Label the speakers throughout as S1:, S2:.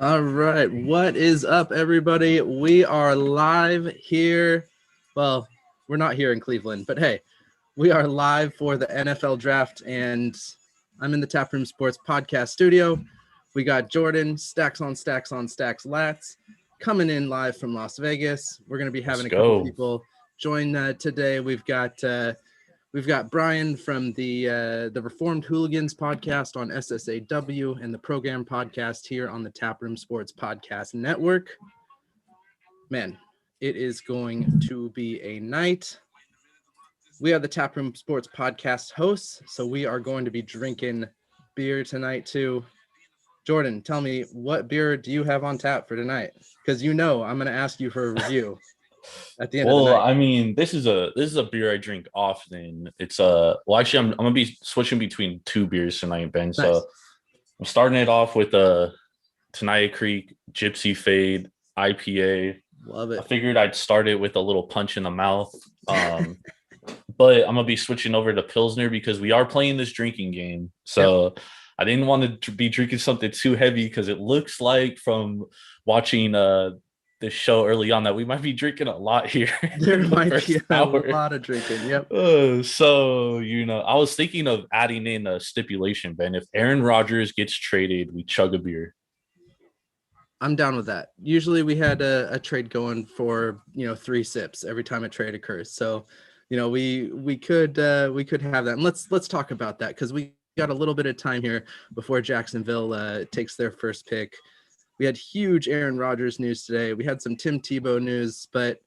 S1: All right, what is up, everybody? We are live here. Well, we're not here in Cleveland, but hey, we are live for the NFL draft, and I'm in the Taproom Sports podcast studio. We got Jordan, Stacks on Stacks on Stacks Lats, coming in live from Las Vegas. We're going to be having a couple people join today. We've got Brian from the Reformed Hooligans podcast on SSAW and the Program podcast here on the Taproom Sports Podcast Network. Man, it is going to be a night. We are the Taproom Sports Podcast hosts, so we are going to be drinking beer tonight too. Jordan, tell me, what beer do you have on tap for tonight? Because I'm going to ask you for a review at the end of the night.
S2: I mean, this is a bear I drink often. It's actually I'm gonna be switching between two beers tonight, Ben. Nice. So I'm starting it off with a Tenaya Creek Gypsy Fade IPA.
S1: Love it.
S2: I figured I'd start it with a little punch in the mouth. But I'm gonna be switching over to Pilsner because we are playing this drinking game. So yep. I didn't want to be drinking something too heavy because it looks like from watching this show early on that we might be drinking a lot here.
S1: There might be a lot of drinking. Yep.
S2: So I was thinking of adding in a stipulation, Ben. If Aaron Rodgers gets traded, we chug a beer.
S1: I'm down with that. Usually we had a trade going for 3 sips every time a trade occurs. So we could have that. And let's talk about that because we got a little bit of time here before Jacksonville takes their first pick. We had huge Aaron Rodgers news today. We had some Tim Tebow news, but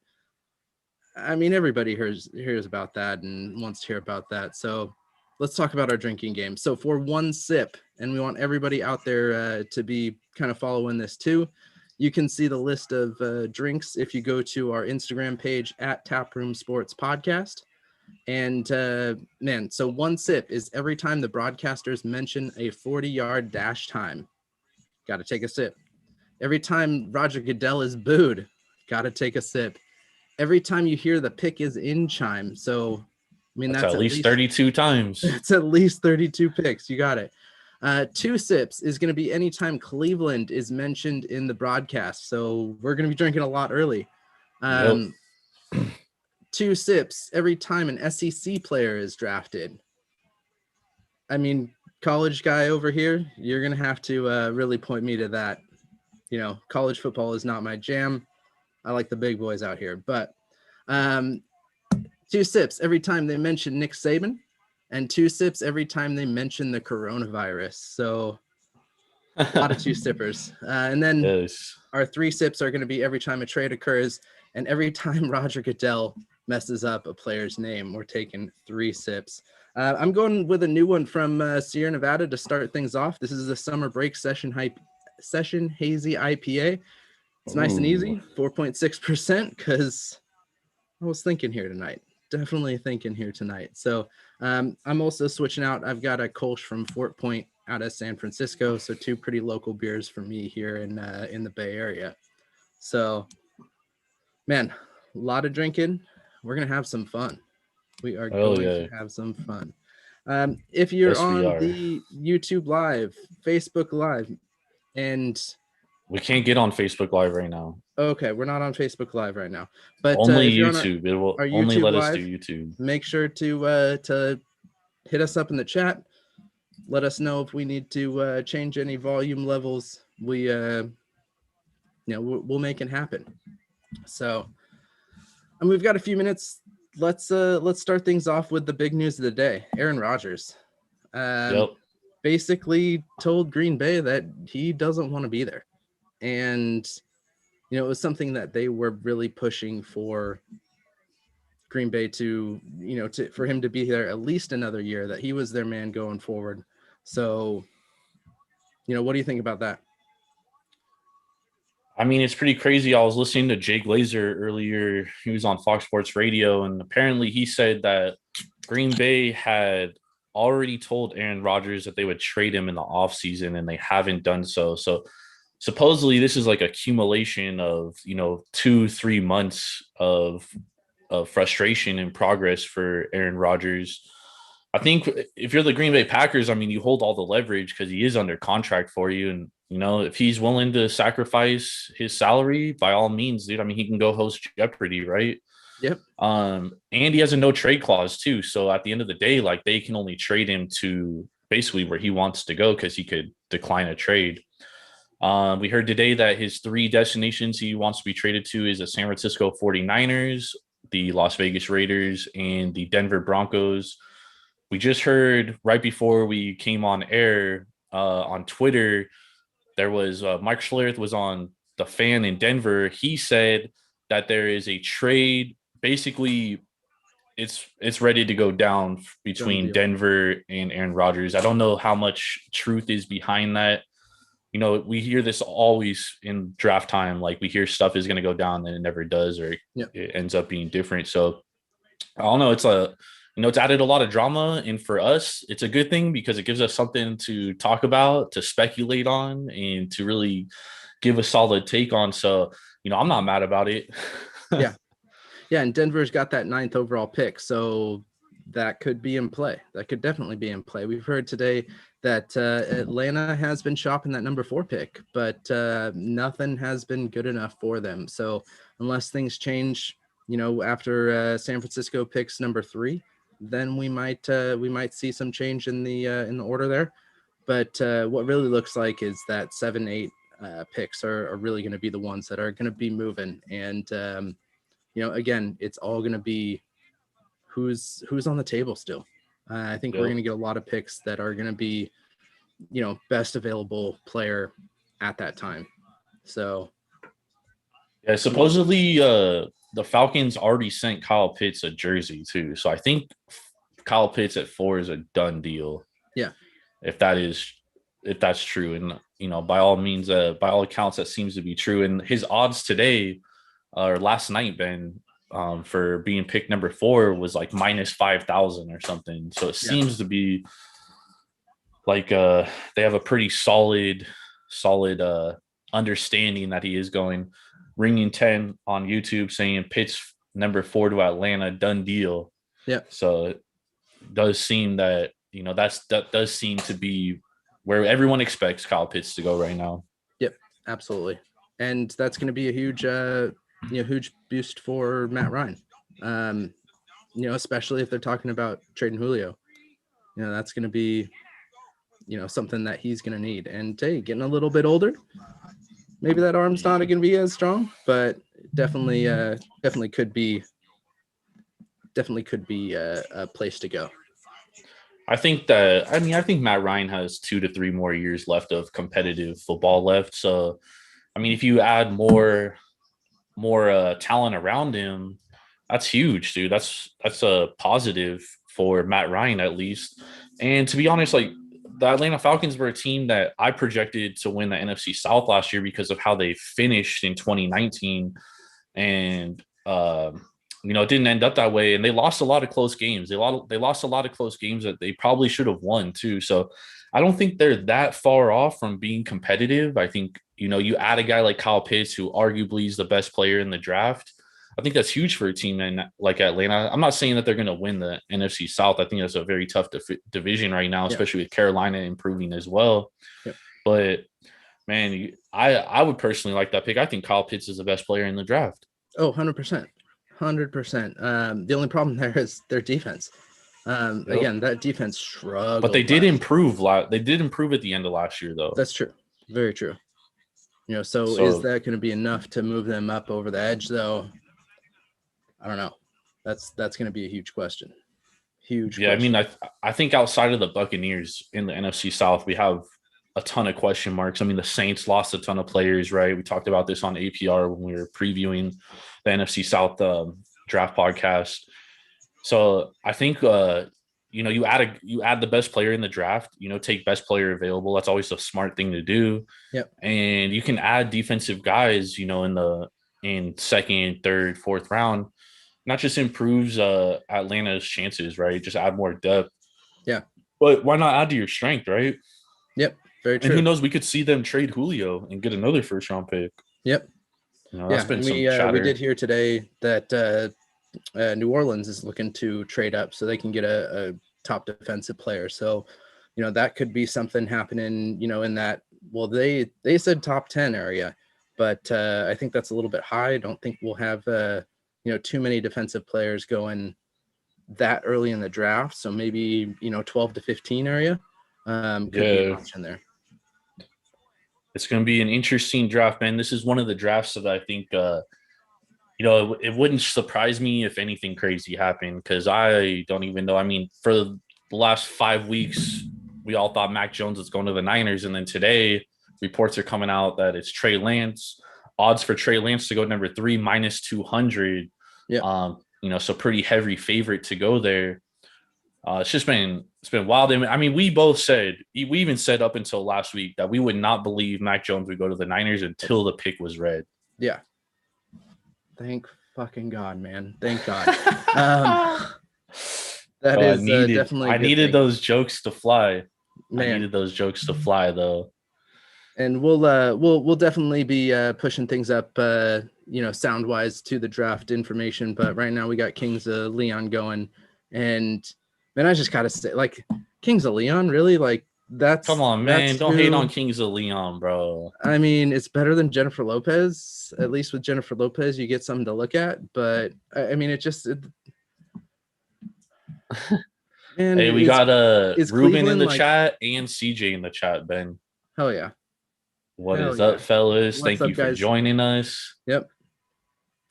S1: I mean, everybody hears about that and wants to hear about that. So let's talk about our drinking game. So for one sip, and we want everybody out there to be kind of following this too, you can see the list of drinks if you go to our Instagram page at Taproom Sports Podcast. And so one sip is every time the broadcasters mention a 40-yard dash time. Got to take a sip. Every time Roger Goodell is booed, got to take a sip. Every time you hear the pick is in chime. So, I mean, that's
S2: at least 32 times.
S1: That's at least 32 picks. You got it. 2 sips is going to be anytime Cleveland is mentioned in the broadcast. So we're going to be drinking a lot early. 2 sips every time an SEC player is drafted. I mean, college guy over here, you're going to have to really point me to that. College football is not my jam. I like the big boys out here, but 2 sips every time they mention Nick Saban, and 2 sips every time they mention the coronavirus. So a lot of 2 sippers. And then our 3 sips are going to be every time a trade occurs, and every time Roger Goodell messes up a player's name. We're taking 3 sips. I'm going with a new one from Sierra Nevada to start things off. This is the Summer Break Session Hazy IPA. It's nice and easy, 4.6%, because I was thinking here tonight. Definitely thinking here tonight. So I'm also switching out. I've got a Kolsch from Fort Point out of San Francisco. So 2 pretty local beers for me here in the Bay Area. So, man, a lot of drinking. We're going to have some fun. We are going to have some fun. If you're on the YouTube Live, Facebook Live, and
S2: we can't get on Facebook Live right now.
S1: Okay, we're not on Facebook Live right now, but
S2: only YouTube. It will only let us do YouTube.
S1: Make sure to hit us up in the chat. Let us know if we need to change any volume levels. We'll make it happen. So, and we've got a few minutes. Let's start things off with the big news of the day. Aaron Rodgers. Basically told Green Bay that he doesn't want to be there. And, it was something that they were really pushing for Green Bay to for him to be there at least another year, that he was their man going forward. So, what do you think about that?
S2: I mean, it's pretty crazy. I was listening to Jay Glazer earlier. He was on Fox Sports Radio, and apparently he said that Green Bay had already told Aaron Rodgers that they would trade him in the offseason, and they haven't done so. So supposedly this is like accumulation of, 2-3 months of frustration and progress for Aaron Rodgers. I think if you're the Green Bay Packers, I mean, you hold all the leverage because he is under contract for you. And You know, if he's willing to sacrifice his salary, by all means, dude. I mean, he can go host Jeopardy, right?
S1: Yep.
S2: And he has a no trade clause too. So at the end of the day, like they can only trade him to basically where he wants to go because he could decline a trade. We heard today that his three destinations he wants to be traded to is the San Francisco 49ers, the Las Vegas Raiders, and the Denver Broncos. We just heard right before we came on air on Twitter, there was Mike Schlereth was on the Fan in Denver. He said that there is a trade. Basically, it's ready to go down between Denver and Aaron Rodgers. I don't know how much truth is behind that. You know, we hear this always in draft time. Like we hear stuff is going to go down and it never does, or it ends up being different. So I don't know. It's added a lot of drama, and for us, it's a good thing because it gives us something to talk about, to speculate on, and to really give a solid take on. So, I'm not mad about it.
S1: Yeah. Yeah. And Denver's got that 9th overall pick. So that could be in play. That could definitely be in play. We've heard today that Atlanta has been shopping that number 4 pick, but nothing has been good enough for them. So unless things change, after San Francisco picks number 3, then we might see some change in the order there. But what really looks like is that 7, 8 picks are really going to be the ones that are going to be moving. And again, it's all going to be who's on the table still. I think we're going to get a lot of picks that are going to be, best available player at that time. So,
S2: yeah, supposedly the Falcons already sent Kyle Pitts a jersey too. So I think Kyle Pitts at 4 is a done deal.
S1: Yeah,
S2: if that's true, and by all means, by all accounts, that seems to be true. And his odds today, or last night, Ben, for being picked number 4 was like minus 5,000 or something. So it seems to be like they have a pretty solid understanding that he is going. Ringing 10 on YouTube saying Pitts number 4 to Atlanta, done deal.
S1: Yeah.
S2: So it does seem that that does seem to be where everyone expects Kyle Pitts to go right now.
S1: Yep, absolutely, and that's going to be a huge huge boost for Matt Ryan. Especially if they're talking about trading Julio. That's going to be something that he's going to need. And hey, getting a little bit older, maybe that arm's not going to be as strong, but definitely could be a place to go.
S2: I think Matt Ryan has 2 to 3 more years left of competitive football left. So, I mean, if you add more talent around him, that's huge, dude. That's a positive for Matt Ryan at least. And to be honest, like the Atlanta Falcons were a team that I projected to win the NFC South last year because of how they finished in 2019, and it didn't end up that way, and they lost a lot of close games. They lost a lot of close games that they probably should have won too. So I don't think they're that far off from being competitive. I think, you add a guy like Kyle Pitts, who arguably is the best player in the draft. I think that's huge for a team like Atlanta. I'm not saying that they're going to win the NFC South. I think that's a very tough division right now, especially with Carolina improving as well.
S1: Yeah.
S2: But man, I would personally like that pick. I think Kyle Pitts is the best player in the draft.
S1: Oh, 100%. 100%. The only problem there is their defense. Again, that defense struggled.
S2: But they did improve. They did improve at the end of last year, though.
S1: That's true. Very true. So is that going to be enough to move them up over the edge, though? I don't know. That's going to be a huge question. Huge.
S2: Yeah, question. I mean, I think outside of the Buccaneers in the NFC South, we have a ton of question marks. I mean, the Saints lost a ton of players, right? We talked about this on APR when we were previewing the NFC South draft podcast. So I think you add the best player in the draft. Take best player available. That's always a smart thing to do.
S1: Yep.
S2: And you can add defensive guys. In second, third, fourth round. Not just improves Atlanta's chances, right? Just add more depth.
S1: Yeah.
S2: But why not add to your strength, right?
S1: Yep. Very true.
S2: And who knows? We could see them trade Julio and get another first round pick.
S1: Yep.
S2: That's been some chatter.
S1: We did hear today that New Orleans is looking to trade up so they can get a top defensive player. So, that could be something happening, in that Well, they said top 10 area, but I think that's a little bit high. I don't think we'll have too many defensive players going that early in the draft. So maybe 12 to 15 area could be an option there.
S2: It's going to be an interesting draft, man. This is one of the drafts that I think, it wouldn't surprise me if anything crazy happened, because I don't even know. I mean, for the last 5 weeks, we all thought Mac Jones was going to the Niners. And then today, reports are coming out that it's Trey Lance. Odds for Trey Lance to go number 3, minus 200.
S1: Yeah.
S2: So pretty heavy favorite to go there. It's been wild. I mean, we even said up until last week that we would not believe Mac Jones would go to the Niners until the pick was read.
S1: Yeah. Thank fucking God, man. Thank God. Definitely.
S2: I needed those jokes to fly.
S1: Man.
S2: I needed those jokes to fly, though.
S1: And we'll definitely be pushing things up, sound wise to the draft information. But right now we got Kings of Leon going, and man, I just gotta say, like, Kings of Leon, really, like, that's.
S2: Come on, man! Don't hate on Kings of Leon, bro.
S1: I mean, it's better than Jennifer Lopez. At least with Jennifer Lopez, you get something to look at. But I mean,
S2: Man, hey, we got Ruben in the chat and CJ in the chat, Ben.
S1: Hell yeah.
S2: What is up, fellas? Thank you for joining us.
S1: Yep.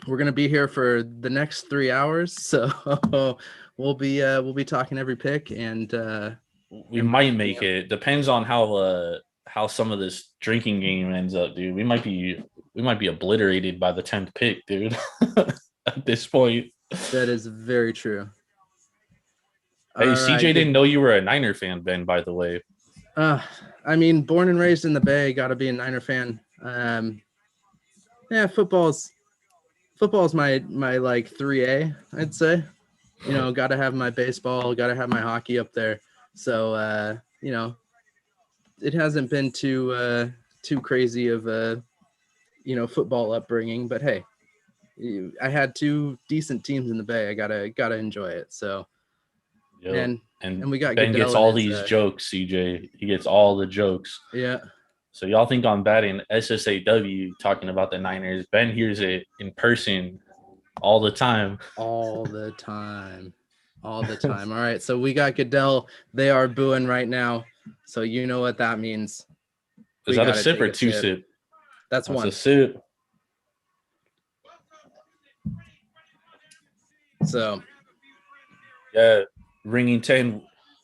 S1: We're gonna be here for the next 3 hours, so we'll be talking every pick, and
S2: we might make it. Depends on how some of this drinking game ends up, dude. We might be obliterated by the 10th pick, dude. At this point.
S1: That is very true.
S2: Hey, CJ didn't know you were a Niner fan, Ben, by the way.
S1: I mean, born and raised in the Bay, got to be a Niner fan. Yeah, football's my like 3A, I'd say. Got to have my baseball, got to have my hockey up there. So, it hasn't been too crazy of a, football upbringing. But hey, I had 2 decent teams in the Bay. I gotta enjoy it. So,
S2: yep.
S1: And we got
S2: Ben Goodell gets all these jokes, CJ. He gets all the jokes.
S1: Yeah.
S2: So y'all think I'm bad in SSAW talking about the Niners. Ben hears it in person all the time.
S1: All the time. All right. So we got Goodell. They are booing right now. So you know what that means.
S2: Is that a sip or 2 sip?
S1: That's one.
S2: A sip.
S1: So.
S2: Yeah. Ringing 10.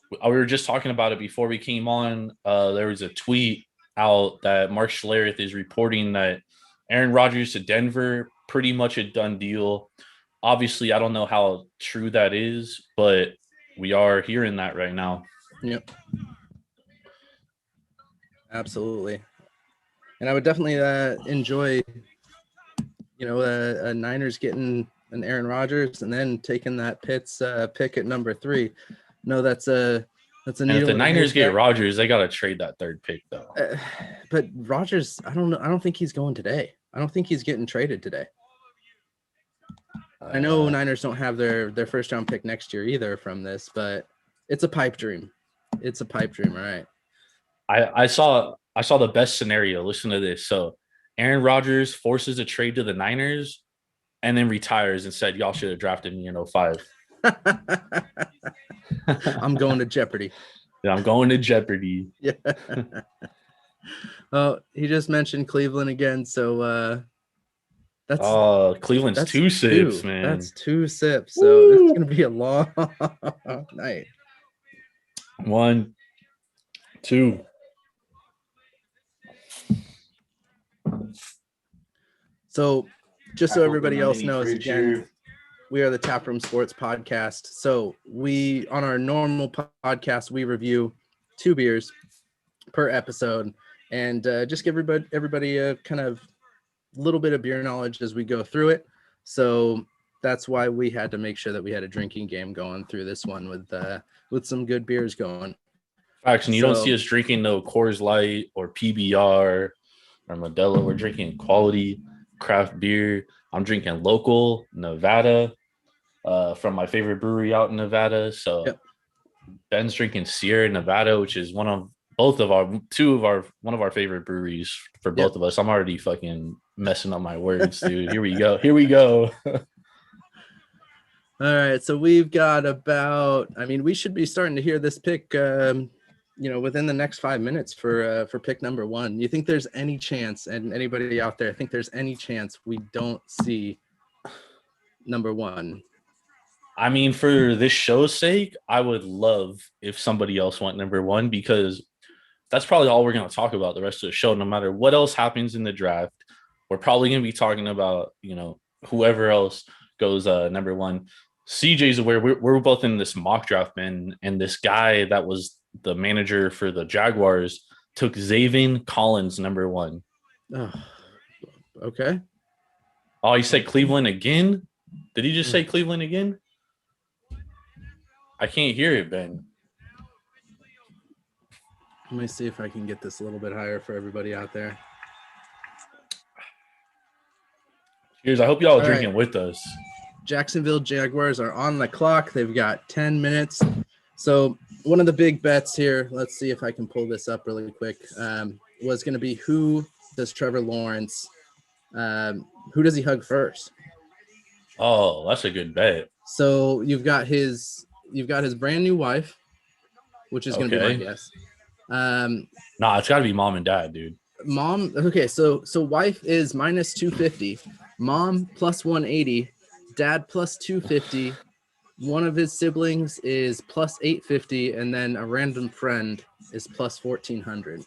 S2: We were just talking about it before we came on. There was a tweet out that Mark Schlereth is reporting that Aaron Rodgers to Denver, pretty much a done deal. Obviously, I don't know how true that is, but we are hearing that right now.
S1: Yep. Absolutely. And I would definitely enjoy, a Niners getting an Aaron Rodgers and then taking that Pitts pick at number 3. No, that's a
S2: and if the Niners get Rodgers, they got to trade that 3rd pick though.
S1: But Rodgers, I don't know. I don't think he's going today. I don't think he's getting traded today. I know Niners don't have their 1st round pick next year either from this, but it's a pipe dream. It's a pipe dream, all right.
S2: I saw the best scenario. Listen to this. So Aaron Rodgers forces a trade to the Niners and then retires and said, y'all should have drafted me in 05.
S1: I'm going to Jeopardy.
S2: Yeah, I'm going to Jeopardy.
S1: Yeah. Oh, he just mentioned Cleveland again. So
S2: Cleveland's 2 sips, man.
S1: That's 2 sips. So this is gonna be a long night.
S2: 1, 2.
S1: So just so everybody else knows, again, we are the Taproom Sports Podcast. So we, on our normal podcast, we review 2 beers per episode, and just give everybody a kind of little bit of beer knowledge as we go through it. So that's why we had to make sure that we had a drinking game going through this one with some good beers going.
S2: Facts, and you don't see us drinking no Coors Light or PBR or Modelo. We're drinking quality craft beer. I'm drinking local Nevada from my favorite brewery out in Nevada. So yep. Ben's drinking Sierra Nevada, which is one of both of our one of our favorite breweries for both of us. I'm already fucking messing up my words, dude. Here we go. Here we go.
S1: All right, so we've got about. I mean, we should be starting to hear this pick, within the next 5 minutes for pick number one. You think there's any chance, and anybody out there, think there's any chance we don't see number one?
S2: I mean, for this show's sake, I would love if somebody else went number one, because that's probably all we're going to talk about the rest of the show. No matter what else happens in the draft, we're probably going to be talking about, whoever else goes number one. CJ's aware we're both in this mock draft, man, and this guy that was the manager for the Jaguars took Zaven Collins number one.
S1: Oh, okay.
S2: Oh, he said Cleveland again? Did he just say Cleveland again? I can't hear it, Ben.
S1: Let me see if I can get this a little bit higher for everybody out there.
S2: Cheers. I hope y'all are drinking with us.
S1: Jacksonville Jaguars are on the clock. They've got 10 minutes. So one of the big bets here, let's see if I can pull this up really quick, was going to be who does Trevor Lawrence, who does he hug first?
S2: Oh, that's a good bet.
S1: So you've got his brand new wife, which is going to be my guess.
S2: Nah, it's got to be mom and dad, dude.
S1: Mom. Okay. So wife is minus 250, mom plus 180, dad plus 250. One of his siblings is plus 850, and then a random friend is plus 1400.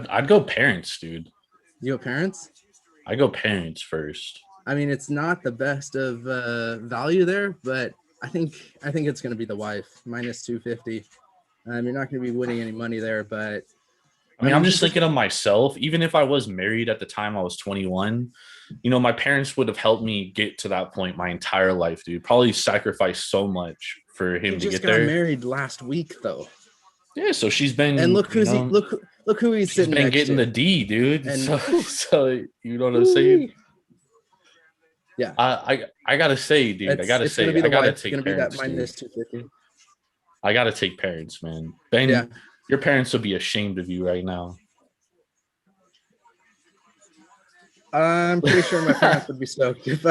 S2: I'd go parents, dude.
S1: You go parents?
S2: I go parents first.
S1: I mean, it's not the best of value there, but I think it's going to be the wife, minus 250. You're not going to be winning any money there, but
S2: I mean, I'm just thinking of myself. Even if I was married at the time I was 21, my parents would have helped me get to that point my entire life, dude. Probably sacrificed so much for him to get there.
S1: He just got married last week, though.
S2: Yeah, so she's been.
S1: And look who's look who he's sitting next to.
S2: He's been getting the D, dude. And so you know what I'm saying?
S1: Yeah.
S2: I gotta say, dude. I gotta take parents.
S1: It's gonna be that minus 250.
S2: I gotta take parents, man. Ben, your parents would be ashamed of you right now.
S1: I'm pretty sure my parents would be stoked if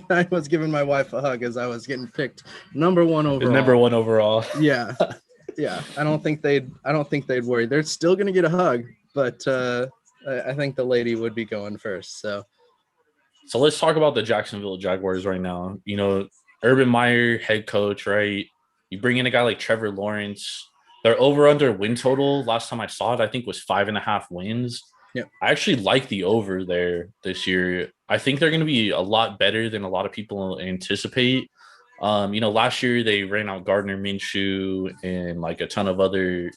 S1: I was giving my wife a hug as I was getting picked number one overall.
S2: Number one overall.
S1: Yeah. Yeah. I don't think they'd worry. They're still gonna get a hug, but I think the lady would be going first. So
S2: let's talk about the Jacksonville Jaguars right now. Urban Meyer, head coach, right? You bring in a guy like Trevor Lawrence. Their over-under win total, last time I saw it, I think was 5.5 wins.
S1: Yeah.
S2: I actually like the over there this year. I think they're going to be a lot better than a lot of people anticipate. Last year they ran out Gardner Minshew and like a ton of other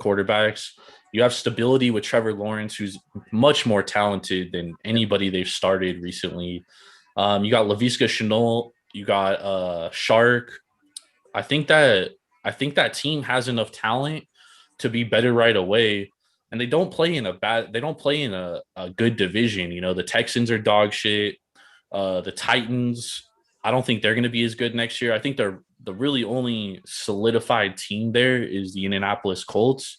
S2: quarterbacks. You have stability with Trevor Lawrence, who's much more talented than anybody they've started recently. You got Laviska Shenault, you got Shark. I think that team has enough talent to be better right away. And they don't play in a good division. The Texans are dog shit. The Titans, I don't think they're going to be as good next year. I think the really only solidified team there is the Indianapolis Colts.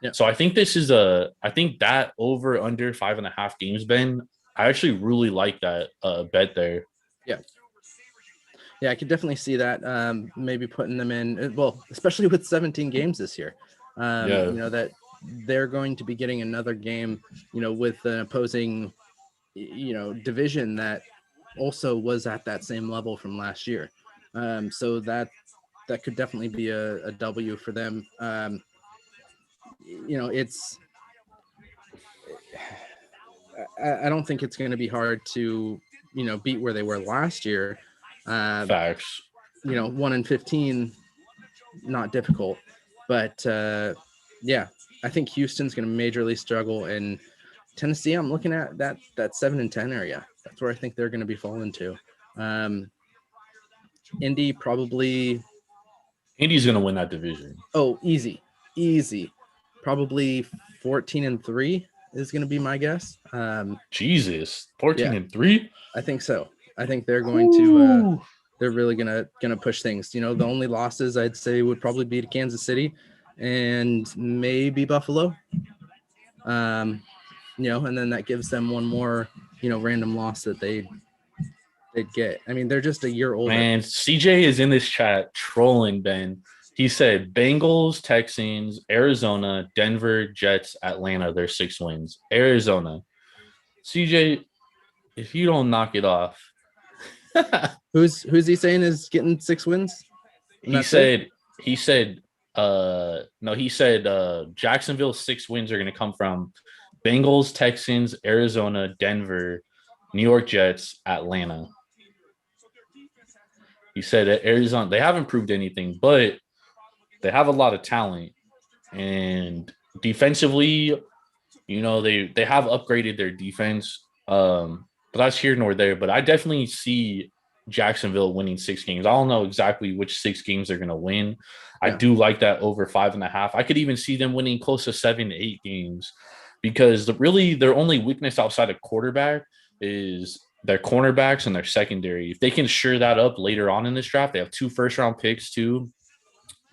S2: Yeah. So I think that over under 5.5 games, Ben, I actually really like that bet there.
S1: Yeah. Yeah, I could definitely see that. Maybe putting them in, especially with 17 games this year. That they're going to be getting another game, with an opposing, division that also was at that same level from last year. So that could definitely be a W for them. I don't think it's going to be hard to, beat where they were last year.
S2: Facts.
S1: 1-15, not difficult, but I think Houston's going to majorly struggle, and Tennessee, I'm looking at that 7-10 area. That's where I think they're going to be falling to. Indy probably.
S2: Indy's going to win that division.
S1: Oh, easy. Probably 14-3 is going to be my guess.
S2: Jesus, 14-3.
S1: I think so. I think they're going to. They're really gonna push things. The only losses I'd say would probably be to Kansas City. and maybe Buffalo. And then that gives them one more, random loss that they'd get. I mean, they're just a year older.
S2: Man, CJ is in this chat trolling Ben. He said Bengals, Texans, Arizona, Denver, Jets, Atlanta. Their 6 wins. Arizona. CJ, if you don't knock it off.
S1: Who's he saying is getting 6 wins?
S2: He said Jacksonville's 6 wins are going to come from Bengals, Texans, Arizona, Denver, New York Jets, Atlanta. He said that Arizona, they haven't proved anything, but they have a lot of talent. And defensively, they have upgraded their defense. But that's here nor there. But I definitely see Jacksonville winning 6 games. I don't know exactly which 6 games they're going to win. I do like that over 5.5. I could even see them winning close to 7 to 8 games because really their only weakness outside of quarterback is their cornerbacks and their secondary. If they can shore that up later on in this draft, they have 2 first-round picks too,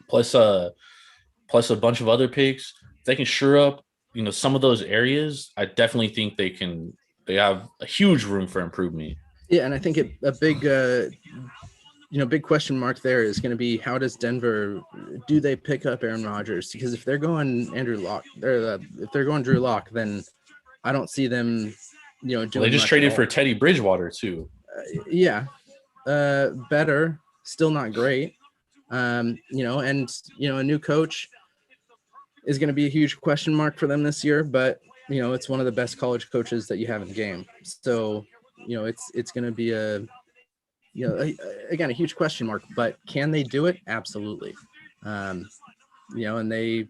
S2: plus a bunch of other picks. If they can shore up, some of those areas, I definitely think they have a huge room for improvement.
S1: Yeah, and I think a big big question mark there is going to be how does Denver, do they pick up Aaron Rodgers? Because if they're going if they're going Drew Lock, then I don't see them, doing
S2: they just traded for Teddy Bridgewater too.
S1: Better, still not great. And a new coach is going to be a huge question mark for them this year, but it's one of the best college coaches that you have in the game. So, it's going to be again, a huge question mark, but can they do it? Absolutely. And they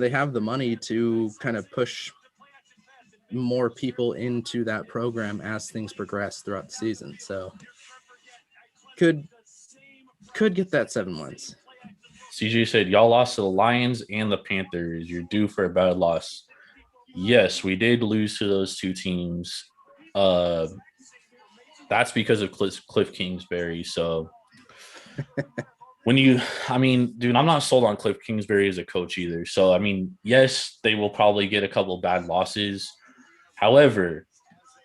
S1: have the money to kind of push more people into that program as things progress throughout the season. So could get that 7 wins.
S2: CJ said, y'all lost to the Lions and the Panthers. You're due for a bad loss. Yes, we did lose to those 2 teams. That's because of Cliff Kingsbury. So dude, I'm not sold on Cliff Kingsbury as a coach either. So, yes, they will probably get a couple of bad losses. However,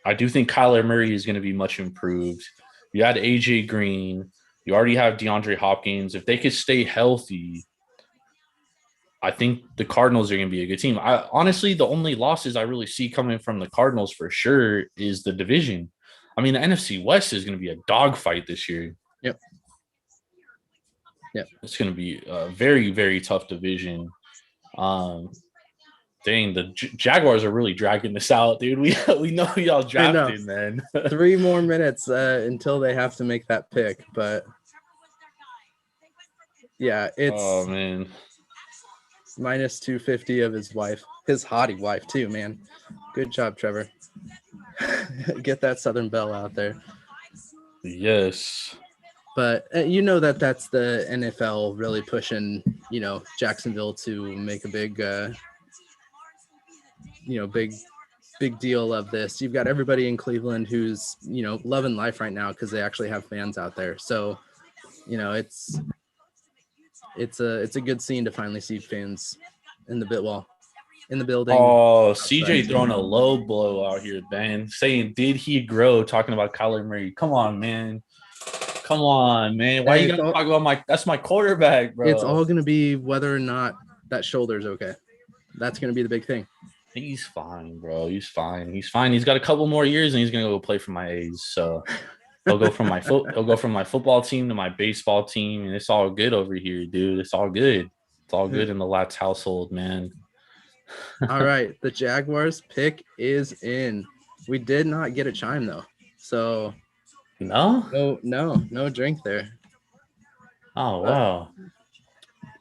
S2: I do think Kyler Murray is going to be much improved. You had AJ Green. You already have DeAndre Hopkins. If they could stay healthy, I think the Cardinals are going to be a good team. Honestly, the only losses I really see coming from the Cardinals for sure is the division. The NFC West is going to be a dogfight this year.
S1: Yep.
S2: It's going to be a very, very tough division. The Jaguars are really dragging this out, dude. We know who y'all drafted, man.
S1: 3 more minutes until they have to make that pick, but yeah, it's
S2: oh man,
S1: minus 250 of his hottie wife too, man. Good job, Trevor. Get that Southern Belle out there.
S2: Yes.
S1: But that's the NFL really pushing, Jacksonville to make a big, big deal of this. You've got everybody in Cleveland who's, loving life right now because they actually have fans out there. So, it's a good scene to finally see fans in the building.
S2: Oh, CJ throwing a low blow out here, man. Saying, did he grow? Talking about Kyler Murray. Come on, man. Why are you gonna talk about that's my quarterback, bro?
S1: It's all gonna be whether or not that shoulder's okay. That's gonna be the big thing.
S2: He's fine, bro. He's fine. He's got a couple more years and he's gonna go play for my A's. So he'll go from my football team to my baseball team, and it's all good over here, dude. It's all good. It's all good in the Latz household, man.
S1: All right, the Jaguars pick is in. We did not get a chime though, so no drink there.
S2: Oh wow.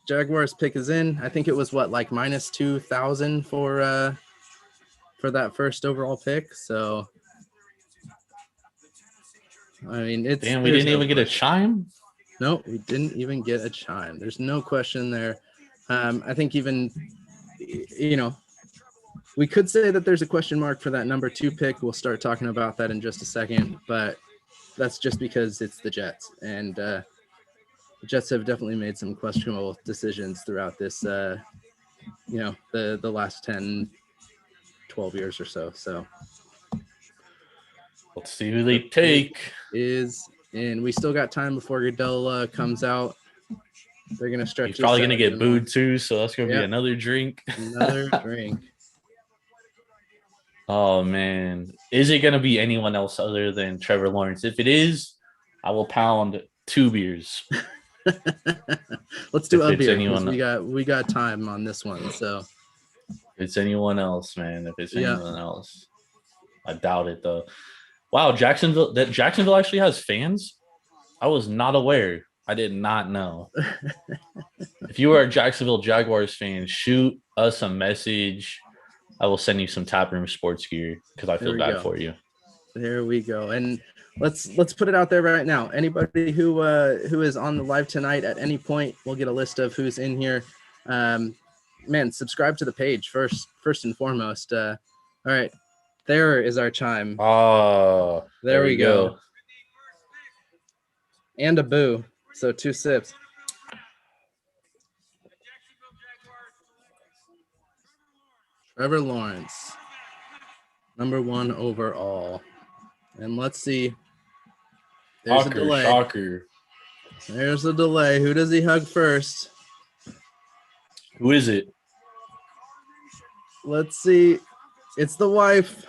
S1: Jaguars pick is in. I think it was like minus 2,000 for that first overall pick. So it's
S2: damn. We didn't even get a chime.
S1: No, we didn't even get a chime. There's no question there. I think even we could say that there's a question mark for that number 2 pick. We'll start talking about that in just a second, but that's just because it's the Jets, and the Jets have definitely made some questionable decisions throughout this, the last 10, 12 years or so. So
S2: let's see who they take.
S1: And we still got time before Goodell comes out. They're gonna stretch.
S2: He's probably gonna get booed too, so that's gonna be another drink.
S1: Another drink.
S2: Oh man, is it gonna be anyone else other than Trevor Lawrence? If it is, I will pound 2 beers.
S1: Let's do a beer. We got time on this one. So
S2: if it's anyone else, man. If it's anyone else, I doubt it though. Wow, Jacksonville actually has fans. I was not aware. I did not know. If you are a Jacksonville Jaguars fan, shoot us a message. I will send you some Taproom sports gear because I feel bad for you.
S1: There we go. And let's put it out there right now. Anybody who is on the live tonight at any point, we'll get a list of who's in here. Man, subscribe to the page first and foremost. All right, there is our chime.
S2: Oh,
S1: there we go. And a boo. So 2 sips. Trevor Lawrence, number 1 overall. And let's see. There's a delay.
S2: Shocker.
S1: There's a delay. Who does he hug first?
S2: Who is it?
S1: Let's see. It's the wife.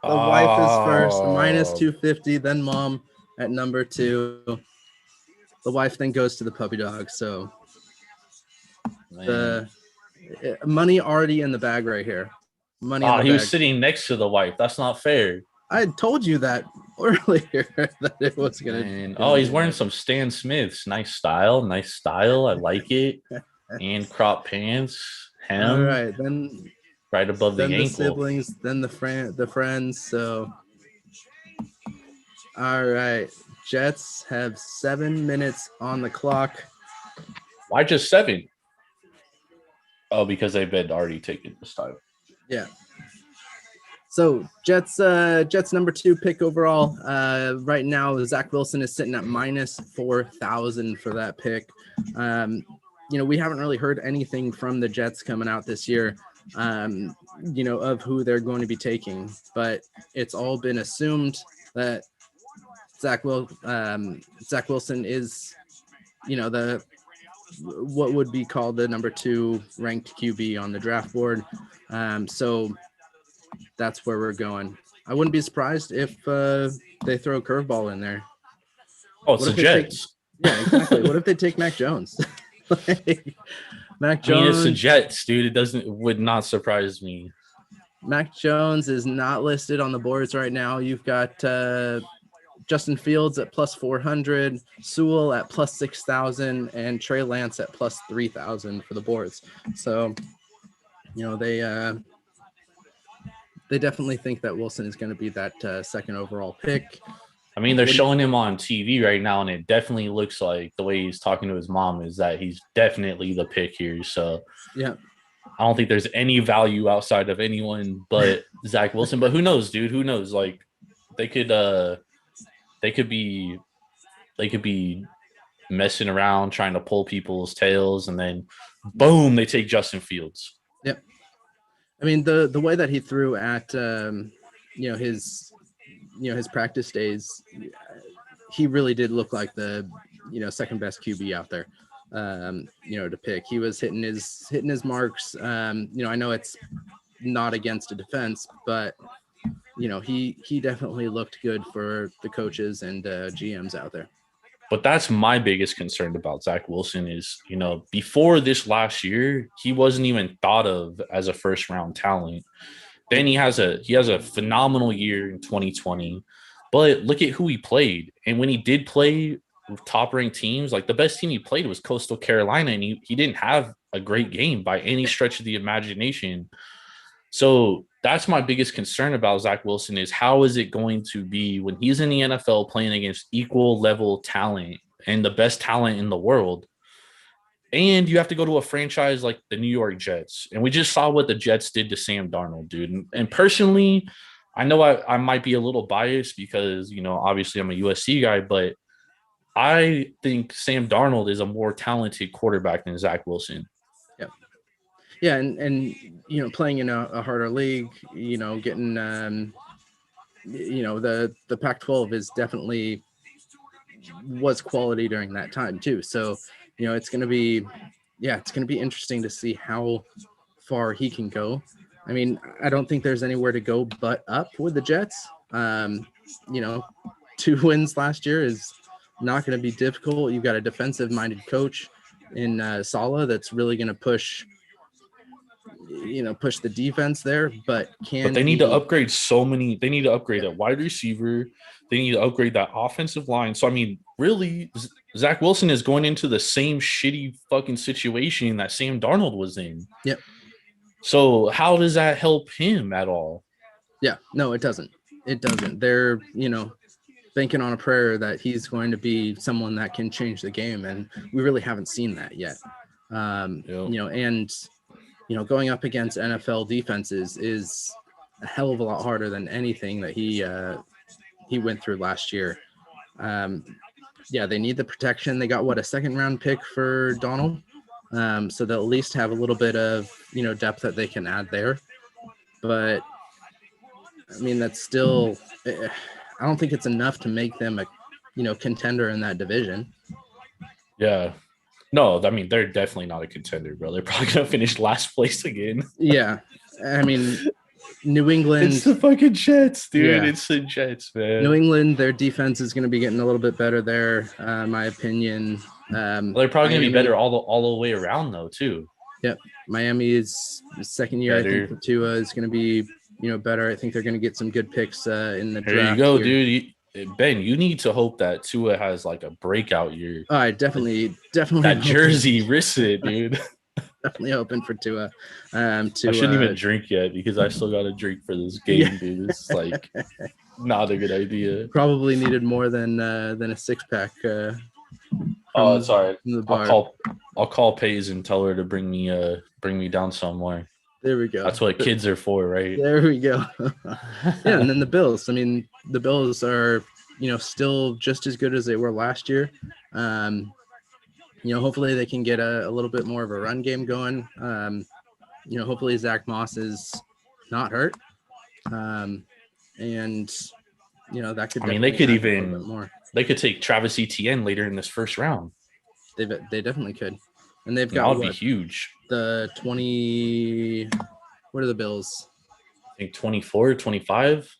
S1: The wife is first, minus 250. Then mom at number 2. The wife then goes to the puppy dog. So the money already in the bag right here. Money.
S2: He was sitting next to the wife. That's not fair.
S1: I told you that earlier that it was gonna.
S2: He's wearing some Stan Smiths. Nice style. I like it. And crop pants. Hem.
S1: All right, then.
S2: Right above the ankle.
S1: The siblings, then the friends. So, all right. Jets have 7 minutes on the clock.
S2: Why just 7? Oh, because they've been already taken this time.
S1: Yeah. So Jets number 2 pick overall. Right now, Zach Wilson is sitting at minus 4,000 for that pick. We haven't really heard anything from the Jets coming out this year. Of who they're going to be taking, but it's all been assumed that Zach Wilson is, the what would be called the number 2 ranked QB on the draft board. So that's where we're going. I wouldn't be surprised if they throw a curveball in there.
S2: Oh, it's the Jets.
S1: Yeah, exactly. What if they take Mac Jones? Mac Jones.
S2: I mean, it's the Jets, dude. It would not surprise me.
S1: Mac Jones is not listed on the boards right now. You've got Justin Fields at plus 400, Sewell at plus 6,000, and Trey Lance at plus 3,000 for the boards. So, they definitely think that Wilson is going to be that second overall pick.
S2: I mean, they're showing him on TV right now, and it definitely looks like the way he's talking to his mom is that he's definitely the pick here. So,
S1: yeah,
S2: I don't think there's any value outside of anyone but Zach Wilson. But who knows, dude? Who knows? Like, they could be messing around trying to pull people's tails, and then boom, they take Justin Fields.
S1: Yep. I mean, the way that he threw at his practice days, he really did look like the second best QB out there. To pick. He was hitting his marks. I know it's not against a defense, but he definitely looked good for the coaches and GMs out there.
S2: But that's my biggest concern about Zach Wilson is, before this last year, he wasn't even thought of as a first round talent. Then he has a phenomenal year in 2020, but look at who he played. And when he did play with top ranked teams, like the best team he played was Coastal Carolina, and he didn't have a great game by any stretch of the imagination. So that's my biggest concern about Zach Wilson is how is it going to be when he's in the NFL playing against equal level talent and the best talent in the world? And you have to go to a franchise like the New York Jets. And we just saw what the Jets did to Sam Darnold, dude. And personally, I know I might be a little biased because, obviously I'm a USC guy, but I think Sam Darnold is a more talented quarterback than Zach Wilson.
S1: Yeah, and playing in a harder league, getting the Pac-12 is definitely was quality during that time too. So, it's going to be interesting to see how far he can go. I mean, I don't think there's anywhere to go but up with the Jets. 2 wins last year is not going to be difficult. You've got a defensive-minded coach in Sala that's really going to push the defense there. But
S2: They need to upgrade They need to upgrade that wide receiver. They need to upgrade that offensive line. So, I mean, really, Zach Wilson is going into the same shitty fucking situation that Sam Darnold was in.
S1: Yep.
S2: So, how does that help him at all?
S1: Yeah, no, it doesn't. It doesn't. They're, banking on a prayer that he's going to be someone that can change the game. And we really haven't seen that yet. Going up against NFL defenses is a hell of a lot harder than anything that he went through last year. They need the protection. They got a second round pick for Donald. So they'll at least have a little bit of, depth that they can add there. But I mean, that's still, I don't think it's enough to make them a, contender in that division.
S2: Yeah. No, I mean, they're definitely not a contender, bro. They're probably going to finish last place again.
S1: Yeah. I mean, New England.
S2: It's the fucking Jets, dude. Yeah. It's the Jets, man.
S1: New England, their defense is going to be getting a little bit better there, my opinion.
S2: They're probably going to be better all the way around, though, too.
S1: Yep. Miami's second year, better. I think, for Tua is going to be, better. I think they're going to get some good picks in the draft.
S2: There you go, here. Dude. Ben, you need to hope that Tua has like a breakout year.
S1: I definitely.
S2: That jersey, risk it, dude.
S1: Definitely hoping for Tua.
S2: I shouldn't even drink yet because I still got to drink for this game, dude. It's like not a good idea.
S1: Probably needed more than a 6-pack.
S2: Oh, it's all right. I'll call Paige and tell her to bring me down somewhere.
S1: There we go.
S2: That's what kids are for, right?
S1: There we go. Yeah, and then the Bills. I mean, the Bills are, still just as good as they were last year. Hopefully they can get a little bit more of a run game going. Hopefully Zach Moss is not hurt. And that could.
S2: I mean, they could even more. They could take Travis Etienne later in this first round.
S1: They definitely could. And they've got
S2: that would be huge.
S1: The 20. What are the Bills?
S2: I think 24, 25.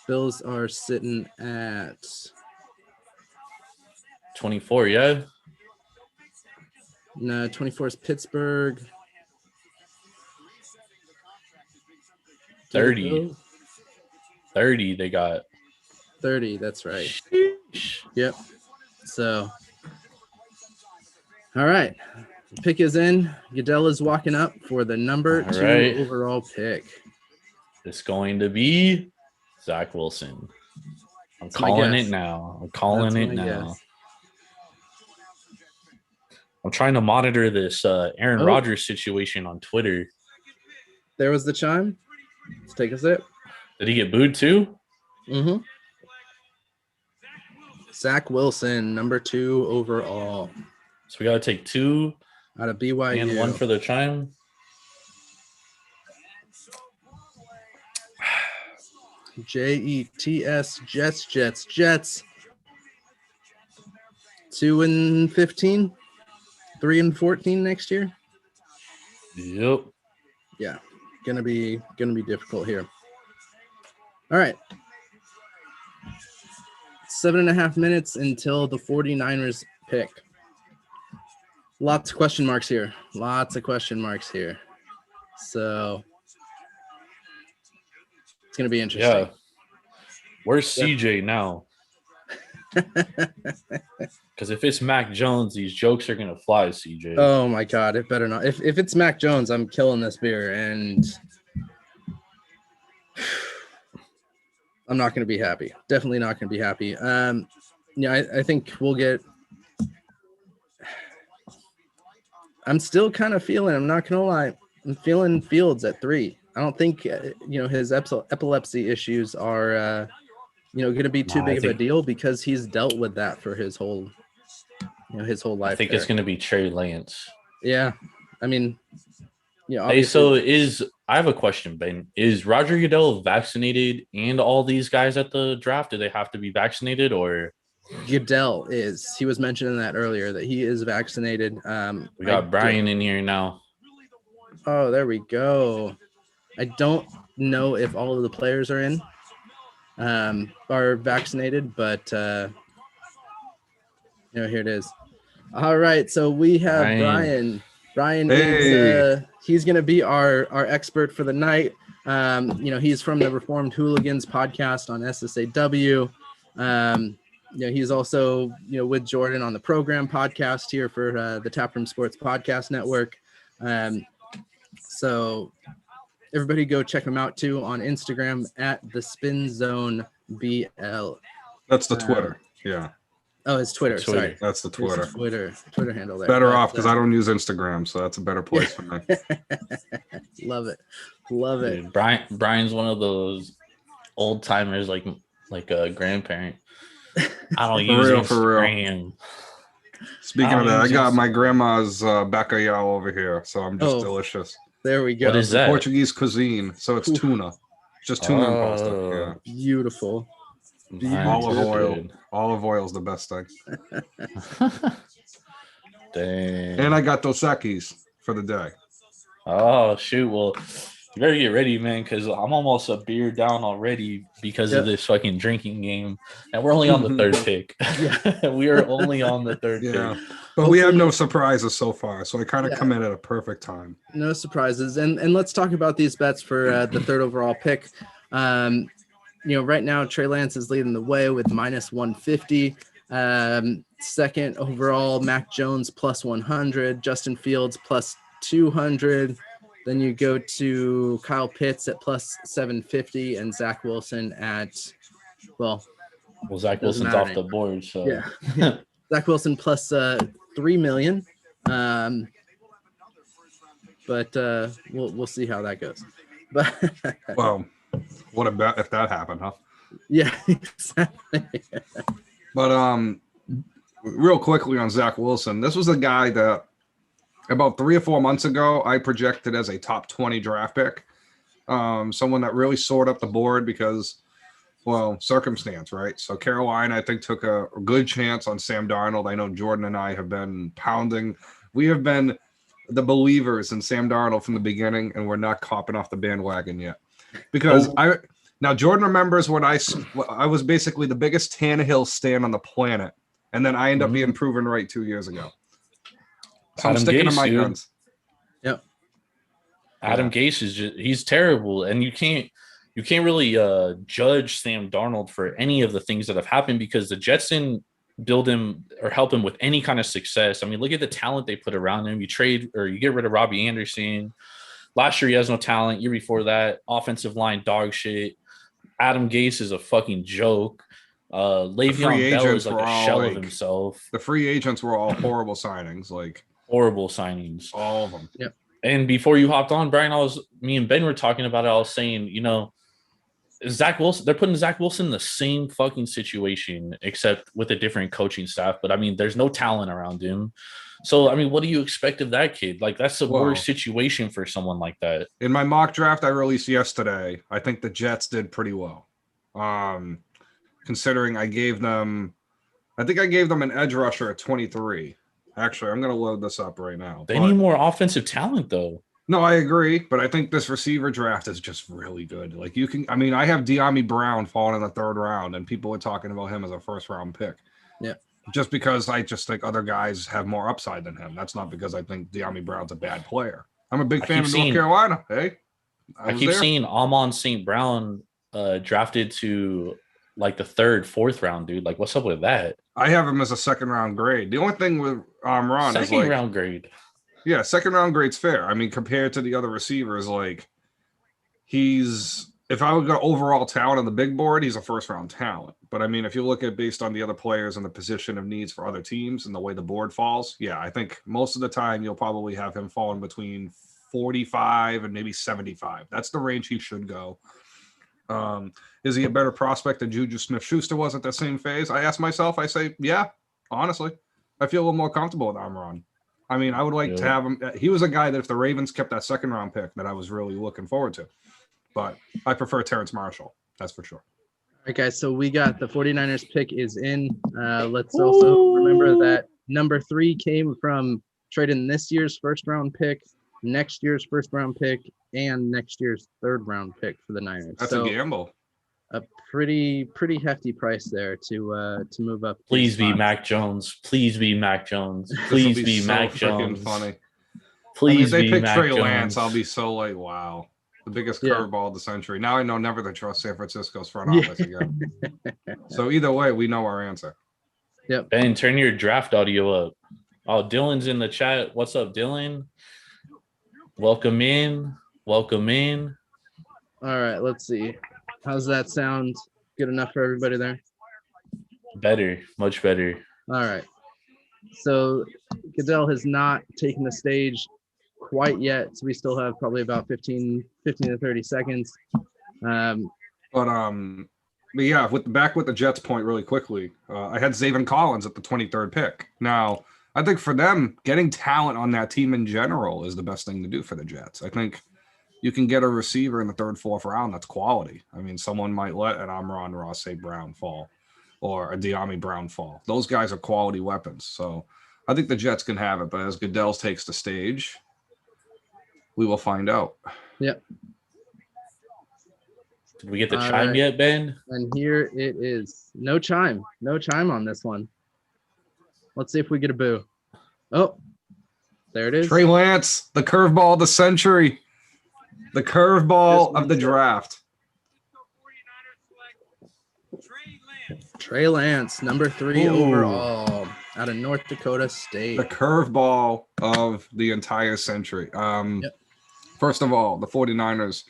S1: Bills are sitting at
S2: 24. Yeah.
S1: No, 24 is Pittsburgh.
S2: 30. 30. They got
S1: 30. That's right.
S2: Sheesh.
S1: Yep. So. All right. Pick is in. Goodell is walking up for the number 2 overall pick.
S2: It's going to be Zach Wilson. I'm calling it now. I'm trying to monitor this Aaron Rodgers situation on Twitter.
S1: There was the chime. Let's take a sip.
S2: Did he get booed too?
S1: Mm-hmm. Zach Wilson, number 2 overall.
S2: So we got to take 2
S1: out of BYU
S2: and 1 for the chime.
S1: Jets, Jets. 2-15, 3-14 next year.
S2: Yep.
S1: Yeah, gonna be difficult here. All right. 7.5 minutes until the 49ers pick. Lots of question marks here. So it's going to be interesting.
S2: Yeah. Where's CJ now? Because if it's Mac Jones, these jokes are going to fly, CJ.
S1: Oh, my God. It better not. If it's Mac Jones, I'm killing this beer. And I'm not going to be happy. Definitely not going to be happy. I think we'll get – I'm still kind of feeling, I'm not going to lie, I'm feeling Fields at 3. I don't think, his epilepsy issues are going to be too
S2: Nah,
S1: big of a deal because he's dealt with that for his whole
S2: I
S1: life
S2: think
S1: there.
S2: it's going to be Trey Lance.
S1: Yeah. I mean,
S2: Hey,
S1: obviously.
S2: so I have a question, Ben. Is Roger Goodell vaccinated and all these guys at the draft? Do they have to be vaccinated or?
S1: Goodell he was mentioning that earlier that he is vaccinated.
S2: We got Brian in here now.
S1: Oh, there we go. I don't know if all of the players are vaccinated, but here it is. All right, so we have Brian. Brian is he's going to be our expert for the night. He's from the Reformed Hooligans podcast on SSAW. He's also with Jordan on the Program podcast here for the Taproom Sports Podcast Network. So everybody go check him out too on Instagram at the Spin Zone BL.
S3: That's the Twitter. Yeah.
S1: Oh, it's Twitter. Sorry.
S3: That's the Twitter.
S1: Twitter handle there.
S3: Better off because I don't use Instagram, so that's a better place for me.
S1: Love it.
S2: Dude, Brian's one of those old timers like a grandparent. I don't use Instagram.
S3: For real. Speaking of that, I got my grandma's bacalhau over here, so I'm just delicious.
S1: There we go.
S2: What is that?
S3: Portuguese cuisine, so it's tuna. It's just tuna and pasta. Yeah.
S1: Beautiful.
S3: Olive oil is the best thing.
S2: Dang.
S3: And I got Dos Equis for the day.
S2: Oh shoot! Well, you better get ready, man, because I'm almost a beer down already because of this fucking drinking game, and we're only on the third pick. We are only on the third pick.
S3: But hopefully, we have no surprises so far, so I kind of come in at a perfect time.
S1: No surprises, and let's talk about these bets for the third overall pick. Right now Trey Lance is leading the way with -150. Second overall, Mac Jones plus 100, Justin Fields plus 200. Then you go to Kyle Pitts at plus 750 and Zach Wilson at
S2: Zach Wilson's off the board, so
S1: Zach Wilson plus 3 million. But we'll see how that goes. But
S3: well, what about if that happened, huh?
S1: Yeah, exactly.
S3: But real quickly on Zach Wilson, this was a guy that about 3 or 4 months ago I projected as a top 20 draft pick. Someone that really soared up the board because, circumstance, right? So Carolina, I think, took a good chance on Sam Darnold. I know Jordan and I have been pounding. We have been the believers in Sam Darnold from the beginning, and we're not copping off the bandwagon yet. Because now Jordan remembers when I was basically the biggest Tannehill stan on the planet, and then I ended up being proven right 2 years ago. So I'm sticking to my guns.
S1: Yep.
S2: Adam Gase he's terrible, and you can't really judge Sam Darnold for any of the things that have happened because the Jets didn't build him or help him with any kind of success. I mean, look at the talent they put around him. You trade or you get rid of Robbie Anderson. Last year, he has no talent. Year before that, offensive line dog shit. Adam Gase is a fucking joke. Le'Veon Bell is like a shell of himself.
S3: The free agents were all horrible signings,
S2: horrible signings.
S3: All of them.
S1: Yep.
S2: And before you hopped on, Brian, me and Ben were talking about it. I was saying, Zach Wilson, they're putting Zach Wilson in the same fucking situation, except with a different coaching staff. But I mean, there's no talent around him. So, I mean, what do you expect of that kid? Like, that's the worst situation for someone like that.
S3: In my mock draft I released yesterday, I think the Jets did pretty well. Considering I gave them an edge rusher at 23. Actually, I'm going to load this up right now.
S2: They need more offensive talent, though.
S3: No, I agree, but I think this receiver draft is just really good. I have De'Ami Brown falling in the 3rd round, and people are talking about him as a 1st-round pick.
S1: Yeah.
S3: Just because I just think other guys have more upside than him. That's not because I think De'Ami Brown's a bad player. I'm a big fan of North Carolina. Hey,
S2: I keep seeing Amon St. Brown drafted to like the 3rd, 4th round, dude. Like, what's up with that?
S3: I have him as a 2nd-round grade. The only thing with Ron is
S2: second-round grade.
S3: Yeah, 2nd-round grade's fair. I mean, compared to the other receivers, if I would go overall talent on the big board, he's a 1st-round talent. But I mean, if you look at based on the other players and the position of needs for other teams and the way the board falls, I think most of the time you'll probably have him falling between 45 and maybe 75. That's the range he should go. Is he a better prospect than Juju Smith-Schuster was at that same phase? I ask myself, I say, yeah, honestly. I feel a little more comfortable with Amon. I mean, I would like to have him. He was a guy that if the Ravens kept that second round pick that I was really looking forward to. But I prefer Terrence Marshall. That's for sure.
S1: All right, guys. So we got the 49ers pick is in. Let's also remember that number 3 came from trading this year's first round pick, next year's first round pick, and next year's third round pick for the Niners.
S3: That's a gamble.
S1: A pretty hefty price there to move up.
S2: Please be Mac Jones. Please be Mac Jones. Please be Mac Jones.
S3: Funny.
S2: Please
S3: I mean, if they
S2: be
S3: pick
S2: Mac
S3: Trey
S2: Jones.
S3: Lance, I'll be so like, wow, the biggest
S1: Yeah.
S3: curveball of the century. Now I know never to trust San Francisco's front office again. So either way, we know our answer.
S1: Yep.
S2: Ben, turn your draft audio up. Oh, Dylan's in the chat. What's up, Dylan? Welcome in. Welcome in.
S1: All right. Let's see. How's that sound? Good enough for everybody there?
S2: Better. Much better.
S1: All right. So Goodell has not taken the stage quite yet. So we still have probably about 15 to 30 seconds.
S3: But yeah, with the Jets point really quickly, I had Zaven Collins at the 23rd pick. Now, I think for them, getting talent on that team in general is the best thing to do for the Jets. I think you can get a receiver in the 3rd, 4th round that's quality. I mean, someone might let an Amon-Ra St. Brown fall or a De'Ami Brown fall. Those guys are quality weapons. So I think the Jets can have it. But as Goodell takes the stage, we will find out.
S1: Yep.
S2: Did we get the
S1: All
S2: chime
S1: right.
S2: yet, Ben?
S1: And here it is. No chime on this one. Let's see if we get a boo. Oh, there it is.
S3: Trey Lance, the curveball of the century. The curveball of the draft.
S1: Trey Lance, number 3 overall out of North Dakota State.
S3: The curveball of the entire century.
S1: Yep.
S3: First of all, the 49ers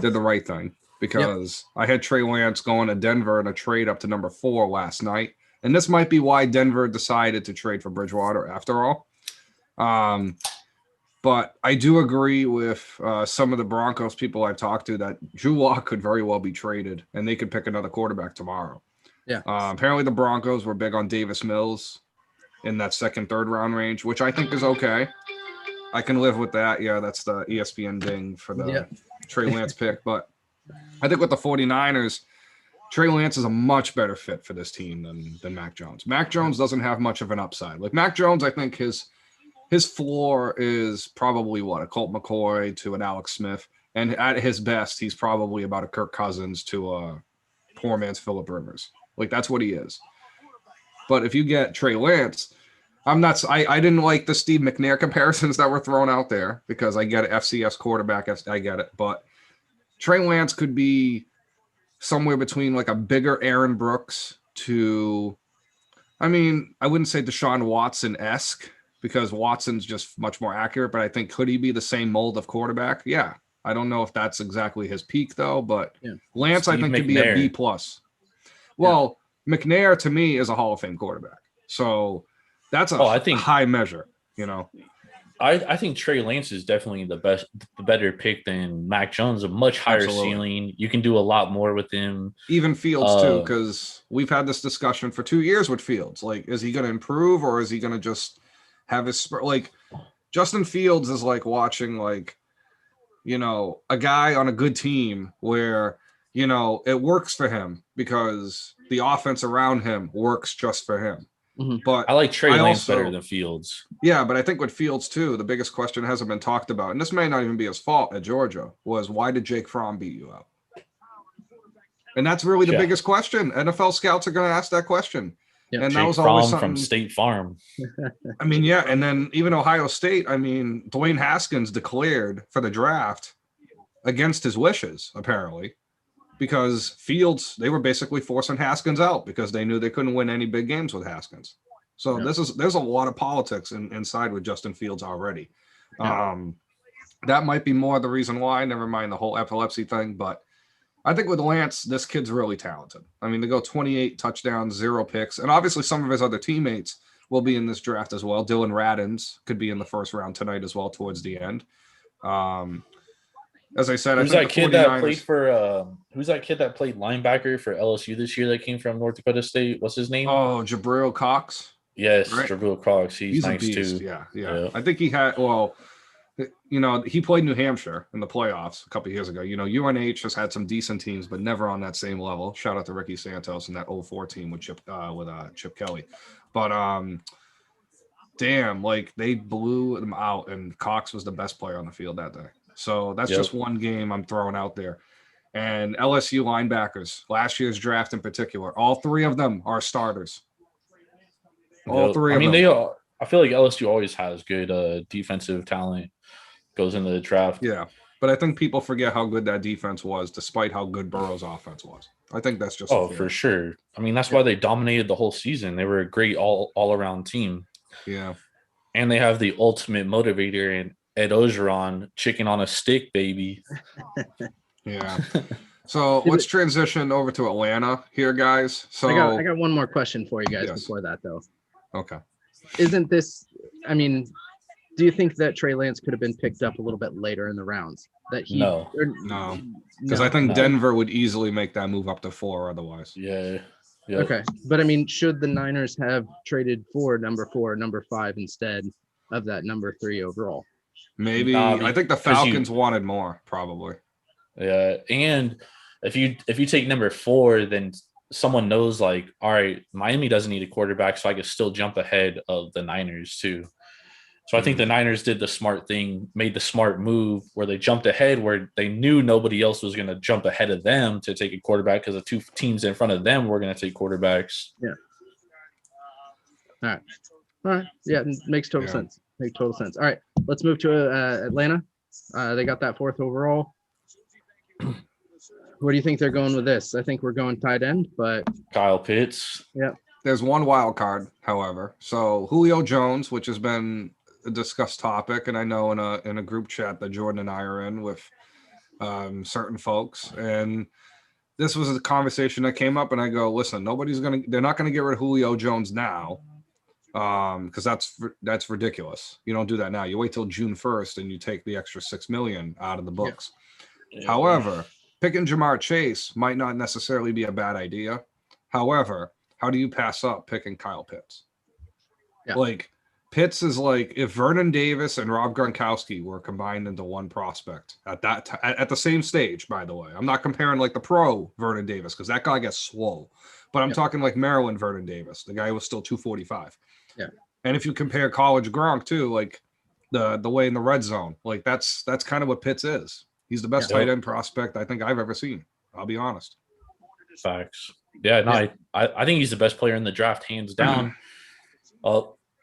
S3: did the right thing because I had Trey Lance going to Denver in a trade up to number 4 last night. And this might be why Denver decided to trade for Bridgewater after all. But I do agree with some of the Broncos people I've talked to that Drew Lock could very well be traded and they could pick another quarterback tomorrow.
S1: Yeah.
S3: Apparently the Broncos were big on Davis Mills in that 2nd, 3rd round range, which I think is okay. I can live with that. Yeah, that's the ESPN ding for the Trey Lance pick. But I think with the 49ers, Trey Lance is a much better fit for this team than Mac Jones. Mac Jones doesn't have much of an upside. Like Mac Jones, I think his floor is probably a Colt McCoy to an Alex Smith. And at his best, he's probably about a Kirk Cousins to a poor man's Phillip Rivers. Like that's what he is. But if you get Trey Lance, I didn't like the Steve McNair comparisons that were thrown out there because I get it, FCS quarterback, I get it. But Trey Lance could be somewhere between like a bigger Aaron Brooks to, I mean, I wouldn't say Deshaun Watson-esque because Watson's just much more accurate, but I think could he be the same mold of quarterback? Yeah. I don't know if that's exactly his peak though, but Lance,
S2: Steve
S3: I think
S2: McNair.
S3: could be a B+. Well, McNair to me is a Hall of Fame quarterback. So that's
S2: I think
S3: high measure, you know.
S2: I think Trey Lance is definitely the better pick than Mac Jones. A much higher
S3: Absolutely.
S2: ceiling. You can do a lot more with him.
S3: Even Fields too, because we've had this discussion for 2 years with Fields. Like, is he going to improve or is he going to just have his like? Justin Fields is like watching like, you know, a guy on a good team where you know it works for him because the offense around him works just for him.
S1: Mm-hmm.
S3: But
S2: I like Trey Lance
S3: also,
S2: better than Fields.
S3: Yeah, but I think with Fields too, the biggest question hasn't been talked about, and this may not even be his fault at Georgia, was why did Jake Fromm beat you out? And that's really the biggest question. NFL scouts are going to ask that question.
S1: Yep.
S3: And
S2: Jake
S3: that was always
S2: Fromm
S3: something
S2: from State Farm.
S3: I mean, yeah, and then even Ohio State, I mean, Dwayne Haskins declared for the draft against his wishes, apparently. Because Fields, they were basically forcing Haskins out because they knew they couldn't win any big games with Haskins. So there's a lot of politics inside with Justin Fields already. That might be more the reason why, never mind the whole epilepsy thing. But I think with Lance, this kid's really talented. I mean, to go 28 touchdowns, 0 picks, and obviously some of his other teammates will be in this draft as well. Dylan Radins could be in the first round tonight as well towards the end. As I said,
S2: Who's
S3: I
S2: that
S3: think the
S2: kid that played
S3: 49ers.
S2: for? Who's that kid that played linebacker for LSU this year? That came from North Dakota State. What's his name?
S3: Oh, Jabril Cox.
S2: Yes,
S3: right.
S2: Jabril Cox. He's
S3: He's a
S2: nice
S3: beast.
S2: too.
S3: Yeah.
S2: Yeah.
S3: I think he had. Well, he played New Hampshire in the playoffs a couple years ago. UNH has had some decent teams, but never on that same level. Shout out to Ricky Santos and that 04 team with Chip Kelly. But damn, like they blew them out, and Cox was the best player on the field that day. So that's just one game I'm throwing out there. And LSU linebackers, last year's draft in particular, all three of them are starters. All three of them.
S2: they are. I feel like LSU always has good defensive talent. Goes into the draft.
S3: Yeah. But I think people forget how good that defense was, despite how good Burrow's offense was. I think that's just
S2: for sure. I mean, that's why they dominated the whole season. They were a great all around team.
S3: Yeah.
S2: And they have the ultimate motivator in Ed Ogeron, chicken on a stick, baby.
S3: Yeah. So let's transition over to Atlanta here, guys. So
S1: I got one more question for you guys before that, though.
S3: Okay.
S1: Isn't this? I mean, do you think that Trey Lance could have been picked up a little bit later in the rounds?
S3: No, because I think Denver would easily make that move up to 4 otherwise.
S2: Yeah.
S1: Okay, but I mean, should the Niners have traded for number 4, number 5 instead of that number 3 overall?
S3: Maybe. I think the Falcons wanted more, probably.
S2: Yeah, and if you take number 4, then someone knows, like, all right, Miami doesn't need a quarterback, so I can still jump ahead of the Niners too. So I think the Niners did the smart thing, made the smart move where they jumped ahead, where they knew nobody else was going to jump ahead of them to take a quarterback because the 2 teams in front of them were going to take quarterbacks.
S1: Yeah. All right. Yeah, it makes total sense. Makes total sense. All right, let's move to Atlanta. They got that 4th overall. Where do you think they're going with this? I think we're going tight end, but
S2: Kyle Pitts.
S1: Yeah.
S3: There's one wild card, however. So Julio Jones, which has been a discussed topic, and I know in a group chat that Jordan and I are in with certain folks, and this was a conversation that came up, and I go, listen, they're not gonna get rid of Julio Jones now, because that's ridiculous. You don't do that now. You wait till June 1st and you take the extra $6 million out of the books. Yeah. However, picking Jamar Chase might not necessarily be a bad idea. However, how do you pass up picking Kyle Pitts? Yeah. Like, Pitts is like if Vernon Davis and Rob Gronkowski were combined into one prospect at that at the same stage. By the way, I'm not comparing like the pro Vernon Davis because that guy gets swole, but I'm talking like Maryland Vernon Davis, the guy who was still 245.
S1: Yeah,
S3: and if you compare college Gronk too, like the way in the red zone, like that's kind of what Pitts is. He's the best tight end prospect I think I've ever seen. I'll be honest.
S2: Facts. Yeah, no, I think he's the best player in the draft, hands down.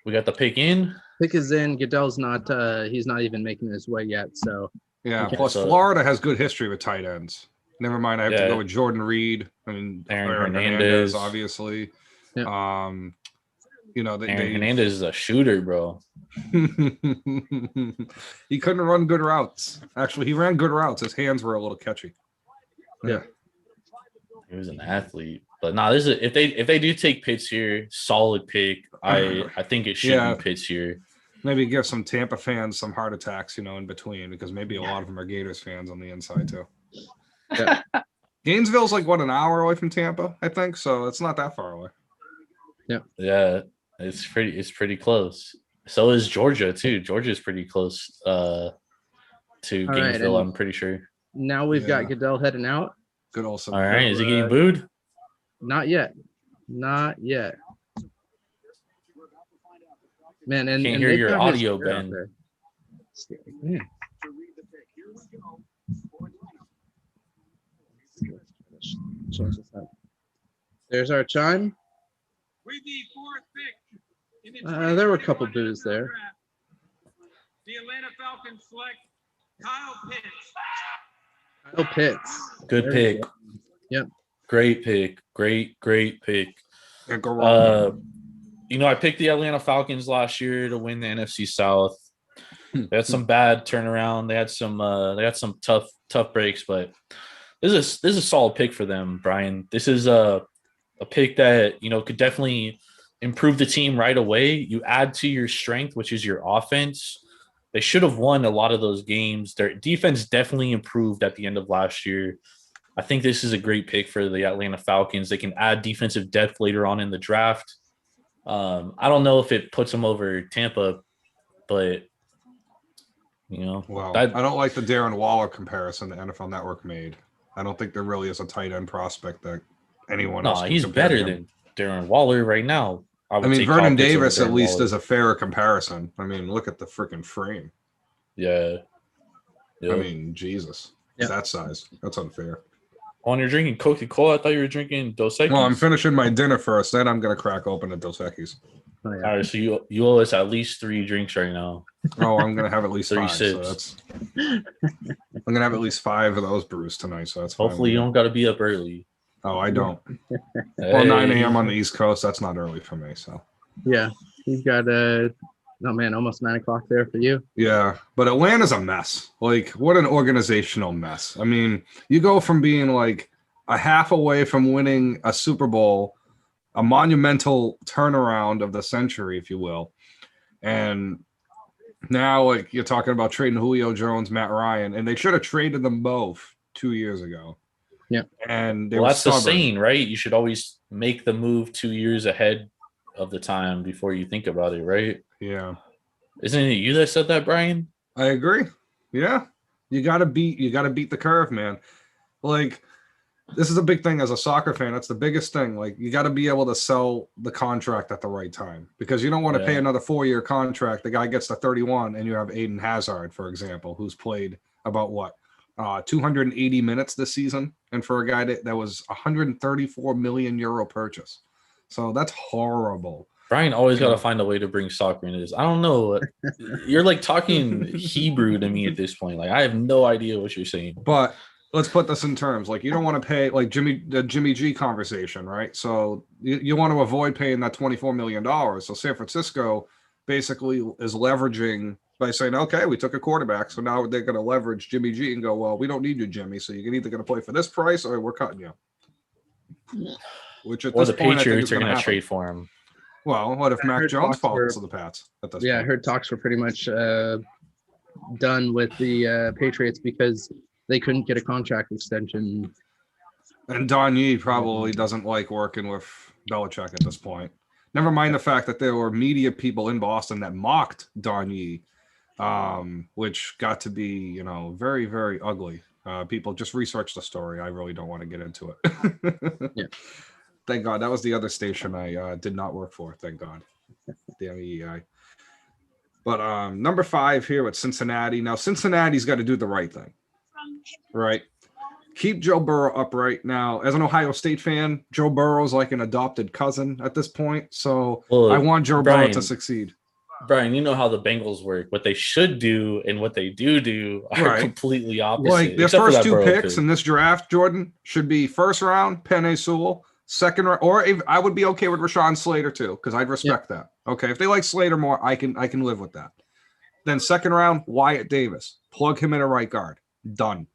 S2: We got the pick in.
S1: Pick is in. Goodell's not. He's not even making his way yet. So
S3: yeah. Plus, Florida has good history with tight ends. Never mind. I have to go with Jordan Reed. I mean,
S2: Aaron Hernandez,
S3: obviously.
S1: Yeah.
S3: Aaron
S2: Hernandez is a shooter, bro.
S3: He couldn't run good routes. Actually, he ran good routes. His hands were a little catchy.
S1: Yeah.
S2: He was an athlete. But no, this is if they do take Pitts here, solid pick. I think it should be Pitts here.
S3: Maybe give some Tampa fans some heart attacks, in between, because maybe a lot of them are Gators fans on the inside too. Yeah. Gainesville's like an hour away from Tampa, I think, so it's not that far away.
S2: Yeah, it's pretty close. So is Georgia too. Georgia's pretty close to Gainesville, I'm pretty sure.
S1: Now we've got Goodell heading out.
S3: Good also.
S2: All right, is he getting booed?
S1: Not yet. Man, and
S2: can't hear your audio, Ben.
S1: There's our chime. There were a couple boos there.
S4: The Atlanta Falcons select Kyle Pitts.
S1: Kyle Pitts.
S2: Good pick.
S1: Yep.
S2: Great pick. Great pick. I picked the Atlanta Falcons last year to win the NFC South. They had some bad turnaround. They had some tough breaks, but this is a solid pick for them, Brian. This is a pick that could definitely improve the team right away. You add to your strength, which is your offense. They should have won a lot of those games. Their defense definitely improved at the end of last year. I think this is a great pick for the Atlanta Falcons. They can add defensive depth later on in the draft. I don't know if it puts them over Tampa, but
S3: Well,
S2: that
S3: I don't like the Darren Waller comparison the NFL Network made. I don't think there really is a tight end prospect that anyone else.
S2: no,
S3: can
S2: he's
S3: compare to
S2: better
S3: him.
S2: than Darren Waller right now.
S3: I
S2: would
S3: mean,
S2: take Kyle
S3: Vernon
S2: Pitts over
S3: Davis at
S2: Darren
S3: least
S2: Waller.
S3: is a fairer comparison. I mean, look at the freaking frame.
S2: Yeah.
S3: I mean, Jesus,
S1: Yeah.
S3: that size. That's unfair.
S2: When you're drinking Coca-Cola, I thought you were drinking Dos Equis.
S3: Well, I'm finishing my dinner first, then I'm gonna crack open a Dos Equis.
S1: Oh, yeah.
S2: All right, so you owe us at least 3 drinks right now.
S3: Oh, I'm gonna have at least
S2: 3
S3: 5. So
S2: sips.
S3: I'm gonna have at least 5 of those brews tonight. So that's fine.
S2: Hopefully, you don't got to be up early.
S3: Oh, I don't. Well, 9
S2: Hey.
S3: a.m. on the East Coast. That's not early for me. So
S1: Yeah, you've got almost 9 o'clock there for you.
S3: yeah, but Atlanta's a mess. Like, what an organizational mess. I mean, you go from being like a half away from winning a Super Bowl, a monumental turnaround of the century, if you will, and now like you're talking about trading Julio Jones, Matt Ryan, and they should have traded them both 2 years ago.
S1: Yeah,
S3: and they
S2: Well,
S3: were
S2: that's the
S3: stubborn.
S2: saying, right? You should always make the move 2 years ahead of the time before you think about it, right?
S3: Yeah.
S2: Isn't it you that said that, Brian?
S3: I agree. Yeah. You gotta beat the curve, man. Like, this is a big thing as a soccer fan. That's the biggest thing. Like, you gotta be able to sell the contract at the right time because you don't want to pay
S2: Yeah.
S3: another 4-year contract. The guy gets to 31 and you have Aiden Hazard, for example, who's played about 280 minutes this season. And for a guy that was 134 million euro purchase. So that's horrible.
S2: Brian always got
S3: Yeah.
S2: to find a way to bring soccer into this. I don't know. You're like talking Hebrew to me at this point. Like, I have no idea what you're saying.
S3: But let's put this in terms. Like, you don't want to pay like the Jimmy G conversation, right? So you want to avoid paying that $24 million. So San Francisco basically is leveraging by saying, okay, we took a quarterback. So now they're going to leverage Jimmy G and go, well, we don't need you, Jimmy. So you're either going to play for this price or we're cutting you. Which at
S2: Or
S3: this
S2: the
S3: point, I think
S2: Patriots
S3: is
S2: are
S3: going
S2: going
S3: to
S2: to trade for him.
S3: Well, what if
S1: I
S3: Mac
S1: heard
S3: Jones
S1: talks were-
S3: falls to the Pats at this
S1: Yeah, I
S3: point?
S1: heard talks were pretty much done with the Patriots because they couldn't get a contract extension.
S3: And Don Yee probably doesn't like working with Belichick at this point. Never mind the fact that there were media people in Boston that mocked Don Yee, which got to be, very, very ugly. People just research the story. I really don't want to get into it.
S1: Yeah.
S3: Thank God. That was the other station I did not work for. Thank God. Damn EEI. But number 5 here with Cincinnati. Now, Cincinnati's got to do the right thing, right? Keep Joe Burrow upright. Now, as an Ohio State fan, Joe Burrow's like an adopted cousin at this point. So
S2: Well,
S3: I want Joe Burrow
S2: Brian,
S3: to succeed.
S2: Brian, you know how the Bengals work. What they should do and what they do are
S3: Right.
S2: completely opposite.
S3: Like their
S2: except for
S3: first
S2: that
S3: 2
S2: Burrow
S3: picks
S2: pick.
S3: in this draft, Jordan, should be first round, Penei Sewell, second round, or if I would be okay with Rashawn Slater too, because I'd respect that. Okay. If they like Slater more, I can live with that. Then second round, Wyatt Davis. Plug him in a right guard. Done.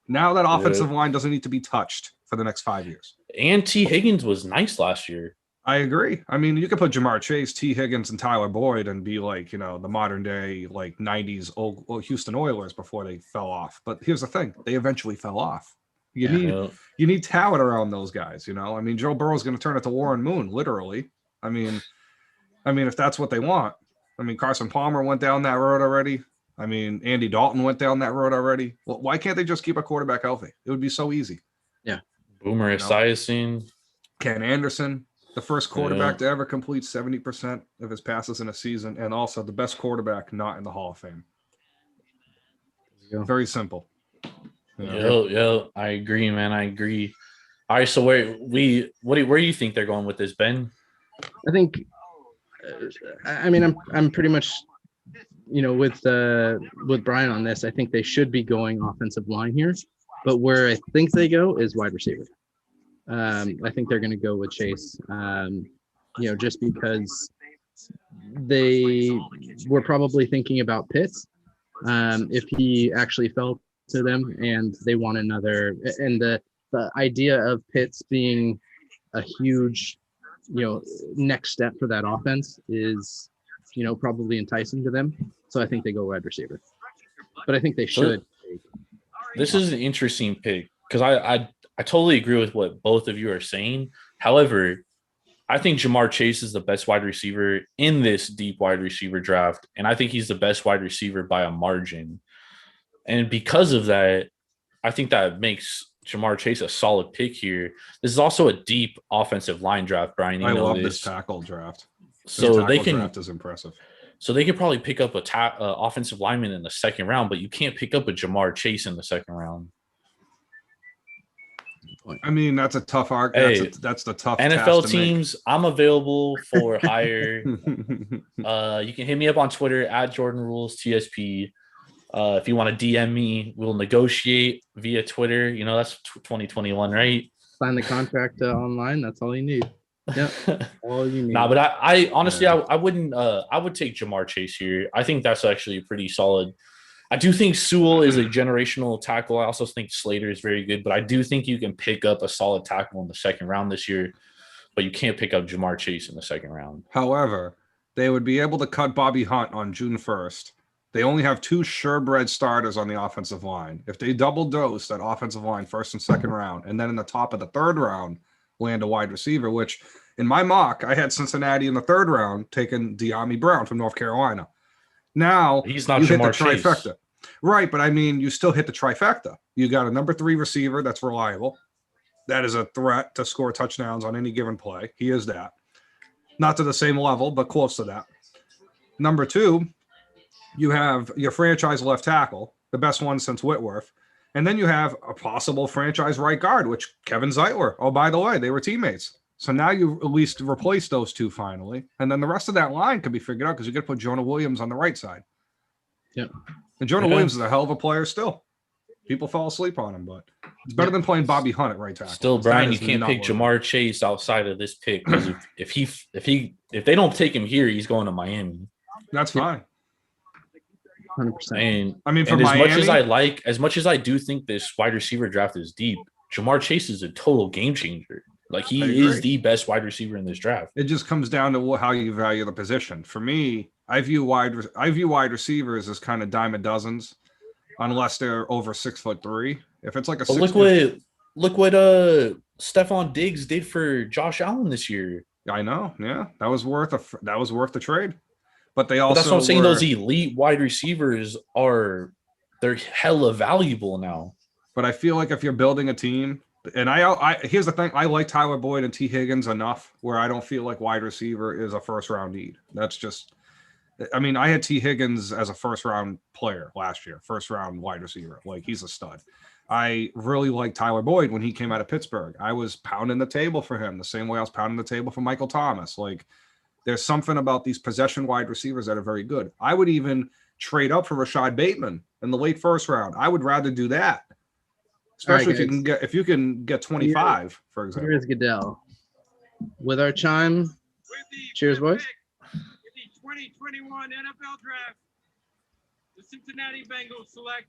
S3: Now that offensive line doesn't need to be touched for the next 5 years.
S2: And T. Higgins was nice last year.
S3: I agree. I mean, you could put Jamar Chase, T. Higgins, and Tyler Boyd and be like, the modern day, like 90s old Houston Oilers before they fell off. But here's the thing. They eventually fell off. You need talent around those guys, I mean, Joe Burrow's going to turn it to Warren Moon, literally. I mean, if that's what they want. I mean, Carson Palmer went down that road already. I mean, Andy Dalton went down that road already. Well, why can't they just keep a quarterback healthy? It would be so easy.
S2: Boomer Esiason.
S3: Ken Anderson, the first quarterback to ever complete 70% of his passes in a season, and also the best quarterback not in the Hall of Fame. Very simple.
S2: Yeah, I agree, man. I agree. All right, so where do you think they're going with this, Ben?
S1: I think. I mean, I'm pretty much, with Brian on this. I think they should be going offensive line here, but where I think they go is wide receiver. I think they're going to go with Chase. Just because they were probably thinking about Pitts. If he actually fell to them and they want another, and the idea of Pitts being a huge, next step for that offense is, probably enticing to them. So I think they go wide receiver. But I think they
S2: So-
S1: should.
S2: This is an interesting pick because I totally agree with what both of you are saying. However, I think Jamar Chase is the best wide receiver in this deep wide receiver draft, and I think he's the best wide receiver by a margin. And because of that, I think that makes Jamar Chase a solid pick here. This is also a deep offensive line draft, Brian. You
S3: I
S2: know
S3: love
S2: this.
S3: this tackle draft. This
S2: So they
S3: tackle
S2: can
S3: draft is impressive.
S2: So they could probably pick up a offensive lineman in the second round, but you can't pick up a Jamar Chase in the second round.
S3: I mean, that's a tough arc.
S2: Hey,
S3: That's the tough
S2: NFL
S3: task to make.
S2: teams, I'm available for hire. You can hit me up on Twitter at Jordan Rules TSP. If you want to DM me, we'll negotiate via Twitter. You know, that's 2021, right?
S1: Sign the contract online. That's all you need. Yeah, all you need.
S2: Nah, but I honestly,
S3: Yeah.
S2: I wouldn't. I would take Jamar Chase here. I think that's actually pretty solid. I do think Sewell is a generational tackle. I also think Slater is very good, but I do think you can pick up a solid tackle in the second round this year, but you can't pick up Jamar Chase in the second round.
S3: However, they would be able to cut Bobby Hunt on June 1st. They only have 2 surebred starters on the offensive line. If they double dose that offensive line first and second round, and then in the top of the third round, land a wide receiver, which in my mock, I had Cincinnati in the third round taking De'Ami Brown from North Carolina. Now
S2: He's not
S3: you hit the
S2: Jamar Chase.
S3: trifecta. Right, but I mean, you still hit the trifecta. You got a number 3 receiver that's reliable. That is a threat to score touchdowns on any given play. He is that. Not to the same level, but close to that. Number 2, you have your franchise left tackle, the best one since Whitworth. And then you have a possible franchise right guard, which Kevin Zeitler. Oh, by the way, they were teammates. So now you at least replace those 2 finally. And then the rest of that line could be figured out because you got to put Jonah Williams on the right side.
S1: Yep.
S3: And Jonah
S2: Yeah.
S3: Williams is a hell of a player still. People fall asleep on him, but it's better than playing Bobby Hunt at right tackle.
S2: Still,
S3: That
S2: Brian, you
S3: is
S2: can't
S3: not
S2: pick
S3: working.
S2: Jamar Chase outside of this pick because if they don't take him here, he's going to Miami.
S3: That's fine.
S1: 100%.
S2: And
S3: I mean, for
S2: and as much as
S3: Miami-
S2: as much as I do think this wide receiver draft is deep, Jamar Chase is a total game changer. Like
S3: I
S2: he
S3: agree.
S2: is the best wide receiver in this draft.
S3: It just comes down to how you value the position. For me, I view wide receivers as kind of dime a dozens, unless they're over 6'3". If it's like a
S2: But
S3: 6
S2: look what Stephon Diggs did for Josh Allen this year.
S3: I know, yeah, that was worth the trade. But they
S2: But
S3: also
S2: that's what I'm saying.
S3: were-
S2: Those elite wide receivers they're hella valuable now.
S3: But I feel like if you're building a team, and I here's the thing, I like Tyler Boyd and T. Higgins enough where I don't feel like wide receiver is a first round need. That's just, I mean, I had T. Higgins as a first round player last year, first round wide receiver. Like he's a stud. I really like Tyler Boyd when he came out of Pittsburgh. I was pounding the table for him the same way I was pounding the table for Michael Thomas. Like there's something about these possession wide receivers that are very good. I would even trade up for Rashad Bateman in the late first round. I would rather do that. Especially
S1: guys.
S3: if you can get 25, for example.
S1: Here is Goodell. With our chime,
S4: With the
S1: Cheers,
S4: fifth
S1: boys.
S4: pick in the 2021 NFL Draft, the Cincinnati Bengals select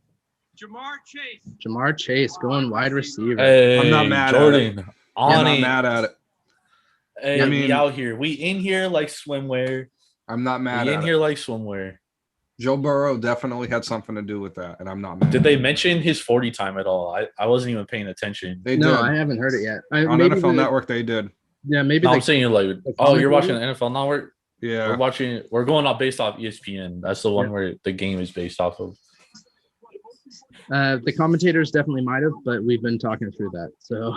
S4: Jamar Chase.
S1: Jamar Chase going wide receiver.
S2: Hey,
S3: I'm not mad at
S2: Jordan.
S3: I'm
S2: On
S3: not
S2: it.
S3: mad at it.
S2: Hey,
S3: I
S2: we
S3: mean-
S2: out here. We in here like swimwear.
S3: I'm not mad
S2: We in
S3: at
S2: here
S3: it.
S2: like swimwear.
S3: Joe Burrow definitely had something to do with that, and I'm not mad.
S2: Did
S3: at
S2: they
S3: it.
S2: mention his 40 time at all? I wasn't even paying attention.
S3: They
S1: No,
S3: did.
S1: I haven't heard it yet.
S3: On
S1: Maybe
S3: NFL
S1: the-
S3: Network, they did.
S1: Yeah, maybe
S2: No, I'm
S1: the,
S2: saying like,
S1: the
S2: oh, you're watching
S1: commentator?
S2: NFL Network.
S3: Yeah.
S2: We're going off based off ESPN. That's the one
S1: Yeah.
S2: where the game is based off of.
S1: the commentators definitely might have, but we've been talking through that. So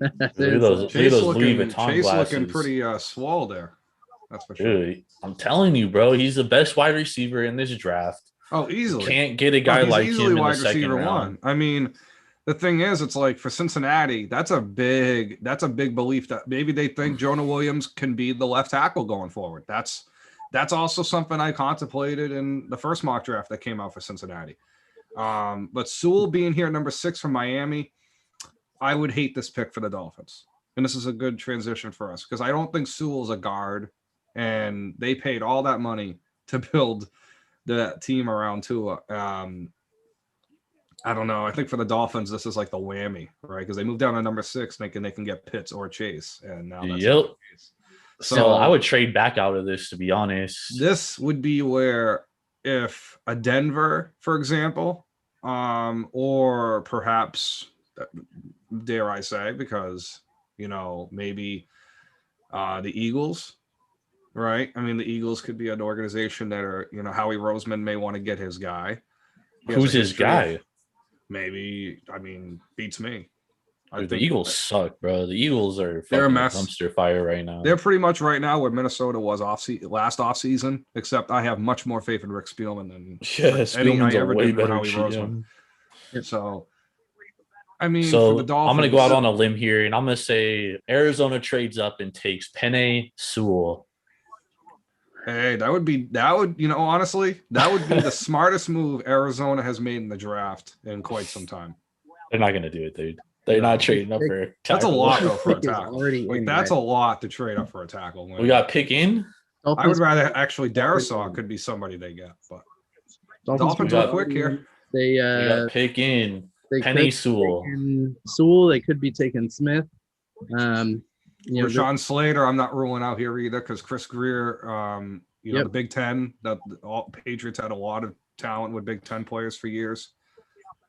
S2: Look at those
S3: Chase
S2: Louis
S3: looking,
S2: Vuitton
S3: Chase looking
S2: glasses.
S3: pretty swole there. That's for sure.
S2: Dude, I'm telling you, bro, he's the best wide receiver in this draft.
S3: Oh, easily.
S2: Can't get a guy
S3: He's
S2: like
S3: easily
S2: him in the
S3: wide
S2: second
S3: receiver
S2: round.
S3: one. I mean, the thing is, it's like for Cincinnati, that's a big belief that maybe they think Jonah Williams can be the left tackle going forward. That's also something I contemplated in the first mock draft that came out for Cincinnati. But Sewell being here at number 6 from Miami, I would hate this pick for the Dolphins. And this is a good transition for us because I don't think Sewell's a guard, and they paid all that money to build the team around Tua. I don't know. I think for the Dolphins, this is like the whammy, right? Because they moved down to number 6, thinking they can get Pitts or Chase, and now that's not
S2: Yep.
S3: the case.
S2: So I would trade back out of this, to be honest.
S3: This would be where if a Denver, for example, or perhaps, dare I say, because, maybe the Eagles, right? I mean, the Eagles could be an organization that are, Howie Roseman may want to get his guy. He has
S2: Who's
S3: a
S2: his
S3: history of-
S2: guy?
S3: Maybe, beats me.
S2: Dude, the Eagles suck, bro. The Eagles are
S3: They're a
S2: fucking
S3: mess.
S2: dumpster fire right now.
S3: They're pretty much right now where Minnesota was last offseason, except I have much more faith in Rick Spielman than
S2: Yeah, Spielman's
S3: I
S2: a
S3: ever
S2: way
S3: did with
S2: better
S3: Howie Roseman.
S2: GM.
S3: So, I mean,
S2: So
S3: for the Dolphins,
S2: I'm gonna go out on a limb here, and I'm gonna say Arizona trades up and takes Penei Sewell.
S3: Hey, that would, honestly, that would be the smartest move Arizona has made in the draft in quite some time.
S2: They're not gonna do it, dude. They're
S3: No.
S2: not trading up for a
S3: That's a
S2: tackle.
S3: lot though for a
S1: Pick is
S3: tackle.
S1: already
S3: Like
S1: in,
S3: that's
S1: right?
S3: a lot to trade up for a tackle.
S2: We got pick in.
S3: I would
S1: Dolphins-
S3: rather actually Darisaw could be somebody they get, but Dolphins
S2: are
S3: quick here.
S1: They
S2: We got pick in.
S1: they
S2: Penei
S1: could
S2: Sewell.
S1: taken Sewell. They could be taking Smith.
S3: Rashawn Slater, I'm not ruling out here either because Chris Greer,
S1: Yep.
S3: the Big Ten, that all Patriots had a lot of talent with Big Ten players for years.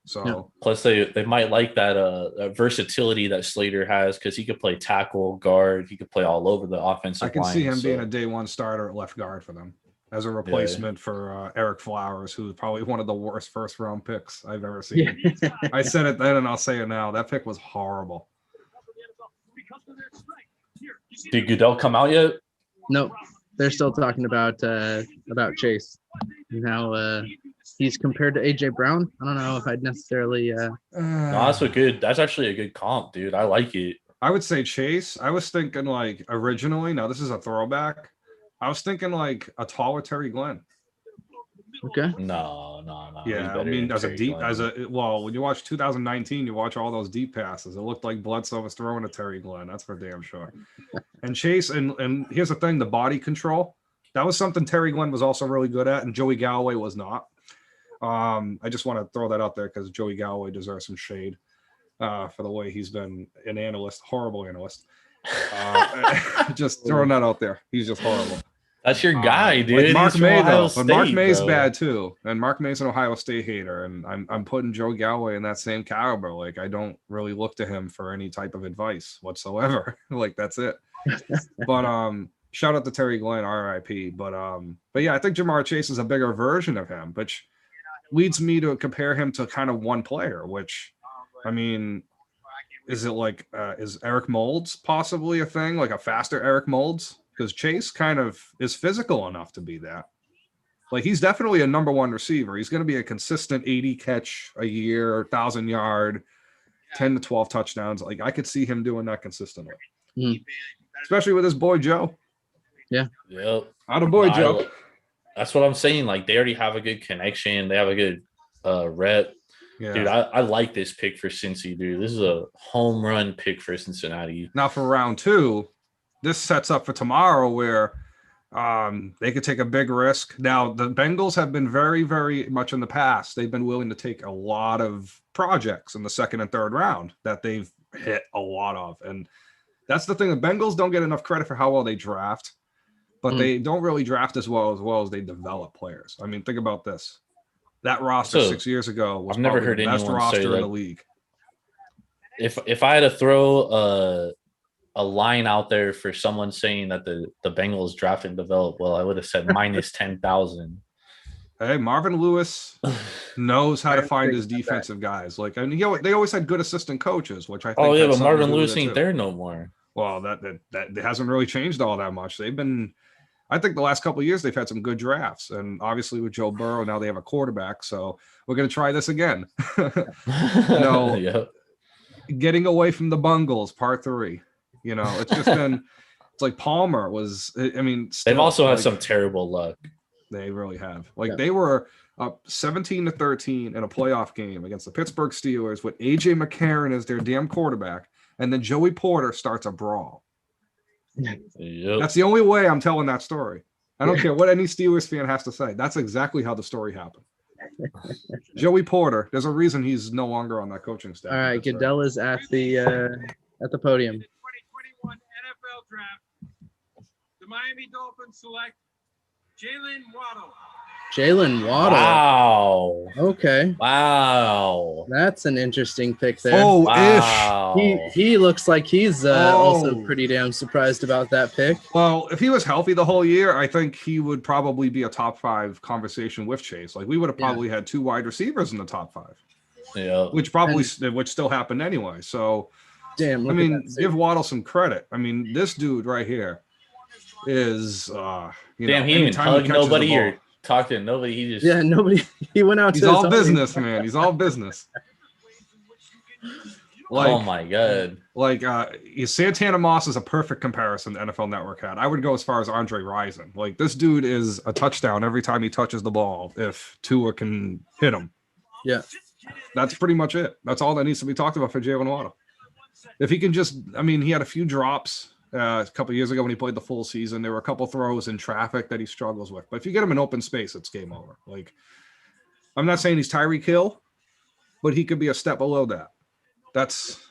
S3: So
S1: Yeah.
S2: Plus, they might like that versatility that Slater has because he could play tackle, guard. He could play all over the offensive
S3: I can
S2: line.
S3: see him
S2: so-
S3: being a day one starter at left guard for them as a replacement for Eric Flowers, who's probably one of the worst first round picks I've ever seen.
S1: Yeah.
S3: I said it then and I'll say it now. That pick was horrible.
S2: Did Goodell come out yet?
S1: No, they're still talking about Chase. Now he's compared to AJ Brown. I don't know if I'd necessarily.
S2: No, that's actually a good comp, dude. I like it.
S3: I would say Chase. I was thinking like originally. Now this is a throwback. I was thinking like a taller Terry Glenn.
S1: Okay.
S2: No. he's
S3: Yeah, I
S2: better
S3: mean,
S2: than
S3: as a
S2: Terry
S3: deep,
S2: Glenn.
S3: when you watch 2019, you watch all those deep passes. It looked like Bledsoe was throwing to Terry Glenn. That's for damn sure. And Chase, and here's the thing: the body control. That was something Terry Glenn was also really good at, and Joey Galloway was not. I just want to throw that out there because Joey Galloway deserves some shade for the way he's been an analyst, horrible analyst. Just throwing that out there. He's just horrible.
S2: That's your guy, dude.
S3: Like Mark
S2: He's from
S3: May,
S2: Ohio
S3: though. But Mark
S2: State,
S3: May's
S2: bro.
S3: bad too, and Mark May's an Ohio State hater, and I'm putting Joe Galloway in that same caliber. Like I don't really look to him for any type of advice whatsoever. Like that's it. But shout out to Terry Glenn, R.I.P. But yeah, I think Jamar Chase is a bigger version of him, which leads me to compare him to kind of one player. Which, I mean, is it like is Eric Moulds possibly a thing, like a faster Eric Moulds? Because Chase kind of is physical enough to be that. Like he's definitely a number one receiver. He's going to be a consistent 80 catch a year, 1,000 yard, 10 to 12 touchdowns. Like I could see him doing that consistently, especially with his boy Joe.
S2: Yep.
S3: Out of boy
S2: No,
S3: Joe.
S2: That's what I'm saying. Like they already have a good connection. They have a good rep.
S3: Yeah.
S2: Dude, I like this pick for Cincy, dude. This is a home run pick for Cincinnati.
S3: Now for round two, this sets up for tomorrow where they could take a big risk. Now the Bengals have been very, very much in the past. They've been willing to take a lot of projects in the second and third round that they've hit a lot of. And that's the thing. The Bengals don't get enough credit for how well they draft, but they don't really draft as well as they develop players. I mean, think about this. That roster
S2: So,
S3: 6 years ago was
S2: I've never
S3: probably
S2: heard
S3: the best
S2: anyone say
S3: roster in
S2: that.
S3: the league.
S2: If I had to throw a line out there for someone saying that the Bengals draft and develop well, I would have said minus 10,000.
S3: Hey, Marvin Lewis knows how to find his defensive guys. Like, I mean, they always had good assistant coaches, which I think.
S2: Oh yeah,
S3: had
S2: but
S3: something to
S2: Marvin
S3: do with
S2: Lewis
S3: it,
S2: ain't
S3: too.
S2: there no more.
S3: Well, that hasn't really changed all that much. They've been, I think, the last couple of years they've had some good drafts, and obviously with Joe Burrow now they have a quarterback. So we're gonna try this again. No.
S2: Yep.
S3: Getting away from the Bungles, part 3. You know, it's just been. It's like Palmer was. I mean,
S2: They've
S3: still,
S2: also had
S3: like,
S2: some terrible luck.
S3: They really have. Like
S1: Yeah.
S3: they were up 17-13 in a playoff game against the Pittsburgh Steelers with AJ McCarron as their damn quarterback, and then Joey Porter starts a brawl.
S2: Yep.
S3: That's the only way I'm telling that story. I don't care what any Steelers fan has to say. That's exactly how the story happened. Joey Porter, there's a reason he's no longer on that coaching staff.
S1: All right,
S3: That's
S1: Goodell is at the podium.
S4: 2021 NFL Draft. The Miami Dolphins select Jalen Waddle.
S1: Jalen Waddle.
S2: Wow.
S1: Okay,
S2: Wow.
S1: that's an interesting pick there.
S3: Oh, ish.
S2: Wow.
S1: He looks like he's also
S3: Oh.
S1: pretty damn surprised about that pick.
S3: Well, if he was healthy the whole year, I think he would probably be a top 5 conversation with Chase. Like we would have
S1: Yeah.
S3: probably had 2 wide receivers in the top 5,
S2: Yeah.
S3: which probably which still happened anyway. So
S1: Damn,
S3: I
S1: look
S3: mean,
S1: at that suit.
S3: give Waddle some credit. I mean, this dude right here is you
S2: Damn,
S3: know,
S2: he didn't even
S3: anytime he
S2: hug
S3: catches the
S2: nobody
S3: ball,
S2: or talk to nobody. He just
S1: Yeah, nobody. He went out.
S3: he's
S1: to his
S3: all
S1: own-
S3: business, man. He's all business. Like,
S2: oh my god.
S3: like Santana Moss is a perfect comparison the NFL Network had. I would go as far as Andre Rison. Like this dude is a touchdown every time he touches the ball if Tua can hit him.
S1: Yeah.
S3: That's pretty much it. That's all that needs to be talked about for Jalen Waddle. If he can just, I mean, he had a few drops a couple of years ago when he played the full season. There were a couple throws in traffic that he struggles with. But if you get him in open space, it's game over. Like, I'm not saying he's Tyreek Hill, but he could be a step below that. That's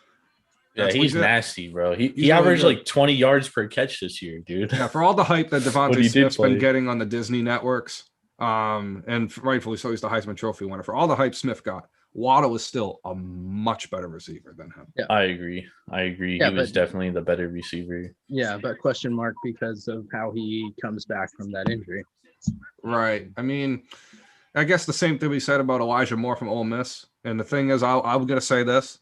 S2: He's
S3: legit.
S2: nasty, bro. He
S3: really
S2: averaged
S3: good.
S2: like 20 yards per catch this year, dude.
S3: Yeah, for all the hype that
S2: When he
S3: Devontae
S2: did
S3: Smith's been
S2: play.
S3: getting on the Disney networks, and rightfully so, he's the Heisman Trophy winner. For all the hype Smith got, Waddle is still a much better receiver than him.
S2: I agree.
S1: Yeah,
S2: he was
S1: but-
S2: definitely the better receiver.
S1: Yeah, but question mark because of how he comes back from that injury.
S3: Right. I mean, I guess the same thing we said about Elijah Moore from Ole Miss. And the thing is, I'm going to say this.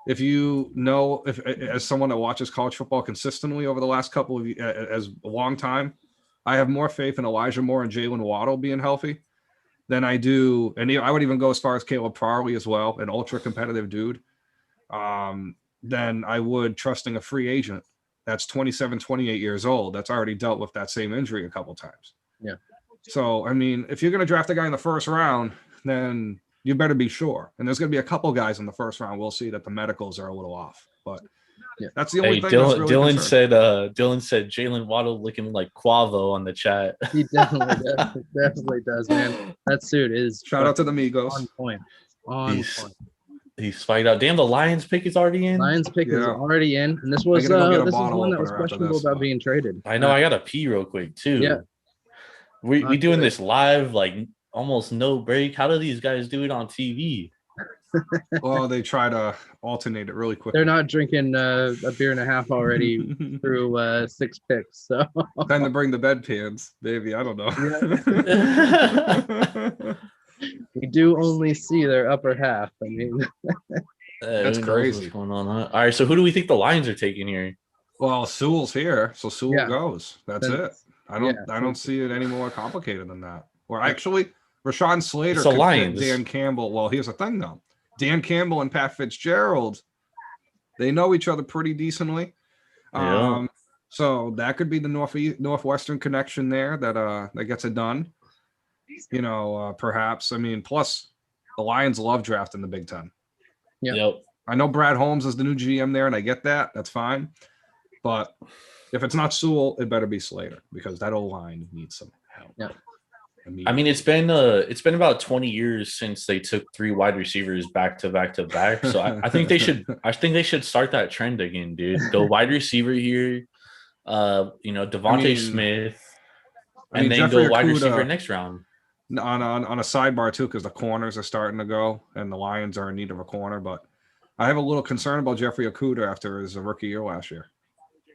S3: If you know, if as someone that watches college football consistently over the last couple of as a long time, I have more faith in Elijah Moore and Jalen Waddle being healthy than I do. And I would even go as far as Caleb Farley as well, an ultra competitive dude. Than I would trusting a free agent that's 27, 28 years old that's already dealt with that same injury a couple times.
S1: Yeah.
S3: So, I mean, if you're going to draft a guy in the first round, then you better be sure. And there's going to be a couple guys in the first round. We'll see that the medicals are a little off, but
S1: Yeah.
S3: that's the only
S2: Hey,
S3: thing.
S2: Dylan,
S3: that's really
S2: Dylan
S3: concerning.
S2: said Jalen Waddle looking like Quavo on the chat.
S1: He definitely does, man. That suit is
S3: Shout out to the
S1: on
S3: Migos.
S1: point. On
S2: He's-
S1: point.
S2: He's spiked out. Damn, the Lions pick is already in.
S1: Lions pick is
S3: Yeah.
S1: already in, and this was
S3: gotta go get a
S1: this is
S3: bottle
S1: one that was
S3: opener after
S1: questionable
S3: this,
S1: about
S3: but-
S1: being traded.
S2: I know. I gotta pee real quick too.
S1: Yeah.
S2: We
S1: Not
S2: doing
S1: good.
S2: this live, like almost no break. How do these guys do it on TV?
S3: Well, they try to alternate it really quickly.
S1: They're not drinking a beer and a half already through 6 picks. So
S3: Time to bring the bedpans, maybe. I don't know.
S1: we do only see their upper half. I mean,
S3: That's
S2: who knows
S3: crazy.
S2: What's going on? Huh? All right, so who do we think the Lions are taking here?
S3: Well, Sewell's here, so Sewell
S1: Yeah.
S3: goes. That's
S1: Then-
S3: it. I don't see it any more complicated than that. Or actually, Rashawn Slater
S2: It's the
S3: could fit
S2: Lions.
S3: Dan Campbell. Well, here's the thing though. Dan Campbell and Pat Fitzgerald, they know each other pretty decently.
S2: Yeah.
S3: So that could be the northwestern connection there that gets it done. You know, perhaps. I mean, plus the Lions love drafting the Big Ten.
S1: Yeah.
S2: Yep.
S3: I know Brad Holmes is the new GM there, and I get that. That's fine. But if it's not Sewell, it better be Slater because that old line needs some help.
S1: Yeah.
S2: I mean, it's been about 20 years since they took 3 wide receivers back to back to back. So I think they should start that trend again, dude. Go wide receiver here, Devontae Smith, and then
S3: Jeffrey
S2: go wide
S3: Okudah-
S2: receiver next round.
S3: on a sidebar too, because the corners are starting to go, and the Lions are in need of a corner. But I have a little concern about Jeffrey Okudah after his rookie year last year.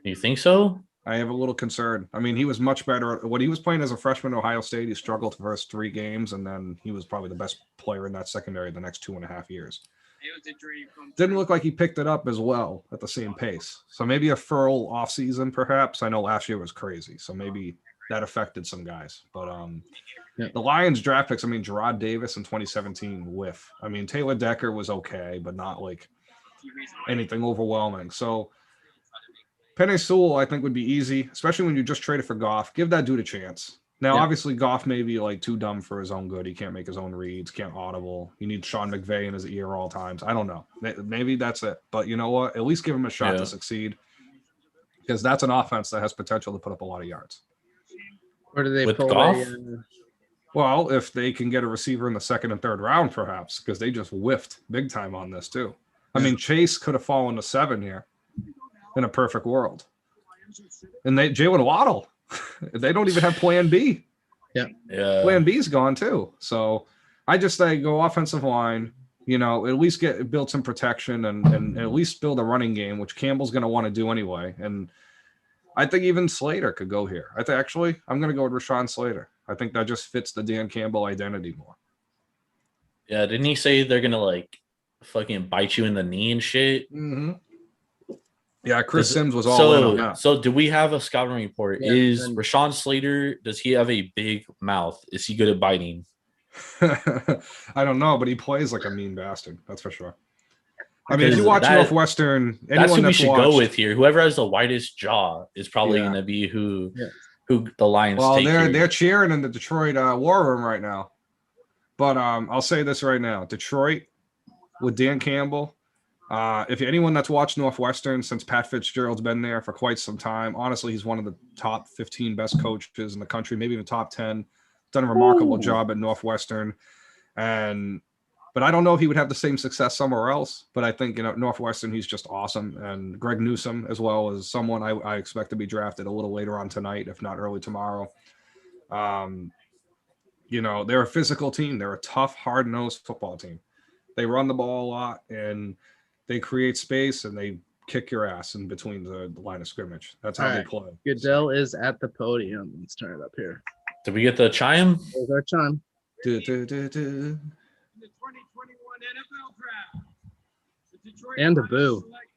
S2: You think so?
S3: I have a little concern. I mean, he was much better when he was playing as a freshman at Ohio State. He struggled the first 3 games, and then he was probably the best player in that secondary the next 2.5 years.
S4: It was a dream come
S3: Didn't
S4: true.
S3: look like he picked it up as well at the same pace. So maybe a full offseason, perhaps. I know last year was crazy, so maybe that affected some guys. But
S1: Yeah.
S3: the Lions draft picks, I mean, Gerard Davis in 2017 whiff. I mean, Taylor Decker was okay, but not like anything overwhelming. So Penei Sewell, I think, would be easy, especially when you just traded for Goff. Give that dude a chance. Now,
S1: Yeah.
S3: obviously, Goff may be like too dumb for his own good. He can't make his own reads, can't audible. He needs Sean McVay in his ear all times. I don't know. Maybe that's it. But you know what? At least give him a shot
S2: Yeah.
S3: to succeed, because that's an offense that has potential to put up a lot of yards.
S1: where do they
S2: With
S1: pull
S2: Goff?
S3: Well, if they can get a receiver in the 2nd and 3rd round, perhaps, because they just whiffed big time on this too. I mean, Chase could have fallen to 7 here in a perfect world. And Jalen Waddle. They don't even have plan B.
S2: Yeah.
S3: Plan B's gone too. So I just say go offensive line, at least build some protection and at least build a running game, which Campbell's going to want to do anyway. And I think even Slater could go here. I'm going to go with Rashawn Slater. I think that just fits the Dan Campbell identity more.
S2: Yeah. Didn't he say they're going to like fucking bite you in the knee and shit?
S3: Mm-hmm. Yeah, Chris Sims was all in on that.
S2: So do we have a scouting report?
S1: Yeah,
S2: Is Rashawn Slater, does he have a big mouth? Is he good at biting?
S3: I don't know, but he plays like a mean bastard. That's for sure. I mean, if you
S2: Because
S3: watch
S2: that-
S3: Northwestern,
S2: That's who we should go
S3: watched-
S2: with here. Whoever has the widest jaw is probably
S3: Yeah.
S2: going to be who
S1: Yeah.
S2: the Lions
S3: Well,
S2: take here.
S3: they're cheering in the Detroit war room right now. But I'll say this right now: Detroit with Dan Campbell. If anyone that's watched Northwestern since Pat Fitzgerald's been there for quite some time, honestly, he's one of the top 15 best coaches in the country, maybe even top 10. Done a remarkable job at Northwestern, but I don't know if he would have the same success somewhere else. But I think Northwestern, he's just awesome, and Greg Newsome as well as someone I expect to be drafted a little later on tonight, if not early tomorrow. They're a physical team. They're a tough, hard-nosed football team. They run the ball a lot and they create space and they kick your ass in between the line of scrimmage. That's how
S1: All
S3: they
S1: right.
S3: play.
S1: Goodell is at the podium. Let's turn it up here.
S2: Did we get the chime?
S1: There's our chime.
S3: Do, do, do, do.
S4: In the 2021 NFL Draft, the Detroit
S1: And a
S4: Lions
S1: boo.
S4: select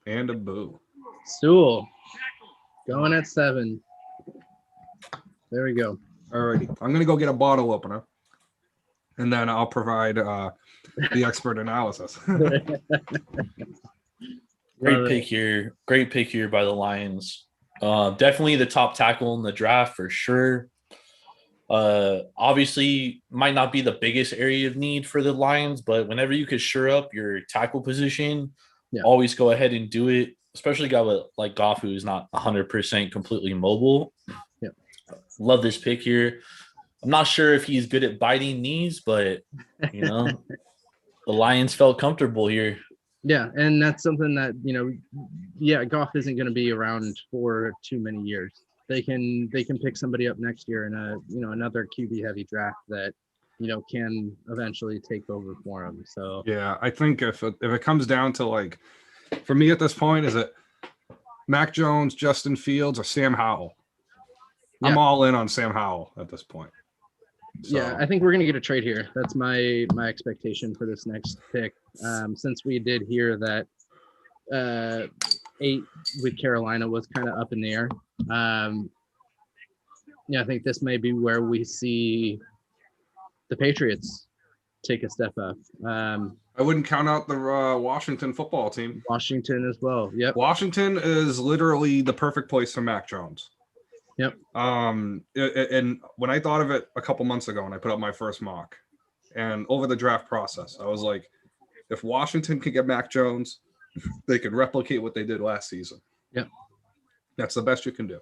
S3: And a boo.
S1: Sewell
S4: tackle,
S1: going at 7. There we go.
S3: Alrighty. I'm gonna go get a bottle opener. And then I'll provide the expert analysis.
S2: Great
S1: Love
S2: pick here. Great pick here by the Lions. Definitely the top tackle in the draft for sure. Obviously, might not be the biggest area of need for the Lions, but whenever you could shore up your tackle position,
S1: Yeah.
S2: always go ahead and do it. Especially a guy with like Goff, who's not 100% completely mobile.
S1: Yeah.
S2: Love this pick here. I'm not sure if he's good at biting knees, but the Lions felt comfortable here.
S1: Yeah, and that's something that Goff isn't going to be around for too many years. They can pick somebody up next year in another QB heavy draft that can eventually take over for him. So
S3: Yeah, I think if it comes down to, like, for me at this point, is it Mac Jones, Justin Fields, or Sam Howell? I'm
S1: Yeah.
S3: all in on Sam Howell at this point. So,
S1: yeah, I think we're going to get a trade here. That's my expectation for this next pick. Since we did hear that 8 with Carolina was kind of up in the air. I think this may be where we see the Patriots take a step up.
S3: I wouldn't count out the Washington football team.
S1: Washington as well. Yep.
S3: Washington is literally the perfect place for Mac Jones.
S1: Yep.
S3: And when I thought of it a couple months ago and I put up my first mock, and over the draft process, I was like, if Washington could get Mac Jones, they could replicate what they did last season.
S1: Yep.
S3: That's the best you can do.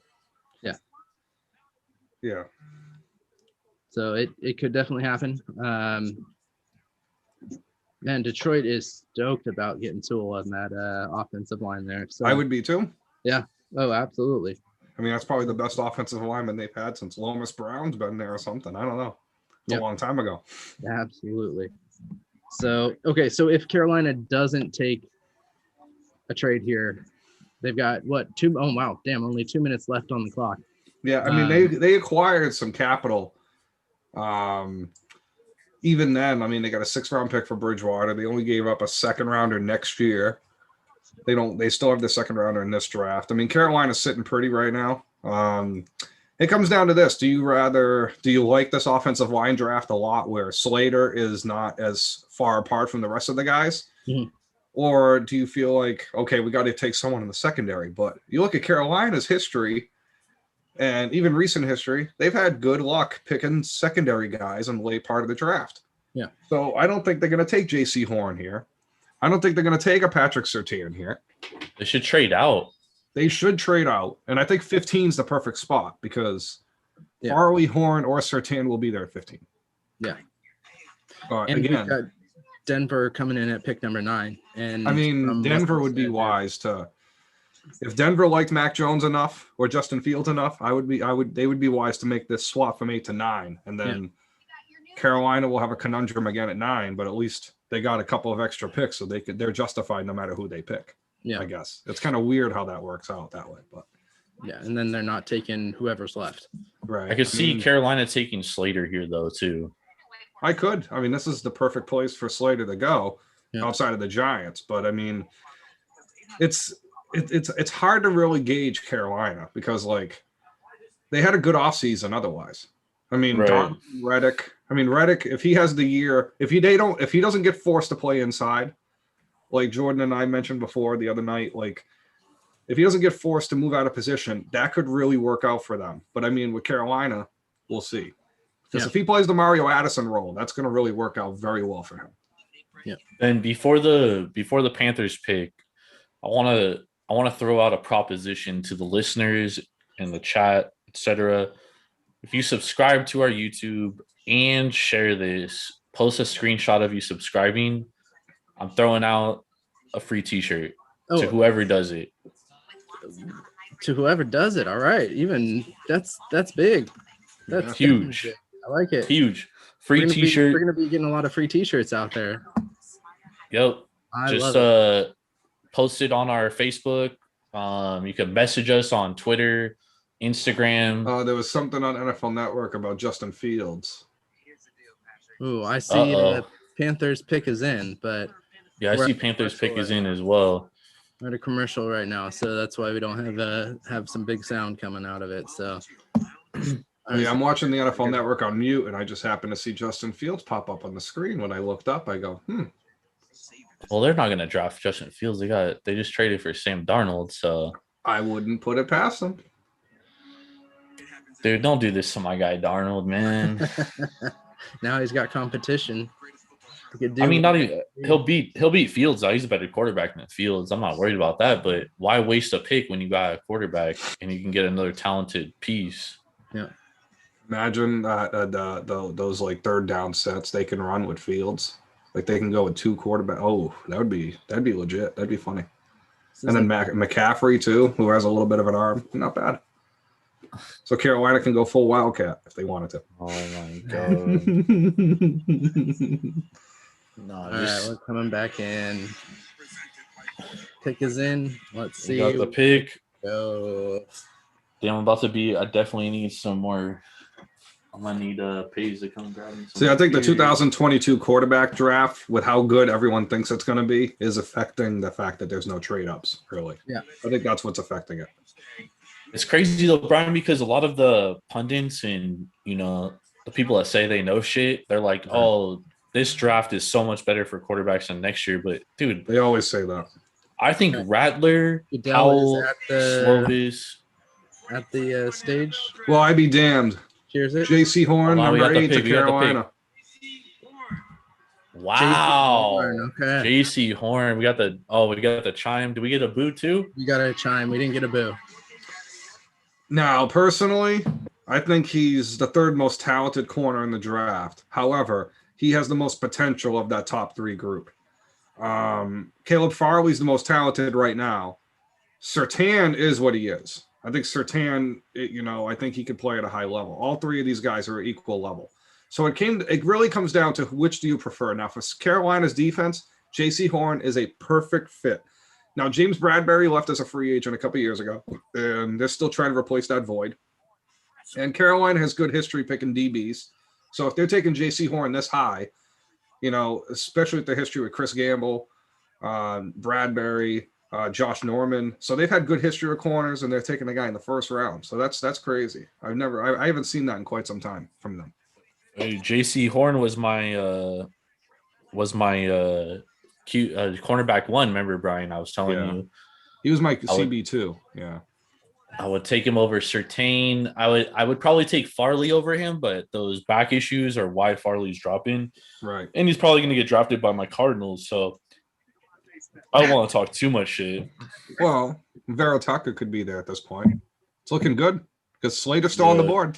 S1: Yeah.
S3: Yeah.
S1: So it could definitely happen. Man, Detroit is stoked about getting Sewell on that offensive line there. So
S3: I would be too.
S1: Oh, absolutely.
S3: I mean, that's probably the best offensive lineman they've had since Lomas Brown's been there or something. I don't know. It's
S1: Yep.
S3: a long time ago.
S1: Absolutely. So, okay. So if Carolina doesn't take a trade here, they've got what? 2? Oh, wow. Damn. Only 2 minutes left on the clock.
S3: Yeah, I mean they acquired some capital. Even then, I mean they got a 6th-round pick for Bridgewater. They only gave up a 2nd-rounder next year. They still have the 2nd-rounder in this draft. I mean, Carolina's sitting pretty right now. It comes down to this: do you like this offensive line draft a lot, where Slater is not as far apart from the rest of the guys?
S1: Mhm.
S3: Or do you feel like, okay, we got to take someone in the secondary? But you look at Carolina's history. And even recent history, they've had good luck picking secondary guys in the late part of the draft.
S1: Yeah.
S3: So I don't think they're going to take J.C. Horn here. I don't think they're going to take a Patrick Surtain here.
S2: They should trade out.
S3: They should trade out. And I think 15 is the perfect spot because
S1: Yeah.
S3: Farley, Horn, or Surtain will be there at 15.
S1: Yeah.
S3: But
S1: And we've
S3: again,
S1: got Denver coming in at pick number 9. And
S3: I mean,
S1: from
S3: Denver
S1: what
S3: would be
S1: said,
S3: wise to if Denver liked Mac Jones enough or Justin Fields enough, they would be wise to make this swap from 8 to 9, and then Carolina will have a conundrum again at 9, but at least they got a couple of extra picks, so they're justified no matter who they pick.
S1: Yeah.
S3: I guess it's kind of weird how that works out that way, but
S1: Yeah, and then they're not taking whoever's left.
S3: right.
S2: I could see
S3: mean,
S2: Carolina taking Slater here though too.
S3: I could. I mean, this is the perfect place for Slater to go outside of the Giants, but I mean, it's hard to really gauge Carolina because like they had a good offseason otherwise. I mean,
S2: Right.
S3: Reddick. I mean, Reddick, if he has the year, if he doesn't get forced to play inside, like Jordan and I mentioned before the other night, like if he doesn't get forced to move out of position, that could really work out for them. But I mean, with Carolina, we'll see. Because if he plays the Mario Addison role, that's going to really work out very well for him.
S2: And before the Panthers pick, I want to throw out a proposition to the listeners in the chat, etc. If you subscribe to our YouTube and share this, post a screenshot of you subscribing, I'm throwing out a free t-shirt to whoever does it.
S1: To whoever does it. All right. Even that's big. That's
S2: Huge.
S1: big. I like it.
S2: Huge. Free t-shirt.
S1: We're gonna be getting a lot of free t-shirts out there.
S2: Yep.
S1: I
S2: Just
S1: love it.
S2: post it on our Facebook. You can message us on Twitter, Instagram.
S3: There was something on NFL Network about Justin Fields.
S1: Ooh, I see Panthers pick is in, but
S2: Yeah, I
S1: we're
S2: see
S1: at
S2: Panthers pick
S1: commercial
S2: is
S1: right
S2: in
S1: now.
S2: as well.
S1: We're at a commercial right now, so that's why we don't have some big sound coming out of it. So
S3: Yeah, I'm watching the NFL Network on mute, and I just happened to see Justin Fields pop up on the screen. When I looked up, I go,
S2: Well, they're not going to draft Justin Fields. They just traded for Sam Darnold. So,
S3: I wouldn't put it past him.
S2: dude, don't do this to my guy Darnold, man.
S1: now he's got competition. He could do
S2: I mean, not even he'll beat Fields. Though. He's a better quarterback than Fields. I'm not worried about that. But why waste a pick when you got a quarterback and you can get another talented piece?
S1: Yeah.
S3: Imagine those like third down sets they can run with Fields. Like they can go with 2 quarterbacks. Oh, that'd be legit. That'd be funny. And then McCaffrey too, who has a little bit of an arm. Not bad. So Carolina can go full Wildcat if they wanted to.
S2: Oh my god! No,
S1: All right, we're coming back in. Pick is in. Let's see.
S2: got the pick.
S1: Go.
S2: Damn, I'm about to be. I definitely need some more. I'm gonna need Paige to come grab me.
S3: See, I think the 2022 quarterback draft, with how good everyone thinks it's going to be, is affecting the fact that there's no trade ups. Really,
S1: Yeah.
S3: I think that's what's affecting it.
S2: It's crazy though, Brian, because a lot of the pundits and the people that say they know shit, they're like, "Oh, this draft is so much better for quarterbacks than next year." But dude,
S3: They always say that.
S2: I think Rattler,
S1: Goodell
S2: Howell,
S1: is at the stage.
S3: Well, I'd be damned.
S1: Cheers it.
S3: J.C. Horn,
S2: Hold on, we
S3: number
S2: got the
S3: 8 to
S2: pick, we got the pick.
S3: Carolina.
S2: wow,
S1: Okay.
S2: J.C. Horn. We got the chime. Do we get a boo too?
S1: You got a chime. We didn't get a boo.
S3: Now, personally, I think he's the 3rd most talented corner in the draft. However, he has the most potential of that top 3 group. Caleb Farley's the most talented right now. Surtain is what he is. I think Surtain, I think he could play at a high level. All 3 of these guys are equal level. So it really comes down to which do you prefer. Now, for Carolina's defense, J.C. Horn is a perfect fit. Now, James Bradbury left as a free agent a couple years ago, and they're still trying to replace that void. And Carolina has good history picking DBs. So if they're taking J.C. Horn this high, especially with the history with Chris Gamble, Bradbury, Josh Norman. So they've had good history of corners, and they're taking the guy in the 1st round. So that's crazy. I haven't seen that in quite some time from them.
S2: J.C. Horn was my cornerback 1. Remember, Brian? I was telling you.
S3: He was my CB too. Yeah.
S2: I would take him over Surtain. I would probably take Farley over him, but those back issues are why Farley's dropping.
S3: Right.
S2: And he's probably going to get drafted by my Cardinals. So I don't want to talk too much shit.
S3: Well, Vero Tucker could be there at this point. It's looking good because Slater's still on the board.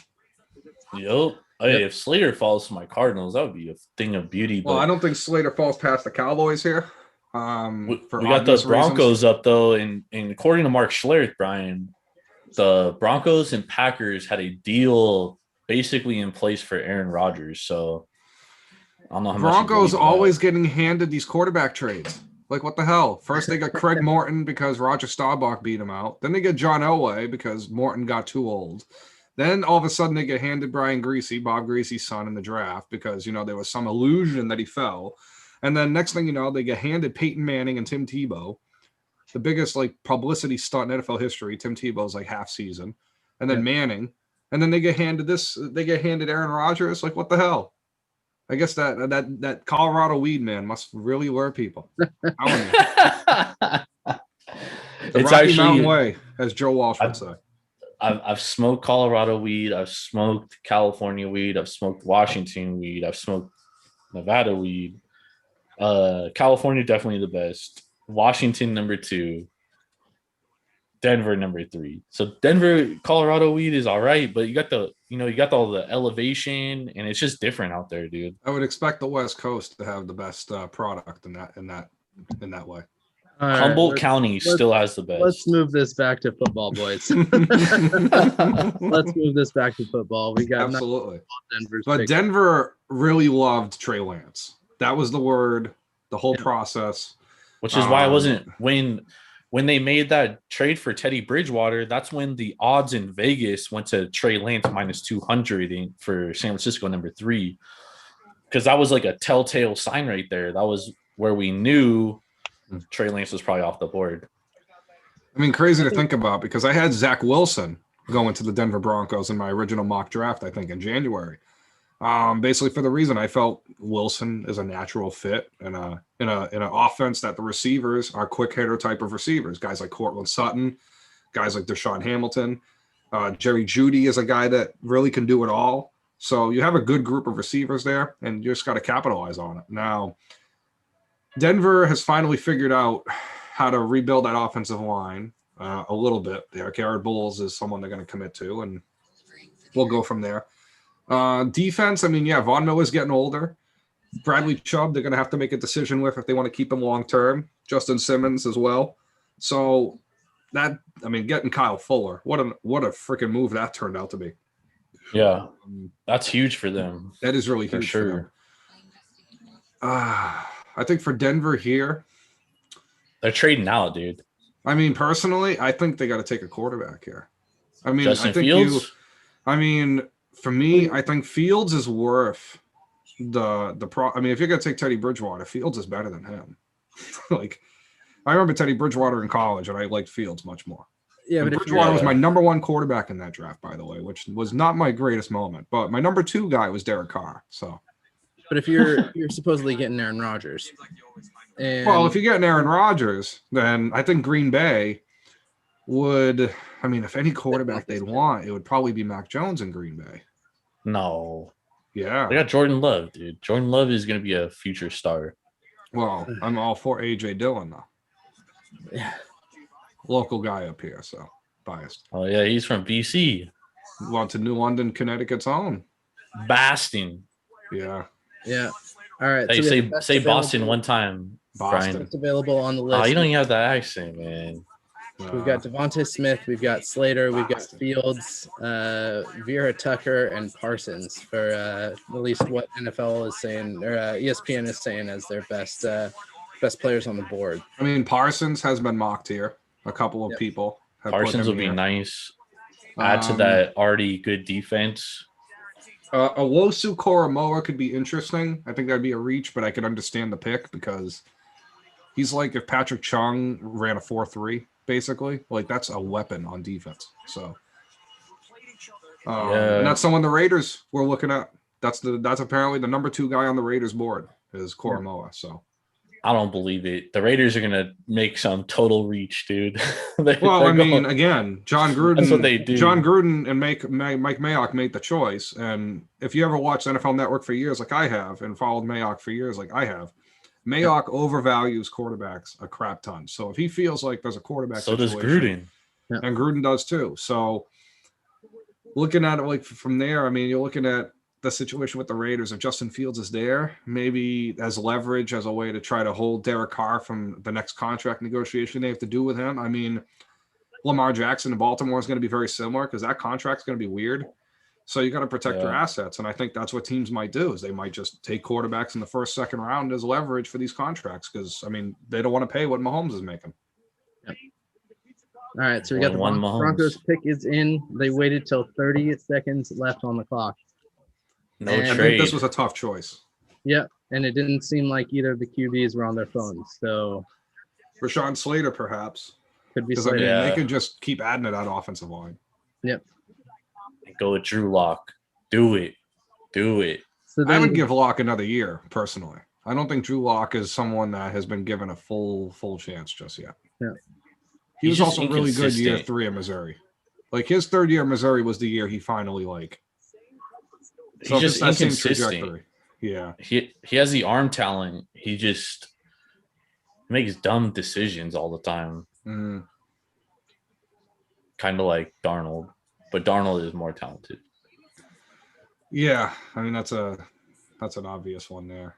S2: Yep. Hey, if Slater falls to my Cardinals, that would be a thing of beauty.
S3: Well,
S2: But
S3: I don't think Slater falls past the Cowboys here. For
S2: We got the
S3: obvious
S2: Broncos
S3: reasons.
S2: up though, and according to Mark Schlereth, Brian, the Broncos and Packers had a deal basically in place for Aaron Rodgers. So I don't know how much you
S3: Broncos
S2: believe in
S3: always
S2: that.
S3: getting handed these quarterback trades. Like, what the hell? First they got Craig Morton because Roger Staubach beat him out. Then they get John Elway because Morton got too old. Then all of a sudden they get handed Brian Greasy, Bob Greasy's son, in the draft because, there was some illusion that he fell. And then next thing you know, they get handed Peyton Manning and Tim Tebow, the biggest like publicity stunt in NFL history. Tim Tebow's like half season. And then Manning. And then they get handed Aaron Rodgers. Like, what the hell? I guess that Colorado weed man must really lure people. The
S2: It's
S3: Rocky Mountain
S2: actually
S3: way, as Joe Walsh would say.
S2: I've smoked Colorado weed, I've smoked California weed, I've smoked Washington weed, I've smoked Nevada weed. California definitely the best. Washington number 2. Denver number 3. So Denver, Colorado weed is all right, but you got all the elevation, and it's just different out there, dude.
S3: I would expect the West Coast to have the best product in that way.
S1: All right,
S2: Humboldt County still has the best.
S1: Let's move this back to football, boys. Let's move this back to football. We got
S3: Absolutely.
S1: Denver's
S3: But
S1: pick.
S3: Denver really loved Trey Lance. That was the word, the whole process.
S2: Which is why I wasn't when they made that trade for Teddy Bridgewater. That's when the odds in Vegas went to Trey Lance minus 200 for San Francisco number 3, because that was like a telltale sign right there. That was where we knew Trey Lance was probably off the board.
S3: I mean, crazy to think about because I had Zach Wilson going to the Denver Broncos in my original mock draft, I think in January. Basically for the reason I felt Wilson is a natural fit in an offense that the receivers are quick hitter type of receivers, guys like Cortland Sutton, guys like Deshaun Hamilton, Jerry Jeudy is a guy that really can do it all. So you have a good group of receivers there, and you just got to capitalize on it. Now, Denver has finally figured out how to rebuild that offensive line a little bit. Garrett Bowles is someone they're going to commit to, and we'll go from there. Defense, I mean, Von Miller's getting older. Bradley Chubb, they're going to have to make a decision with if they want to keep him long term. Justin Simmons as well. So getting Kyle Fuller, what a freaking move that turned out to be.
S2: Yeah, that's huge for them.
S3: That is really
S2: For
S3: huge
S2: sure.
S3: for them. I think for Denver here,
S2: They're trading out, dude.
S3: I mean, personally, I think they got to take a quarterback here. I mean,
S2: Justin
S3: I think
S2: Fields.
S3: for me, I think Fields is worth the pro. I mean, if you're gonna take Teddy Bridgewater, Fields is better than him. Like, I remember Teddy Bridgewater in college, and I liked Fields much more.
S1: Yeah,
S3: And
S1: but if
S3: Bridgewater
S1: you're,
S3: was my number 1 quarterback in that draft, by the way, which was not my greatest moment. But my number 2 guy was Derek Carr. So,
S1: but if you're supposedly getting Aaron Rodgers, and
S3: well, if you get an Aaron Rodgers, then I think Green Bay would. I mean, if any quarterback they'd want, it would probably be Mac Jones in Green Bay.
S2: No,
S3: Yeah.
S2: they got Jordan Love, dude. Jordan Love is going to be a future star.
S3: Well, I'm all for AJ Dillon though.
S1: Yeah.
S3: Local guy up here, so biased.
S2: Oh yeah, he's from BC,
S3: Want to New London, Connecticut's own.
S2: Boston.
S3: Yeah,
S1: yeah. All right.
S2: Hey,
S1: so we have best
S2: say Boston
S1: available-
S2: one time,
S3: Boston.
S2: Brian.
S1: best available on the list.
S2: Oh, you don't even have that accent, man.
S1: We've got Devontae Smith, we've got Slater, we've got
S3: Boston.
S1: Fields, Vera Tucker, and Parsons for at least what NFL is saying, or ESPN is saying as their best players on the board.
S3: I mean, Parsons has been mocked here. A couple of people have put
S2: Parsons
S3: him
S2: would be
S3: here.
S2: nice. Add to
S3: Um,
S2: that already good defense.
S3: Owosu Koromoa could be interesting. I think that'd be a reach, but I could understand the pick because he's like if Patrick Chung ran a 4-3, basically. Like, that's a weapon on defense. So,
S2: Yeah.
S3: and that's someone the Raiders were looking at. That's apparently the number 2 guy on the Raiders board is Koromoa. So,
S2: I don't believe it. The Raiders are gonna make some total reach, dude.
S3: well, I mean, again, John Gruden.
S2: That's what they do.
S3: John Gruden and Mike Mayock made the choice. And if you ever watched NFL Network for years, like I have, and followed Mayock for years, like I have, Mayock overvalues quarterbacks a crap ton. So if he feels like there's a quarterback,
S2: so does
S3: situation,
S2: Gruden.
S3: and Gruden does too. So looking at it like from there, I mean, you're looking at the situation with the Raiders. If Justin Fields is there, maybe as leverage, as a way to try to hold Derek Carr from the next contract negotiation they have to do with him. I mean, Lamar Jackson in Baltimore is going to be very similar because that contract's going to be weird. So you got to protect your assets. And I think that's what teams might do is they might just take quarterbacks in the first, second round as leverage for these contracts. Because I mean, they don't want to pay what Mahomes is making.
S1: Yep. All right. So we got the
S2: One Mahomes.
S1: Broncos pick is in. They waited till 30 seconds left on the clock.
S2: No
S1: And
S3: I
S2: trade.
S3: think this was a tough choice.
S1: Yep. And it didn't seem like either of the QBs were on their phones. So
S3: Rashawn Slater, perhaps.
S1: could be
S3: Because I mean,
S1: Slater.
S3: they could just keep adding to that offensive line.
S1: Yep.
S2: Go with Drew Lock. Do it. Do it.
S1: So
S3: I
S1: then,
S3: would give Locke another year, personally. I don't think Drew Lock is someone that has been given a full chance just yet.
S1: Yeah.
S3: He
S2: He's
S3: was
S2: just
S3: also really good year
S2: inconsistent.
S3: 3 in Missouri. Like his third year in Missouri was the year he finally
S2: He's
S3: if
S2: just
S3: it's that same
S2: inconsistent.
S3: trajectory. Yeah.
S2: He has the arm talent. He just makes dumb decisions all the time.
S3: Mhm.
S2: Kind of like Darnold, but Darnold is more talented.
S3: Yeah. I mean, that's an obvious one there.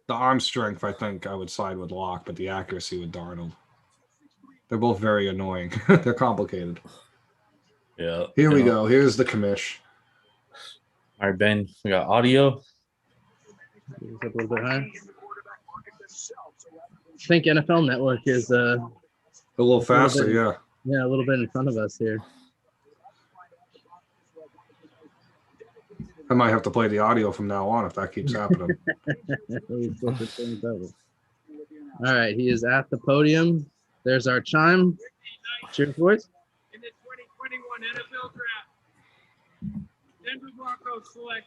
S3: The arm strength, I think I would side with Locke, but the accuracy with Darnold. They're both very annoying. They're complicated.
S2: Yeah.
S3: Here we
S2: Yeah.
S3: go. Here's the commish.
S2: All right, Ben, we got audio.
S1: a little bit higher. I think NFL Network is
S3: A little faster,
S1: bit.
S3: yeah.
S1: a little bit in front of us here.
S3: I might have to play the audio from now on if that keeps happening.
S1: All right, he is at the podium. There's our chime. Cheers, boys.
S4: In the 2021 NFL Draft, Denver Broncos select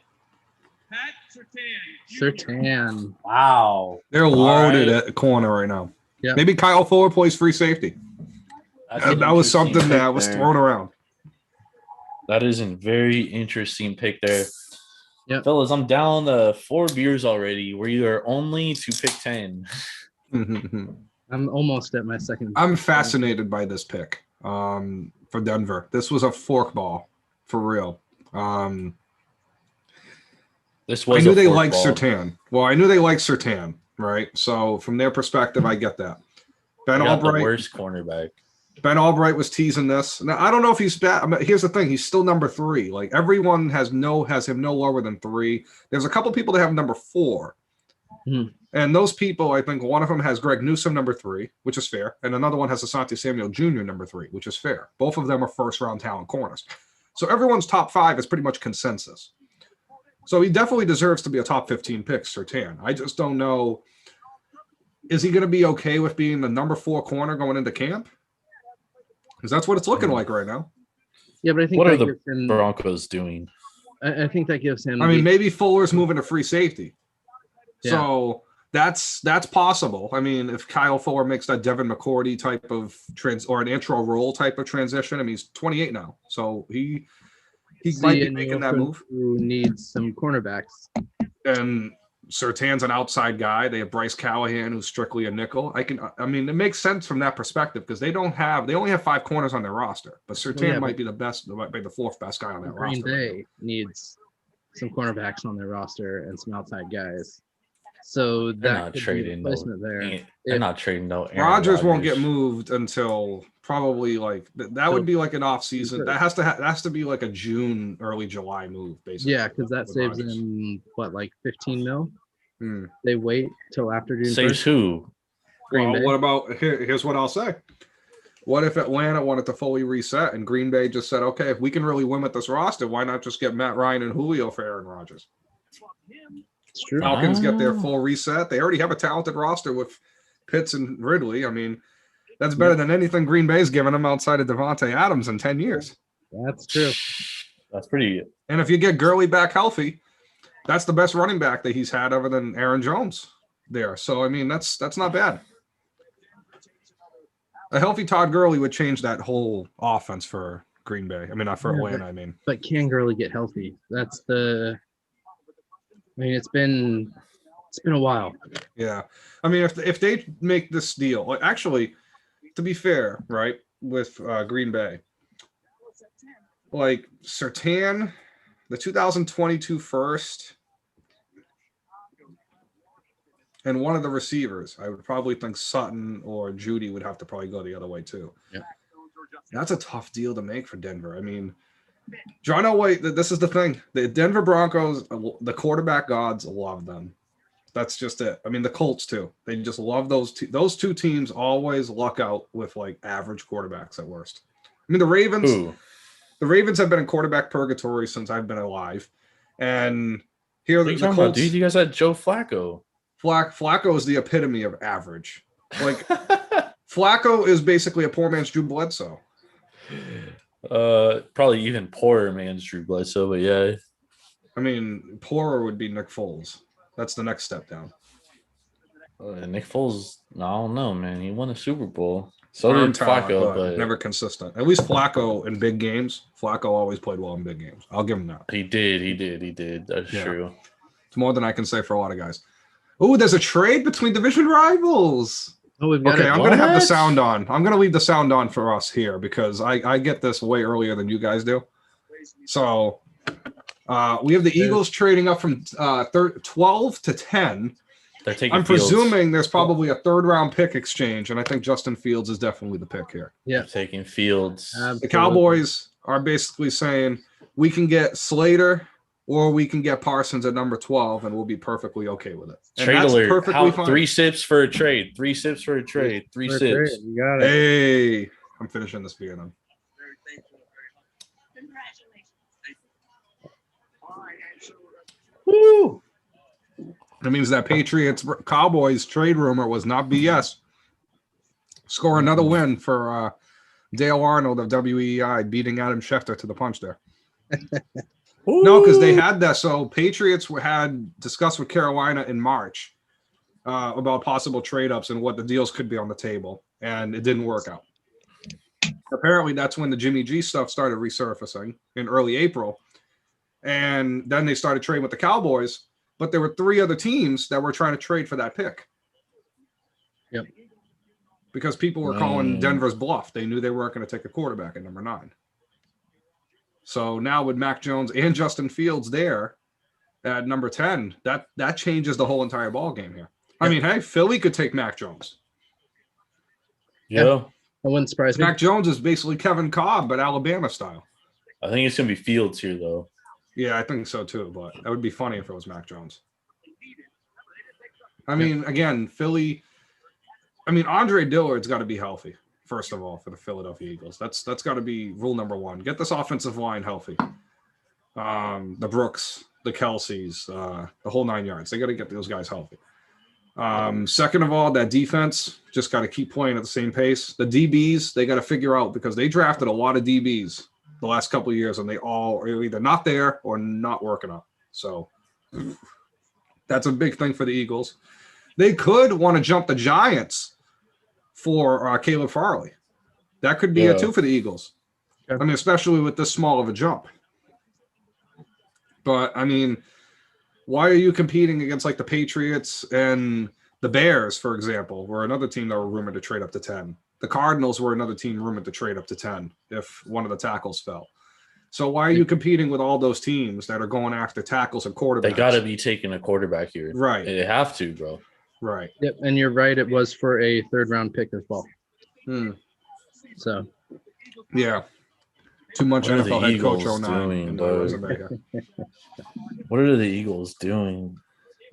S4: Pat Surtain.
S1: Sertan.
S2: Wow.
S3: They're loaded
S2: right.
S3: at corner right now.
S1: Yeah.
S3: Maybe Kyle Fuller plays free safety. That was something that was
S2: thrown.
S3: thrown around.
S2: That is a very interesting pick there.
S1: Yep.
S2: Fellas, I'm down 4 beers already. We are only to pick 10.
S1: I'm almost at my second.
S3: I'm fascinated by this pick for Denver. This was a forkball for real.
S2: This
S3: I
S2: was
S3: knew
S2: a
S3: they
S2: fork
S3: liked
S2: ball.
S3: Sertan. Well, I knew they liked Sertan, right? So from their perspective, I get that. Ben
S2: They got the
S3: Albright.
S2: worst cornerback.
S3: Ben Albright was teasing this. Now I don't know if he's bad. I mean, here's the thing: he's still number 3. Like everyone has him no lower than 3. There's a couple people that have number 4, and those people, I think one of them has Greg Newsome number 3, which is fair, and another one has Asante Samuel Jr. number 3, which is fair. Both of them are first-round talent corners. So everyone's top 5 is pretty much consensus. So he definitely deserves to be a top 15 pick, Sertan. I just don't know. Is he going to be okay with being the number 4 corner going into camp? Because that's what it's looking like right now.
S1: Yeah, but I think
S2: What are
S1: that
S2: the
S1: gives him.
S2: Broncos doing?
S1: I think that gives him.
S3: I mean, maybe Fuller's moving to free safety.
S1: Yeah.
S3: So that's possible. I mean, if Kyle Fuller makes that Devin McCourty type of or an intro role type of transition, I mean, he's 28 now. So he might be making that move.
S1: Who needs some cornerbacks?
S3: And Sertan's an outside guy. They have Bryce Callahan, who's strictly a nickel. I mean, it makes sense from that perspective because they only have 5 corners on their roster, but Sertan might be the best, might be the 4th best guy on that
S1: Green
S3: roster.
S1: Bay needs some cornerbacks on their roster and some outside guys. So
S2: They're
S1: that
S2: not
S1: could be
S2: trading
S1: a replacement there.
S2: They're not trading though.
S3: Rodgers won't get moved until probably like that would be like an off season. That has to be like a June, early July move, basically.
S1: Yeah, because that
S3: with
S1: saves
S3: Rodgers.
S1: them like 15 mil.
S3: Hmm.
S1: They wait till after June
S2: Saves
S1: 1st.
S2: who?
S1: Green
S3: Well,
S1: Bay.
S3: what about here's what I'll say. What if Atlanta wanted to fully reset and Green Bay just said, okay, if we can really win with this roster, why not just get Matt Ryan and Julio for Aaron Rodgers?
S1: It's true.
S3: Falcons get their full reset. They already have a talented roster with Pitts and Ridley. I mean, that's better than anything Green Bay's given them outside of Devontae Adams in 10 years.
S1: That's true.
S2: That's pretty.
S3: And if you get Gurley back healthy, that's the best running back that he's had other than Aaron Jones there. So, I mean, that's not bad. A healthy Todd Gurley would change that whole offense for Green Bay. I mean, not for
S1: Yeah,
S3: Atlanta, I mean.
S1: But can Gurley get healthy? That's the. I mean, it's been a while.
S3: Yeah. I mean, if they make this deal, like, actually, to be fair, right, with Green Bay, like Sertan the 2022 first and one of the receivers, I would probably think Sutton or Judy would have to probably go the other way too.
S1: Yeah.
S3: That's a tough deal to make for Denver. I mean, John Elway, this is the thing. The Denver Broncos, the quarterback gods love them. That's just it. I mean, the Colts too. They just love those two. Those two teams always luck out with like average quarterbacks at worst. I mean, the Ravens.
S2: Ooh.
S3: The Ravens have been in quarterback purgatory since I've been alive, and here
S2: What are you
S3: the
S2: talking about,
S3: Colts.
S2: dude? You guys had Joe Flacco.
S3: Flacco is the epitome of average. Like Flacco is basically a poor man's Drew Bledsoe.
S2: Probably even poorer man's Drew Bledsoe, but yeah.
S3: I mean, poorer would be Nick Foles. That's the next step down.
S2: Nick Foles, I don't know, man. He won a Super Bowl. So
S3: Arm
S2: did
S3: talent,
S2: Flacco, but
S3: never consistent. At least Flacco in big games. Flacco always played well in big games. I'll give him that.
S2: he did. That's
S3: Yeah.
S2: true.
S3: It's more than I can say for a lot of guys. Oh, there's a trade between division rivals.
S1: Oh, we've got
S3: Okay,
S1: it.
S3: I'm gonna have the
S2: What?
S3: sound on. I'm gonna leave the sound on for us here because I get this way earlier than you guys do. So we have the Eagles trading up from 12 to 10.
S2: They're taking
S3: I'm
S2: Fields.
S3: presuming there's probably a third round pick exchange, and I think Justin Fields is definitely the pick here.
S1: Yeah.
S2: They're taking Fields.
S3: The Cowboys are basically saying we can get Slater or we can get Parsons at number 12, and we'll be perfectly okay with it. And
S2: Trade
S3: that's
S2: alert.
S3: perfectly
S2: How,
S3: fine.
S2: 3 sips for a trade. 3 sips for a trade. 3
S1: Great,
S2: sips.
S1: You got it.
S3: Hey, I'm finishing this beer then.
S2: Woo!
S3: That means that Patriots Cowboys trade rumor was not BS. Score another win for Dale Arnold of WEI beating Adam Schefter to the punch there. No, because they had that. So Patriots had discussed with Carolina in March about possible trade ups and what the deals could be on the table, and it didn't work out. Apparently, that's when the Jimmy G stuff started resurfacing in early April, and then they started trading with the Cowboys. But there were 3 other teams that were trying to trade for that pick.
S1: Yep.
S3: Because people were calling Denver's bluff. They knew they weren't going to take a quarterback at number 9. So now with Mac Jones and Justin Fields there at number 10, that changes the whole entire ball game here. I mean, hey, Philly could take Mac Jones.
S2: Yeah.
S1: That wouldn't surprise me.
S3: Mac Jones is basically Kevin Cobb, but Alabama style.
S2: I think it's going to be Fields here, though.
S3: Yeah, I think so too, but that would be funny if it was Mac Jones. I mean, again, Philly. I mean, Andre Dillard's got to be healthy, first of all, for the Philadelphia Eagles. That's got to be rule number 1. Get this offensive line healthy. The Brooks, the Kelseys, the whole 9 yards. They got to get those guys healthy. Second of all, that defense just got to keep playing at the same pace. The DBs, they got to figure out because they drafted a lot of DBs the last couple of years, and they all are either not there or not working out. So that's a big thing for the Eagles. They could want to jump the Giants for Caleb Farley. That could be a 2 for the Eagles.
S1: Okay.
S3: I mean, especially with this small of a jump. But, I mean, why are you competing against like the Patriots and the Bears, for example, were another team that were rumored to trade up to 10. The Cardinals were another team rumored to trade up to 10 if one of the tackles fell. So why are you competing with all those teams that are going after tackles and quarterbacks?
S2: They got to be taking a quarterback here.
S3: Right.
S2: They have to, bro.
S3: Right.
S1: Yep, and you're right. It was for a 3rd round pick as well.
S3: Hmm.
S1: So
S3: Yeah. Too much
S2: What are the
S3: NFL head coach
S2: Eagles
S3: 09
S2: doing,
S3: in my
S2: dog?
S3: resume here.
S2: What are the Eagles doing?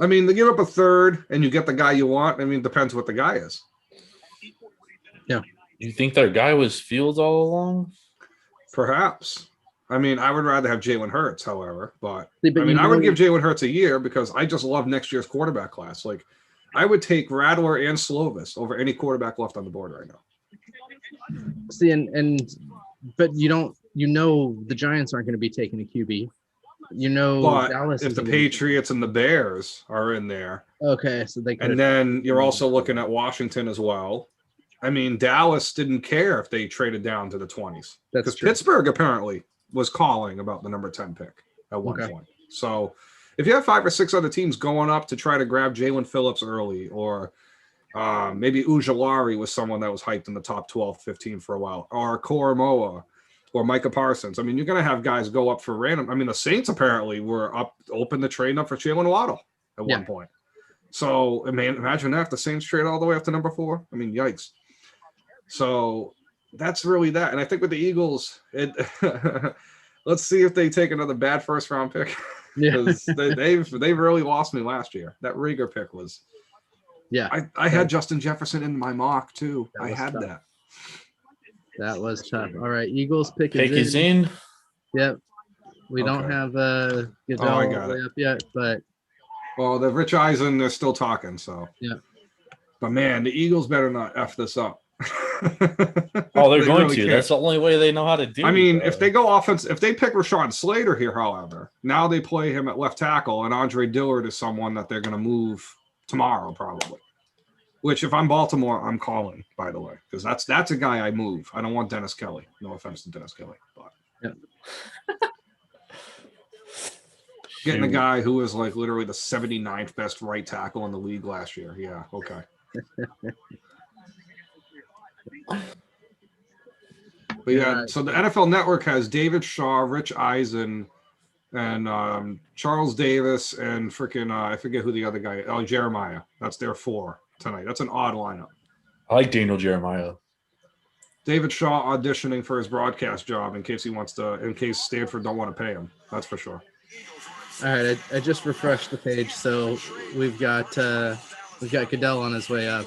S3: I mean, they give up a 3rd and you get the guy you want. I mean, it depends what the guy is.
S2: You think their guy was Fields all along?
S3: Perhaps. I mean, I would rather have Jalen Hurts, however, but
S1: See, but
S3: I mean,
S1: you
S3: I would
S1: know-
S3: give Jalen Hurts a year because I just love next year's quarterback class. Like, I would take Rattler and Slovis over any quarterback left on the board right now.
S1: see, but the Giants aren't going to be taking a QB.
S3: But
S1: Dallas
S3: if
S1: is
S3: the
S1: gonna be-
S3: Patriots and the Bears are in there,
S1: Okay, so they could.
S3: and then you're also looking at Washington as well. I mean, Dallas didn't care if they traded down to the 20s
S1: That's
S3: because
S1: true.
S3: Pittsburgh apparently was calling about the number 10 pick at one
S1: Okay.
S3: point. So if you have 5 or 6 other teams going up to try to grab Jalen Phillips early, or maybe Ujulari was someone that was hyped in the top 12, 15 for a while, or Koromoa, or Micah Parsons. I mean, you're going to have guys go up for random. I mean, the Saints apparently were open to trading up for Jalen Waddle at one point. So, I mean, imagine that if the Saints trade all the way up to number 4. I mean, yikes. So that's really that. And I think with the Eagles, let's see if they take another bad first round pick. Because they've really lost me last year. That Rieger pick was.
S1: Yeah.
S3: I had Justin Jefferson in my mock too. I had
S1: tough.
S3: that.
S1: That was tough. All right, Eagles pick
S2: is in.
S1: Yep. We don't
S3: Okay.
S1: have Goodell
S3: I
S1: all
S3: got
S1: the way
S3: it.
S1: up yet, but
S3: Well, the Rich Eisen, they're still talking. So
S1: yeah.
S3: But man, the Eagles better not F this up.
S2: Oh, they're
S3: They
S2: going
S3: really
S2: to.
S3: can't.
S2: That's the only way they know how to do.
S3: I mean,
S2: bro.
S3: if they go offense, if they pick Rashawn Slater here, however, now they play him at left tackle, and Andre Dillard is someone that they're going to move tomorrow, probably. Which, if I'm Baltimore, I'm calling. By the way, because that's a guy I move. I don't want Dennis Kelly. No offense to Dennis Kelly, but getting a guy who was like literally the 79th best right tackle in the league last year. Yeah, okay. But yeah, so the NFL Network has David Shaw, Rich Eisen, and Charles Davis, and freaking I forget who the other guy. Oh, Jeremiah. That's their 4 tonight. That's an odd lineup.
S2: I like Daniel Jeremiah.
S3: David Shaw auditioning for his broadcast job in case Stanford don't want to pay him. That's for sure.
S1: all right. I just refreshed the page, so we've got Goodell on his way up.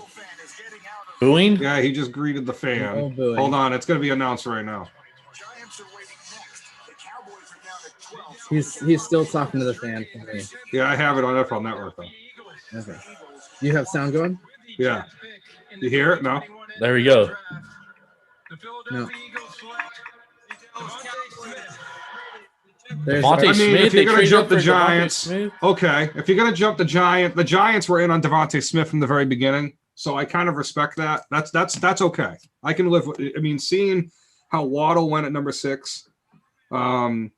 S2: Booing?
S3: Yeah, he just greeted the fan.
S1: Oh, boy.
S3: Hold on, it's going to be announced right now.
S1: He's still talking to the fan for me.
S3: Yeah, I have it on NFL Network though.
S1: Okay. You have sound going?
S3: Yeah. You hear it? No.
S2: There we go.
S1: No. There's
S2: Devontae
S3: I mean,
S2: Smith.
S3: if you're
S2: They
S3: gonna
S2: traded
S3: jump
S2: up for
S3: the
S2: Devontae
S3: Giants,
S2: Smith.
S3: okay. If you're gonna jump the Giants were in on Devontae Smith from the very beginning, so I kind of respect that. That's okay. I can live with. I mean, seeing how Waddle went at number 6, moving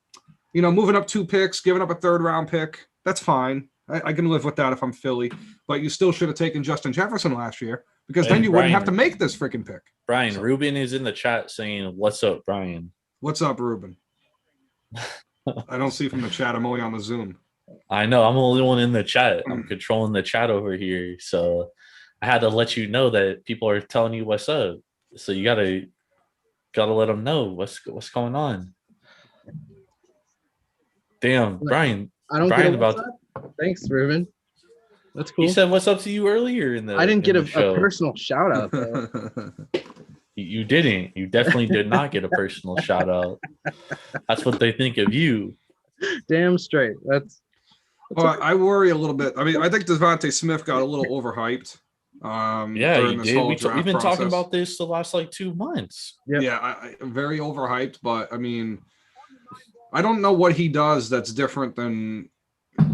S3: up 2 picks, giving up a 3rd round pick, that's fine. I can live with that if I'm Philly. But you still should have taken Justin Jefferson last year because then
S2: And
S3: you wouldn't have to
S2: Brian-
S3: make this freaking pick.
S2: Brian
S3: So-
S2: Rubin is in the chat saying, "What's up, Brian?"
S3: What's up, Ruben? I don't see from the chat. I'm only on the Zoom.
S2: I know I'm the only one in the chat. I'm
S3: Mm.
S2: controlling the chat over here, so I had to let you know that people are telling you what's up. So you gotta let them know what's going on. Damn, Brian.
S1: I don't
S2: Brian
S1: get
S2: about
S1: about Thanks, Ruben. That's cool.
S2: He said what's up to you earlier in the.
S1: I didn't get
S2: in
S1: a
S2: the show.
S1: personal shout out though.
S2: You didn't. You definitely did not get a personal shout out. That's what they think of you.
S1: Damn straight. That's
S3: Well, I worry a little bit. I mean, I think Devontae Smith got a little overhyped.
S2: Yeah,
S3: during
S2: you
S3: this
S2: did.
S3: whole
S2: We've
S3: draft
S2: been talking
S3: process.
S2: about this the last like 2 months.
S1: Yep.
S3: Yeah, I very overhyped. But I mean, I don't know what he does that's different than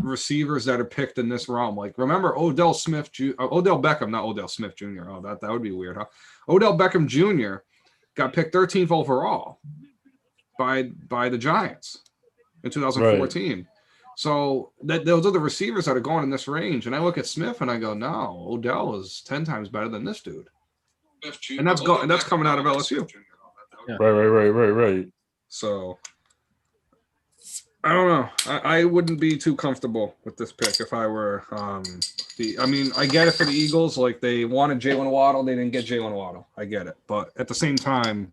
S3: receivers that are picked in this realm. Like, remember Odell Beckham, not Odell Smith Jr. Oh, that would be weird, huh? Odell Beckham Jr. got picked 13th overall by the Giants in 2014. So those are the receivers that are going in this range. And I look at Smith and I go, no, Odell is 10 times better than this dude. And that's coming out of LSU.
S1: Yeah.
S2: Right.
S3: So I don't know. I wouldn't be too comfortable with this pick if I were I get it for the Eagles. Like, they wanted Jalen Waddle, they didn't get Jalen Waddle. I get it. But at the same time,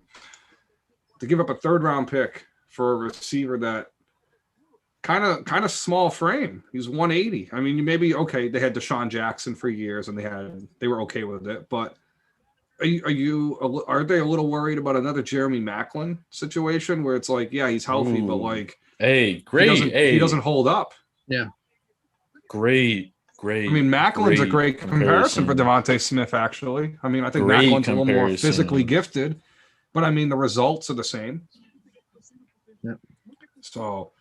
S3: to give up a 3rd round pick for a receiver that kind of small frame. He's 180. I mean, maybe okay, they had Deshaun Jackson for years and they were okay with it, but are they a little worried about another Jeremy Maclin situation where it's like, yeah, he's healthy, but like,
S2: hey, great.
S3: he doesn't hold up.
S1: yeah.
S2: Great.
S3: I mean, Macklin's a great comparison for Devontae Smith, actually. I mean, I think
S2: Great
S3: Macklin's a little more
S2: comparison.
S3: physically gifted, but I mean, the results are the same.
S1: Yeah.
S3: So,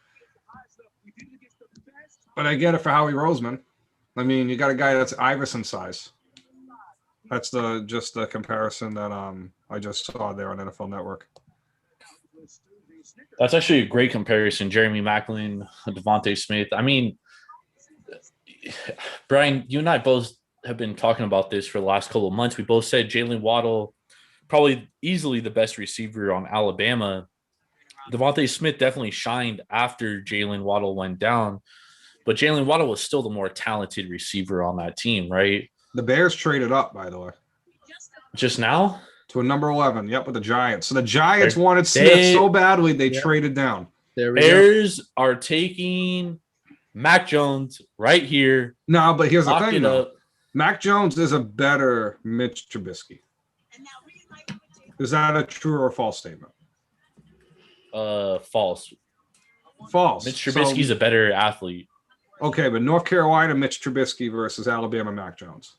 S3: but I get it for Howie Roseman. I mean, you got a guy that's Iverson size. That's just the comparison that I just saw there on NFL Network.
S2: That's actually a great comparison. Jeremy Maclin, Devontae Smith. I mean, Brian, you and I both have been talking about this for the last couple of months. We both said Jalen Waddle, probably easily the best receiver on Alabama. Devontae Smith definitely shined after Jalen Waddle went down, but Jalen Waddle was still the more talented receiver on that team, right?
S3: The Bears traded up, by the way,
S2: Just now,
S3: to a number 11. Yep, with the Giants. So the Giants
S2: They're-
S3: wanted Smith
S2: they-
S3: so badly they
S1: Yep.
S3: traded down.
S1: There we go.
S2: Bears are taking Mac Jones right here.
S3: No, but here's the
S2: Lock
S3: thing,
S2: it
S3: though.
S2: up.
S3: Mac Jones is a better Mitch Trubisky. Is that a true or false statement?
S2: False.
S3: False.
S2: Mitch Trubisky's a better athlete.
S3: Okay, but North Carolina Mitch Trubisky versus Alabama Mac Jones.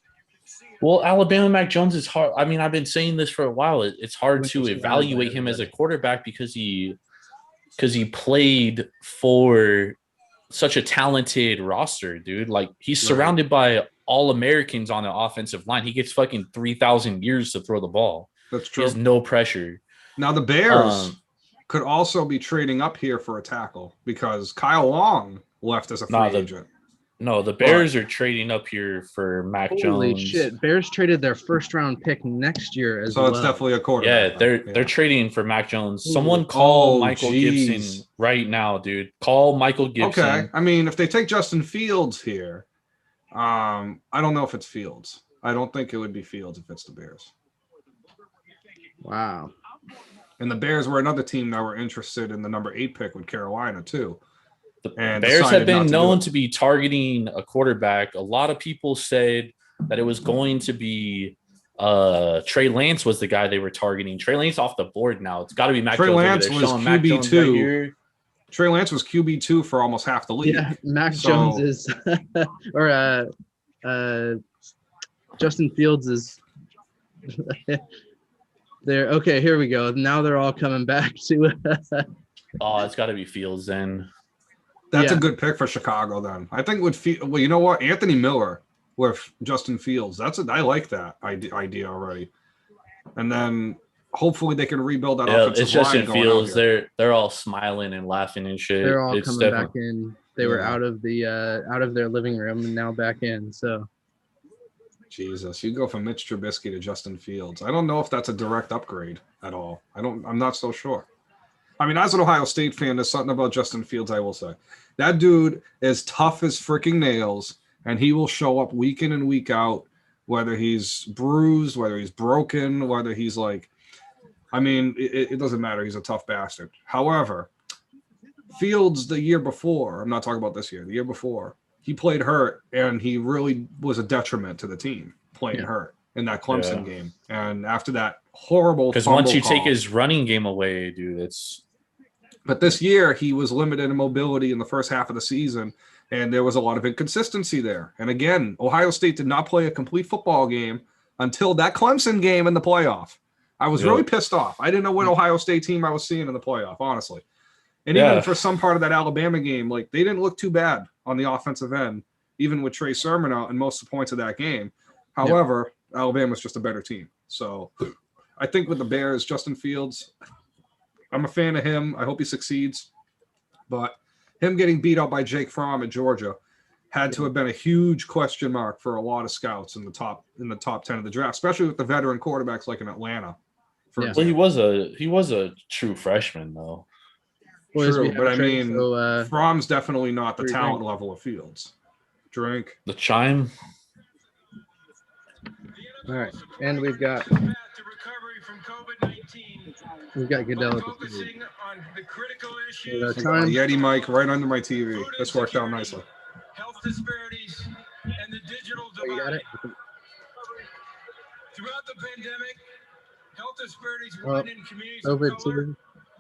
S2: Well, Alabama Mac Jones is hard. I mean, I've been saying this for a while. It's hard
S1: Which
S2: to
S1: is
S2: evaluate
S1: better,
S2: him as a
S1: but-
S2: quarterback because he played for such a talented roster, dude. Like he's
S3: Right.
S2: surrounded by all Americans on the offensive line. He gets fucking 3,000 years to throw the ball.
S3: That's
S2: He
S3: true.
S2: has no pressure.
S3: Now the Bears
S2: Um,
S3: could also be trading up here for a tackle because Kyle Long left as a free
S2: Nah, the-
S3: agent.
S2: No, the Bears are trading up here for Mac
S1: Holy
S2: Jones.
S1: shit! Bears traded their first round pick next year as
S3: So
S1: well.
S3: it's definitely a
S2: Yeah,
S3: quarterback.
S2: they're trading for Mac Jones.
S1: Ooh.
S2: Someone call
S3: Oh,
S2: Michael
S3: geez.
S2: Gibson right now, dude. Call Michael Gibson.
S3: Okay. I mean, if they take Justin Fields here, I don't know if it's Fields. I don't think it would be Fields if it's the Bears.
S1: Wow.
S3: And the Bears were another team that were interested in the number 8 pick with Carolina too.
S2: The
S3: And
S2: Bears
S3: decided
S2: have been
S3: not to do
S2: known
S3: it.
S2: to be targeting a quarterback. A lot of people said that it was going to be Trey Lance was the guy they were targeting. Trey Lance off the board now. It's got to be Mac
S3: Trey
S2: Jones.
S3: Lance
S2: They're
S3: was
S2: showing Mac Jones
S3: QB2.
S2: right here.
S3: Trey Lance was QB2 for almost half the league.
S1: Yeah, Mac
S3: So-
S1: Jones is, or Justin Fields is. There. Okay, here we go. Now they're all coming back to.
S2: Oh, it's got to be Fields then.
S3: That's
S1: Yeah.
S3: a good pick for Chicago then. I think well, you know what? Anthony Miller with Justin Fields. I like that idea already. And then hopefully they can rebuild that
S2: Yeah,
S3: offensive
S2: it's Justin
S3: line going out
S2: Fields.
S3: here.
S2: They're all smiling and laughing and shit.
S1: They're all
S2: It's
S1: coming back
S2: definitely-
S1: in. They were
S3: Yeah.
S1: out of their living room and now back in. So
S3: Jesus, you go from Mitch Trubisky to Justin Fields. I don't know if that's a direct upgrade at all. I'm not so sure. I mean, as an Ohio State fan, there's something about Justin Fields I will say. That dude is tough as freaking nails, and he will show up week in and week out, whether he's bruised, whether he's broken, whether he's like, I mean, it doesn't matter. He's a tough bastard. However, Fields the year before, I'm not talking about this year, the year before, he played hurt, and he really was a detriment to the team playing
S1: Yeah.
S3: hurt in that Clemson game. And after that horrible,
S2: Because once you
S3: fumble
S2: take
S3: call-
S2: his running game away, dude, it's
S3: but this year he was limited in mobility in the first half of the season, and there was a lot of inconsistency there. And again, Ohio State did not play a complete football game until that Clemson game in the playoff. I was
S2: Yeah.
S3: really pissed off. I didn't know what Ohio State team I was seeing in the playoff, honestly. And
S2: Yeah.
S3: even for some part of that Alabama game, like they didn't look too bad on the offensive end, even with Trey Sermon out and most of the points of that game. However, Alabama's just a better team. So I think with the Bears, Justin Fields, I'm a fan of him. I hope he succeeds. But him getting beat out by Jake Fromm at Georgia had to have been a huge question mark for a lot of scouts in the top 10 of the draft, especially with the veteran quarterbacks like in Atlanta. For
S1: Yeah.
S2: well,
S3: example.
S2: he was a true freshman though.
S1: boys,
S3: True,
S1: we have
S3: but I
S1: trade,
S3: mean,
S1: so,
S3: Fromm's definitely not the
S1: free
S3: talent
S1: drink.
S3: level of Fields. Drink.
S2: The chime.
S1: all right, and we've got
S4: Path to recovery from COVID-19.
S1: Goodell at the
S4: Focusing
S1: table.
S4: on the critical
S1: We got
S4: issues,
S1: time.
S3: Yeti mic right under my TV. This worked out nicely.
S4: health disparities, and the digital
S1: Oh, you got
S4: divide.
S1: it.
S4: Throughout the pandemic, health disparities
S1: Well,
S4: widened in communities of
S1: COVID
S4: color.
S1: too.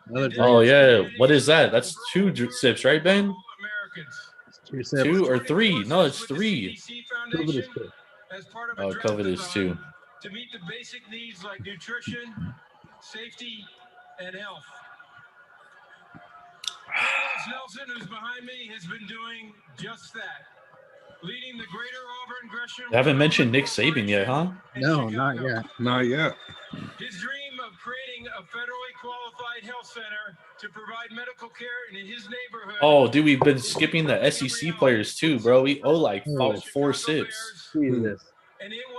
S1: Another drink.
S2: Oh yeah, what is that? That's two sips, right, Ben?
S4: Americans.
S1: Two sips.
S2: Two or three? No, it's
S4: With the
S2: three.
S4: CDC
S1: COVID is
S4: Foundation
S1: two.
S4: as part of a
S2: Oh,
S4: draft
S2: COVID is
S4: design
S2: two.
S4: to meet the basic needs like nutrition, safety, and health. Carlos Nelson, who's behind me, has been doing just that, leading the Greater Auburn Gresham.
S2: They haven't mentioned Nick Saban yet, huh?
S4: in
S1: No,
S4: Chicago.
S1: not yet.
S3: Not yet.
S4: His dream of creating a federally qualified health center to provide medical care in his neighborhood.
S2: Oh, dude, we've been skipping the SEC players too, bro. We owe like
S1: Oh.
S2: four
S4: Chicago
S2: sips.
S4: Bears,
S1: Jesus.
S4: And it will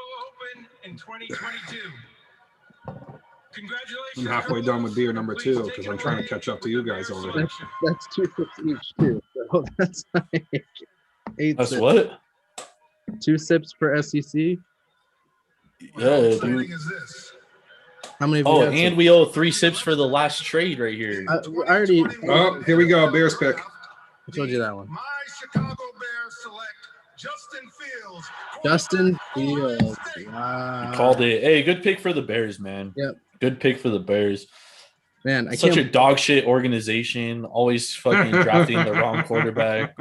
S4: open in 2022. Congratulations.
S3: I'm halfway done with beer number 2 because I'm trying to catch up to you guys over here.
S1: That's 2 sips each too. So that's like 8
S2: That's
S1: sips.
S2: what?
S1: 2 sips per SEC.
S2: Yeah, dude.
S1: How many? Have you
S2: Oh,
S1: had
S2: and
S1: so-
S2: we owe 3 sips for the last trade right here.
S1: I already.
S3: Oh, here we go. Bears pick.
S1: I told you that one.
S5: My Chicago Bears select Justin Fields.
S1: Justin Fields. Wow.
S2: Called it. Hey, good pick for the Bears, man.
S1: Yep.
S2: Good pick for the Bears.
S1: Man, I
S2: Such
S1: can't.
S2: a dog shit organization. Always fucking drafting the wrong quarterback.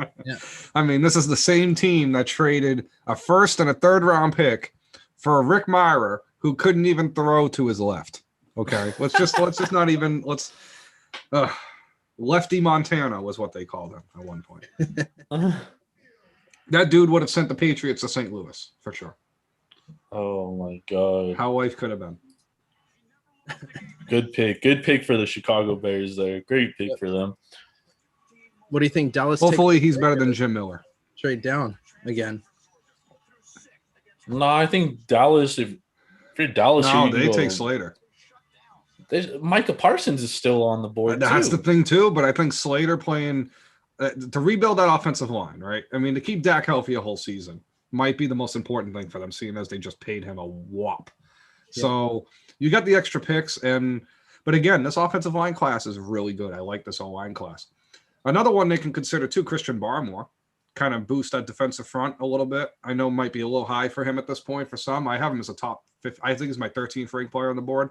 S3: I mean, this is the same team that traded a first and a third round pick for Rick Myrer, who couldn't even throw to his left. Okay, let's just not even Lefty Montana was what they called him at one point. That dude would have sent the Patriots to St. Louis for sure.
S2: Oh my god.
S3: How life could have been.
S2: Good pick. Good pick for the Chicago Bears there. Great pick for them.
S1: What do you think? Dallas
S3: Hopefully, he's better than Jim Miller.
S1: trade down again.
S2: No, I think Dallas, if you're Dallas,
S3: No,
S2: you can
S3: they
S2: go-
S3: take Slater.
S2: Micah Parsons is still on the board.
S3: That's
S2: too.
S3: the thing too. But I think Slater playing to rebuild that offensive line, right? I mean, to keep Dak healthy a whole season might be the most important thing for them, seeing as they just paid him a whop.
S1: Yeah.
S3: So you got the extra picks, but again, this offensive line class is really good. I like this line class. Another one they can consider too, Christian Barmore, kind of boost that defensive front a little bit. I know might be a little high for him at this point for some. I have him as a top 5. I think he's my 13th ranked player on the board.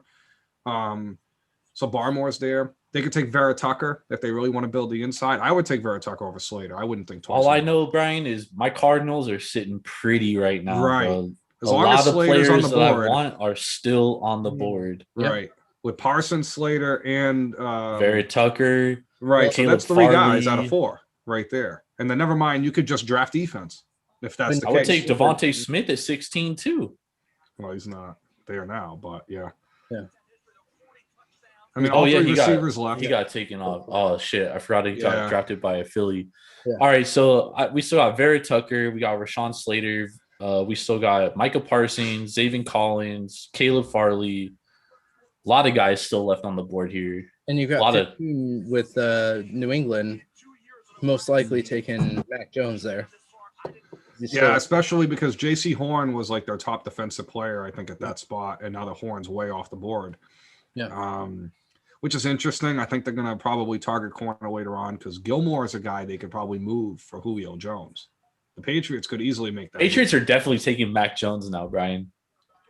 S3: So Barmore's there. They could take Vera Tucker if they really want to build the inside. I would take Vera Tucker over Slater. I wouldn't think twice.
S2: All I
S3: about it.
S2: know, Brian, is my Cardinals are sitting pretty right now.
S3: Right.
S2: Bro.
S3: As
S2: A
S3: long
S2: lot
S3: as
S2: of
S3: Slater's
S2: players
S3: on the
S2: that I
S3: board,
S2: want are still on the board.
S1: Yep.
S3: right? With Parsons, Slater, and
S2: Vera Tucker.
S3: right. So
S2: Caleb
S3: that's 3 guys
S2: Farley.
S3: out of 4 right there. And then never mind, you could just draft defense if that's the
S2: I would
S3: case.
S2: take Devontae Smith at 16 too.
S3: Well, he's not there now, but yeah.
S1: Yeah.
S3: I mean,
S2: Oh,
S3: all
S2: yeah,
S3: 3
S2: he got-
S3: receivers left.
S2: He got taken off. Oh shit! I forgot he
S3: Yeah.
S2: got drafted by a Philly.
S1: Yeah.
S2: All right, so we still got Vera Tucker. We got Rashawn Slater. We still got Micah Parsons, Zaven Collins, Caleb Farley. A lot of guys still left on the board here.
S1: And you
S2: A
S1: got
S2: lot of-
S1: 15 with New England, most likely taking Mac Jones there. You
S3: Yeah,
S1: still-
S3: especially because J.C. Horn was like their top defensive player, I think, at that spot, and now the Horn's way off the board.
S1: Yeah.
S3: Which is interesting. I think they're going to probably target corner later on because Gilmore is a guy they could probably move for Julio Jones. The Patriots could easily make that.
S2: Patriots are definitely taking Mac Jones now, Brian.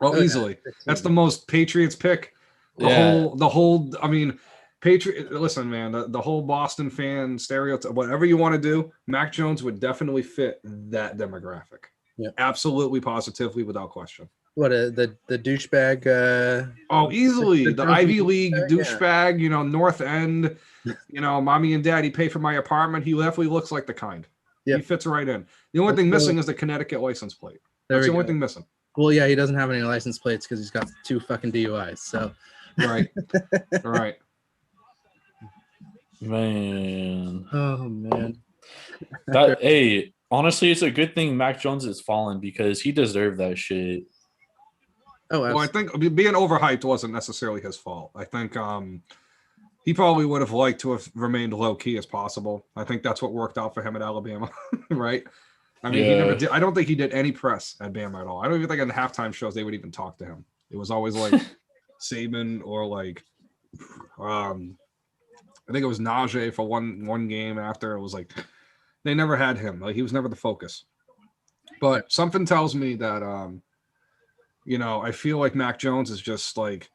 S3: Well,
S1: Oh, yeah.
S3: easily. That's the most Patriots pick.
S2: Yeah.
S3: The whole. I mean, Patriot. Listen, man. The whole Boston fan stereotype. Whatever you want to do, Mac Jones would definitely fit that demographic.
S1: Yeah.
S3: Absolutely, positively, without question.
S1: What the douchebag?
S3: Oh, easily the
S1: drunken
S3: Ivy League
S1: douchebag,
S3: douchebag. North End. Mommy and daddy pay for my apartment. He definitely looks like the kind.
S1: Yeah.
S3: He fits right in. The only
S1: Let's
S3: thing
S1: go.
S3: missing is the Connecticut license plate.
S1: There
S3: That's
S1: we
S3: the only
S1: go.
S3: thing missing.
S1: Well, yeah, he doesn't have any license plates because he's got 2 fucking DUIs. So
S3: Right. All right.
S2: Man,
S1: oh man,
S2: hey, honestly, it's a good thing Mac Jones has fallen because he deserved that shit.
S1: oh,
S3: Well, I think being overhyped wasn't necessarily his fault. I think he probably would have liked to have remained low key as possible. I think that's what worked out for him at Alabama, right? I mean, he never
S2: Yeah.
S3: did. I don't think he did any press at Bama at all. I don't even think in the halftime shows they would even talk to him. It was always like Saban or like, I think it was Najee for one game after. It was like they never had him. Like he was never the focus. But something tells me that I feel like Mac Jones is just like,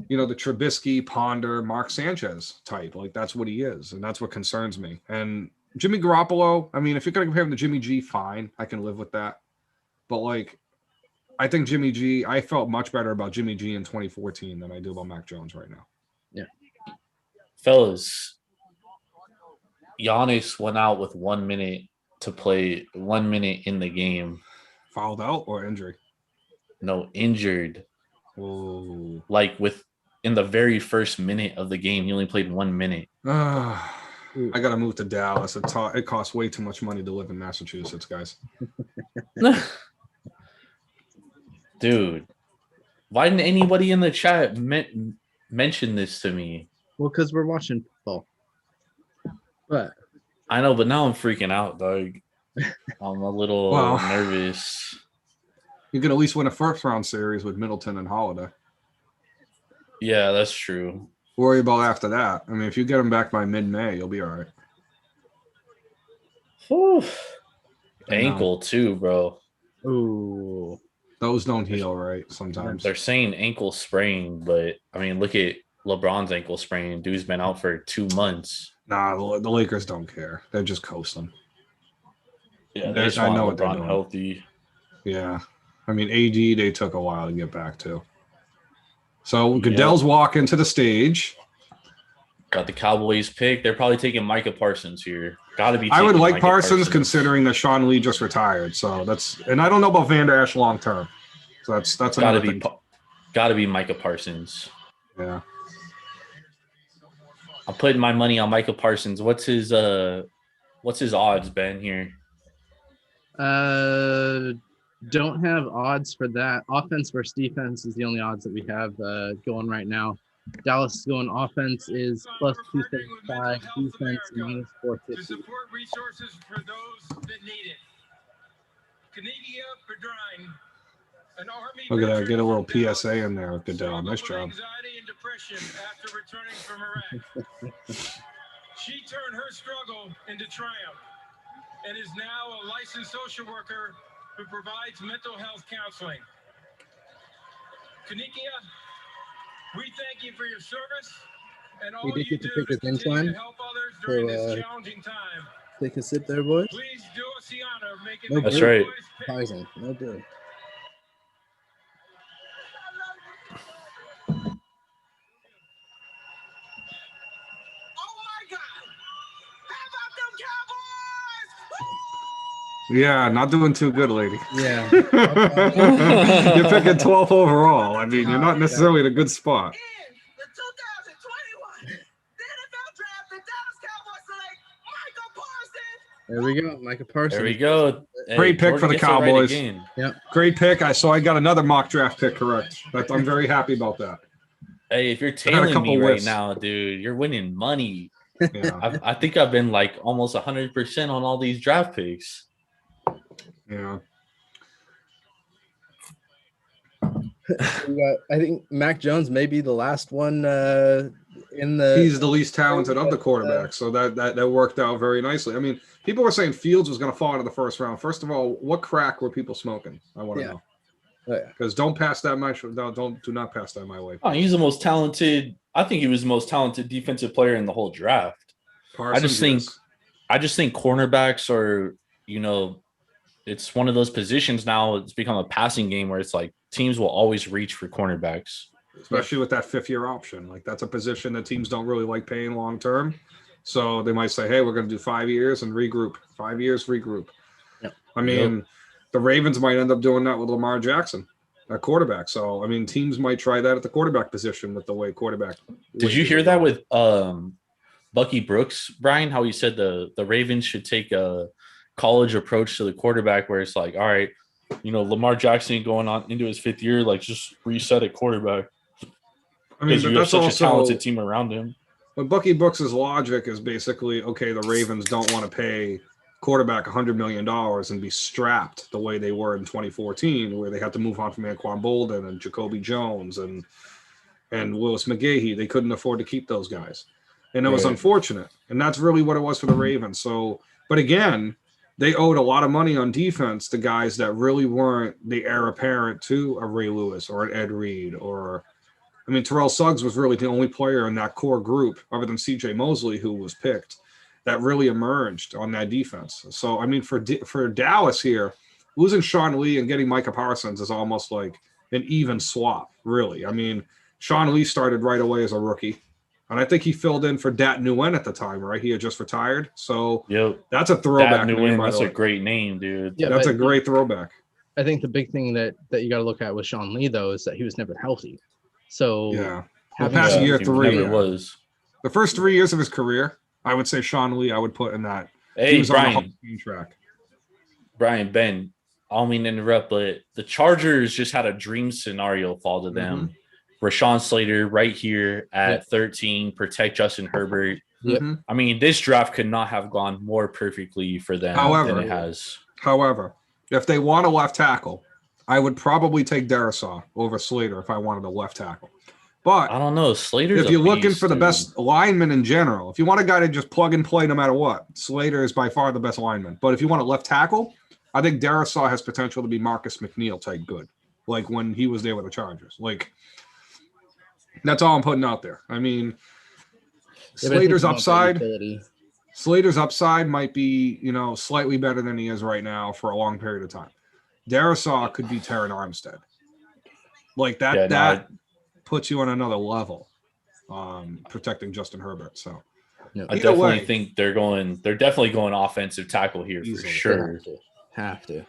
S3: the Trubisky, Ponder, Mark Sanchez type. Like that's what he is, and that's what concerns me. And Jimmy Garoppolo, I mean, if you're gonna compare him to Jimmy G, fine, I can live with that. But like, I think Jimmy G, I felt much better about Jimmy G in 2014 than I do about Mac Jones right now.
S2: Fellas, Giannis went out with 1 minute to play, 1 minute in the game.
S3: Fouled out or injury?
S2: No, injured.
S3: Oh,
S2: Like in the very first minute of the game, he only played 1 minute.
S3: I gotta move to Dallas. It costs way too much money to live in Massachusetts, guys.
S2: Dude, Why didn't anybody in the chat mention this to me?
S1: Well, because we're watching football. But
S2: I know, but now I'm freaking out, dog. I'm a little
S3: Well,
S2: nervous.
S3: You can at least win a first round series with Middleton and Holiday.
S2: Yeah, that's true.
S3: Worry about after that. I mean, if you get them back by mid-May, you'll be all right.
S2: Whew.
S3: I know.
S2: Ankle too, bro.
S1: ooh,
S3: Those don't heal right sometimes.
S2: They're saying ankle sprain, but I mean, look at LeBron's ankle sprain. Dude's been out for 2 months.
S3: Nah, the Lakers don't care. They're just coasting.
S2: Yeah,
S3: They-
S2: they just
S3: I
S2: want
S3: know what they're
S2: LeBron
S3: doing.
S2: healthy.
S3: Yeah. I mean, AD, they took a while to get back to. So Goodell's walking to the stage.
S2: Got the Cowboys pick. They're probably taking Micah Parsons here. Got to be.
S3: I would
S2: taking
S3: like
S2: Micah
S3: Parsons considering that Sean Lee just retired. So and I don't know about Van Der Esch long term. So that's
S2: Got to
S3: another
S2: be.
S3: thing.
S2: Got to be Micah Parsons.
S3: Yeah.
S2: I'm putting my money on Micah Parsons. What's his odds, Ben? Here.
S1: don't have odds for that. Offense versus defense is the only odds that we have going right now. Dallas going offense is plus 275, defense minus
S4: To
S1: 450.
S4: support resources for those that need it. Canada Pedrine, an Army
S3: Look at that.
S4: veteran
S3: Get a little
S4: from Dallas,
S3: PSA in there with Goodell.
S4: struggled
S3: Nice
S4: with
S3: job.
S4: Anxiety and depression after returning from Iraq. She turned her struggle into triumph and is now a licensed social worker who provides mental health counseling. Kanikia, we thank you for your service and all
S1: did
S4: you
S1: get to
S4: do
S1: pick
S4: to
S1: his bench
S4: continue
S1: line
S4: to help others during
S1: for,
S4: this challenging time.
S1: Take a sip there, boys.
S4: Please do us the honor of making
S1: No
S4: the
S2: That's
S1: good.
S2: right.
S4: Cowboys pick.
S1: Poison. No good.
S5: Oh my God! How about them Cowboys?
S3: Yeah, not doing too good, lady.
S1: Yeah.
S3: You're picking 12th overall. I mean, you're not necessarily in a good spot.
S5: In the 2021 the NFL Draft, the Dallas Cowboys select Michael Parsons.
S1: There we go. Micah Parsons.
S2: There we go.
S3: Great pick for the
S2: gets it right
S3: Cowboys.
S2: again.
S3: Great pick. So I got another mock draft pick correct. I'm very happy about that.
S2: Hey, if you're
S3: had a
S2: tailing
S3: couple
S2: me right
S3: whiffs.
S2: now, dude, you're winning money.
S3: Yeah.
S2: I think I've been like almost 100% on all these draft picks.
S3: Yeah.
S1: We got, I think Mac Jones may be the last one in the.
S3: He's the least talented of the quarterbacks, so that worked out very nicely. I mean, people were saying Fields was going to fall into the first round. First of all, what crack were people smoking? I want to
S1: Yeah.
S3: know.
S1: Oh, yeah.
S3: Because don't pass that my do not pass that my way.
S2: Oh, he's the most talented. I think he was the most talented defensive player in the whole draft.
S3: Parsons,
S2: I just think cornerbacks are, it's one of those positions now. It's become a passing game where it's like teams will always reach for cornerbacks.
S3: especially with that 5th-year option. Like that's a position that teams don't really like paying long term. So they might say, hey, we're going to do 5 years and regroup. 5 years, regroup.
S1: Yep.
S3: I mean, the Ravens might end up doing that with Lamar Jackson, a quarterback. So, I mean, teams might try that at the quarterback position with the way quarterback.
S2: Did you hear that with Bucky Brooks, Brian? How he said the Ravens should take a college approach to the quarterback, where it's like, all right, Lamar Jackson going on into his 5th year, like just reset at quarterback
S3: I mean,
S2: because
S3: but
S2: you have
S3: that's
S2: such
S3: also
S2: a talented team around him.
S3: But Bucky Brooks' logic is basically, okay, the Ravens don't want to pay quarterback $100 million and be strapped the way they were in 2014, where they had to move on from Anquan Bolden and Jacoby Jones and Willis McGahee. They couldn't afford to keep those guys. And it was
S2: Right.
S3: unfortunate. And that's really what it was for the Ravens. So, but again, they owed a lot of money on defense to guys that really weren't the heir apparent to a Ray Lewis or an Ed Reed Terrell Suggs was really the only player in that core group, other than C.J. Mosley, who was picked, that really emerged on that defense. So, I mean, for Dallas here, losing Sean Lee and getting Micah Parsons is almost like an even swap, really. I mean, Sean Lee started right away as a rookie, and I think he filled in for Dat Nguyen at the time, right? He had just retired. So
S2: Yep.
S3: that's a throwback.
S2: Dad
S3: name, by
S2: that's
S3: the
S2: a
S3: way.
S2: great name, dude.
S1: Yeah,
S3: That's
S1: but
S3: a great throwback.
S1: I think the big thing that you got to look at with Sean Lee, though, is that he was never healthy. So
S3: Yeah. Well,
S1: having
S3: past
S1: a-
S3: year
S2: he
S3: 3.
S2: never was.
S3: The first 3 years of his career, I would say Sean Lee, I would put in that. He
S2: Hey,
S3: was on the Hall
S2: Brian,
S3: of Fame track.
S2: Ben, I don't mean to interrupt, but the Chargers just had a dream scenario fall to them. Rashawn Slater right here at 13, protect Justin Herbert.
S1: Yep.
S3: Mhm.
S2: I mean, this draft could not have gone more perfectly for them
S3: However-
S2: than it has.
S3: However, if they want a left tackle, I would probably take Darisaw over Slater if I wanted a left tackle. But
S2: I don't know. Slater's
S3: if you're
S2: a
S3: looking
S2: beast,
S3: for the
S2: dude.
S3: best lineman in general, if you want a guy to just plug and play no matter what, Slater is by far the best lineman. But if you want a left tackle, I think Darisaw has potential to be Marcus McNeil type good, like when he was there with the Chargers. Like, that's all I'm putting out there. I mean,
S1: Yeah, but I think
S3: Slater's
S1: you want that
S3: upside.
S1: utility.
S3: Slater's upside might be, slightly better than he is right now for a long period of time. Darisaw could be Terran Armstead. Like that,
S2: Yeah, no,
S3: that puts you on another level, protecting Justin Herbert. So
S2: I
S3: Either
S2: definitely
S3: way.
S2: think they're definitely going offensive tackle here for
S3: Easily.
S2: sure.
S1: Have to.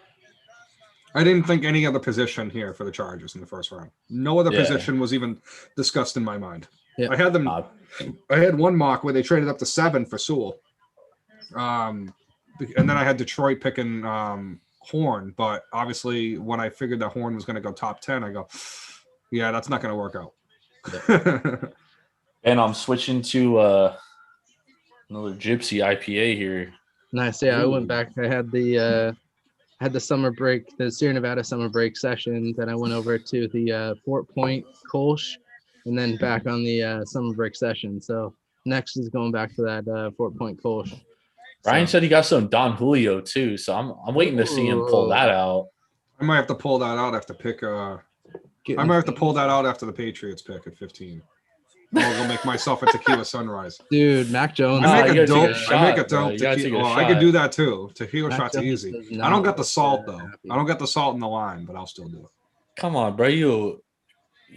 S3: I didn't think any other position here for the Chargers in the first round. No other
S2: Yeah.
S3: position was even discussed in my mind.
S1: Yeah.
S3: I had them.
S2: Uh,
S3: I had one mock where they traded up to 7 for Sewell. And then I had Detroit picking Horn, but obviously when I figured that Horn was going to go top 10, I go, yeah, that's not going to work out.
S2: And I'm switching to another Gypsy IPA here.
S1: Nice. Yeah, I
S3: Ooh.
S1: went back. I had the summer break, the Sierra Nevada summer break session. Then I went over to the Fort Point Kolsch, and then back on the summer break session. So next is going back to that Fort Point Kolsch.
S2: Ryan
S1: So,
S2: said he got some Don Julio too, so I'm waiting to see him pull that out.
S3: I might have to pull that out after pick. I might have to pull that out after the Patriots pick at 15. I'll go make myself a tequila sunrise.
S1: dude, Mac Jones.
S2: Nah,
S3: I make
S2: you
S3: a
S2: gotta take
S3: dope.
S2: a
S3: I
S2: shot,
S3: make a
S2: bro.
S3: dope
S2: You gotta take
S3: tequila.
S2: a
S3: Well, I could
S2: shot.
S3: do that too. Tequila
S1: Mac
S3: shots
S1: Jones
S3: easy.
S1: does
S3: I don't
S1: not
S3: got the
S1: look,
S3: salt though.
S1: happy.
S3: I don't got the salt in the lime, but I'll still do it.
S2: Come on, bro. You're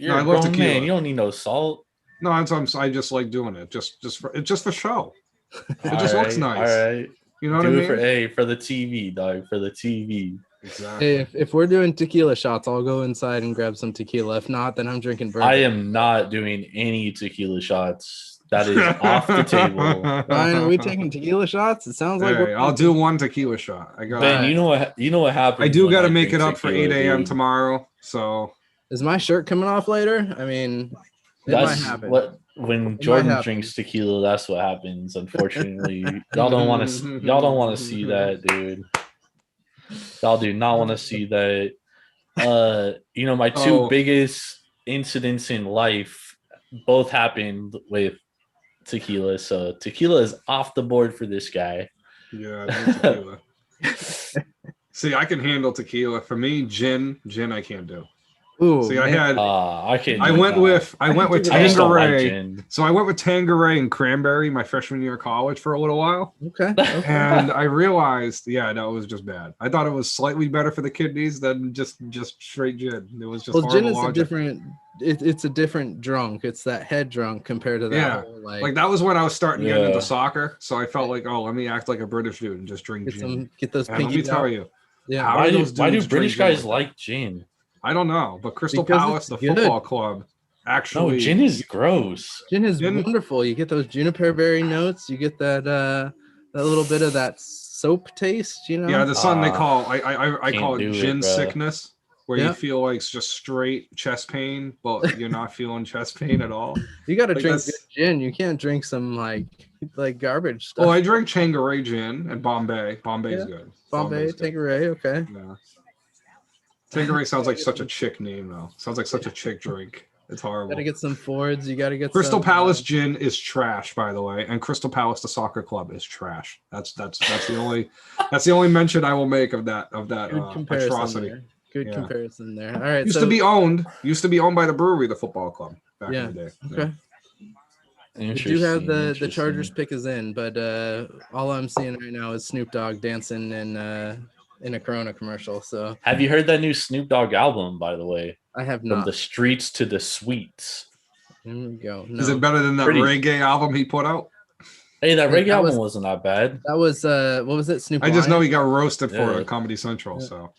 S3: I
S2: a
S3: love
S2: grown
S3: tequila.
S2: man. You don't need no salt.
S3: No, I just like doing it. Just for show. It just looks nice.
S2: All right.
S3: You know what
S2: Do
S3: I
S2: it
S3: mean?
S2: for the TV, dog. For the TV.
S3: Exactly.
S1: Hey, if we're doing tequila shots, I'll go inside and grab some tequila. If not, then I'm drinking bourbon.
S2: I am not doing any tequila shots. That is off the table.
S1: Ryan, are we taking tequila shots? It sounds like
S3: Hey, I'll do one tequila shot. I got.
S2: Ben, you know what happens.
S3: I do
S2: when
S3: got to
S2: I
S3: make
S2: drink
S3: it up for
S2: tequila,
S3: 8 a.m.
S2: dude.
S3: tomorrow. So
S1: Is my shirt coming off later? I mean, it might
S2: That's
S1: happen.
S2: what when
S1: might
S2: Jordan
S1: happen.
S2: drinks tequila. That's what happens. Unfortunately, y'all don't want to see that, dude. Y'all do not want to see that. My two
S3: Oh.
S2: biggest incidents in life both happened with tequila. So tequila is off the board for this guy.
S3: yeah, I do tequila. See, I can handle tequila. For me, gin I can't do.
S1: Ooh,
S3: See, I
S1: man.
S3: had.
S2: I can.
S3: I went with
S2: I just don't like
S3: Tanqueray.
S2: gin.
S3: So I went with Tanqueray and cranberry my freshman year of college for a little while.
S1: Okay.
S3: And I realized, it was just bad. I thought it was slightly better for the kidneys than just straight gin. It was just
S1: Well, gin
S3: horrible
S1: is a
S3: logic.
S1: different. It's a different drunk. It's that head drunk compared to that.
S3: Yeah,
S1: whole,
S3: Like that was when I was starting getting
S2: Yeah.
S3: into soccer, so I felt like, let me act like a British dude and just drink gin.
S1: get those
S3: And let me
S1: pinkies
S3: tell
S1: out.
S3: you,
S1: Yeah.
S3: how
S2: Why
S3: do
S2: do
S3: those dudes
S2: British
S3: drink gin
S2: guys
S3: like
S2: like gin?
S3: I don't know, but Crystal
S1: Because
S3: Palace, the
S1: it's good.
S3: football club, actually,
S2: No, gin is gross.
S1: Gin is
S3: Gin-
S1: wonderful. You get those juniper berry notes. You get that little bit of that soap taste. You know.
S3: yeah, there's something they
S2: Ah,
S3: call I
S2: can't
S3: call it
S2: do it,
S3: gin
S2: bruh.
S3: sickness, where
S1: Yeah.
S3: you feel like it's just straight chest pain, but you're not feeling chest pain at all.
S1: You got to
S3: Like,
S1: drink
S3: that's-
S1: good gin. You can't drink some like garbage stuff.
S3: Well, I drink Tanqueray gin and Bombay. Bombay's
S1: Yeah.
S3: good.
S1: Bombay,
S3: Bombay's good.
S1: Tanqueray. Okay.
S3: Yeah. Tanqueray sounds like such a chick name, though. Sounds like such a chick drink. It's horrible.
S1: Got to get some Fords. You got to get
S3: Crystal
S1: some,
S3: Palace gin is trash, by the way, and Crystal Palace the soccer club is trash. That's the only mention I will make of that
S1: good comparison
S3: atrocity.
S1: there. Good
S3: Yeah.
S1: comparison there. All right.
S3: Used
S1: so,
S3: to be owned by the brewery, the football club back
S1: Yeah.
S3: in the day.
S1: okay. We do have
S2: Interesting,
S1: the Chargers
S2: interesting.
S1: pick is in, but all I'm seeing right now is Snoop Dogg dancing in a Corona commercial. So
S2: Have you heard that new Snoop Dogg album, by the way?
S1: I have
S2: From
S1: not.
S2: the streets to the suites.
S1: There we go.
S3: Is it
S1: No.
S3: better than that
S2: Pretty-
S3: reggae album he put out?
S2: Hey, that
S1: Hey,
S2: reggae
S1: that
S2: album
S1: was-
S2: wasn't that bad.
S1: That was what was it? Snoop.
S3: I just know
S1: Lion?
S3: he got roasted for it
S2: Yeah.
S3: on Comedy Central.
S1: Yeah.
S3: So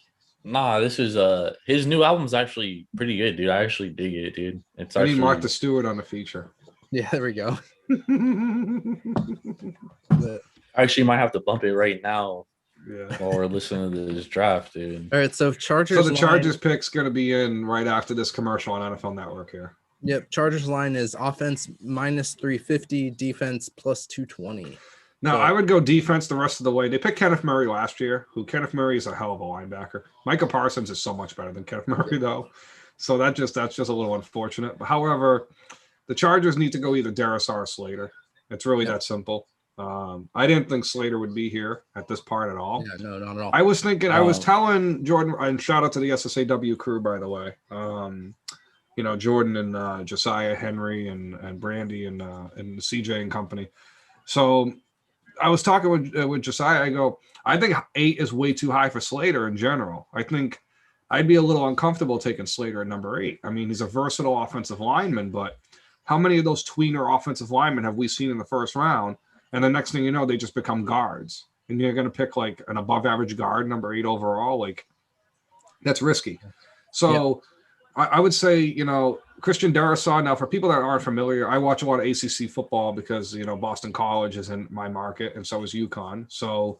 S2: Nah, this is his new album's actually pretty good, dude. I actually dig it, dude. It's
S3: I need
S2: actually
S3: Martha Stewart on the feature.
S1: Yeah, there we go.
S3: yeah,
S1: But,
S2: I actually might have to bump it right now
S3: Yeah.
S2: while we're listening to this draft, dude.
S1: All right, so Chargers.
S3: So the
S1: line-
S3: Chargers pick's going to be in right after this commercial on NFL Network here.
S1: Yep, Chargers line is offense minus 350, defense plus 220.
S3: Now,
S1: So-
S3: I would go defense the rest of the way. They picked Kenneth Murray last year, who Kenneth Murray is a hell of a linebacker. Micah Parsons is so much better than Kenneth Murray, though. So that's just a little unfortunate. But however, the Chargers need to go either Darisaw or Slater. It's really that simple. I didn't think Slater would be here at this part at all.
S1: Yeah, no, not at all.
S3: I was thinking, I was
S2: Um,
S3: telling Jordan, and shout out to the SSAW crew, by the way. You know, Jordan and Josiah, Henry, and Brandy and CJ and company. So I was talking with Josiah. I go, I think 8 is way too high for Slater in general. I think I'd be a little uncomfortable taking Slater at number 8. I mean, he's a versatile offensive lineman, but how many of those tweener offensive linemen have we seen in the first round? And the next thing you know, they just become guards. And you're going to pick like an above average guard, number 8 overall. Like, that's risky. So I would say, you know, Christian Darisaw. Now, for people that aren't familiar, I watch a lot of ACC football because, you know, Boston College is in my market and so is UConn. So,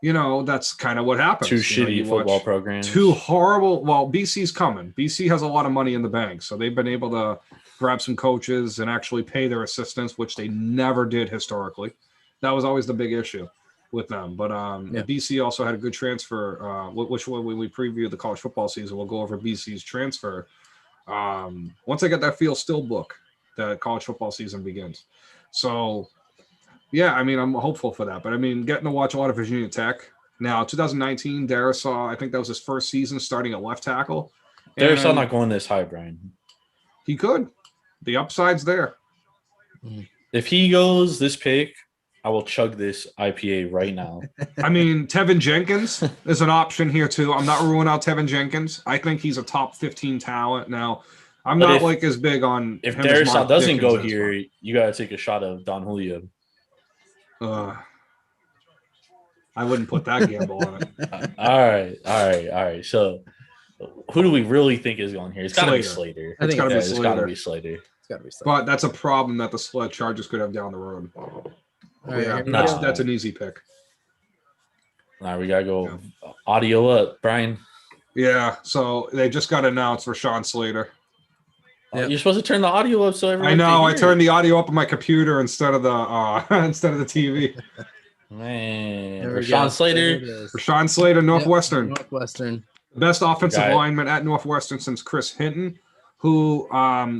S3: you know, that's kind of what happens.
S2: Two
S3: You know,
S2: shitty
S3: you
S2: football
S3: watch
S2: programs.
S3: 2 horrible. Well, BC's coming. BC has a lot of money in the bank. So they've been able to grab some coaches and actually pay their assistants, which they never did historically. That was always the big issue with them. But BC also had a good transfer, which when we preview the college football season, we'll go over BC's transfer. Once I get that Feel Still book, the college football season begins. So, yeah, I mean, I'm hopeful for that. But, I mean, getting to watch a lot of Virginia Tech. Now, 2019, Darisaw, I think that was his first season starting at left tackle.
S2: Darisaw
S3: And
S2: not going this high, Brian.
S3: he could. The upside's there.
S2: If he goes this pick, I will chug this IPA right now.
S3: I mean, Tevin Jenkins is an option here too. I'm not ruling out Tevin Jenkins. I think he's a top 15 talent. Now, I'm
S2: But
S3: not
S2: if-
S3: like as big on
S2: If
S3: him as
S2: Darisaw
S3: Mark
S2: doesn't go
S3: Dickens is,
S2: here, you got to take a shot of Don Julio.
S3: but, I wouldn't put that gamble on it.
S2: All right. So, who do we really think is going here? It's got to be
S3: Slater.
S2: Slater.
S1: I think
S3: gotta be
S2: It's got to
S3: Slater.
S2: be Slater.
S1: It's got to be something.
S3: But that's a problem that the Sled Chargers could have down the road.
S1: All right,
S3: Yeah,
S1: here we
S2: Nah.
S1: go.
S3: that's an easy pick.
S2: All right, we got to go audio up, Brian.
S3: Yeah, so they just got announced for Sean Slater.
S1: Yep.
S2: You're supposed to turn the audio up so everyone
S3: I know.
S2: can
S3: I
S2: hear
S3: turned
S2: it.
S3: the audio up on my computer instead of the TV.
S2: Man,
S1: There we
S2: Rashawn
S1: go. There
S2: Slater.
S1: it is.
S3: For Sean Slater, Northwestern.
S1: Northwestern.
S3: Best offensive
S2: Got it.
S3: lineman at Northwestern since Chris Hinton, who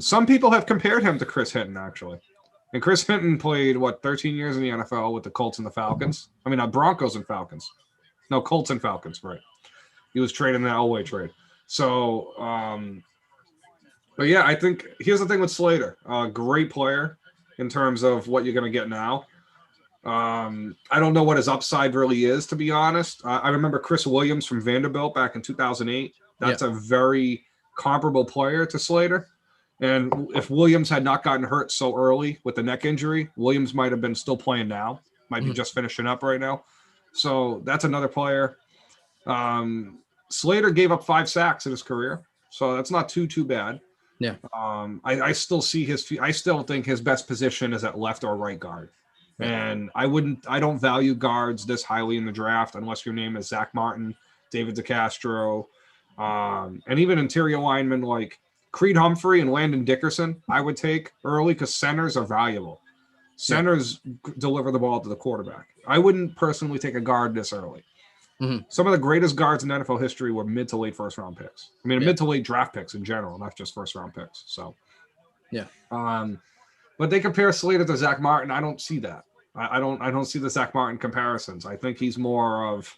S3: some people have compared him to Chris Hinton, actually. And Chris Hinton played, 13 years in the NFL with the Colts and the Falcons? I mean, Broncos and Falcons. No, Colts and Falcons, right. He was traded in the Elway trade. So, but yeah, I think here's the thing with Slater. Great player in terms of what you're going to get now. I don't know what his upside really is, to be honest. I remember Chris Williams from Vanderbilt back in 2008. That's a very comparable player to Slater. And if Williams had not gotten hurt so early with the neck injury, Williams might have been still playing now, might be just finishing up right now. So that's another player. Slater gave up 5 sacks in his career, so that's not too bad.
S1: Yeah.
S3: I still see I still think his best position is at left or right guard. And I don't value guards this highly in the draft unless your name is Zach Martin, David DeCastro, and even interior linemen like Creed Humphrey and Landon Dickerson, I would take early because centers are valuable. Centers deliver the ball to the quarterback. I wouldn't personally take a guard this early.
S1: Mhm.
S3: Some of the greatest guards in NFL history were mid to late first round picks. I mean, mid to late draft picks in general, not just first round picks. So, but they compare Slater to Zach Martin. I don't see that. I don't see the Zach Martin comparisons. I think he's more of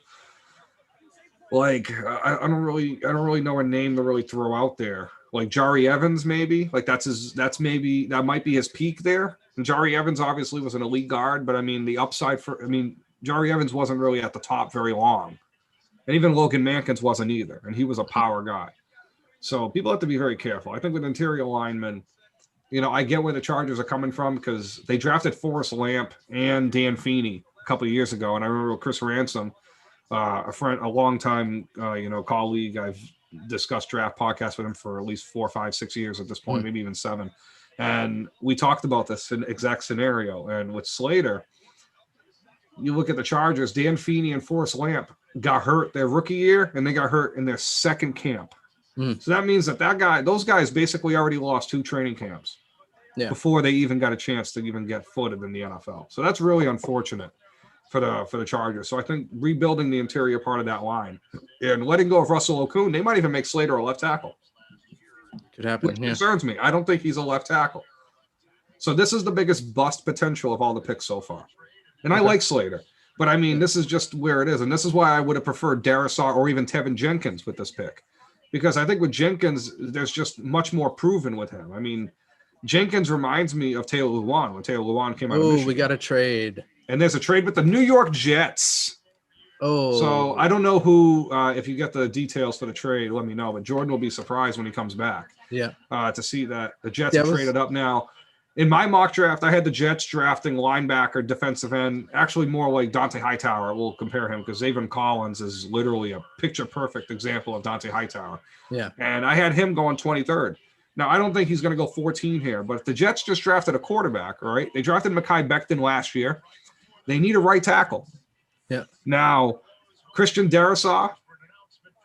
S3: like I don't really know a name to really throw out there. Like Jari Evans, maybe. Like that might be his peak there. And Jari Evans obviously was an elite guard, but I mean the upside Jari Evans wasn't really at the top very long. And even Logan Mankins wasn't either. And he was a power guy. So people have to be very careful. I think with interior linemen, I get where the Chargers are coming from because they drafted Forrest Lamp and Dan Feeney a couple of years ago. And I remember Chris Ransom, a friend, a longtime, colleague. I've discussed draft podcasts with him for at least 4, 5, 6 years at this point, maybe even 7. And we talked about this exact scenario. And with Slater, you look at the Chargers, Dan Feeney and Forrest Lamp got hurt their rookie year, and they got hurt in their second camp. So that means those guys basically already lost 2 training camps before they even got a chance to even get footed in the NFL. So that's really unfortunate for the Chargers. So I think rebuilding the interior part of that line and letting go of Russell Okung, they might even make Slater a left tackle.
S1: Could happen.
S3: Which concerns me. I don't think he's a left tackle. So this is the biggest bust potential of all the picks so far. And I like Slater, but I mean, this is just where it is. And this is why I would have preferred Darrisaw or even Tevin Jenkins with this pick. Because I think with Jenkins, there's just much more proven with him. I mean, Jenkins reminds me of Taylor Lewan when Taylor Lewan came out of Michigan.
S1: We got a trade.
S3: And there's a trade with the New York Jets. So I don't know who, if you get the details for the trade, let me know. But Jordan will be surprised when he comes back. To see that the Jets have traded up now. In my mock draft, I had the Jets drafting linebacker, defensive end, actually more like Dante Hightower. We'll compare him because Zaven Collins is literally a picture-perfect example of Dante Hightower. And I had him going 23rd. Now, I don't think he's going to go 14 here, but if the Jets just drafted a quarterback, all right, they drafted Mekhi Becton last year. They need a right tackle. Now, Christian Darrisaw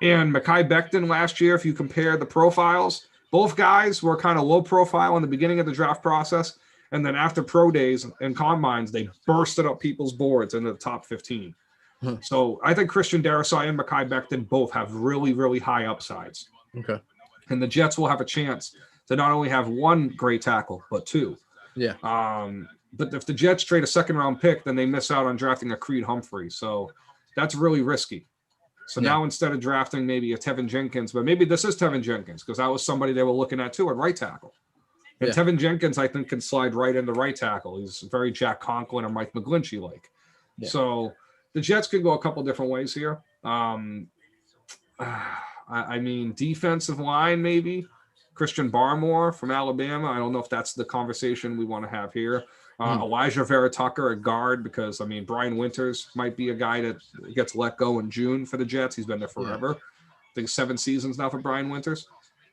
S3: and Mekhi Becton last year, if you compare the profiles, both guys were kind of low profile in the beginning of the draft process. And then after pro days and combines, they bursted up people's boards into the top 15. So I think Christian Darrisaw and Mekhi Becton both have really, really high upsides. And the Jets will have a chance to not only have one great tackle, but 2. But if the Jets trade a second-round pick, then they miss out on drafting a Creed Humphrey. So that's really risky. So now instead of drafting maybe a Tevin Jenkins, but maybe this is Tevin Jenkins because that was somebody they were looking at too at right tackle. And Tevin Jenkins, I think, can slide right into right tackle. He's very Jack Conklin or Mike McGlinchey like. So the Jets could go a couple different ways here. I mean, defensive line maybe. Christian Barmore from Alabama. I don't know if that's the conversation we want to have here. Elijah Vera Tucker at guard because, I mean, Brian Winters might be a guy that gets let go in June for the Jets. He's been there forever. I think 7 seasons now for Brian Winters.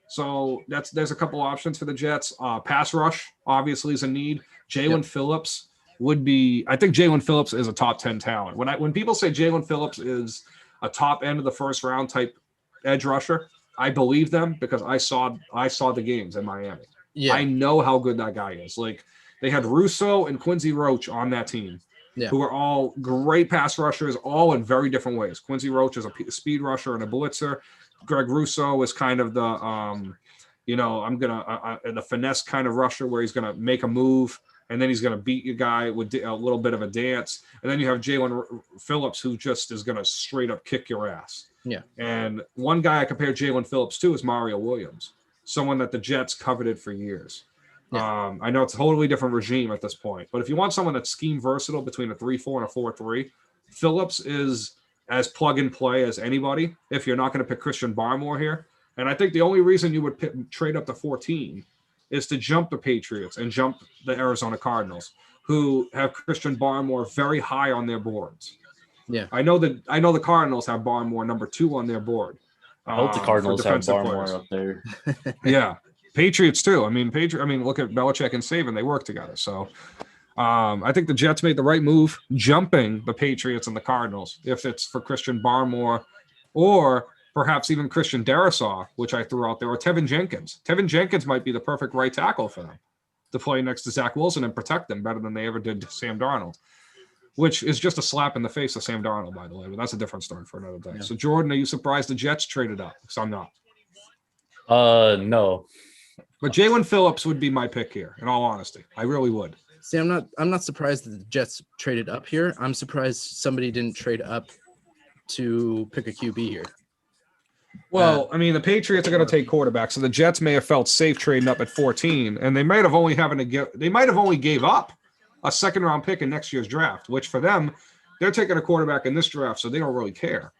S3: So there's a couple options for the Jets. Pass rush, obviously, is a need. Jalen Phillips would be – I think Jalen Phillips is a top 10 talent. When people say Jalen Phillips is a top end of the first round type edge rusher, I believe them because I saw the games in Miami. I know how good that guy is. Like – they had Russo and Quincy Roach on that team, who are all great pass rushers, all in very different ways. Quincy Roach is a speed rusher and a blitzer. Greg Russo is kind of the, the finesse kind of rusher where he's going to make a move and then he's going to beat your guy with a little bit of a dance. And then you have Jalen Phillips, who just is going to straight up kick your ass. And one guy I compare Jalen Phillips to is Mario Williams, someone that the Jets coveted for years. I know it's a totally different regime at this point, but if you want someone that's scheme versatile between a 3-4 and a 4-3, Phillips is as plug and play as anybody. If you're not going to pick Christian Barmore here, and I think the only reason you would trade up to 14 is to jump the Patriots and jump the Arizona Cardinals, who have Christian Barmore very high on their boards. I know the Cardinals have Barmore number 2 on their board.
S2: I hope the Cardinals have Barmore up there.
S3: Patriots too. I mean, look at Belichick and Saban. They work together. So I think the Jets made the right move jumping the Patriots and the Cardinals if it's for Christian Barmore or perhaps even Christian Darrisaw, which I threw out there, or Tevin Jenkins. Tevin Jenkins might be the perfect right tackle for them to play next to Zach Wilson and protect them better than they ever did Sam Darnold, which is just a slap in the face of Sam Darnold, by the way. But that's a different story for another day. So, Jordan, are you surprised the Jets traded up? Because I'm not.
S2: No.
S3: But Jalen Phillips would be my pick here, in all honesty. I really would.
S1: See, I'm not surprised that the Jets traded up here. I'm surprised somebody didn't trade up to pick a QB here.
S3: Well, I mean, the Patriots are going to take quarterbacks, so the Jets may have felt safe trading up at 14, and they might have only gave up a second-round pick in next year's draft, which for them, they're taking a quarterback in this draft, so they don't really care.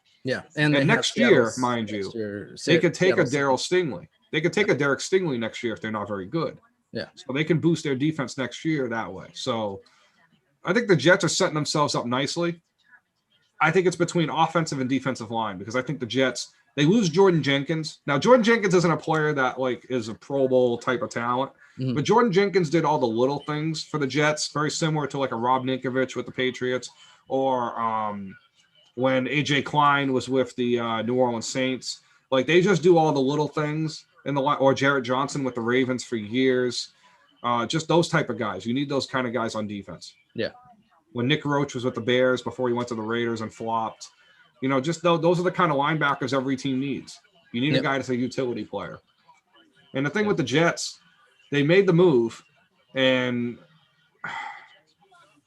S1: And
S3: next year, mind you, they could take a Darryl Stingley. They could take a Derek Stingley next year if they're not very good. So they can boost their defense next year that way. So I think the Jets are setting themselves up nicely. I think it's between offensive and defensive line because I think the Jets, they lose Jordan Jenkins. Now, Jordan Jenkins isn't a player that is a Pro Bowl type of talent, but Jordan Jenkins did all the little things for the Jets, very similar to a Rob Ninkovich with the Patriots or when AJ Klein was with the New Orleans Saints. Like they just do all the little things in the line, or Jarrett Johnson with the Ravens for years. Just those type of guys. You need those kind of guys on defense.
S1: Yeah.
S3: When Nick Roach was with the Bears before he went to the Raiders and flopped, just those are the kind of linebackers every team needs. You need a guy that's a utility player. And the thing with the Jets, they made the move, and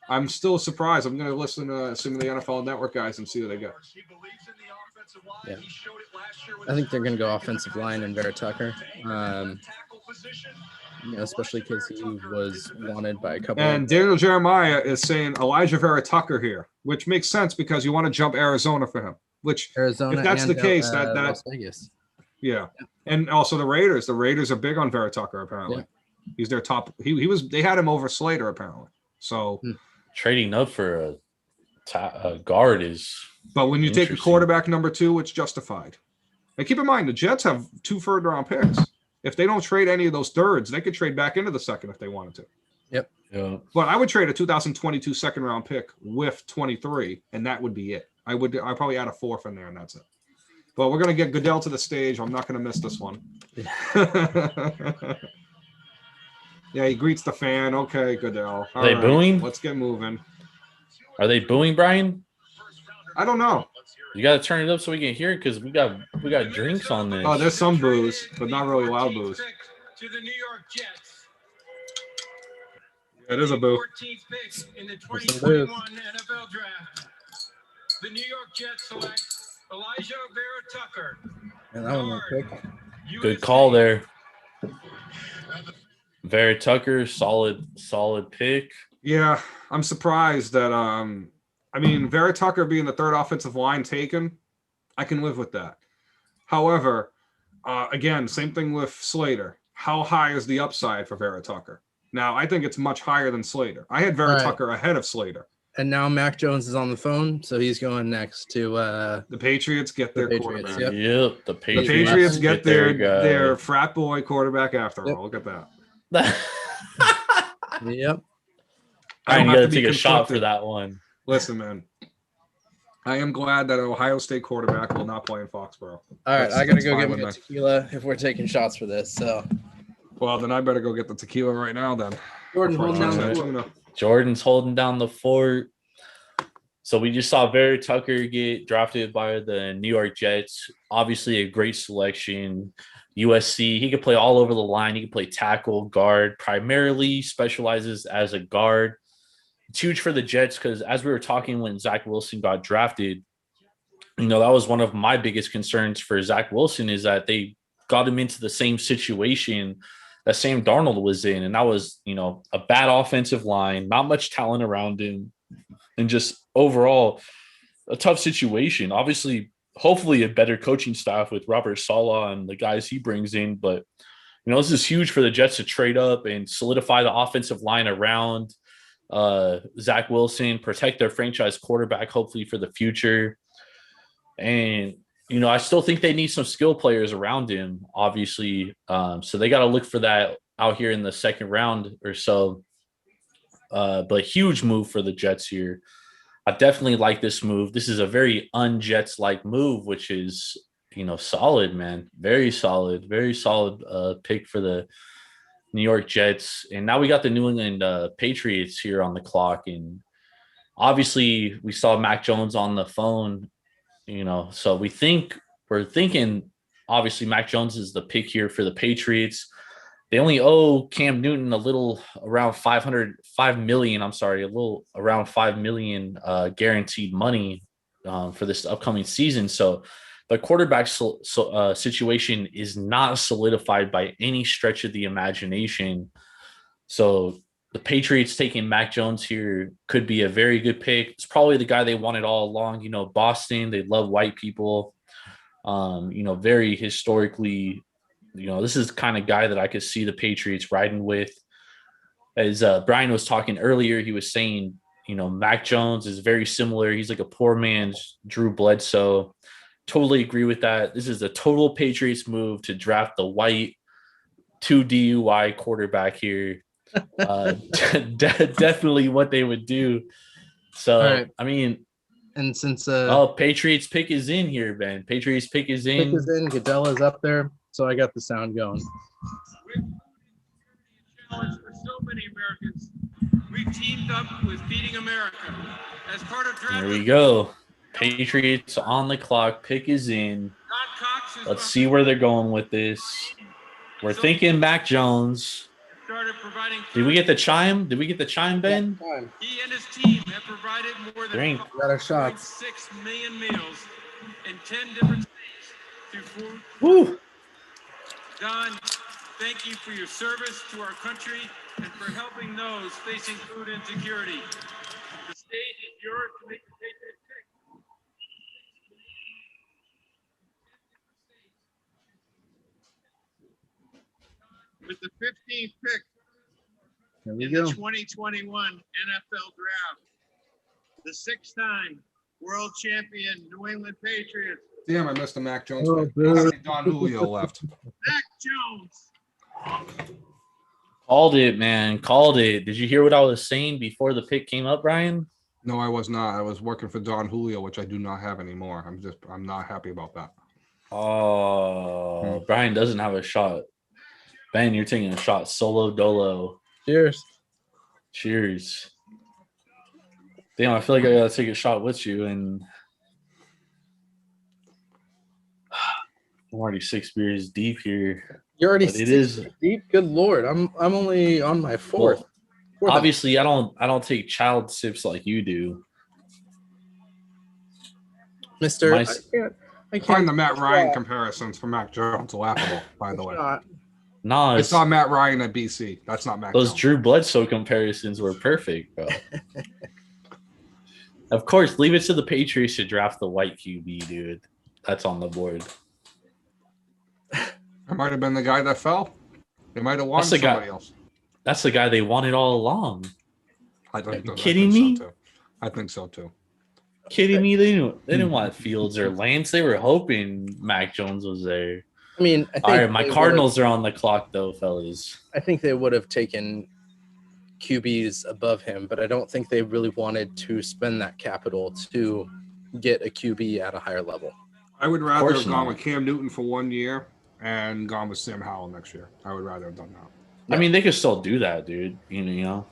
S3: I'm still surprised. I'm going to listen to some of the NFL Network guys and see what they got.
S1: Yeah. I think they're going to go offensive line and Vera Tucker, especially because he was wanted by a couple.
S3: And Daniel Jeremiah is saying Elijah Vera Tucker here, which makes sense because you want to jump Arizona for him. Which
S1: Arizona,
S3: if that's the case, that
S1: Las Vegas.
S3: Yeah. And also the Raiders. The Raiders are big on Vera Tucker, apparently. Yeah. He's their top. He was. They had him over Slater, apparently. So
S2: trading up for a guard is.
S3: But when you take a quarterback number 2, it's justified. And keep in mind, the Jets have 2 third-round picks. If they don't trade any of those thirds, they could trade back into the second if they wanted to.
S1: Yep.
S2: Yeah.
S3: But I would trade a 2022 second-round pick with 23, and that would be it. I'd probably add a 4th in there, and that's it. But we're going to get Goodell to the stage. I'm not going to miss this one. Yeah, he greets the fan. Okay, Goodell.
S2: Are they booing?
S3: Let's get moving.
S2: Are they booing, Brian?
S3: I don't know.
S2: You got to turn it up so we can hear it because we got drinks on this.
S3: Oh, there's some booze, but not really loud booze.
S4: To the New York Jets.
S3: Yeah, it is a boo.
S4: 14th pick in the 2021 NFL Draft. The New York Jets select Elijah Vera Tucker.
S1: And that one went quick.
S2: Good call there. Vera Tucker, solid pick.
S3: Yeah, I'm surprised that Vera Tucker being the 3rd offensive line taken, I can live with that. However, again, same thing with Slater. How high is the upside for Vera Tucker? Now, I think it's much higher than Slater. I had Vera Tucker ahead of Slater.
S1: And now Mac Jones is on the phone, so he's going next to
S3: the Patriots get their quarterback.
S2: Yep, the
S3: Patriots get their frat boy quarterback after all. Look at that.
S1: Yep.
S2: I got to take a shot for that one.
S3: Listen, man. I am glad that an Ohio State quarterback will not play in Foxborough.
S1: All right, I got to go get me a tequila if we're taking shots for this. So,
S3: well, then I better go get the tequila right now. Then
S2: Jordan's holding down the fort. So we just saw Vera Tucker get drafted by the New York Jets. Obviously, a great selection. USC, he could play all over the line. He could play tackle, guard, primarily specializes as a guard. It's huge for the Jets because as we were talking when Zach Wilson got drafted, that was one of my biggest concerns for Zach Wilson is that they got him into the same situation that Sam Darnold was in. And that was, a bad offensive line, not much talent around him, and just overall a tough situation. Obviously, hopefully a better coaching staff with Robert Saleh and the guys he brings in. But, this is huge for the Jets to trade up and solidify the offensive line around Zach Wilson, protect their franchise quarterback, hopefully for the future. And, I still think they need some skill players around him, obviously. So they got to look for that out here in the second round or so. But huge move for the Jets here. I definitely like this move. This is a very un-Jets-like move, which is, solid, man. Very solid pick for the New York Jets. And now we got the New England Patriots here on the clock. And obviously we saw Mac Jones on the phone, so we're thinking, obviously Mac Jones is the pick here for the Patriots. They only owe Cam Newton a little around $5 million guaranteed money for this upcoming season. So the quarterback situation is not solidified by any stretch of the imagination. So the Patriots taking Mac Jones here could be a very good pick. It's probably the guy they wanted all along. Boston, they love white people. Very historically, this is the kind of guy that I could see the Patriots riding with. As Brian was talking earlier, he was saying, Mac Jones is very similar. He's like a poor man's Drew Bledsoe. Totally agree with that. This is a total Patriots move to draft the white 2 DUI quarterback here. Definitely what they would do. So
S1: All right.
S2: I mean,
S1: And since
S2: Patriots pick is in here, Ben. Patriots pick is
S1: Pick
S2: in.
S1: is in, Goodell is up there, so I got the sound going.
S4: Challenge for so many Americans. We teamed up with Feeding America as part of
S2: There we go. Patriots on the clock. Pick is in.
S4: Don Cox is
S2: Let's see where they're going with this. We're thinking Mac Jones.
S4: started providing.
S2: Did we get the chime? Did we get the chime, Ben?
S4: He and his team have provided more than
S2: Drink.
S1: Got our shots.
S4: 6 million meals in 10 different states through food.
S2: Woo.
S4: Don, thank you for your service to our country and for helping those facing food insecurity. The stage is yours to make the Patriots pick. With the 15th pick
S1: Here we
S4: in
S1: go.
S4: the 2021 NFL Draft, the 6-time world champion New England Patriots,
S3: Damn, I missed the Mac Jones.
S1: Oh,
S3: pick. I don't have any Don Julio left.
S4: Mac Jones.
S2: Called it, man. Called it. Did you hear what I was saying before the pick came up, Brian?
S3: No, I was not. I was working for Don Julio, which I do not have anymore. I'm not happy about that.
S2: Oh, Brian doesn't have a shot. Ben, you're taking a shot solo dolo.
S1: Cheers.
S2: Cheers. Damn, I feel like I gotta take a shot with you, and I'm already 6 beers deep here.
S1: You're already
S2: But it is
S1: deep. Good lord, I'm only on my fourth.
S2: well,
S1: Fourth.
S2: obviously I don't take child sips like you do.
S1: Mister.
S2: my-
S1: I
S3: Find
S1: can't.
S3: the Matt Ryan comparisons for Mac Jones laughable, by the way.
S2: Nah,
S3: I
S2: it's,
S3: saw Matt Ryan at BC. That's not Mac
S2: those
S3: Jones.
S2: Drew Bledsoe comparisons were perfect, bro. Of course, leave it to the Patriots to draft the white QB, dude. That's on the board.
S3: It might have been the guy that fell. They might have wanted
S2: That's the guy-
S3: somebody else.
S2: That's the guy they wanted all along.
S3: think
S2: kidding me?
S3: So too. I think so too.
S2: Kidding me? They didn't want Fields or Lance. They were hoping Mac Jones was there.
S1: I mean, I think
S2: All right, my
S1: they
S2: Cardinals are on the clock though, fellas.
S1: I think they would have taken QBs above him, but I don't think they really wanted to spend that capital to get a QB at a higher level.
S3: I would rather
S2: course
S3: have gone
S2: not.
S3: with Cam Newton for 1 year and gone with Sam Howell next year. I would rather have done that.
S2: I mean, they could still do that, dude. You know.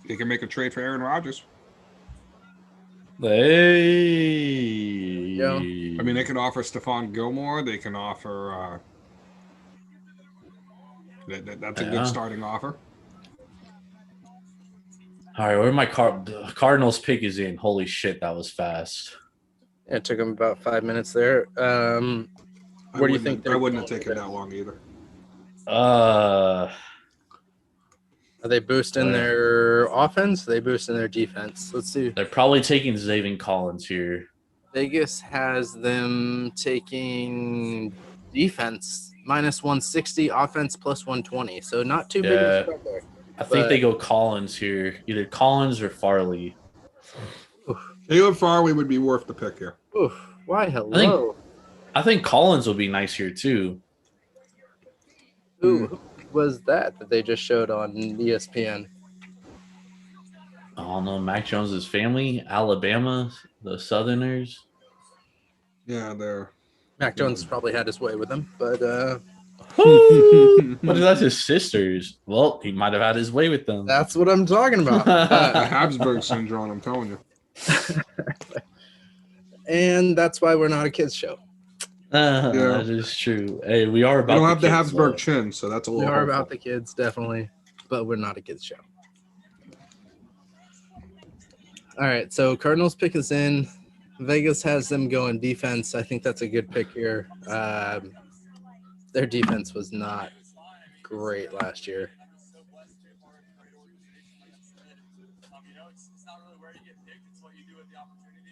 S3: They can make a trade for Aaron Rodgers.
S2: Hey.
S3: I mean, they can offer Stephon Gilmore. They can offer. That's a
S2: Yeah.
S3: good starting offer.
S2: All right, where my Cardinals pick is in. Holy shit, that was fast.
S1: It took them about 5 minutes there. Where do you think?
S3: I wouldn't have taken that long either.
S1: Are they boosting their offense? Are they boosting their defense? Let's see.
S2: They're probably taking Zaven Collins here.
S1: Vegas has them taking defense minus 160, offense plus 120. So not too big of
S2: Yeah.
S1: a spread there.
S2: I think
S1: But-
S2: they go Collins here, either Collins or Farley.
S3: Caleb Farley would be worth the pick here.
S1: Oof, why hello?
S2: I think Collins will be nice here too.
S1: Who was that they just showed on ESPN?
S2: I don't know. Mac Jones's family, Alabama, the Southerners.
S3: Yeah, they're.
S1: Mac Jones probably had his way with him, but
S2: But that's his sisters. Well, he might have had his way with them.
S1: that's what I'm talking about.
S3: The Habsburg syndrome, I'm telling you.
S1: And that's why we're not a kids show.
S3: Yeah.
S2: That is true. Hey, we are
S3: We
S2: about
S3: don't have the
S2: kids,
S3: Habsburg
S2: though.
S3: chin, so that's a
S1: We
S3: little.
S1: are
S3: hopeful.
S1: about the kids, definitely, but we're not a kids show. All right, so Cardinals pick us in. Vegas has them going defense. I think that's a good pick here. Their defense was not great last year.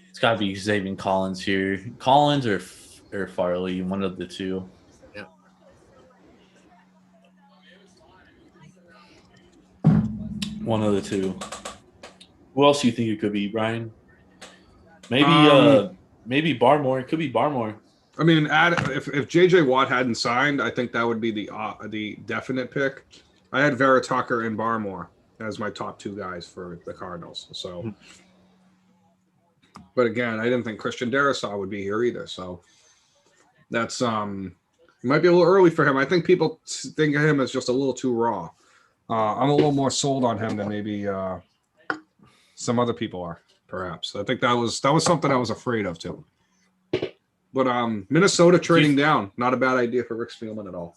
S2: It's got to be Xavier Collins here. Collins or Farley, one of the two.
S1: Yeah.
S2: One of the two. Who else do you think it could be, Brian? Maybe maybe Barmore. It could be Barmore.
S3: I mean, if JJ Watt hadn't signed, I think that would be the definite pick. I had Vera Tucker and Barmore as my top two guys for the Cardinals. So, but again, I didn't think Christian Darrisaw would be here either. So that's it might be a little early for him. I think people think of him as just a little too raw. I'm a little more sold on him than maybe some other people are, perhaps. I think that was something I was afraid of too. But Minnesota trading down, not a bad idea for Rick Spielman at all.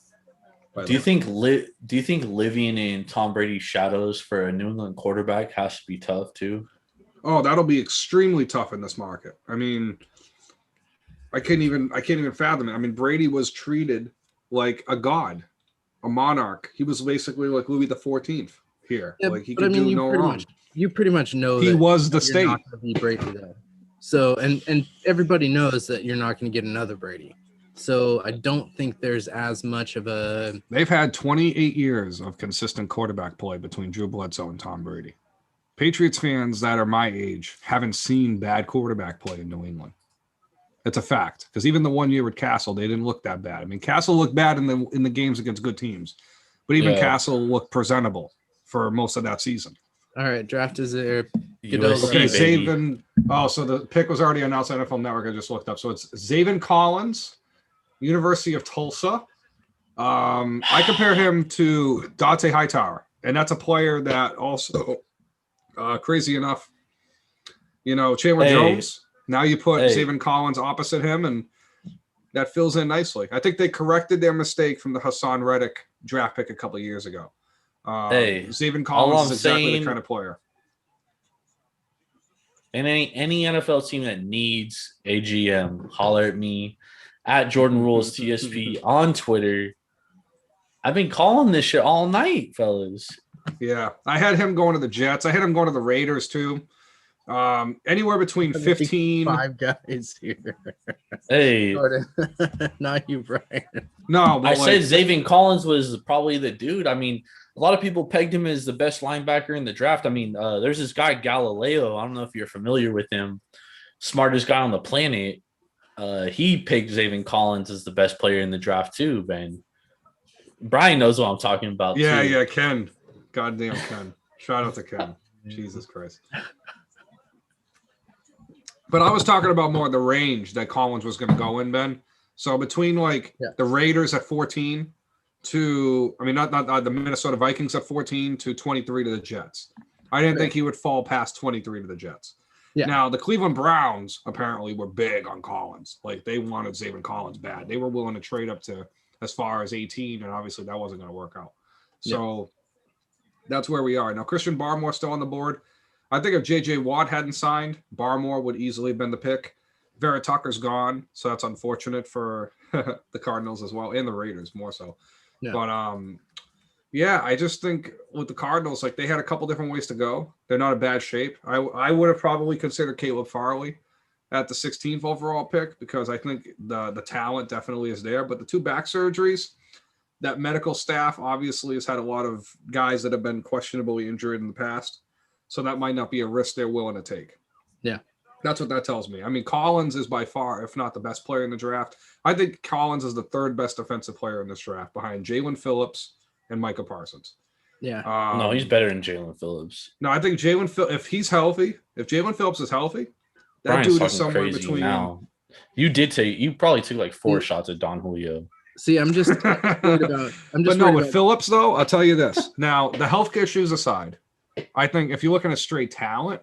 S2: Do you think living in Tom Brady's shadows for a New England quarterback has to be tough too?
S3: Oh, that'll be extremely tough in this market. I mean, I can't even fathom it. I mean, Brady was treated like a god, a monarch. He was basically like Louis XIV here.
S1: Yeah,
S3: like he
S1: but
S3: could
S1: I mean,
S3: do
S1: you
S3: no
S1: pretty
S3: wrong.
S1: much you pretty much know
S3: He
S1: that
S3: was the
S1: you're
S3: state.
S1: not going to be Brady though. So and everybody knows that you're not going to get another Brady. So I don't think there's as much of a.
S3: They've had 28 years of consistent quarterback play between Drew Bledsoe and Tom Brady. Patriots fans that are my age haven't seen bad quarterback play in New England. It's a fact, because even the 1 year with Castle, they didn't look that bad. I mean, Castle looked bad in the games against good teams, but even Castle looked presentable for most of that season.
S1: All right, draft is there.
S2: USC,
S3: Okay,
S2: baby.
S3: Zaven. Oh, so the pick was already announced on NFL Network. I just looked up. So it's Zaven Collins, University of Tulsa. I compare him to Dante Hightower, and that's a player that also, crazy enough, Chandler Jones. Now you put Zaven Collins opposite him, and that fills in nicely. I think they corrected their mistake from the Hassan Reddick draft pick a couple of years ago. Zaven Collins is exactly the kind of player.
S2: And any NFL team that needs a GM, holler at me at Jordan Rules TSP on Twitter. I've been calling this shit all night, fellas.
S3: Yeah, I had him going to the Jets. I had him going to the Raiders too. Anywhere between 15.
S1: 5 guys here.
S2: Hey,
S1: Not you, Brian.
S3: No, but
S2: I said Zaven Collins was probably the dude. I mean, a lot of people pegged him as the best linebacker in the draft. I mean, there's this guy Galileo. I don't know if you're familiar with him. Smartest guy on the planet. He picked Zaven Collins as the best player in the draft too, man. Brian knows what I'm talking about.
S3: Yeah,
S2: too.
S3: yeah, Ken. Goddamn Ken. Shout out to Ken. Jesus Christ. But I was talking about more the range that Collins was going to go in, Ben. So between the Raiders at 14 to, I mean, not the Minnesota Vikings at 14 to 23 to the Jets. I didn't think he would fall past 23 to the Jets.
S1: Yeah.
S3: Now, the Cleveland Browns apparently were big on Collins. Like, they wanted Zaven Collins bad. They were willing to trade up to as far as 18, and obviously that wasn't going to work out. So that's where we are. Now, Christian Barmore still on the board. I think if J.J. Watt hadn't signed, Barmore would easily have been the pick. Vera Tucker's gone, so that's unfortunate for the Cardinals as well, and the Raiders more so.
S1: Yeah.
S3: But, I just think with the Cardinals, they had a couple different ways to go. They're not in bad shape. I would have probably considered Caleb Farley at the 16th overall pick because I think the talent definitely is there. But the 2 back surgeries, that medical staff obviously has had a lot of guys that have been questionably injured in the past. So that might not be a risk they're willing to take.
S1: Yeah.
S3: That's what that tells me. I mean, Collins is by far, if not the best player in the draft. I think Collins is the 3rd best defensive player in this draft behind Jalen Phillips and Micah Parsons.
S1: Yeah.
S2: No, he's better than Jalen Phillips.
S3: No, I think if he's healthy, if Jalen Phillips is healthy, that
S2: Brian's
S3: dude
S2: talking
S3: is somewhere
S2: crazy
S3: between.
S2: now. You probably took 4 shots at Don Julio.
S1: See, I'm just worried about.
S3: With Phillips though, I'll tell you this. Now, the health issues aside, I think if you're looking at straight talent,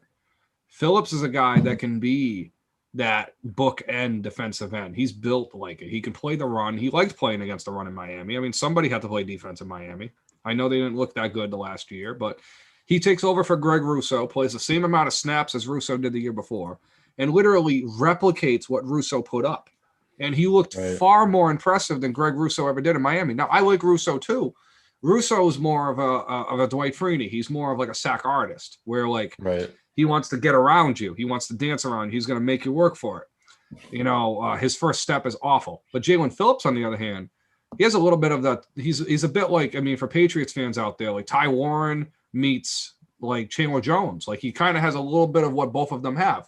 S3: Phillips is a guy that can be that bookend defensive end. He's built like it. He can play the run. He liked playing against the run in Miami. I mean, somebody had to play defense in Miami. I know they didn't look that good the last year, but he takes over for Greg Russo, plays the same amount of snaps as Russo did the year before, and literally replicates what Russo put up. And he looked far more impressive than Greg Russo ever did in Miami. Now, I like Russo too. Russo is more of a Dwight Freeney. He's more of a sack artist where he wants to get around you. He wants to dance around you. He's going to make you work for it. His first step is awful. But Jalen Phillips, on the other hand, he has a little bit of that. He's a bit for Patriots fans out there, Ty Warren meets Chandler Jones. He kind of has a little bit of what both of them have.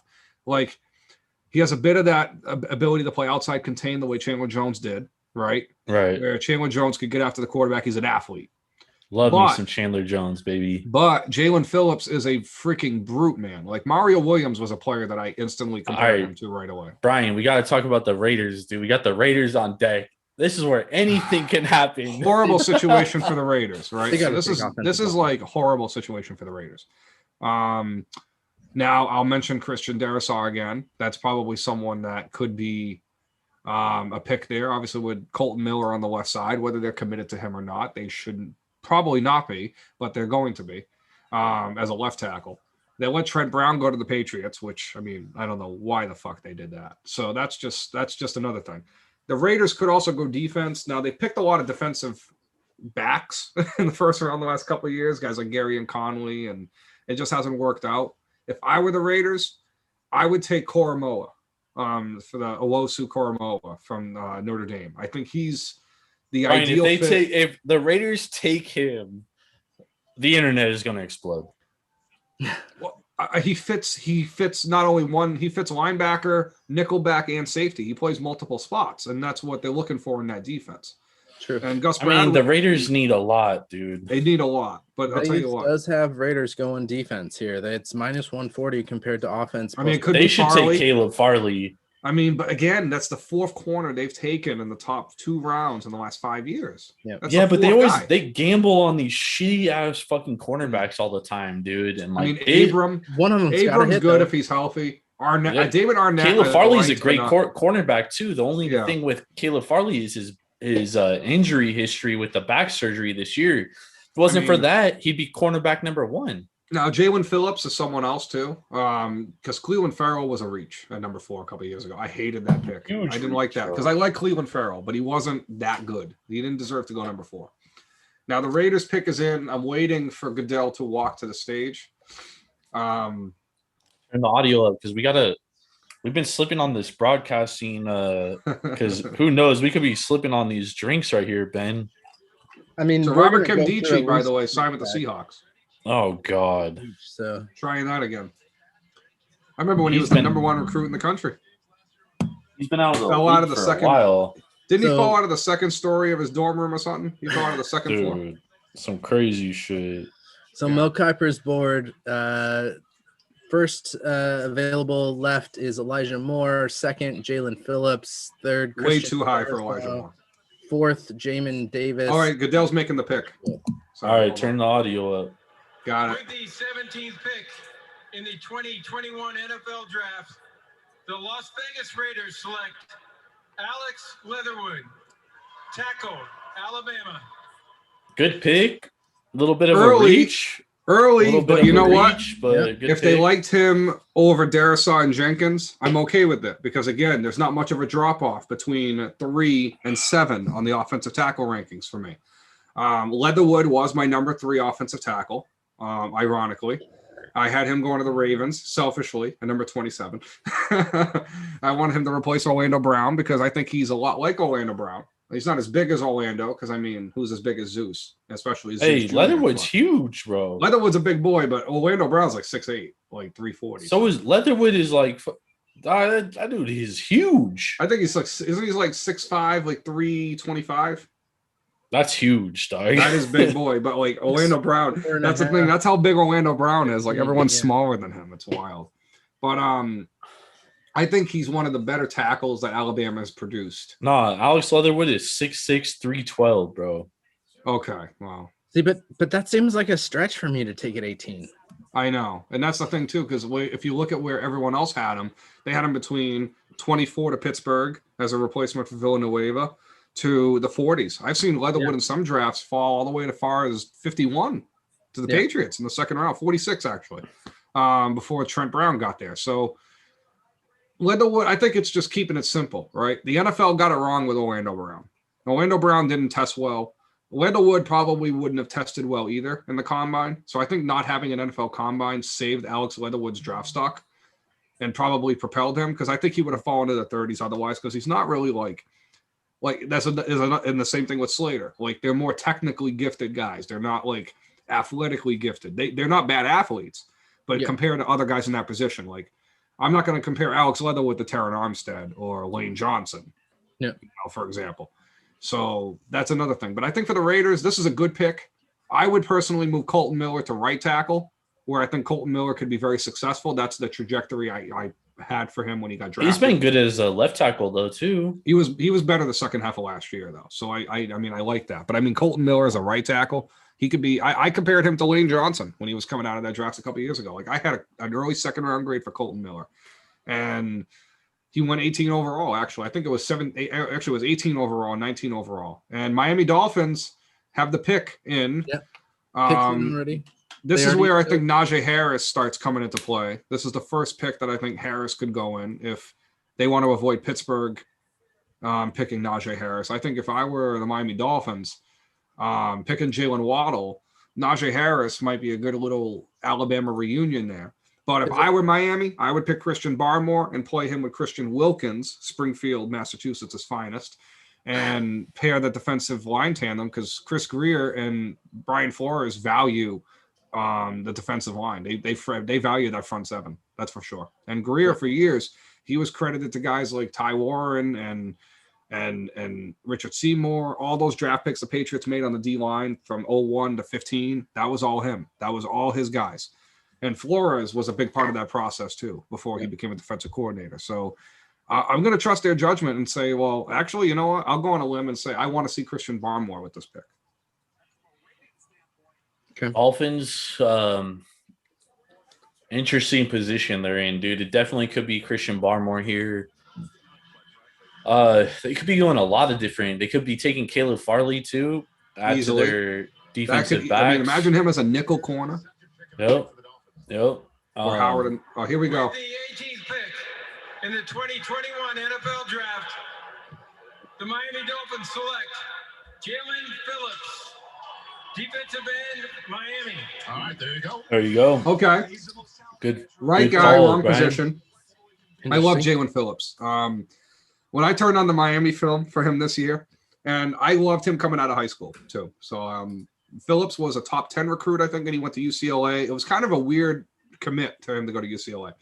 S3: He has a bit of that ability to play outside contain the way Chandler Jones did. Right.
S2: Right.
S3: Where Chandler Jones could get after the quarterback. He's an athlete.
S2: Love me
S3: But-
S2: some Chandler Jones, baby.
S3: But Jalen Phillips is a freaking brute, man. Like Mario Williams was a player that I instantly compared
S2: Alright.
S3: him to right away.
S2: Brian, we got to talk about the Raiders, dude. We got the Raiders on deck. This is where anything can happen.
S3: Horrible situation for the Raiders, right?
S1: They
S3: So
S1: gotta
S3: this
S1: take
S3: is
S1: offensive
S3: like a horrible situation for the Raiders. Now I'll mention Christian Darrisaw again. That's probably someone that could be a pick there. Obviously, with Colton Miller on the left side, whether they're committed to him or not, they shouldn't probably not be, but they're going to be as a left tackle. They let Trent Brown go to the Patriots, which I mean, I don't know why the fuck they did that. So that's just another thing. The Raiders could also go defense. Now they picked a lot of defensive backs in the first round the last couple of years, guys like Gary and Conley, and it just hasn't worked out. If I were the Raiders, I would take Koromoa for the Owosu Koromoa from Notre Dame. I think he's the
S2: Brian,
S3: ideal fit.
S2: if the Raiders take him, the internet is going to explode.
S3: Well, he fits not only one, he fits linebacker, nickelback, and safety. He plays multiple spots, and that's what they're looking for in that defense.
S1: True.
S3: And Gus
S2: I mean,
S3: Bradley,
S2: the Raiders need a lot, dude.
S3: they need a lot, but I'll tell you
S1: Vegas
S3: what.
S1: does have Raiders going defense here. It's minus 140 compared to offense.
S3: I mean, it
S1: plus-
S3: could
S2: They
S3: be
S2: should
S3: Farley.
S2: take Caleb Farley.
S3: I mean, but again, that's the fourth corner they've taken in the top 2 rounds in the last 5 years.
S1: Yeah.
S3: That's
S2: Yeah,
S3: the
S2: but they
S3: fourth
S2: always
S3: guy.
S2: they gamble on these shitty ass fucking cornerbacks all the time, dude. And
S3: I
S2: like,
S3: mean,
S2: they-
S3: Abram.
S1: one of them's got to
S3: Abram's
S1: hit.
S3: good
S1: though.
S3: if he's healthy. Arnett,
S2: Yeah.
S3: David Arnett.
S2: Caleb
S3: I
S2: Farley's a
S3: liked,
S2: great
S3: but
S2: cornerback too. The only
S3: Yeah.
S2: thing with Caleb Farley is his injury history with the back surgery this year. If it wasn't for
S3: mean-
S2: that, he'd be cornerback number 1.
S3: Now, Jalen Phillips is someone else too, because Cleveland Farrell was a reach at number 4 a couple of years ago. I hated that pick.
S2: Huge
S3: I didn't like
S2: reach,
S3: that
S2: bro.
S3: because I like Cleveland Farrell, but he wasn't that good. He didn't deserve to go number 4. Now the Raiders pick is in. I'm waiting for Goodell to walk to the stage.
S2: Turn the audio up because we've been slipping on this broadcasting because who knows, we could be slipping on these drinks right here, Ben.
S1: I mean,
S3: So
S1: we're
S3: Robert
S1: gonna go through
S3: Kimdichie,
S1: at
S3: by
S1: least
S3: the way,
S1: two
S3: signed with the
S1: packs
S3: Seahawks.
S2: Oh God.
S1: each, So
S3: Trying that again. I remember when he
S2: He's
S3: was the
S2: been-
S3: number 1 recruit in the country.
S2: He's been out of the
S3: Fell
S2: league
S3: out of the
S2: for
S3: second-
S2: a while.
S3: Didn't he
S1: So-
S3: fall out of the second story of his dorm room or something? He fell out of the second floor.
S2: Dude, some crazy shit.
S1: So
S3: Yeah.
S1: Mel Kiper's board. First available left is Elijah Moore. Second, Jalen Phillips. Third,
S3: Way
S1: Christian
S3: too high for
S1: Darrisaw.
S3: Elijah Moore.
S1: Fourth, Jamin Davis.
S3: All right, Goodell's making the pick. So,
S2: All right, turn the audio up.
S3: Got it.
S4: With the 17th pick in the 2021 NFL Draft, the Las Vegas Raiders select Alex Leatherwood, tackle, Alabama.
S2: Good pick. A little bit of
S3: Early,
S2: a reach.
S3: Early,
S2: Little bit
S3: but
S2: of
S3: you
S2: a
S3: know what?
S2: reach, but
S1: Yeah.
S2: good
S3: If they
S2: pick.
S3: liked him over Darrisaw and Jenkins, I'm okay with it because again, there's not much of a drop off between 3 and 7 on the offensive tackle rankings for me. Leatherwood was my number 3 offensive tackle. Ironically, I had him going to the Ravens selfishly at number 27. I wanted him to replace Orlando Brown because I think he's a lot like Orlando Brown. He's not as big as Orlando because I mean, who's as big as Zeus, especially Zeus
S2: Hey,
S3: Jr.,
S2: Leatherwood's
S3: but-
S2: huge, bro.
S3: Leatherwood's a big boy, but Orlando Brown's like 6'8", like 340.
S2: So is Leatherwood is like that dude is huge.
S3: I think he's like, isn't he like 6'5", like 325?
S2: That's huge, dog.
S3: That is big boy, but like Orlando Brown,
S1: 4.5.
S3: that's the thing. That's how big Orlando Brown is. Like everyone's
S1: Yeah.
S3: smaller than him. It's wild. But I think he's one of the better tackles that Alabama has produced.
S2: Nah, Alex Leatherwood is 6'6", 312, bro.
S3: Okay, wow.
S1: See, but that seems like a stretch for me to take at 18.
S3: I know. And that's the thing too, because if you look at where everyone else had him, they had him between 24 to Pittsburgh as a replacement for Villanueva to the 40s. I've seen Leatherwood
S1: Yeah.
S3: in some drafts fall all the way to far as 51 to the
S1: Yeah.
S3: Patriots in the second round, 46 actually, before Trent Brown got there. So Leatherwood, I think it's just keeping it simple, right? The NFL got it wrong with Orlando Brown. Orlando Brown didn't test well. Leatherwood probably wouldn't have tested well either in the combine. So I think not having an NFL combine saved Alex Leatherwood's draft stock and probably propelled him because I think he would have fallen to the 30s otherwise because he's not really like that's and the same thing with Slater. Like they're more technically gifted guys. They're not like athletically gifted. They're not bad athletes, but
S1: Yeah.
S3: compared to other guys in that position, like I'm not going to compare Alex Leatherwood to Terran Armstead or Lane Johnson,
S1: Yeah.
S3: for example. So that's another thing. But I think for the Raiders, this is a good pick. I would personally move Colton Miller to right tackle, where I think Colton Miller could be very successful. That's the trajectory I had for him when he got drafted.
S2: He's been good as a left tackle though too.
S3: He was better the second half of last year though. So I mean I like that. But I mean Colton Miller as a right tackle, he could be. I compared him to Lane Johnson when he was coming out of that draft a couple years ago. Like I had an early second round grade for Colton Miller, and he went 18 overall. Actually, I think it was Actually, it was 18 overall, 19 overall. And Miami Dolphins have the pick in.
S1: Yep. Picked one already.
S3: This
S1: They
S3: is where I
S1: already
S3: think Najee Harris starts coming into play. This is the first pick that I think Harris could go in if they want to avoid Pittsburgh picking Najee Harris. I think if I were the Miami Dolphins picking Jalen Waddle, Najee Harris might be a good little Alabama reunion there. But if I were Miami, I would pick Christian Barmore and play him with Christian Wilkins, Springfield, Massachusetts' finest, and pair the defensive line tandem because Chris Greer and Brian Flores value the defensive line. They value that front seven. That's for sure. And Greer for years, he was credited to guys like Ty Warren and Richard Seymour, all those draft picks the Patriots made on the D line from 01 to 15. That was all him. That was all his guys. And Flores was a big part of that process too before he became a defensive coordinator. So I'm going to trust their judgment and say, well, actually, you know what? I'll go on a limb and say I want to see Christian Barmore with this pick.
S2: Okay. Dolphins, interesting position they're in, dude. It definitely could be Christian Barmore here. They could be going a lot of different. They could be taking Caleb Farley too, add to their defensive backs.
S3: I mean, imagine him as a nickel corner.
S2: Yep.
S3: Or Howard. And, here we go.
S4: With the 18th pick in the 2021 NFL Draft, the Miami Dolphins select Jalen Phillips, defensive end, Miami.
S6: All right, there you go.
S2: There you go.
S3: Okay.
S2: Good.
S3: Right
S2: good
S3: guy,
S2: call,
S3: wrong
S2: Brian.
S3: position. I love Jalen Phillips. When I turned on the Miami film for him this year, and I loved him coming out of high school too. So Phillips was a top 10 recruit, I think, and he went to UCLA. It was kind of a weird commit to him to go to UCLA.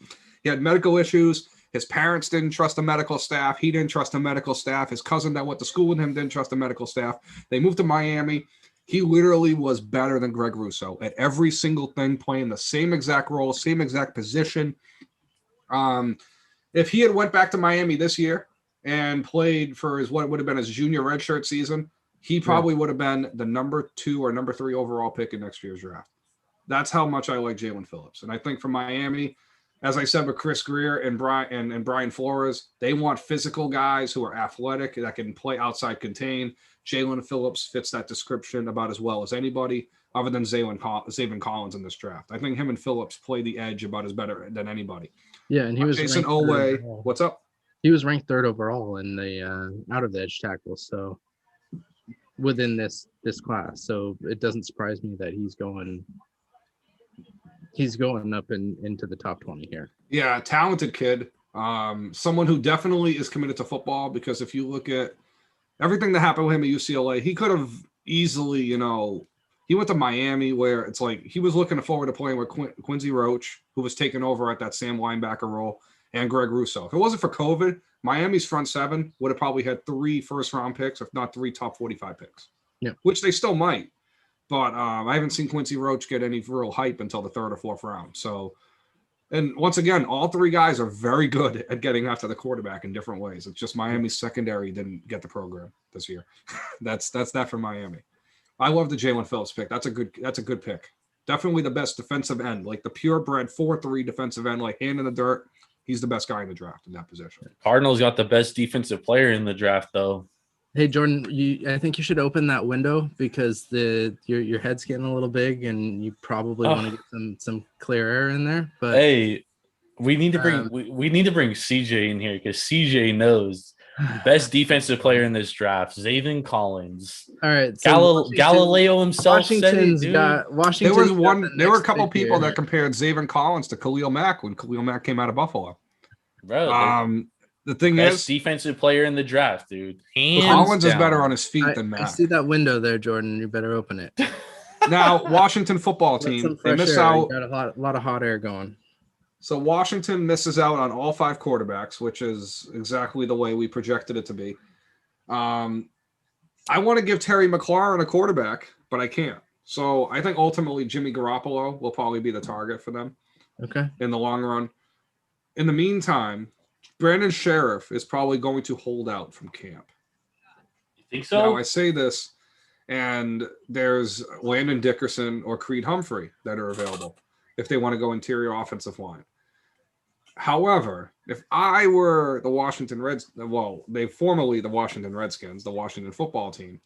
S3: He had medical issues. His parents didn't trust the medical staff. He didn't trust the medical staff. His cousin that went to school with him didn't trust the medical staff. They moved to Miami. He literally was better than Greg Russo at every single thing, playing the same exact role, same exact position. If he had went back to Miami this year and played for what would have been his junior redshirt season, he probably would have been the number 2 or number 3 overall pick in next year's draft. That's how much I like Jalen Phillips. And I think for Miami, as I said with Chris Greer and Brian Flores, they want physical guys who are athletic, that can play outside contain. Jalen Phillips fits that description about as well as anybody other than Zaven Collins in this draft. I think him and Phillips play the edge about as better than anybody.
S1: Yeah, and he was
S3: Jason
S1: ranked third
S3: Oweh.
S1: overall.
S3: What's up?
S1: He was ranked 3rd overall in the out of the edge tackles. So within this class, so it doesn't surprise me that he's going up into the top 20 here.
S3: Yeah, talented kid. Someone who definitely is committed to football, because if you look at everything that happened with him at UCLA, he could have easily, he went to Miami where it's like he was looking forward to playing with Quincy Roach, who was taking over at that Sam linebacker role, and Greg Russo. If it wasn't for COVID, Miami's front seven would have probably had 3 first-round picks, if not 3 top 45 picks.
S1: Yeah,
S3: which they still might. But I haven't seen Quincy Roach get any real hype until the 3rd or 4th round. So, and once again, all 3 guys are very good at getting after the quarterback in different ways. It's just Miami's secondary didn't get the program this year. That's that for Miami. I love the Jalen Phillips pick. That's a good pick. Definitely the best defensive end, like the purebred 4-3 defensive end, like hand in the dirt. He's the best guy in the draft in that position.
S2: Cardinals got the best defensive player in the draft, though.
S1: Hey Jordan, I think you should open that window because your head's getting a little big and you probably want to get some clear air in there. But
S2: hey, we need to bring we need to bring CJ in here because CJ knows the best defensive player in this draft, Zaven Collins.
S1: All right, so
S2: Galileo himself said it, dude.
S3: There were a couple people that compared Zaven Collins to Khalil Mack when Khalil Mack came out of Buffalo.
S2: Bro,
S3: the thing
S2: best defensive player in the draft, dude.
S3: Collins is better on his feet than Mack.
S1: I see that window there, Jordan. You better open it.
S3: Now, Washington football team, they miss out.
S1: You got a lot of hot air going.
S3: So Washington misses out on all 5 quarterbacks, which is exactly the way we projected it to be. I want to give Terry McLaurin a quarterback, but I can't. So I think ultimately Jimmy Garoppolo will probably be the target for them
S1: Okay.
S3: in the long run. In the meantime, Brandon Sheriff is probably going to hold out from camp.
S2: You think
S3: Now
S2: so?
S3: I say this, and there's Landon Dickerson or Creed Humphrey that are available if they want to go interior offensive line. However, if I were the Washington Reds, well, they formerly the Washington Redskins, the Washington football team,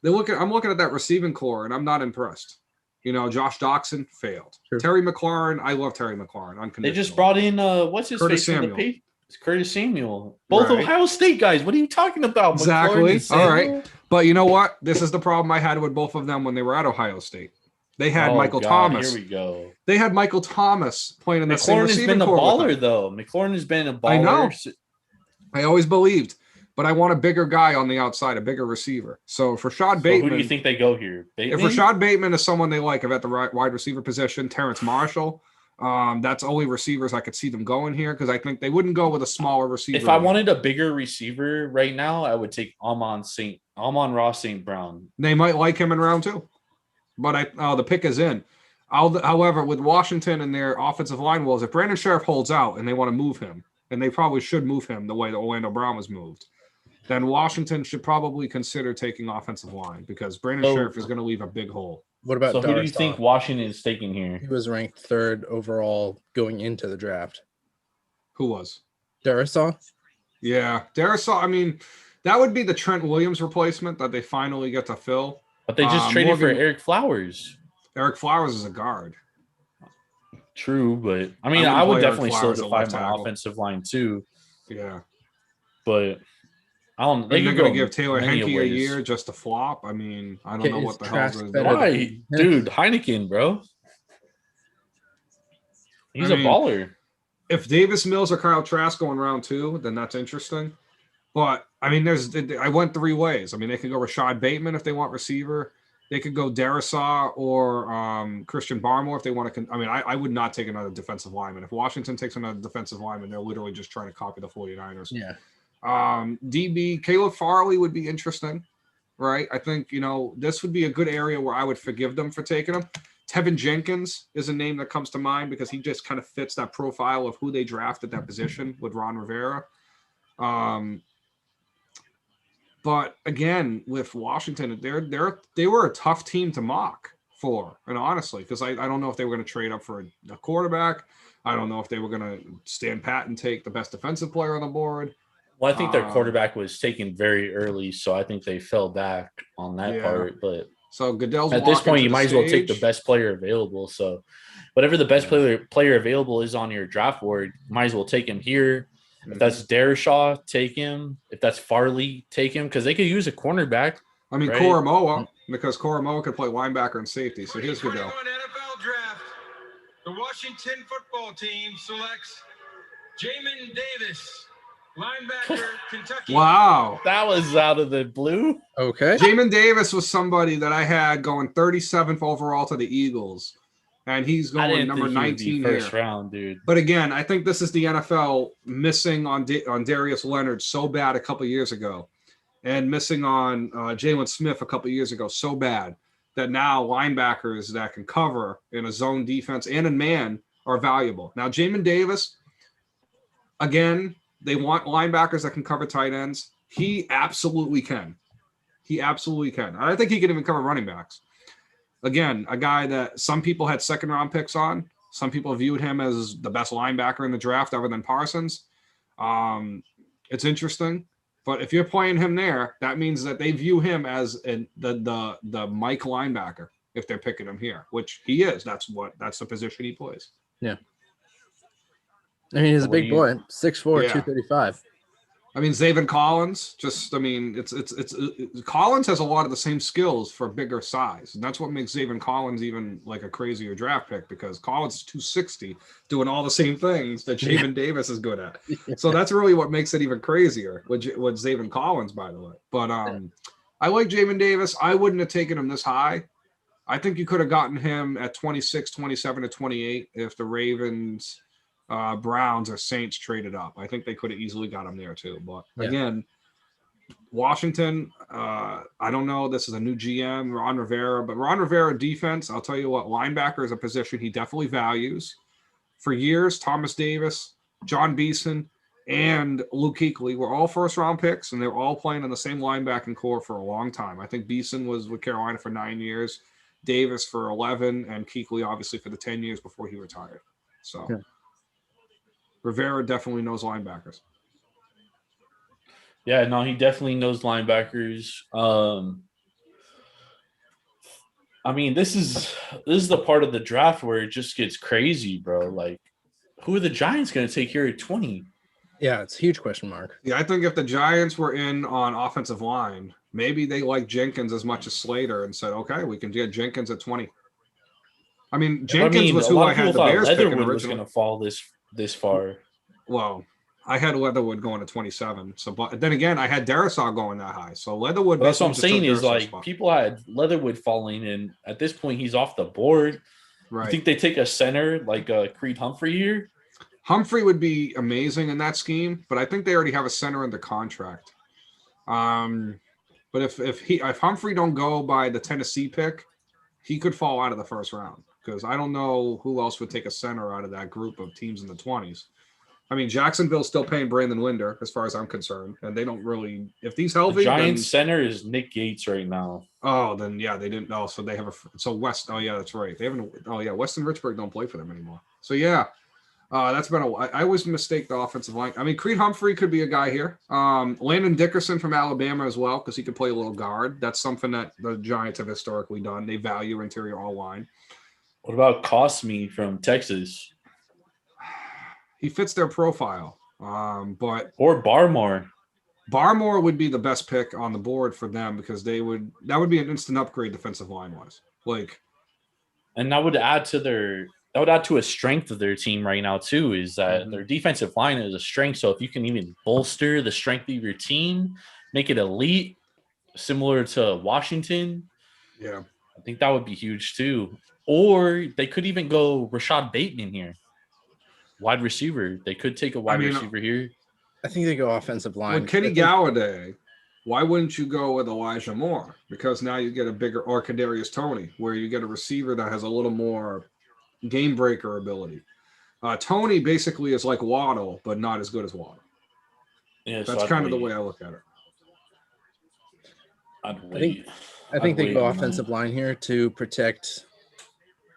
S3: I'm looking at that receiving core, and I'm not impressed. You know, Josh Doxson failed.
S1: Sure.
S3: Terry McLaurin, I love Terry McLaurin. Unconditional.
S2: They just brought in what's his
S3: Curtis
S2: face from the
S3: Samuel.
S2: pay? It's Curtis Samuel. Both
S3: Right.
S2: Ohio State guys. What are you talking about?
S3: Exactly.
S2: McLaurin and
S3: All right.
S2: Samuel?
S3: But you know what? This is the problem I had with both of them when they were at Ohio State. They had
S2: Oh,
S3: Michael
S2: God,
S3: Thomas.
S2: Here we go.
S3: They had Michael Thomas playing in the same
S2: McLaurin has
S3: receiving
S2: been a
S3: core with
S2: baller,
S3: them.
S2: though. McLaurin has been a baller.
S3: I know. I always believed, but I want a bigger guy on the outside, a bigger receiver. So for Rashad
S2: So
S3: Bateman,
S2: who do you think they go here?
S3: if
S2: Bateman?
S3: Rashad Bateman is someone they like at the right wide receiver position, Terrence Marshall, that's only receivers I could see them going here because I think they wouldn't go with a smaller receiver.
S2: If I wanted a bigger receiver right now, I would take Amon Ross St. Brown.
S3: They might like him in round 2, but the pick is in. However, with Washington and their offensive line woes, if Brandon Sheriff holds out and they want to move him, and they probably should move him the way that Orlando Brown was moved, then Washington should probably consider taking offensive line because Brandon
S2: So-
S3: Sheriff is going to leave a big hole.
S1: What about
S2: So who do you
S1: Darrisaw?
S2: think Washington is taking here?
S1: He was ranked 3rd overall going into the draft.
S3: Who was?
S1: Darrisaw?
S3: Yeah, Darisaw. I mean, that would be the Trent Williams replacement that they finally get to fill.
S2: But they just traded for
S3: Morgan-
S2: Eric Flowers.
S3: Eric Flowers is a guard.
S2: True, but I mean,
S3: wouldn't
S2: I would
S3: play Eric
S2: definitely
S3: Flowers at
S2: solidify
S3: left
S2: my
S3: tackle.
S2: offensive line too.
S3: Yeah.
S2: But I don't. They
S3: And they're
S2: could
S3: going
S2: go
S3: to give Taylor
S2: many
S3: Henke a
S2: ways.
S3: year just to flop. I mean, I don't
S1: Okay,
S3: know
S1: is
S3: what the hell
S1: Trask
S3: they're
S1: better
S3: doing.
S1: than-
S2: Why, dude? Heineken, bro. He's
S3: I
S2: a
S3: mean,
S2: baller.
S3: If Davis Mills or Kyle Trask go in round 2, then that's interesting. But I mean, I went 3 ways. I mean, they could go Rashad Bateman if they want receiver. They could go Darisaw or Christian Barmore if they want to. I would not take another defensive lineman. If Washington takes another defensive lineman, they're literally just trying to copy the 49ers.
S1: Yeah.
S3: DB Caleb Farley would be interesting, right? I think this would be a good area where I would forgive them for taking him. Tevin Jenkins is a name that comes to mind because he just kind of fits that profile of who they draft at that position with Ron Rivera. But again, with Washington, they were a tough team to mock for, and honestly, because I don't know if they were going to trade up for a quarterback. I don't know if they were going to stand pat and take the best defensive player on the board.
S2: Well, I think their quarterback was taken very early, so I think they fell back on that
S3: Yeah.
S2: part. But
S3: So Goodell's
S2: at this
S3: walking
S2: point,
S3: to
S2: you
S3: the
S2: might as well take the
S3: stage.
S2: best player available. So, whatever the best player available is on your draft board, you might as well take him here. If that's Darrisaw, take him. If that's Farley, take him because they could use a cornerback.
S3: I mean,
S2: right?
S3: Koromoa, because Koromoa could play linebacker and safety. So here's Goodell.
S4: 2021 NFL Draft. The Washington football team selects Jamin Davis, linebacker, Kentucky.
S3: Wow.
S2: That was out of the blue.
S1: Okay.
S3: Jamin Davis was somebody that I had going 37th overall to the Eagles. And he's
S2: I
S3: going
S2: didn't
S3: number
S2: think he would be
S3: 19
S2: first
S3: here.
S2: round, dude.
S3: But again, I think this is the NFL missing on Darius Leonard so bad a couple years ago, and missing on Jalen Smith a couple years ago so bad that now linebackers that can cover in a zone defense and in man are valuable. Now, Jamin Davis, again, they want linebackers that can cover tight ends. He absolutely can. He absolutely can. And I think he can even cover running backs. Again, a guy that some people had 2nd-round picks on. Some people viewed him as the best linebacker in the draft other than Parsons. It's interesting. But if you're playing him there, that means that they view him as the Mike linebacker if they're picking him here, which he is. That's the position he plays.
S1: I mean, he's a
S2: What do
S1: big
S2: you-
S1: boy, 6'4",
S3: Yeah.
S1: 235.
S3: I mean, Zaven Collins, Collins has a lot of the same skills for bigger size. And that's what makes Zaven Collins even like a crazier draft pick because Collins is 260 doing all the same things that Jamin Davis is good at. So that's really what makes it even crazier with Zaven Collins, by the way. But I like Jamin Davis. I wouldn't have taken him this high. I think you could have gotten him at 26, 27 to 28 if the Ravens, Browns, or Saints traded up. I think they could have easily got him there too. But
S1: Yeah.
S3: again, Washington, I don't know. This is a new GM, Ron Rivera, but Ron Rivera defense, I'll tell you what, linebacker is a position he definitely values. For years, Thomas Davis, John Beeson, and Luke Kuechly were all first-round picks, and they were all playing in the same linebacking core for a long time. I think Beeson was with Carolina for 9 years, Davis for 11, and Kuechly obviously for the 10 years before he retired. So
S1: Okay.
S3: Rivera definitely knows linebackers.
S2: Yeah, no, he definitely knows linebackers. I mean, this is the part of the draft where it just gets crazy, bro. Like, who are the Giants going to take here at 20?
S1: Yeah, it's a huge question mark.
S3: Yeah, I think if the Giants were in on offensive line, maybe they like Jenkins as much as Slater and said, okay, we can get Jenkins at 20. I mean, Jenkins was
S2: a
S3: who
S2: lot
S3: I
S2: of people
S3: had the
S2: thought
S3: Bears picking
S2: Leatherwood was going
S3: originally.
S2: to fall this far.
S3: Well, I had Leatherwood going to 27. So, but then again, I had Darisaw going that high. So Leatherwood.
S2: But that's what I'm
S3: basically
S2: saying
S3: just
S2: is
S3: took
S2: like
S3: Darisaw's spot.
S2: people had Leatherwood falling, and at this point he's off the board.
S3: Right.
S2: You think they take a center like Creed Humphrey here?
S3: Humphrey would be amazing in that scheme, but I think they already have a center under contract. But if Humphrey don't go by the Tennessee pick, he could fall out of the first round because I don't know who else would take a center out of that group of teams in the 20s. I mean, Jacksonville's still paying Brandon Linder as far as I'm concerned, and they don't really. If he's healthy,
S2: The Giants center is Nick Gates right now.
S3: Oh, then yeah, they didn't know. So they have West. Oh yeah, that's right. They haven't. Oh yeah, Weston Richburg don't play for them anymore. So yeah, that's been I always mistake the offensive line. I mean, Creed Humphrey could be a guy here. Landon Dickerson from Alabama as well because he could play a little guard. That's something that the Giants have historically done. They value interior all line.
S2: What about Cosme from Texas?
S3: He fits their profile. But
S2: Or Barmore?
S3: Barmore would be the best pick on the board for them because that would be an instant upgrade defensive line wise. Like,
S2: And that would add to a strength of their team right now too, is that their defensive line is a strength. So if you can even bolster the strength of your team, make it elite, similar to Washington,
S3: yeah.
S2: I think that would be huge too. Or they could even go Rashad Bateman here. Wide receiver. They could take a wide receiver here.
S1: I think they go offensive line.
S3: With Kenny Golladay, why wouldn't you go with Elijah Moore? Because now you get a bigger, or Kadarius Toney, where you get a receiver that has a little more game breaker ability. Toney basically is like Waddle, but not as good as Waddle.
S2: Yeah,
S3: That's kind of the way I look at it.
S1: I think they go offensive line here to protect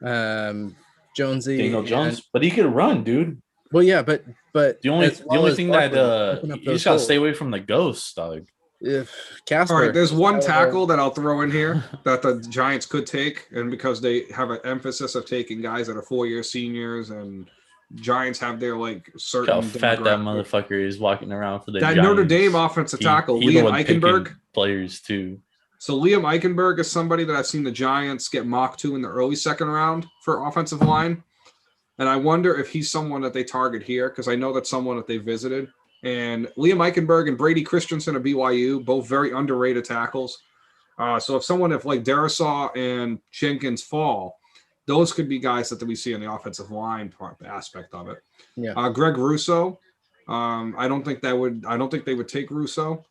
S1: Jonesy.
S2: Daniel Jones, but he could run, dude.
S1: Well, yeah, but
S2: The only thing that
S1: open up
S2: you
S1: those
S2: just gotta
S1: holes.
S2: stay away from the ghosts, dog.
S1: If Casper,
S3: All right, there's one tackle that I'll throw in here that the Giants could take, and because they have an emphasis of taking guys that are 4-year seniors, and Giants have their like certain.
S2: How fat that
S3: demographic.
S2: motherfucker is walking around for the
S3: That
S2: Giants.
S3: Notre Dame offensive tackle,
S2: He the
S3: Liam
S2: one picking
S3: Eichenberg.
S2: players too.
S3: So Liam Eichenberg is somebody that I've seen the Giants get mocked to in the early second round for offensive line. And I wonder if he's someone that they target here because I know that's someone that they visited. And Liam Eichenberg and Brady Christensen of BYU, both very underrated tackles. So if like Darisaw and Jenkins fall, those could be guys that we see in the offensive line part aspect of it.
S1: Yeah.
S3: Greg Russo. I don't think they would take Russo.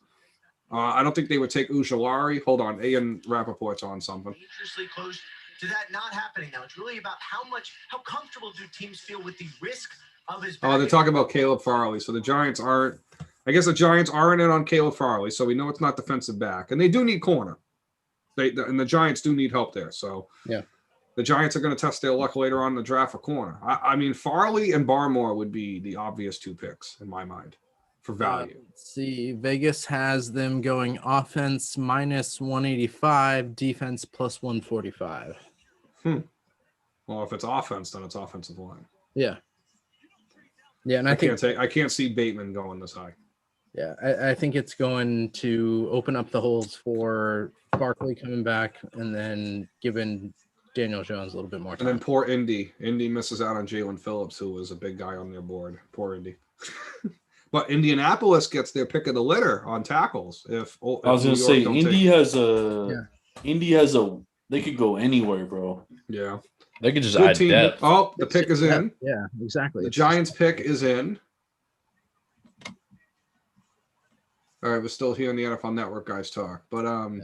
S3: I don't think they would take Ujulari. Hold on. Ian Rappaport's on something.
S6: Dangerously close to that not happening now. It's really about how comfortable do teams feel with the risk of his.
S3: Oh, they're talking about Caleb Farley. So the Giants aren't in on Caleb Farley. So we know it's not defensive back. And they do need corner. And the Giants do need help there. So
S1: yeah,
S3: the Giants are going to test their luck later on in the draft for corner. I mean, Farley and Barmore would be the obvious two picks in my mind for value.
S1: Let's see, Vegas has them going offense minus 185, defense plus 145.
S3: Well, if it's offense, then it's offensive line.
S1: Yeah. Yeah, and I
S3: can't see Bateman going this high.
S1: Yeah, I think it's going to open up the holes for Barkley coming back and then giving Daniel Jones a little bit more time.
S3: And then poor Indy. Indy misses out on Jalen Phillips, who was a big guy on their board. Poor Indy. But Indianapolis gets their pick of the litter on tackles. If
S2: I was gonna say Indy has a they could go anywhere, bro.
S3: Yeah.
S2: They could just
S3: Good
S2: add
S3: team.
S2: depth.
S3: Oh, the pick is in.
S1: Yeah, exactly.
S3: The Giants pick is in. All right, we're still hearing the NFL Network guys talk, but
S1: And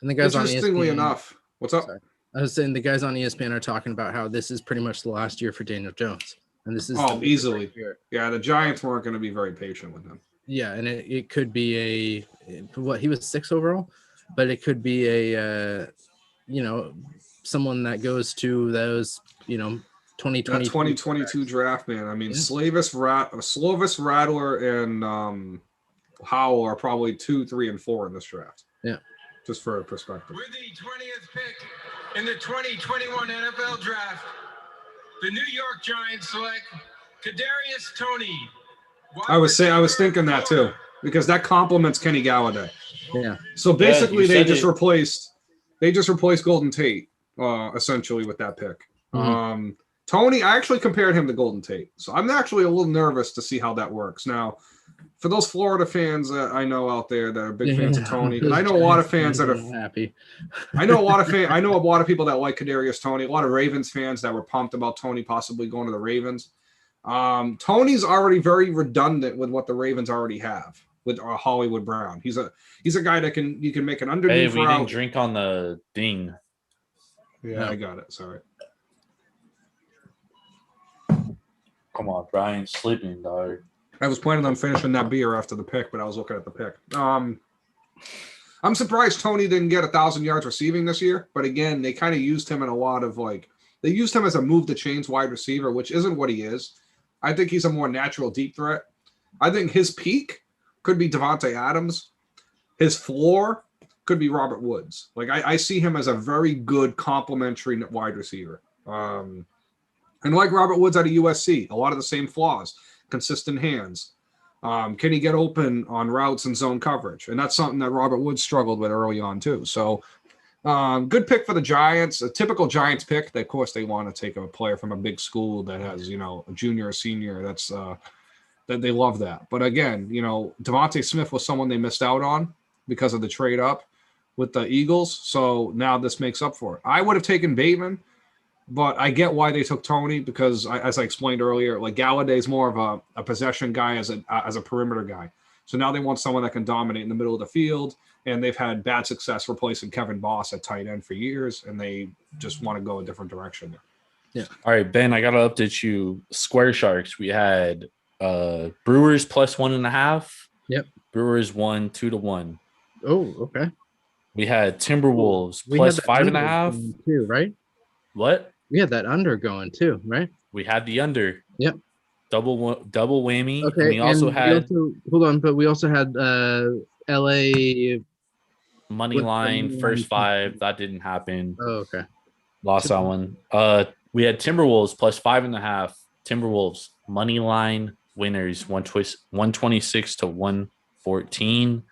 S1: the guys on
S3: interestingly
S1: ESPN,
S3: enough, what's up?
S1: sorry. I was saying the guys on ESPN are talking about how this is pretty much the last year for Daniel Jones, and this is
S3: Oh,
S1: the
S3: easily.
S1: year.
S3: Yeah, the Giants weren't going to be very patient with him.
S1: Yeah, and it could be he was 6 overall, but it could be someone that goes to those 2020
S3: That 2022 draft, man. I mean,
S1: Yeah.
S3: Slovis, Rattler, and Howell are probably 2, 3, and 4 in this draft.
S1: Yeah.
S3: Just for perspective.
S4: With the 20th pick in the 2021 NFL Draft, the New York Giants select Kadarius Toney.
S3: I was thinking that too, because that complements Kenny Galladay.
S1: Yeah.
S3: So basically,
S2: you
S3: they
S2: said
S3: just
S2: it.
S3: replaced Golden Tate, essentially with that pick.
S1: Mhm.
S3: Tony, I actually compared him to Golden Tate, so I'm actually a little nervous to see how that works. Now, for those Florida fans that I know out there that are big fans of Tony, and I know a lot of fans that are
S1: happy.
S3: I know a lot of people that like Kadarius Toney. A lot of Ravens fans that were pumped about Tony possibly going to the Ravens. Tony's already very redundant with what the Ravens already have with Hollywood Brown. He's a guy that you can make an
S2: Hey,
S3: underneath
S2: we
S3: route.
S2: didn't drink on the ding.
S3: Yeah,
S1: No.
S3: I got it. Sorry.
S2: Come on, Brian's sleeping, dog.
S3: I was planning on finishing that beer after the pick, but I was looking at the pick. I'm surprised Tony didn't get 1,000 yards receiving this year, but again, they kind of used him in a lot of they used him as a move the chains wide receiver, which isn't what he is. I think he's a more natural deep threat. I think his peak could be Devontae Adams. His floor could be Robert Woods. I see him as a very good complementary wide receiver. And like Robert Woods out of USC, a lot of the same flaws, consistent hands. Can he get open on routes and zone coverage? And that's something that Robert Woods struggled with early on too. So good pick for the Giants. A typical Giants pick. Of course, they want to take a player from a big school that has, a junior or senior. That's that they love that. But again, Devontae Smith was someone they missed out on because of the trade up with the Eagles. So now this makes up for it. I would have taken Bateman, but I get why they took Tony because, as I explained earlier, Galladay's more of a possession guy as a perimeter guy. So now they want someone that can dominate in the middle of the field, and they've had bad success replacing Kevin Boss at tight end for years, and they just want to go a different direction.
S1: Yeah.
S2: All right, Ben, I got to update you. Square Sharks, we had Brewers plus 1.5.
S1: Yep.
S2: Brewers won 2-1.
S1: Oh, okay.
S2: We had Timberwolves
S1: We
S2: plus
S1: had that under
S2: 5.5.
S1: going too, right?
S2: What?
S1: We had that under going too, right?
S2: We had the under.
S1: Yep.
S2: Double whammy.
S1: Okay.
S2: And we also had
S1: hold on, but we also had LA.
S2: money
S1: with the
S2: line
S1: money
S2: first
S1: line.
S2: 5. That didn't happen.
S1: Oh, okay.
S2: Lost that one. We had Timberwolves plus 5.5. Timberwolves money line winners 126 to 114.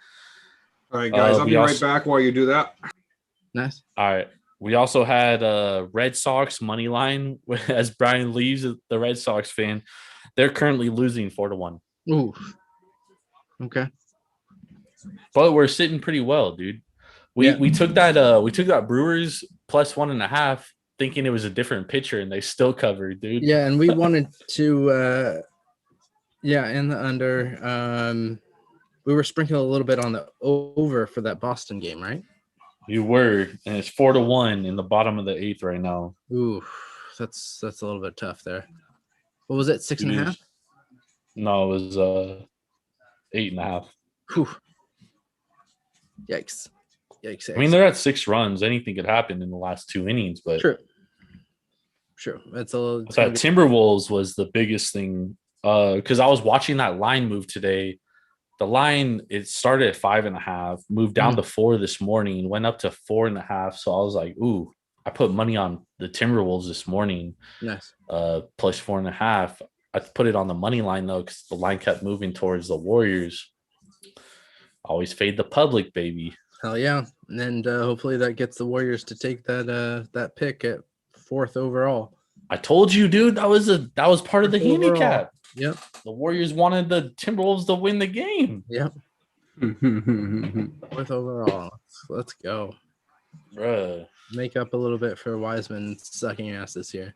S3: All right, guys, I'll
S2: we
S3: be right
S2: also-
S3: back while you do that.
S1: Nice.
S2: All right. We also had Red Sox money line as Brian leaves the Red Sox fan. They're currently losing 4-1.
S1: Ooh. Okay.
S2: But we're sitting pretty well, dude. We took that Brewers plus 1.5 thinking it was a different pitcher and they still covered, dude.
S1: Yeah, and we wanted to in the under. We were sprinkling a little bit on the over for that Boston game, right?
S2: You were, and it's 4-1 in the bottom of the 8th right now.
S1: Ooh, that's a little bit tough there. What was it? 6.5?
S2: No, it was 8.5.
S1: Whew. Yikes.
S2: I mean, they're at 6 runs. Anything could happen in the last 2 innings, but
S1: True. It's a little.
S2: that Timberwolves was the biggest thing. Because I was watching that line move today. The line, it started at 5.5, moved down to 4 this morning, went up to 4.5. So I was like, ooh, I put money on the Timberwolves this morning,
S1: Nice.
S2: plus 4.5. I put it on the money line though, because the line kept moving towards the Warriors. Always fade the public, baby.
S1: Hell yeah. And hopefully that gets the Warriors to take that pick at 4th overall.
S2: I told you, dude, that was part of the
S1: Overall.
S2: handicap.
S1: Yep.
S2: The Warriors wanted the Timberwolves to win the game.
S1: Yep. 4th overall. Let's go.
S2: Bruh.
S1: Make up a little bit for Wiseman sucking ass this year.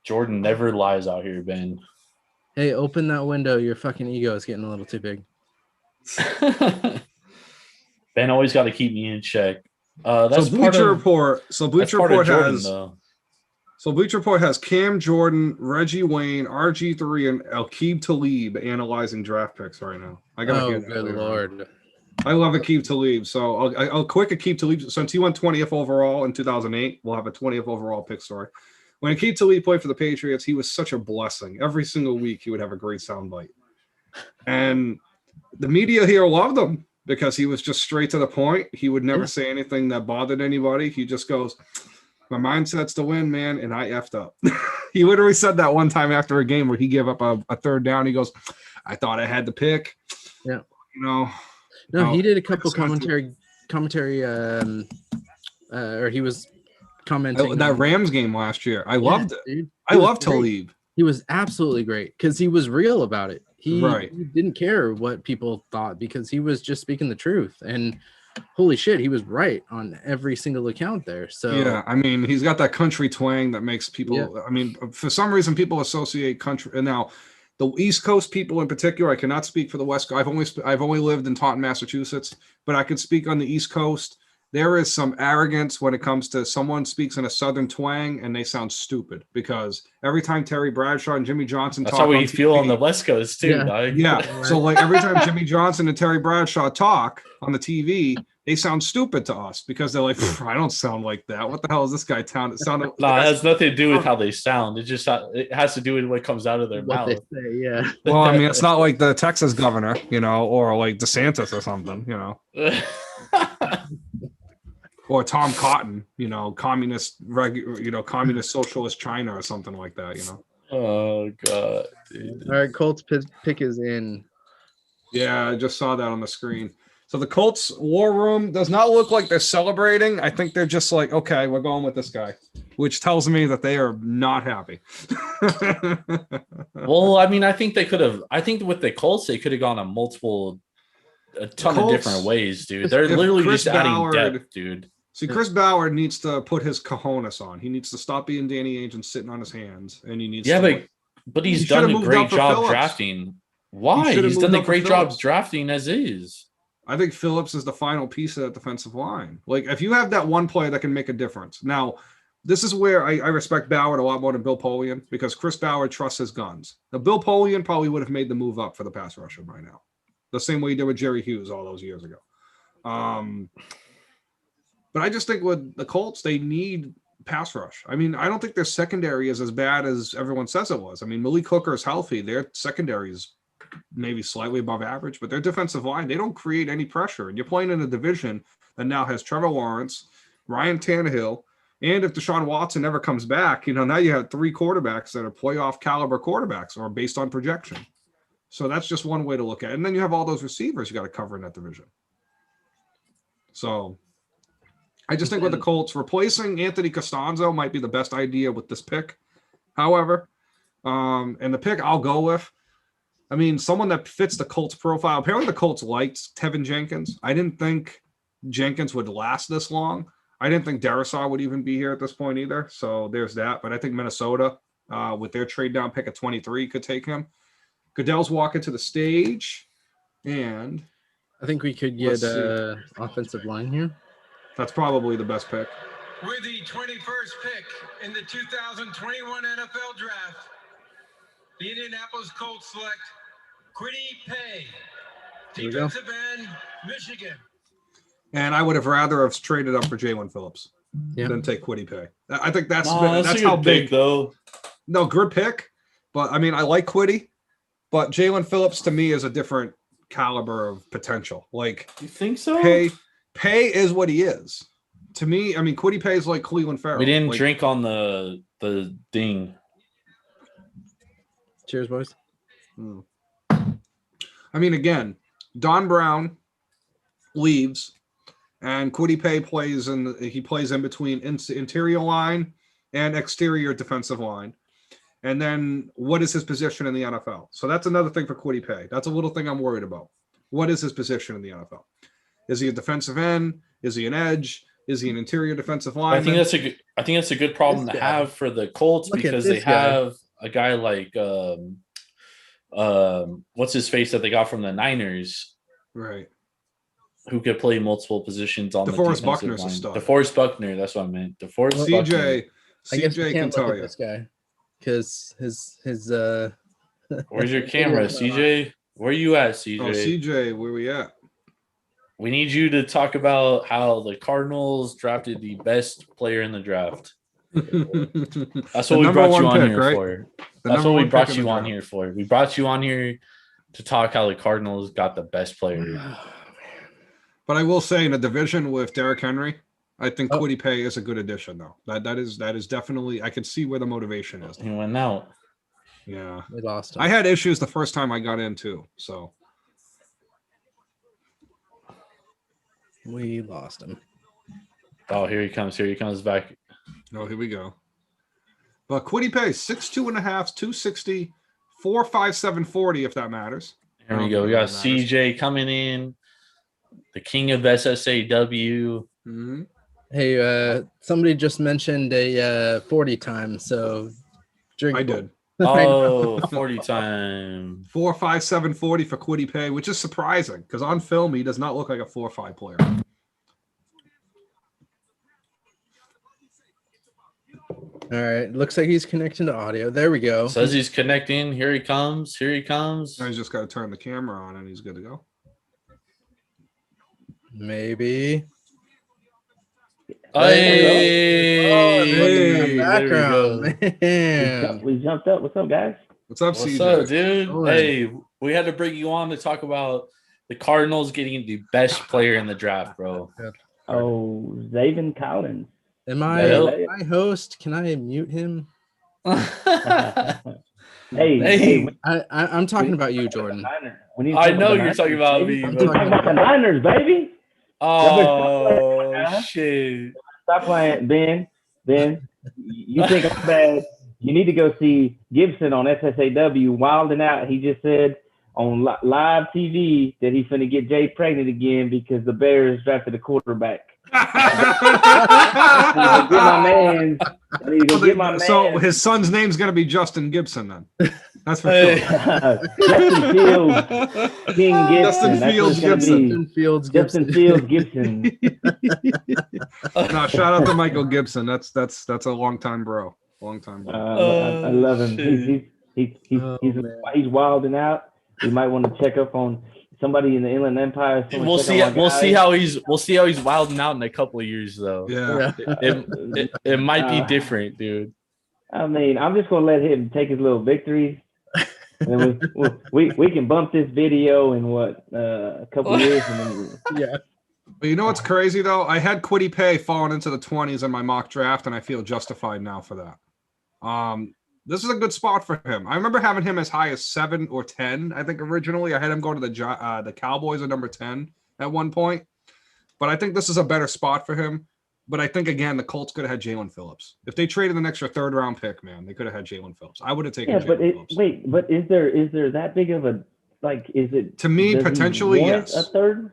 S2: Jordan never lies out here, Ben.
S1: Hey, open that window. Your fucking ego is getting a little too big.
S2: Ben always got to keep me in check. That's
S3: So
S2: part
S3: Bleacher
S2: of
S3: Report. So
S2: that's
S3: Bleacher
S2: part of
S3: Report
S2: Jordan,
S3: has.
S2: though.
S3: So Bleacher Report has Cam Jordan, Reggie Wayne, RG3, and Aqib Talib analyzing draft picks right now. I gotta hear
S1: Oh,
S3: that
S1: good
S3: later on.
S1: lord.
S3: I love Aqib Talib. So I'll quick Aqib Talib. Since he went 20th overall in 2008, we'll have a 20th overall pick story. When Aqib Talib played for the Patriots, he was such a blessing. Every single week, he would have a great soundbite. And the media here loved him because he was just straight to the point. He would never say anything that bothered anybody. He just goes, my mindset's to win, man, and I effed up. He literally said that one time after a game where he gave up a third down. He goes, I thought I had the pick.
S1: Yeah.
S3: You know.
S1: No,
S3: Oh,
S1: he did a couple
S3: it's not
S1: commentary, or he was commenting
S3: that
S1: on-
S3: Rams game last year. I loved it.
S1: Dude.
S3: I
S1: He was
S3: love
S1: great.
S3: Talib.
S1: He was absolutely great because he was real about it.
S3: Right.
S1: He didn't care what people thought because he was just speaking the truth. And holy shit, he was right on every single account there. So
S3: Yeah, I mean, he's got that country twang that makes people.
S1: Yeah.
S3: I mean, for some reason, people associate country. And now, the East Coast people in particular, I cannot speak for the West Coast. I've only lived in Taunton, Massachusetts, but I could speak on the East Coast. There is some arrogance when it comes to someone speaks in a Southern twang and they sound stupid because every time Terry Bradshaw and Jimmy Johnson
S2: That's
S3: talk
S2: how we
S3: on
S2: feel on
S3: TV
S2: the West Coast too,
S1: Yeah.
S2: dog.
S3: Yeah. So like every time Jimmy Johnson and Terry Bradshaw talk on the TV, they sound stupid to us because they're like, I don't sound like that. What the hell is this guy sounded?
S2: No, it has nothing to do with how they sound. It has to do with what comes out of their
S1: what they
S2: mouth.
S1: say, yeah.
S3: Well, I mean, it's not like the Texas governor, or like DeSantis or something, or Tom Cotton, communist, communist socialist China or something like that,
S2: Oh god, dude.
S1: All right, Colts pick is in.
S3: Yeah, I just saw that on the screen. So the Colts war room does not look like they're celebrating. I think they're just like, okay, we're going with this guy, which tells me that they are not happy.
S2: Well, I mean, I think with the Colts, they could have gone a ton of
S3: Colts,
S2: different ways, dude. They're
S3: if
S2: literally
S3: Chris
S2: just adding
S3: Ballard-
S2: depth, dude.
S3: See, Chris Ballard needs to put his cojones on. He needs to stop being Danny Ainge and sitting on his hands, and he needs to.
S2: But
S3: He
S2: he's
S3: should've
S2: done a
S3: moved
S2: great
S3: up for
S2: job
S3: Phillips.
S2: drafting.
S3: He
S2: Why?
S3: should've
S2: He's done
S3: moved
S2: a
S3: up for
S2: great job
S3: Phillips.
S2: drafting as is.
S3: I think Phillips is the final piece of that defensive line. Like, if you have that one player that can make a difference. Now, this is where I respect Ballard a lot more than Bill Polian because Chris Ballard trusts his guns. Now, Bill Polian probably would have made the move up for the pass rusher by now, the same way he did with Jerry Hughes all those years ago. But I just think with the Colts, they need pass rush. I mean, I don't think their secondary is as bad as everyone says it was. I mean, Malik Hooker is healthy. Their secondary is maybe slightly above average, but their defensive line, they don't create any pressure. And you're playing in a division that now has Trevor Lawrence, Ryan Tannehill, and if Deshaun Watson ever comes back, now you have three quarterbacks that are playoff caliber quarterbacks or based on projection. So that's just one way to look at it. And then you have all those receivers you got to cover in that division. So I just think with the Colts, replacing Anthony Costanzo might be the best idea with this pick. However, and the pick I'll go with, I mean, someone that fits the Colts profile. Apparently the Colts liked Tevin Jenkins. I didn't think Jenkins would last this long. I didn't think Darisaw would even be here at this point either. So there's that. But I think Minnesota, with their trade down pick at 23, could take him. Goodell's walking to the stage. And
S1: I think we could
S3: Let's
S1: get
S3: see.
S1: offensive line here.
S3: that's probably the best pick.
S4: With the 21st pick in the 2021 NFL Draft, the Indianapolis Colts select Kwity Paye,
S1: Here we go.
S4: defensive end, Michigan.
S3: And I would have rather have traded up for Jalen Phillips
S1: Yeah.
S3: than take Kwity Paye. I think that's
S2: That's a
S3: how
S2: good
S3: big.
S2: pick, though.
S3: No, good pick. But I mean, I like Kwity, but Jalen Phillips to me is a different caliber of potential. Like
S2: You think so?
S3: Pay is what he is. To me, I mean, Kwity Paye is like Cleveland Farrell.
S2: We didn't
S3: Like,
S2: drink on the ding.
S1: Cheers, boys.
S3: I mean, again, Don Brown leaves, and Kwity Paye plays in between interior line and exterior defensive line. And then what is his position in the NFL? So that's another thing for Kwity Paye. That's a little thing I'm worried about. What is his position in the NFL? Is he a defensive end? Is he an edge? Is he an interior defensive
S2: I
S3: lineman?
S2: think that's a good problem
S1: This
S2: to
S1: guy.
S2: have for the Colts
S1: Look at
S2: because they
S1: this guy.
S2: have a guy like what's his face that they got from the Niners,
S3: Right.
S2: who could play multiple positions on
S3: DeForest
S2: the defensive
S3: Buckner's a
S2: line.
S3: stud.
S2: DeForest Buckner, that's what I meant. DeForest
S1: Well,
S2: Buckner.
S3: CJ,
S1: I guess we
S3: CJ can
S1: can't look
S3: tell
S1: at
S3: you.
S1: this guy because his
S2: Where's your camera,
S1: Video's not on.
S2: CJ? Where you at,
S3: Oh,
S2: CJ?
S3: CJ, where we at?
S2: We need you to talk about how the Cardinals drafted the best player in the draft. That's
S3: The
S2: what we
S3: number
S2: brought
S3: one
S2: you on
S3: pick,
S2: here
S3: right?
S2: for.
S3: The
S2: That's
S3: number
S2: what we
S3: one
S2: brought
S3: pick in
S2: you
S3: the
S2: on
S3: draft.
S2: here for. We brought you on here to talk how the Cardinals got the best player.
S3: But I will say, in a division with Derrick Henry, I think
S1: Oh.
S3: Kwity Paye is a good addition, though. That is definitely. I can see where the motivation is.
S2: He went out.
S3: Yeah,
S1: We lost him.
S3: I had issues the first time I got in too. So
S1: We lost him.
S2: Oh, here he comes. Here he comes back.
S3: oh, here we go. But Kwity Paye 6'2.5", 260, 4'5", 40, if that matters.
S2: Here we
S3: Oh,
S2: go. We got
S3: that matters.
S2: CJ coming in, the king of SSAW.
S3: Mhm.
S1: Hey, somebody just mentioned a 40 time, so drink.
S3: I did.
S2: Oh, 40 time.
S3: 4'5", 40 for Kwity Paye, which is surprising because on film he does not look like a 4'5" player.
S1: All right, looks like he's connecting to audio. There we go.
S2: Says he's connecting. Here he comes. Here he comes.
S3: Now he's just got to turn the camera on and he's good to go.
S1: Maybe.
S2: Hey,
S1: Look at
S3: Hey,
S1: that
S2: there we go.
S1: background, man.
S7: We jumped up. What's up, guys?
S3: What's up,
S2: What's
S3: CJ?
S2: up, dude?
S1: Going.
S2: Hey, we had to bring you on to talk about the Cardinals getting the best player in the draft, bro.
S7: Oh, Zaven Collins.
S1: Am I
S2: Hello?
S1: my host? Can I mute him?
S7: Hey,
S2: Hey.
S1: I'm talking about you, Jordan.
S7: We need to
S2: I
S7: talk
S2: know
S7: about the
S2: you're talking
S7: Niners,
S2: about
S7: baby.
S2: me,
S7: We
S2: but-
S7: need to talk about the Niners, baby.
S2: Oh shit!
S7: Stop playing, Ben. Ben, you think I'm bad? You need to go see Gibson on SSAW wilding out. He just said on live TV that he's finna get Jay pregnant again because the Bears drafted a quarterback. I need to go get my man. I need to go get my man.
S3: So his son's name's gonna be Justin Gibson then. That's for
S2: Hey.
S3: sure.
S7: Justin Fields, King Gibson.
S3: Justin
S7: That's
S3: Fields
S7: what it's gonna be.
S1: Justin Fields.
S7: Justin
S1: Gibson.
S7: Fields Gibson.
S3: No, shout out to Michael Gibson. That's a long time bro. Long time bro.
S7: I love him.
S2: shit.
S7: He's wilding out. You might want to check up on somebody in the Inland Empire. Someone
S2: We'll
S7: check
S2: see.
S7: on my
S2: We'll
S7: guy.
S2: see how he's wilding out in a couple of years, though.
S3: Yeah.
S2: It might be different, dude.
S7: I mean, I'm just gonna let him take his little victories. And then we can bump this video in a couple years, and then
S1: Yeah.
S3: But you know what's crazy though? I had Kwity Paye falling into the 20s in my mock draft, and I feel justified now for that. This is a good spot for him. I remember having him as high as 7 or 10. I think originally I had him going to the Cowboys at number 10 at one point. But I think this is a better spot for him. But I think again the Colts could have had Jalen Phillips. If they traded an extra 3rd round pick, man, they could have had Jalen Phillips. I would have taken
S7: yeah.
S3: Jalen
S7: But
S3: Phillips.
S7: but is there that big of a like? Is it
S3: To me,
S7: does he
S3: potentially,
S7: warrant
S3: yes.
S7: a third?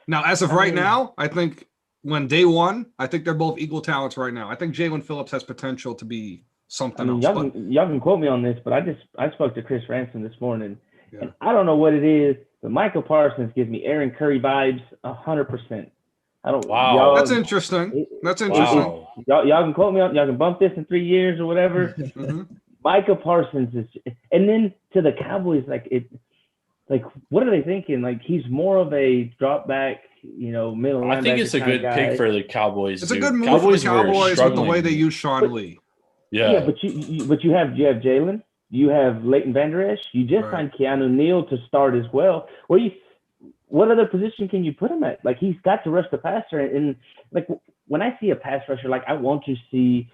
S3: Now, as of
S7: I
S3: right
S7: mean-
S3: now, I think when day one, I think they're both equal talents right now. I think Jalen Phillips has potential to be
S7: I
S3: something
S7: mean,
S3: else. But
S7: y'all can quote me on this, but I spoke to Chris Ransom this morning,
S3: Yeah.
S7: and I don't know what it is, but Michael Parsons gives me Aaron Curry vibes 100%. I don't.
S2: Wow.
S7: y'all-
S3: that's interesting. That's interesting.
S2: Wow.
S7: Y'all can quote me on. Y'all can bump this in 3 years or whatever.
S3: Mhm.
S7: Michael Parsons is, and then to the Cowboys, like what are they thinking? Like he's more of a drop back, middle.
S2: I think
S7: linebacker
S2: it's a
S7: kinda
S2: good
S7: guy.
S2: pick for the Cowboys.
S3: It's a
S2: dude.
S3: good move
S2: Cowboys
S3: for the
S2: were
S3: Cowboys with the
S2: struggling.
S3: way they use Sean Lee.
S2: Yeah.
S7: Yeah, but you have Jalen, you have Leighton Vander Esch, you just
S3: Right.
S7: signed Keanu Neal to start as well. What other position can you put him at? Like he's got to rush the passer, and like when I see a pass rusher, like I want to see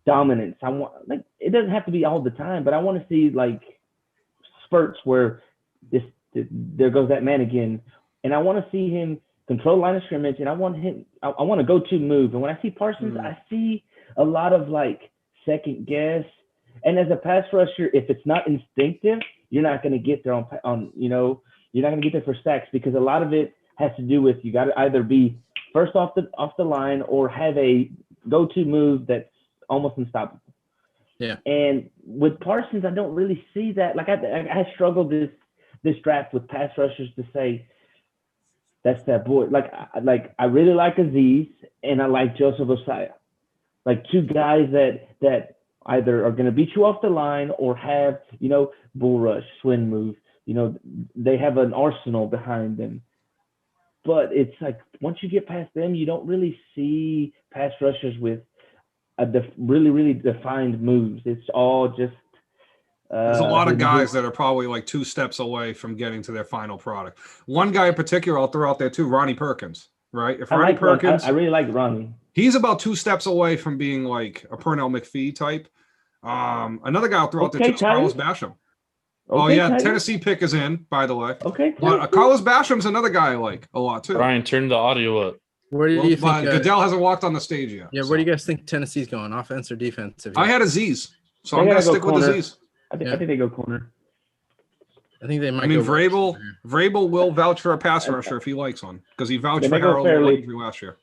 S7: dominance. I want like it doesn't have to be all the time, but I want to see like spurts where there goes that man again, and I want to see him control line of scrimmage, and I want to go to move. And when I see Parsons, I see a lot of like second guess. And as a pass rusher, if it's not instinctive, you're not going to get there you're not going to get there for sacks because a lot of it has to do with you got to either be first off the line or have a go-to move that's almost unstoppable.
S1: Yeah.
S7: And with Parsons, I don't really see that. Like I struggled this draft with pass rushers to say, That's that boy. I really like Aziz and I like Joseph Osaya. Like two guys that either are going to beat you off the line or have, bull rush, swing move. They have an arsenal behind them. But it's like once you get past them, you don't really see pass rushers with really, really defined moves. It's all just.
S3: There's a lot of guys that are probably like 2 steps away from getting to their final product. One guy in particular, I'll throw out there too, Ronnie Perkins, right? If Ronnie Perkins,
S7: I really like Ronnie.
S3: He's about 2 steps away from being like a Pernell McPhee type. Another guy I'll throw out there too is Carlos Basham. Oh yeah,
S7: Titus.
S3: Tennessee pick is in, by the way.
S7: Okay.
S3: But Carlos Basham's another guy I like a lot too.
S2: Brian, turn the audio up.
S1: Where do you think?
S3: Goodell hasn't walked on the stage yet.
S1: Yeah, where do you guys think Tennessee's going, offense or defense?
S3: I had Aziz, so I'm gonna stick with Aziz.
S7: I think they go corner.
S1: I think they might.
S3: I mean,
S1: go
S3: Vrabel will vouch for a pass rusher if he likes one because he vouched for Harold Landry last year.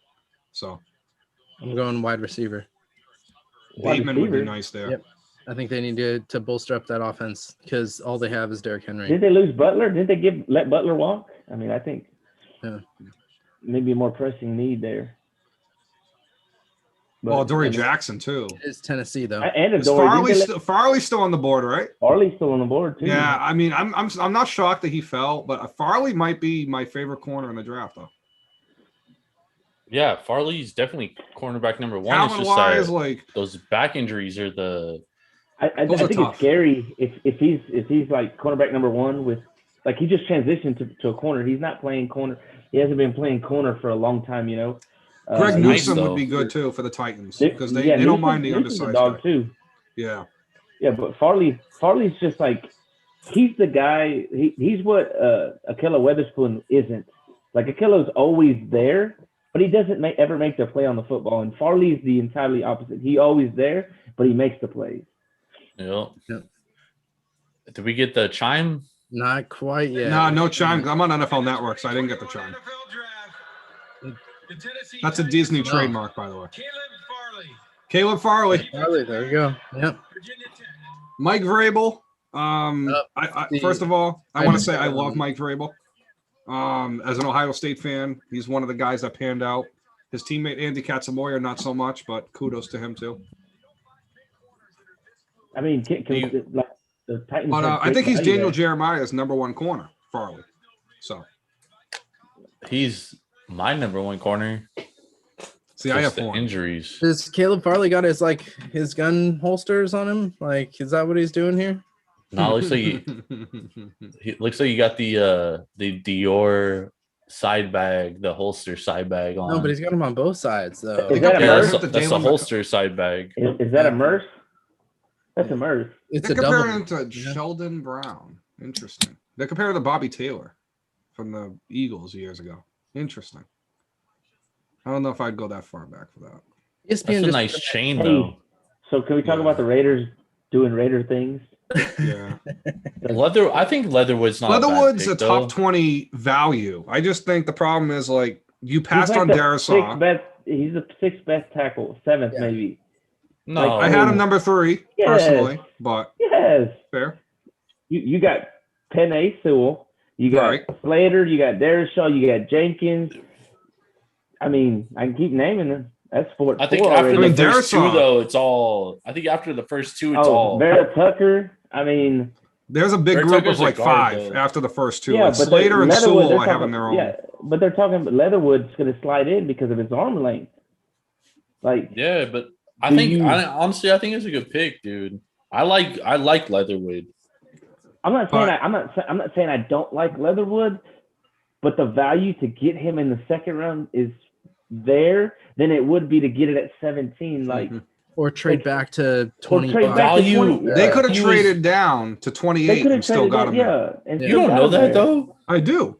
S3: So
S1: I'm going wide receiver.
S3: Bateman would be nice there.
S1: Yep. I think they need to bolster up that offense because all they have is Derrick Henry.
S7: Did they lose Butler? Did they let Butler walk? I mean, I think maybe a more pressing need there.
S3: But, Dory Jackson too.
S1: It is Tennessee though.
S7: And
S3: Farley's still on the board, right?
S7: Farley's still on the board too.
S3: Yeah, I mean, I'm not shocked that he fell, but Farley might be my favorite corner in the draft though.
S2: Yeah, Farley's definitely cornerback number 1.
S3: Talent
S2: it's
S3: wise,
S2: just
S3: like
S2: those back injuries are the.
S7: I think it's scary if he's like cornerback number 1 with like he just transitioned to a corner. He's not playing corner. He hasn't been playing corner for a long time.
S3: Greg Newsome would be good too for the Titans because they don't mind the undersized
S7: dog too.
S3: Yeah.
S7: Yeah, but Farley's just like he's the guy. He's what Ahkello Witherspoon isn't. Like Ahkello's always there, but he doesn't ever make the play on the football. And Farley's the entirely opposite. He always there, but he makes the plays.
S2: Yep. Did we get the chime?
S1: Not quite yet.
S3: No chime. I'm on NFL Network, so I didn't get the chime. That's a Disney trademark, by the way. Caleb Farley.
S1: There we go. Yep.
S3: Mike Vrabel. First of all, I want to say I love Mike Vrabel. As an Ohio State fan, he's one of the guys that panned out. His teammate Andy Katzenmoyer, not so much, but kudos to him too.
S7: I mean, the Titans.
S3: But I think he's Daniel Jeremiah's number 1 corner, Farley. So
S2: he's my number 1 corner.
S3: See, I have 4
S2: injuries.
S1: Does Caleb Farley got his gun holsters on him? Like, is that what he's doing here?
S2: No, looks like looks like you got the Dior side bag, the holster side bag on.
S1: No, but he's got them on both sides though.
S7: Is that a Murph?
S2: That's a holster side bag.
S7: Is that a Murph? That's a Murph.
S1: It's
S3: They're
S1: a double.
S3: comparing him to Sheldon Brown. Interesting. They're comparing to Bobby Taylor from the Eagles years ago. Interesting. I don't know if I'd go that far back for that.
S2: That's a nice chain, though.
S7: So can we talk about the Raiders doing Raider things?
S3: Yeah.
S2: I think Leatherwood's not
S3: Leatherwood's
S2: a, bad pick,
S3: a top
S2: though.
S3: 20 value. I just think the problem is like you passed on Darisaw.
S7: He's the 6th best tackle, 7th maybe.
S2: No,
S3: I had him number 3 personally, but fair.
S7: You got Penei Sewell, you got Slater, you got Darisaw, you got Jenkins. I mean, I can keep naming them. That's 4.
S2: I think after the first 2, though, it's all. I think after the first 2, it's all.
S7: Vera Tucker. I mean,
S3: there's a big group of like 5 after the first 2.
S7: Yeah,
S3: but Slater and Sewell, I have in their own.
S7: Yeah, but they're talking about Leatherwood's going to slide in because of his arm length. Like,
S2: yeah, but I think honestly, I think it's a good pick, dude. I like Leatherwood.
S7: I'm not saying I don't like Leatherwood, but the value to get him in the 2nd round is there than it would be to get it at 17. Like,
S1: or trade back to 25.
S2: Value.
S3: They could have traded down to 28 and still got him.
S2: You don't know that though.
S3: I do.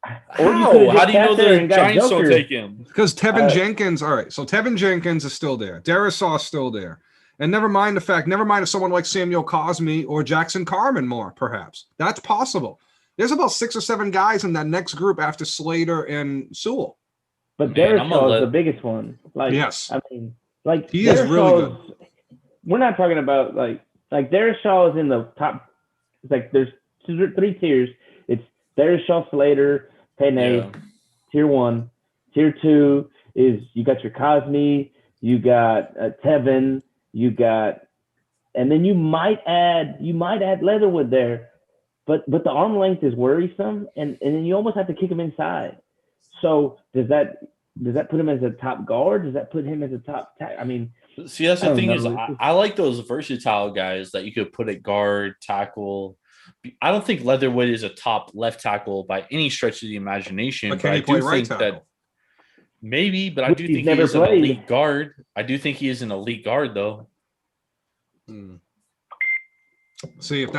S2: How do you know the Giants don't take him?
S3: Because Tevin Jenkins. All right, so Tevin Jenkins is still there. Darisaw is still there. And never mind if someone like Samuel Cosme or Jackson Carman more, perhaps. That's possible. There's about 6 or 7 guys in that next group after Slater and Sewell.
S7: But Darisaw is the biggest one. Like,
S3: yes.
S7: I mean, like,
S3: he is really good.
S7: We're not talking about like Darisaw is in the top. It's like there's 3 tiers. It's Darisaw, Slater, Penei, tier 1. Tier 2 is you got your Cosme, you got Tevin, you got, and then you might add Leatherwood there, but the arm length is worrisome, and then you almost have to kick him inside. So does that put him as a top guard? Does that put him as a top I mean,
S2: See, that's the
S7: I don't
S2: thing is,
S7: know.
S2: I like those versatile guys that you could put at guard, tackle. I don't think Leatherwood is a top left tackle by any stretch of the imagination.
S3: But can
S2: I
S3: he play
S2: do
S3: right
S2: think
S3: tackle?
S2: that maybe, but I
S7: Which
S2: do
S7: he's
S2: think he
S7: never
S2: is an
S7: played.
S2: elite guard. I do think he is an elite guard, though.
S3: See, if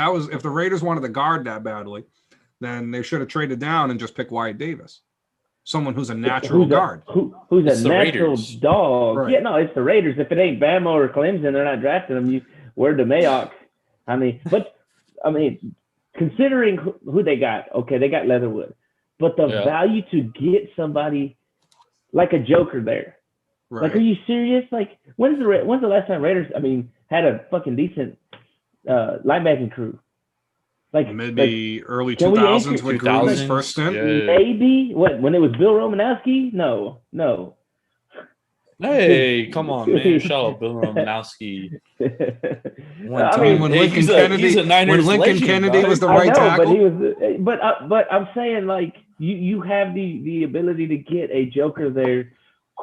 S3: the Raiders wanted to guard that badly, then they should have traded down and just picked Wyatt Davis, someone who's a natural guard.
S7: Who's
S2: It's
S7: a
S2: the
S7: natural
S2: Raiders.
S7: dog?
S3: Right.
S7: Yeah, no, it's the Raiders. If it ain't Bama or Clemson, they're not drafting them. You word to Mayock. I mean, considering who they got, okay, they got Leatherwood, but the
S2: Yeah.
S7: value to get somebody like a Joker there.
S3: Right.
S7: Like, are you serious? Like, when's the last time Raiders, had a fucking decent linebacking crew? Like
S3: Maybe early
S7: can we
S3: 2000s
S7: anchor-
S3: with Gruden's
S2: 2000s?
S3: first stint.
S2: Yeah.
S7: maybe when it was Bill Romanowski? No.
S2: Hey, come on, man! Shout out Bill Romanowski. One
S7: I
S2: time.
S7: mean,
S3: when
S2: Hey,
S3: Lincoln
S2: he's
S3: Kennedy,
S2: a Niners
S3: when Lincoln
S2: legend,
S3: Kennedy
S2: dog.
S3: was the
S7: I
S3: right
S7: know,
S3: tackle.
S7: but he was. But I'm saying, like, you have the ability to get a Joker there,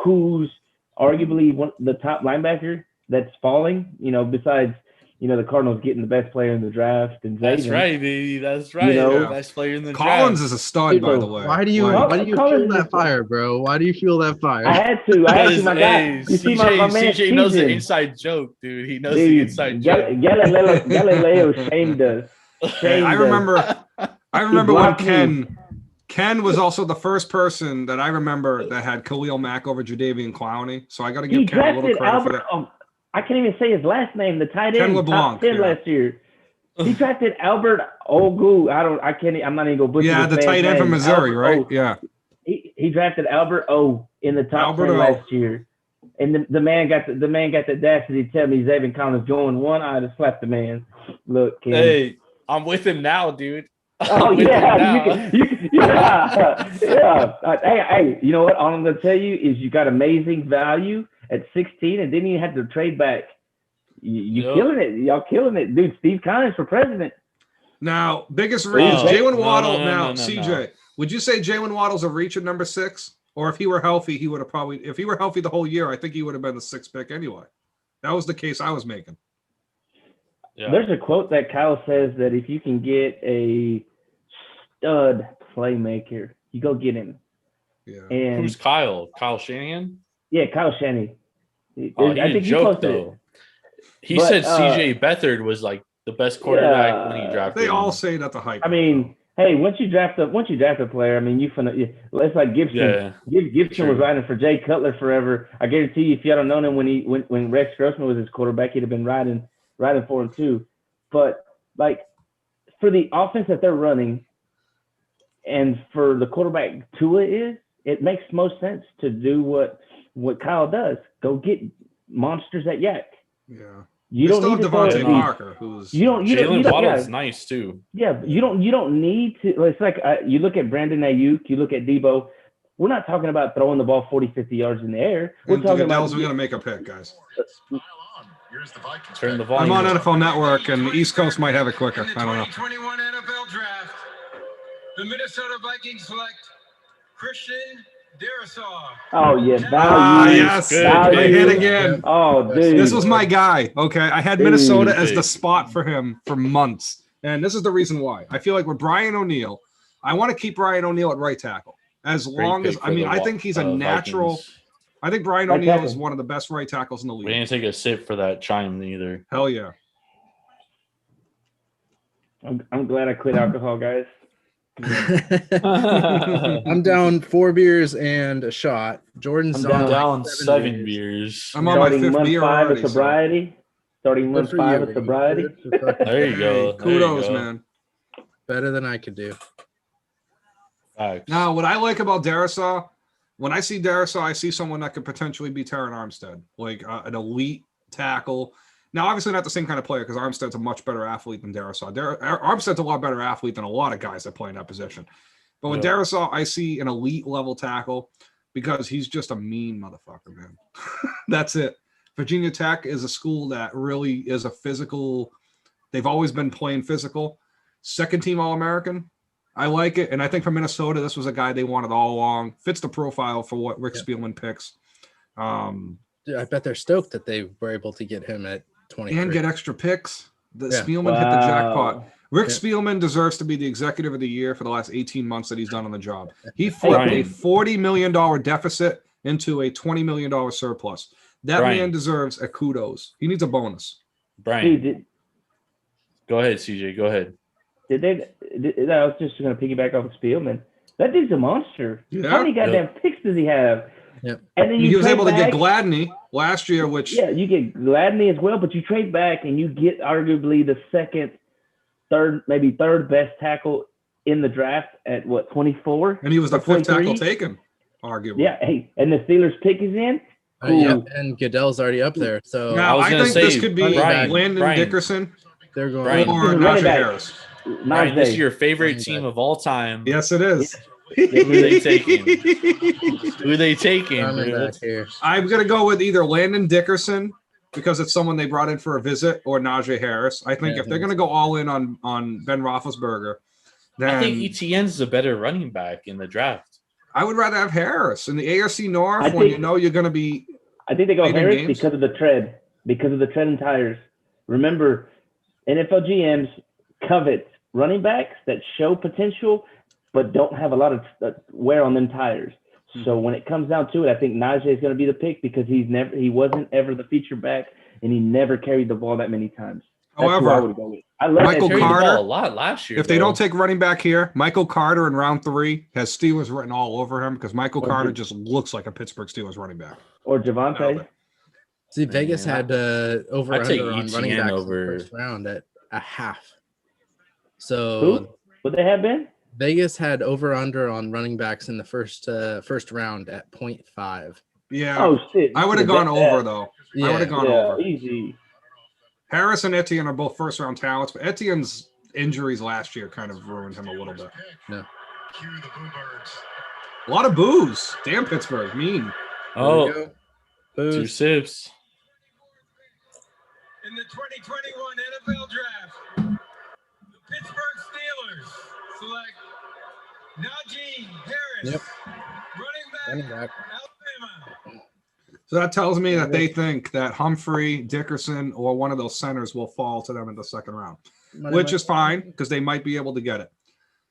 S7: who's arguably the top linebacker that's falling. Besides, the Cardinals getting the best player in the draft and
S2: That's
S7: Zayden.
S2: right, baby. That's right.
S7: know?
S2: The best player in the
S3: Collins
S2: draft.
S3: is a stud, by
S7: Dude,
S3: the way.
S1: Why do you
S3: Like,
S1: feel
S7: Collins
S1: that
S7: is-
S1: fire, bro? Why do you feel that fire?
S7: I had to my guy.
S2: Hey,
S7: You see my man
S2: CJ knows the
S7: Steven.
S2: inside joke, dude. He knows
S7: Dude,
S2: the inside joke.
S7: Galileo shamed us.
S3: Hey,
S7: Shamed
S3: I
S7: us.
S3: remember when
S7: blocked me.
S3: Ken was also the first person that I remember that had Khalil Mack over Jadavian Clowney. So I got to
S7: He
S3: give Ken a little
S7: drafted
S3: credit for
S7: Albert.
S3: that.
S7: I can't even say his last name. The tight
S3: Ken
S7: end,
S3: LeBlanc,
S7: top 10
S3: yeah.
S7: last year. He drafted Albert Ogu. I'm not even gonna butcher.
S3: Yeah,
S7: this
S3: the
S7: man's
S3: tight end from
S7: name.
S3: Missouri,
S7: Albert
S3: right?
S7: O.
S3: Yeah.
S7: He drafted Albert O in the top
S3: Albert
S7: 10
S3: O.
S7: last year, and the man got the audacity to tell me Zayvon Collins joined one eye to slap the man. Look, Ken.
S2: Hey, I'm with him now, dude.
S7: Oh
S2: I'm with him
S7: yeah,
S2: now.
S7: yeah. Hey, you know what? All I'm gonna tell you is you got amazing value at 16, and then you had to trade back. You
S2: Yep.
S7: killing it, y'all killing it, dude. Steve Collins for president.
S3: Now, biggest reach,
S2: No,
S3: Jalen
S2: no,
S3: Waddle.
S2: no,
S3: Now,
S2: no,
S3: CJ, would you say Jalen Waddle's a reach at number 6? Or if he were healthy, he would have probably, if he were healthy the whole year, I think he would have been the 6th pick anyway. That was the case I was making.
S2: Yeah.
S7: There's a quote that Kyle says that if you can get a stud playmaker, you go get him.
S3: Yeah.
S7: And
S2: Who's Kyle? Kyle Shanahan?
S7: yeah, Kyle Shanny.
S2: Oh, he
S7: I
S2: didn't
S7: think he
S2: joke
S7: posted it.
S2: though. He
S7: But,
S2: said CJ Beathard was like the best quarterback when he
S7: Yeah.
S2: drafted.
S3: They all
S2: him.
S3: say that the hype.
S7: I mean, hey, once you draft a player, I mean, it's like Gibson.
S2: Yeah.
S7: Gibson
S2: True.
S7: was riding for Jay Cutler forever. I guarantee you, if you had known him when Rex Grossman was his quarterback, he'd have been riding for him too. But like for the offense that they're running, and for the quarterback Tua is, it makes most sense to do what Kyle does. Go get monsters at Yak.
S3: yeah.
S7: You
S3: They
S7: don't
S3: still
S7: need
S3: have
S7: to throw
S3: Devontae
S7: it.
S3: Parker, who's
S7: You don't.
S2: Jalen Waddle's
S7: Yeah.
S2: nice too.
S7: Yeah, but you don't need to. It's like you look at Brandon Ayuk, you look at Debo. We're not talking about throwing the ball 40, 50 yards in the air. We're
S3: and
S7: talking
S3: Goodell's
S7: about
S3: going to make a pick, guys.
S2: Turn the
S3: I'm
S2: volume.
S3: on
S2: up.
S3: NFL Network, and the East Coast might have it quicker.
S4: In the
S3: I don't know.
S4: 2021 NFL Draft, the Minnesota Vikings select Christian Darrisaw.
S7: oh yeah,
S3: Ah,
S7: value.
S3: yes.
S2: Good
S3: I
S2: pick.
S3: hit again.
S7: Oh dude,
S3: This was my guy. Okay. I had
S7: Dude.
S3: Minnesota as the
S2: Big.
S3: spot for him for months. And this is the reason why. I feel like with Brian O'Neill, I want to keep Brian O'Neill at right tackle. As
S2: Great
S3: long as,
S2: pick
S3: I
S2: for
S3: mean,
S2: the
S3: I think he's a natural.
S2: Vikings.
S3: I think Brian
S7: Right
S3: O'Neill
S7: tackle.
S3: is one of the best right tackles in the
S2: We
S3: league.
S2: didn't take a sip for that chime either.
S3: Hell yeah.
S7: I'm glad I quit alcohol, guys.
S1: I'm down 4 beers and a shot. Jordan's
S7: I'm
S1: on
S2: Down
S1: like
S2: 7 beers.
S3: I'm on my
S7: Starting
S3: 5th
S7: month
S3: beer
S7: 5
S3: already.
S7: of sobriety. Starting
S1: Good
S7: month
S1: for
S7: 5
S1: you.
S7: of sobriety.
S1: Good for fucking-
S2: There you
S3: Hey,
S2: go. There you
S3: kudos,
S2: go.
S3: man.
S1: Better than I could do.
S2: Facts.
S3: Now, what I like about Darrisaw, when I see Darrisaw, I see someone that could potentially be Terran Armstead, like an elite tackle. Now, obviously not the same kind of player because Armstead's a much better athlete than Darrisaw. Armstead's a lot better athlete than a lot of guys that play in that position. But with
S2: Yeah.
S3: Darisaw, I see an elite level tackle because he's just a mean motherfucker, man. That's it. Virginia Tech is a school that really is a physical. They've always been playing physical. Second team All-American. I like it. And I think for Minnesota, this was a guy they wanted all along. Fits the profile for what Rick Spielman picks.
S1: Dude, I bet they're stoked that they were able to get him at 23.
S3: And get extra picks. The
S1: Yeah.
S3: Spielman hit the jackpot.
S7: Wow.
S3: Rick
S1: Yeah.
S3: Spielman deserves to be the executive of the year for the last 18 months that he's done on the job. He flipped
S2: Brian.
S3: a $40 million deficit into a $20 million surplus. That
S2: Brian.
S3: man deserves a kudos. He needs a bonus.
S2: Brian,
S7: Dude,
S2: go ahead, CJ. Go ahead.
S7: I was just going to piggyback off of Spielman. That dude's a monster.
S3: Yeah.
S7: How many goddamn picks does he have?
S1: Yep.
S7: And then you
S3: He was
S7: trade
S3: able to get
S7: back-
S3: Gladney last year, which
S7: Yeah, you get Gladney as well, but you trade back and you get arguably the second, third, maybe third best tackle in the draft at what, 24?
S3: and he was the
S7: Or
S3: fifth tackle
S7: 23?
S3: taken, arguably.
S7: Yeah, hey, and the Steelers pick is in.
S1: Yeah, and Goodell's already up there. So
S3: Now,
S2: I was
S3: I
S2: gonna
S3: think this
S2: say,
S3: could be
S2: Brian,
S3: Landon
S2: Brian.
S3: Dickerson
S1: they're going
S2: Brian.
S3: or
S7: Running
S3: Najee
S7: back.
S3: Harris.
S2: Brian, this is
S7: Najee.
S2: your favorite
S1: Running
S2: team
S1: back.
S2: of all time.
S3: Yes, it is.
S2: Who are they taking? Who are they taking?
S1: running
S2: dude?
S1: back here.
S3: I'm going to go with either Landon Dickerson because it's someone they brought in for a visit, or Najee Harris. I think
S1: Yeah,
S3: if they're going to go all in on Ben Roethlisberger, then
S2: I think ETN's a better running back in the draft.
S3: I would rather have Harris in the AFC North
S7: I
S3: when
S7: think-
S3: you know you're going to be.
S7: I think they go
S3: Late in
S7: Harris
S3: games?
S7: because of the tread and tires. Remember, NFL GMs covet running backs that show potential but don't have a lot of wear on them tires. So when it comes down to it, I think Najee is going to be the pick because he wasn't ever the feature back and he never carried the ball that many times. That's who I
S3: However,
S7: would go with. I love
S3: Michael
S7: that
S2: Carried the
S3: Carter-
S2: ball a lot last year.
S3: if they
S2: bro.
S3: don't take running back here, Michael Carter in round 3 has Steelers written all over him because Michael
S7: Okay.
S3: Carter just looks like a Pittsburgh Steelers running back.
S7: or Javante.
S1: See, Vegas
S2: Man,
S1: had over
S2: I'd take
S1: under on running
S2: ETN
S1: backs
S2: over-
S1: in the first round at a half. So
S7: Who? Would they have been?
S1: Vegas had over under on running backs in the first round at 0.5.
S3: Yeah,
S7: Oh shit!
S3: I would have gone over though. I would
S1: Yeah,
S3: have gone
S7: Yeah,
S3: over.
S7: easy.
S3: Harris and Etienne are both first round talents, but Etienne's injuries last year kind of ruined him a little bit.
S4: Cue the Boo Birds.
S3: A lot of boos. Damn Pittsburgh, mean.
S2: Oh,
S1: There we go.
S2: 2
S1: Boost.
S2: sips.
S4: In the 2021 NFL Draft, the Pittsburgh Steelers select Najee Harris,
S1: Yep.
S4: running
S1: Running
S4: back,
S1: back.
S4: Alabama.
S3: So that tells me that they think that Humphrey, Dickerson, or one of those centers will fall to them in the second round, which is fine because they might be able to get it.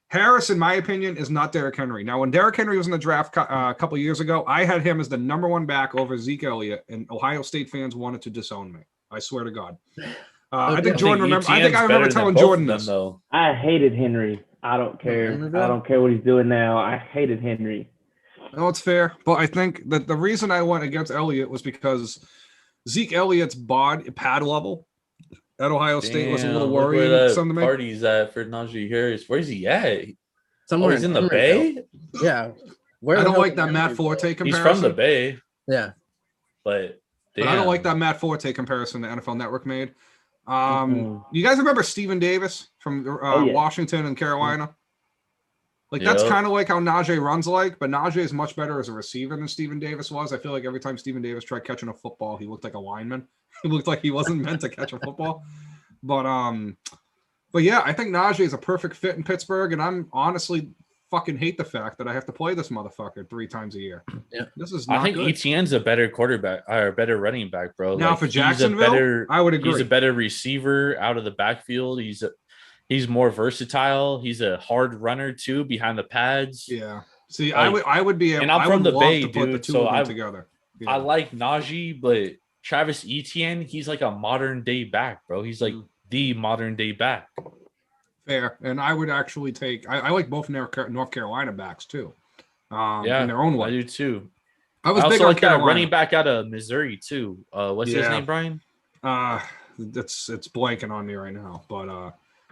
S3: Harris, in my opinion, is not Derrick Henry. Now, when Derrick Henry was in the draft a couple years ago, I had him as the number 1 back over Zeke Elliott, and Ohio State fans wanted to disown me. I swear to God. I think Jordan remember. I think I remember telling Jordan this.
S2: though.
S7: I hated Henry. I don't care.
S1: Henryville?
S7: I don't care what he's doing now. I hated Henry.
S3: No, it's fair, but I think that the reason I went against Elliott was because Zeke Elliott's pad level at Ohio State was a little
S2: Damn, look
S3: worrying.
S2: Where that
S3: Something to me.
S2: party's at for Najee Harris. Where's he at?
S1: Somewhere
S2: Oh, he's in the
S1: Emeryville.
S2: Bay.
S1: Yeah. Where
S3: I
S1: the
S3: don't
S1: hell
S3: like
S1: is
S3: that Matt
S1: Emeryville?
S3: Forte
S2: He's
S3: comparison.
S2: from the Bay,
S1: Yeah.
S2: but
S3: But I don't
S2: damn.
S3: like that Matt Forte comparison the NFL Network made.
S7: Mhm.
S3: You guys remember Steven Davis from
S7: yeah.
S3: Washington and Carolina? Like that's
S2: Yep.
S3: kind of like how Najee runs like, but Najee is much better as a receiver than Steven Davis was. I feel like every time Steven Davis tried catching a football, he looked like a lineman. He looked like he wasn't meant to catch a football. But yeah, I think Najee is a perfect fit in Pittsburgh, and I'm honestly fucking hate the fact that I have to play this motherfucker 3 times a year.
S1: Yeah.
S3: This is
S2: I
S3: not
S2: think
S3: good.
S2: ETN's a better quarterback or a better running back, bro.
S3: Now
S2: Like,
S3: for
S2: he's a
S3: Jacksonville,
S2: better-
S3: I would agree.
S2: He's a better receiver out of the backfield. He's more versatile. He's a hard runner too behind the pads.
S3: Yeah. See,
S2: Like,
S3: I would be able,
S2: and I'm
S3: I
S2: from
S3: would
S2: the
S3: love
S2: Bay,
S3: to put the
S2: dude,
S3: two
S2: so
S3: of them
S2: I-
S3: together. Yeah.
S2: I like Najee, but Travis Etienne, he's like a modern day back, bro. He's like the modern day back.
S3: Fair. And I would actually take I like both North Carolina backs too.
S2: Yeah,
S3: in their own
S2: I
S3: way.
S2: do too.
S3: I was
S2: I
S3: big
S2: also
S3: on
S2: like that
S3: Carolina.
S2: running back out of Missouri too. What's his
S3: Yeah.
S2: name, Brian?
S3: It's blanking on me right now, but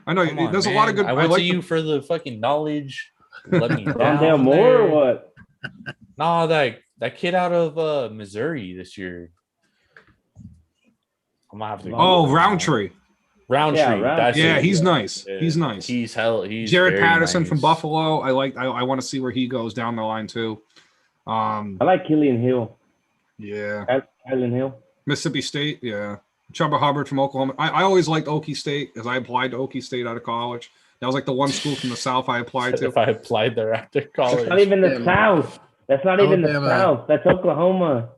S3: I know
S2: Come on,
S3: there's a lot of
S2: man.
S3: good.
S2: I went
S3: like
S2: to you for the fucking knowledge. Let me
S7: Rondell
S2: down
S7: Moore
S2: there.
S7: or what?
S2: Nah, that kid out of Missouri this year. I'm gonna have to.
S3: Oh, Roundtree.
S2: Roundtree. That's
S3: Yeah,
S2: it.
S3: he's nice.
S2: Yeah.
S3: He's nice.
S2: He's
S3: Jared
S2: very
S3: Patterson from
S2: nice.
S3: Buffalo. I want to see where he goes down the line too.
S7: I like Killian Hill.
S3: Yeah.
S7: Kylan Hill.
S3: Mississippi State. Yeah. Chuba Hubbard from Oklahoma. I always liked Okie State as I applied to Okie State out of college. That was like the one school from the South I applied to.
S2: If I applied there after college,
S7: That's not even the South. That's not even the
S1: Alabama.
S7: South. That's Oklahoma.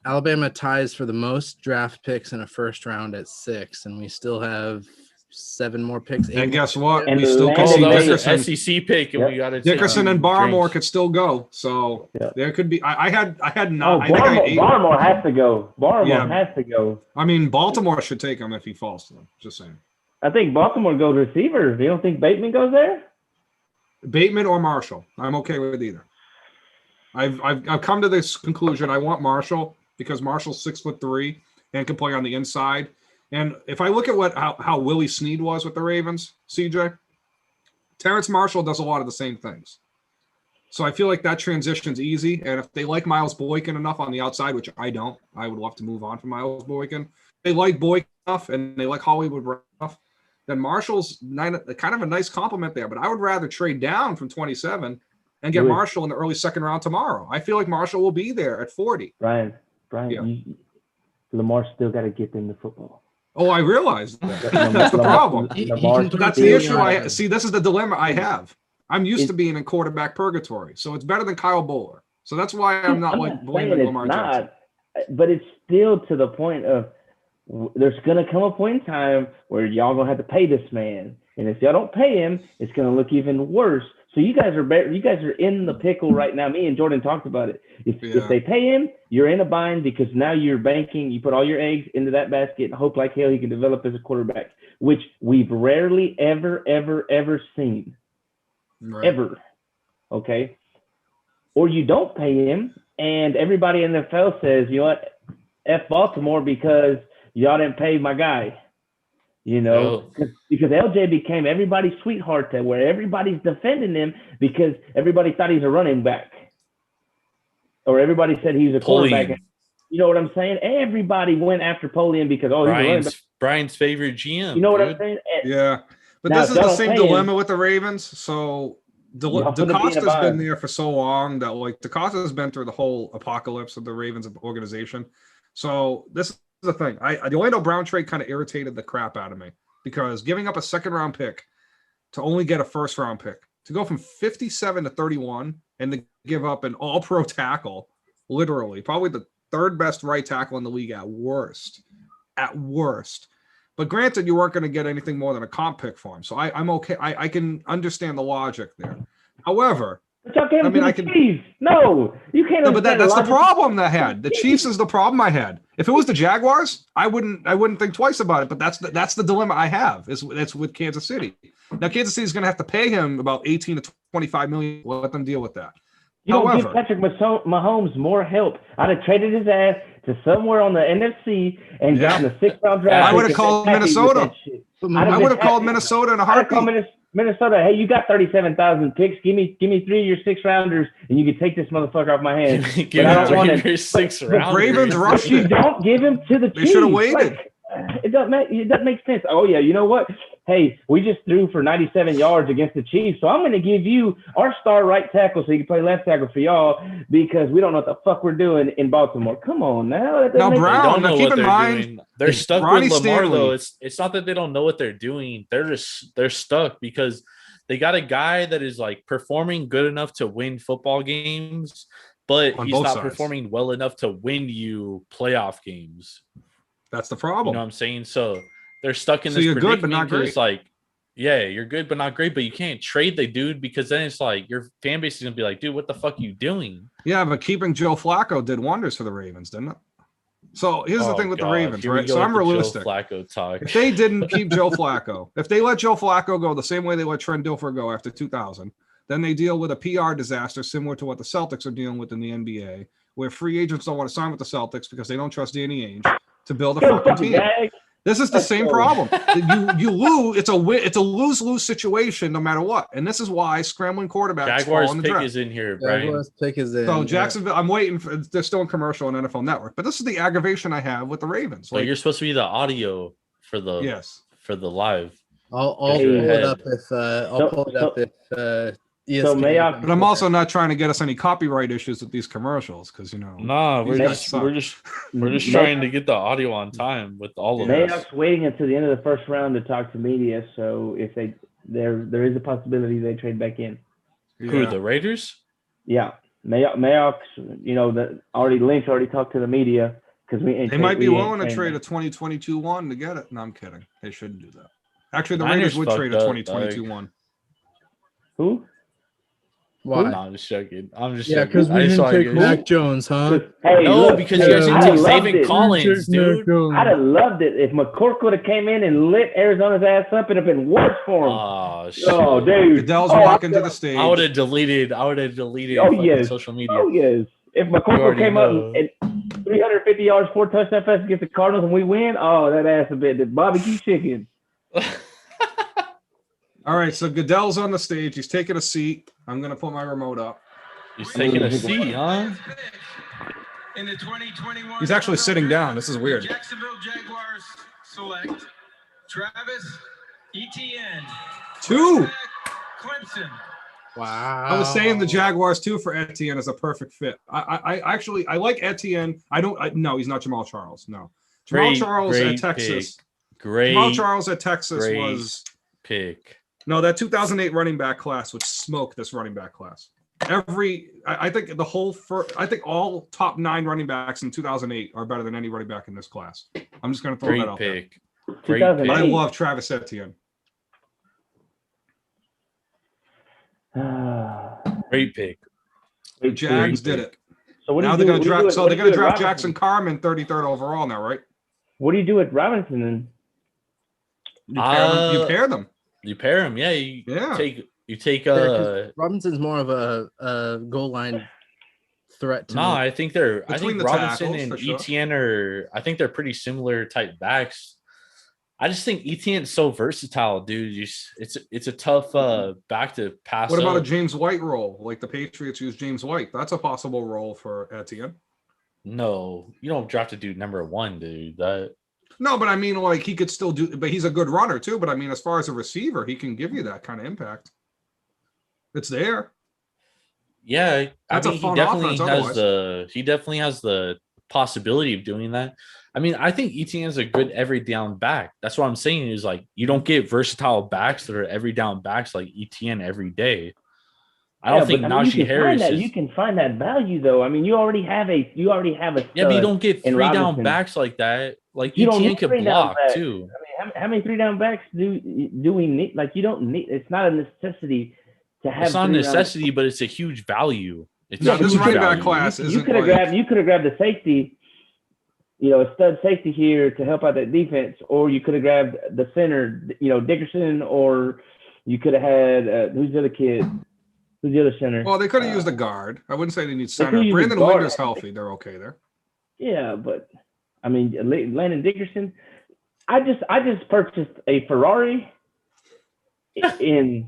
S1: Alabama ties for the most draft picks in a first round at 6, and we still have 7 more picks.
S3: And guess what?
S7: And
S3: we still can
S7: Landon
S3: see
S2: that was
S3: Dickerson.
S2: an SEC pick, and
S7: Yep.
S2: we got to
S3: Dickerson and Barmore could still go. So
S7: Yeah.
S3: there could be. I had
S7: Oh,
S3: not. I think I had 8.
S7: Barmore has to go. Barmore
S3: Yeah.
S7: has to go.
S3: I mean, Baltimore should take him if he falls to them. Just saying.
S7: I think Baltimore goes receiver. You don't think Bateman goes there?
S3: Bateman or Marshall. I'm okay with either. I've come to this conclusion. I want Marshall because Marshall's 6'3" and can play on the inside. And if I look at how Willie Snead was with the Ravens, CJ, Terrence Marshall does a lot of the same things. So I feel like that transition's easy. And if they like Miles Boykin enough on the outside, which I don't, I would love to move on from Miles Boykin. They like Boykin enough and they like Hollywood enough. Then Marshall's kind of a nice compliment there. But I would rather trade down from 27 and get
S7: Good.
S3: Marshall in the early second round tomorrow. I feel like Marshall will be there at 40.
S7: Brian,
S3: Yeah.
S7: Lamar still got to get them the football.
S3: Oh, I realize that. That's the problem.
S1: He
S7: Lamar
S1: can
S3: But that's
S1: Still
S3: the issue.
S1: not-
S3: See, this is the dilemma I have. I'm used to being in quarterback purgatory, so it's better than Kyle Bowler. So that's why I'm not like blaming
S7: saying
S3: Lamar
S7: it's
S3: Jackson.
S7: not, but it's still to the point of there's gonna come a point in time where y'all gonna have to pay this man, and if y'all don't pay him, it's gonna look even worse. So you guys are in the pickle right now. Me and Jordan talked about it.
S3: Yeah.
S7: If they pay him, you're in a bind because now you're banking. You put all your eggs into that basket and hope like hell he can develop as a quarterback, which we've rarely ever seen.
S3: Right.
S7: Ever. Okay. Or you don't pay him, and everybody in the NFL says, you know what, F Baltimore because y'all didn't pay my guy. You know, because LJ became everybody's sweetheart to where everybody's defending him because everybody thought he's a running back. Or everybody said he's a quarterback.
S2: Polian.
S7: You know what I'm saying? Everybody went after Polian because, oh, he's a running back.
S2: Brian's favorite GM.
S7: You know what
S2: dude.
S7: I'm saying?
S3: Yeah. But
S7: Now,
S3: this
S7: if
S3: is the
S7: y'all
S3: same
S7: don't pay him-
S3: dilemma with the Ravens. So
S7: Y'all put him in a
S3: DaCosta's
S7: bind.
S3: been there for so long that like DaCosta's been through the whole apocalypse of the Ravens organization. So this is the thing. The Orlando Brown trade kind of irritated the crap out of me because giving up a second round pick to only get a first round pick, to go from 57 to 31 and to give up an all pro tackle, literally, probably the third best right tackle in the league at worst. At worst. But granted, you weren't going to get anything more than a comp pick for him. So I'm okay. I can understand the logic there. However,
S7: But y'all gave him
S3: I mean,
S7: to
S3: I
S7: the
S3: can-
S7: Chiefs. No, you can't.
S3: no, but
S7: understand
S3: that's the
S7: logic.
S3: problem that I had. The Chiefs is the problem I had. If it was the Jaguars, I wouldn't think twice about it. But that's the dilemma I have. That's with Kansas City. Now Kansas City is going to have to pay him about 18 to 25 million. Let them deal with that.
S7: You don't
S3: However-
S7: give Patrick Mahomes more help. I'd have traded his ass to somewhere on the NFC and
S3: Yeah.
S7: gotten a 6th round draft.
S3: I
S7: pick
S3: would've
S7: and
S3: called
S7: been happy with
S3: Minnesota.
S7: that shit.
S1: But
S7: I'd
S3: I
S7: been
S3: would have called
S7: happy.
S3: Minnesota in a
S7: I'd have called
S3: heartbeat.
S7: Minnesota. Hey, you got 37,000 picks. Give me 3 of your 6 rounders, and you can take this motherfucker off my hands.
S2: Give
S7: I don't want
S2: him
S7: it.
S2: your 6
S7: But
S2: round.
S3: Ravens rushed
S7: You
S3: it.
S7: don't give him to the
S3: They
S7: Chiefs.
S3: should have waited.
S7: Like, it doesn't make sense. Oh yeah, you know what? Hey, we just threw for 97 yards against the Chiefs, so I'm going to give you our star right tackle so you can play left tackle for y'all because we don't know what the fuck we're doing in Baltimore. Come on now. That doesn't
S3: Now,
S7: make
S3: Brown-
S7: sense.
S2: Don't know
S3: now keep
S2: what
S3: in
S2: they're
S3: mind,
S2: doing. They're stuck
S3: Ronnie
S2: with Lamar
S3: Stanley-
S2: though. It's not that they don't know what they're doing. They're stuck because they got a guy that is like performing good enough to win football games, but
S3: On
S2: he's
S3: both
S2: not
S3: sides.
S2: performing well enough to win you playoff games.
S3: That's the
S2: You
S3: problem.
S2: know what I'm saying? So they're stuck in
S3: So
S2: this
S3: you're good, but
S2: predicament
S3: not
S2: 'cause
S3: great.
S2: it's like, yeah, you're good, but not great. But you can't trade the dude because then it's like your fan base is gonna be like, dude, what the fuck you doing?
S3: Yeah, but keeping Joe Flacco did wonders for the Ravens, didn't it? So here's the
S2: Oh,
S3: thing with
S2: God,
S3: the Ravens,
S2: here we
S3: right?
S2: go
S3: So
S2: with
S3: I'm
S2: the Joe
S3: realistic.
S2: Flacco talk.
S3: If they didn't keep Joe Flacco, if they let Joe Flacco go the same way they let Trent Dilfer go after 2000, then they deal with a PR disaster similar to what the Celtics are dealing with in the NBA, where free agents don't want to sign with the Celtics because they don't trust Danny Ainge to build a
S7: Go
S3: fucking
S7: fucking
S3: team.
S7: Jags.
S3: This is the
S7: Let's
S3: same
S7: go.
S3: problem. You lose. It's a lose-lose situation no matter what, and this is why scrambling quarterbacks
S2: Jaguars
S3: fall in the
S2: pick
S3: draft.
S2: is in here, Brian.
S1: Jaguars pick is in.
S3: So
S1: yeah.
S3: Jacksonville, I'm waiting for. They're still in commercial on NFL Network, but this is the aggravation I have with the Ravens.
S2: But
S3: Like,
S2: you're supposed to be the audio for the
S3: yes,
S2: for the live.
S1: I'll
S2: Because
S1: pull
S2: you're
S1: it
S2: ahead.
S1: up if I'll
S7: So-
S1: pull it up if ESPN.
S7: so Mayock-
S3: But I'm also not trying to get us any copyright issues with these commercials because
S2: Nah,
S3: these guys suck.
S2: we're just trying to get the audio on time with all of us.
S7: Mayock's waiting until the end of the first round to talk to media. So if there is a possibility they trade back in.
S2: Who,
S3: Yeah.
S2: the Raiders?
S7: Yeah, Mayock's, Lynch already talked to the media because
S3: They might be willing to trade a 2022 one to get it. No, I'm kidding. They shouldn't do that. Actually, the
S2: Niners
S3: Raiders would trade a
S2: fucked up,
S3: 2022 one.
S7: Who?
S1: Why?
S2: No, I'm just joking. I'm just
S1: Yeah,
S2: joking.
S1: because we
S2: I just
S1: didn't
S2: saw
S1: take
S2: you
S1: Mac
S2: guys-
S1: Jones, huh?
S7: Hey,
S2: No,
S7: look,
S2: because you guys
S7: hey,
S2: didn't
S7: I
S2: take
S7: loved
S2: Zaven
S7: it.
S2: Collins, dude.
S7: I'd have loved it if McCourt would have came in and lit Arizona's ass up. It'd have been worse for him.
S2: Oh shit!
S7: Oh, dude.
S3: Goodell's
S7: Oh,
S3: walking to the stage.
S2: I would have deleted. Oh
S7: Oh, yes.
S2: social media.
S7: Oh, yes. If
S2: You
S7: McCourt
S2: already
S7: came
S2: know.
S7: up and 350 yards, 4 touchdown passes against the Cardinals and we win, oh, that ass a bit. The barbecue chicken.
S3: All right, so Goodell's on the stage. He's taking a seat. I'm gonna put my remote up.
S2: He's taking a seat, huh?
S4: In the 2021
S3: He's actually
S4: NFL
S3: sitting
S4: Draft,
S3: down. This is weird.
S4: Jacksonville Jaguars select Travis Etienne.
S3: 2.
S4: Quarterback, Clemson.
S1: Wow.
S3: I was saying the Jaguars too for Etienne is a perfect fit. I actually like Etienne. No, he's not Jamal Charles. No, Jamal Charles at
S2: great
S3: Texas.
S2: pick. Great
S3: Jamal Charles at Texas
S2: great
S3: was
S2: pick.
S3: no, that 2008 running back class would smoke this running back class. I think I think all top 9 running backs in 2008 are better than any running back in this class. I'm just going to throw
S2: Great
S3: that out
S2: pick.
S3: there.
S2: Great
S7: 2008.
S3: I
S2: pick.
S3: love Travis Etienne.
S2: Great pick.
S3: The Jags did it.
S7: So what do
S3: Now
S7: you
S3: they're
S7: do?
S3: going to
S7: what do you
S3: draft.
S7: do-
S3: So
S7: what
S3: they're
S7: do
S3: going
S7: you
S3: to
S7: do
S3: draft
S7: with
S3: Jackson
S7: Robinson?
S3: Carmen 33rd overall now, right?
S7: What do you do with Robinson then?
S3: You pair them.
S2: You pair him, yeah. You
S3: Yeah.
S2: take
S1: Yeah, 'cause Robinson's more of a goal line threat to
S2: No,
S1: me.
S2: I think they're. I
S3: Between
S2: think
S3: the
S2: Robinson
S3: tackles,
S2: and
S3: for sure.
S2: Etienne are. I think they're pretty similar type backs. I just think Etienne's so versatile, dude. It's a tough back to pass.
S3: What about a
S2: up.
S3: James White role? Like the Patriots use James White. That's a possible role for Etienne.
S2: No, you don't draft a dude number 1, dude. That
S3: No, but I mean, like he could still do. But he's a good runner too. But I mean, as far as a receiver, he can give you that kind of impact. It's there.
S2: yeah,
S3: That's
S2: I
S3: a
S2: mean,
S3: fun
S2: he definitely
S3: offense
S2: has the possibility of doing that. I mean, I think Etienne's a good every down back. That's what I'm saying is like you don't get versatile backs that are every down backs like Etienne every day. I don't think Najee Harris is.
S7: You can find that value though. I mean, you already have a
S2: Yeah, but you
S7: stud
S2: don't get
S7: in
S2: 3 down
S7: Robinson.
S2: backs like that. Like
S7: You don't
S2: Etienne
S7: need
S2: could
S7: 3 down
S2: block
S7: backs.
S2: too.
S7: I mean, how many 3 down backs do we need? Like, you don't need. It's not a necessity to have.
S2: It's not a
S7: 3 down-
S2: necessity, but it's a huge value. It's
S3: No,
S2: a
S3: this
S2: huge
S3: running back
S2: value.
S3: class
S7: You
S3: isn't
S7: could have
S3: like.
S7: grabbed the safety, a stud safety here to help out that defense, or you could have grabbed the center, Dickerson, or you could have had who's the other kid? Who's the other center?
S3: Well, they could have used a guard. I wouldn't say they need
S7: could
S3: center.
S7: use a
S3: Brandon
S7: guard.
S3: Linder's healthy. They're okay there.
S7: Yeah, but I mean, Landon Dickerson. I just purchased a Ferrari in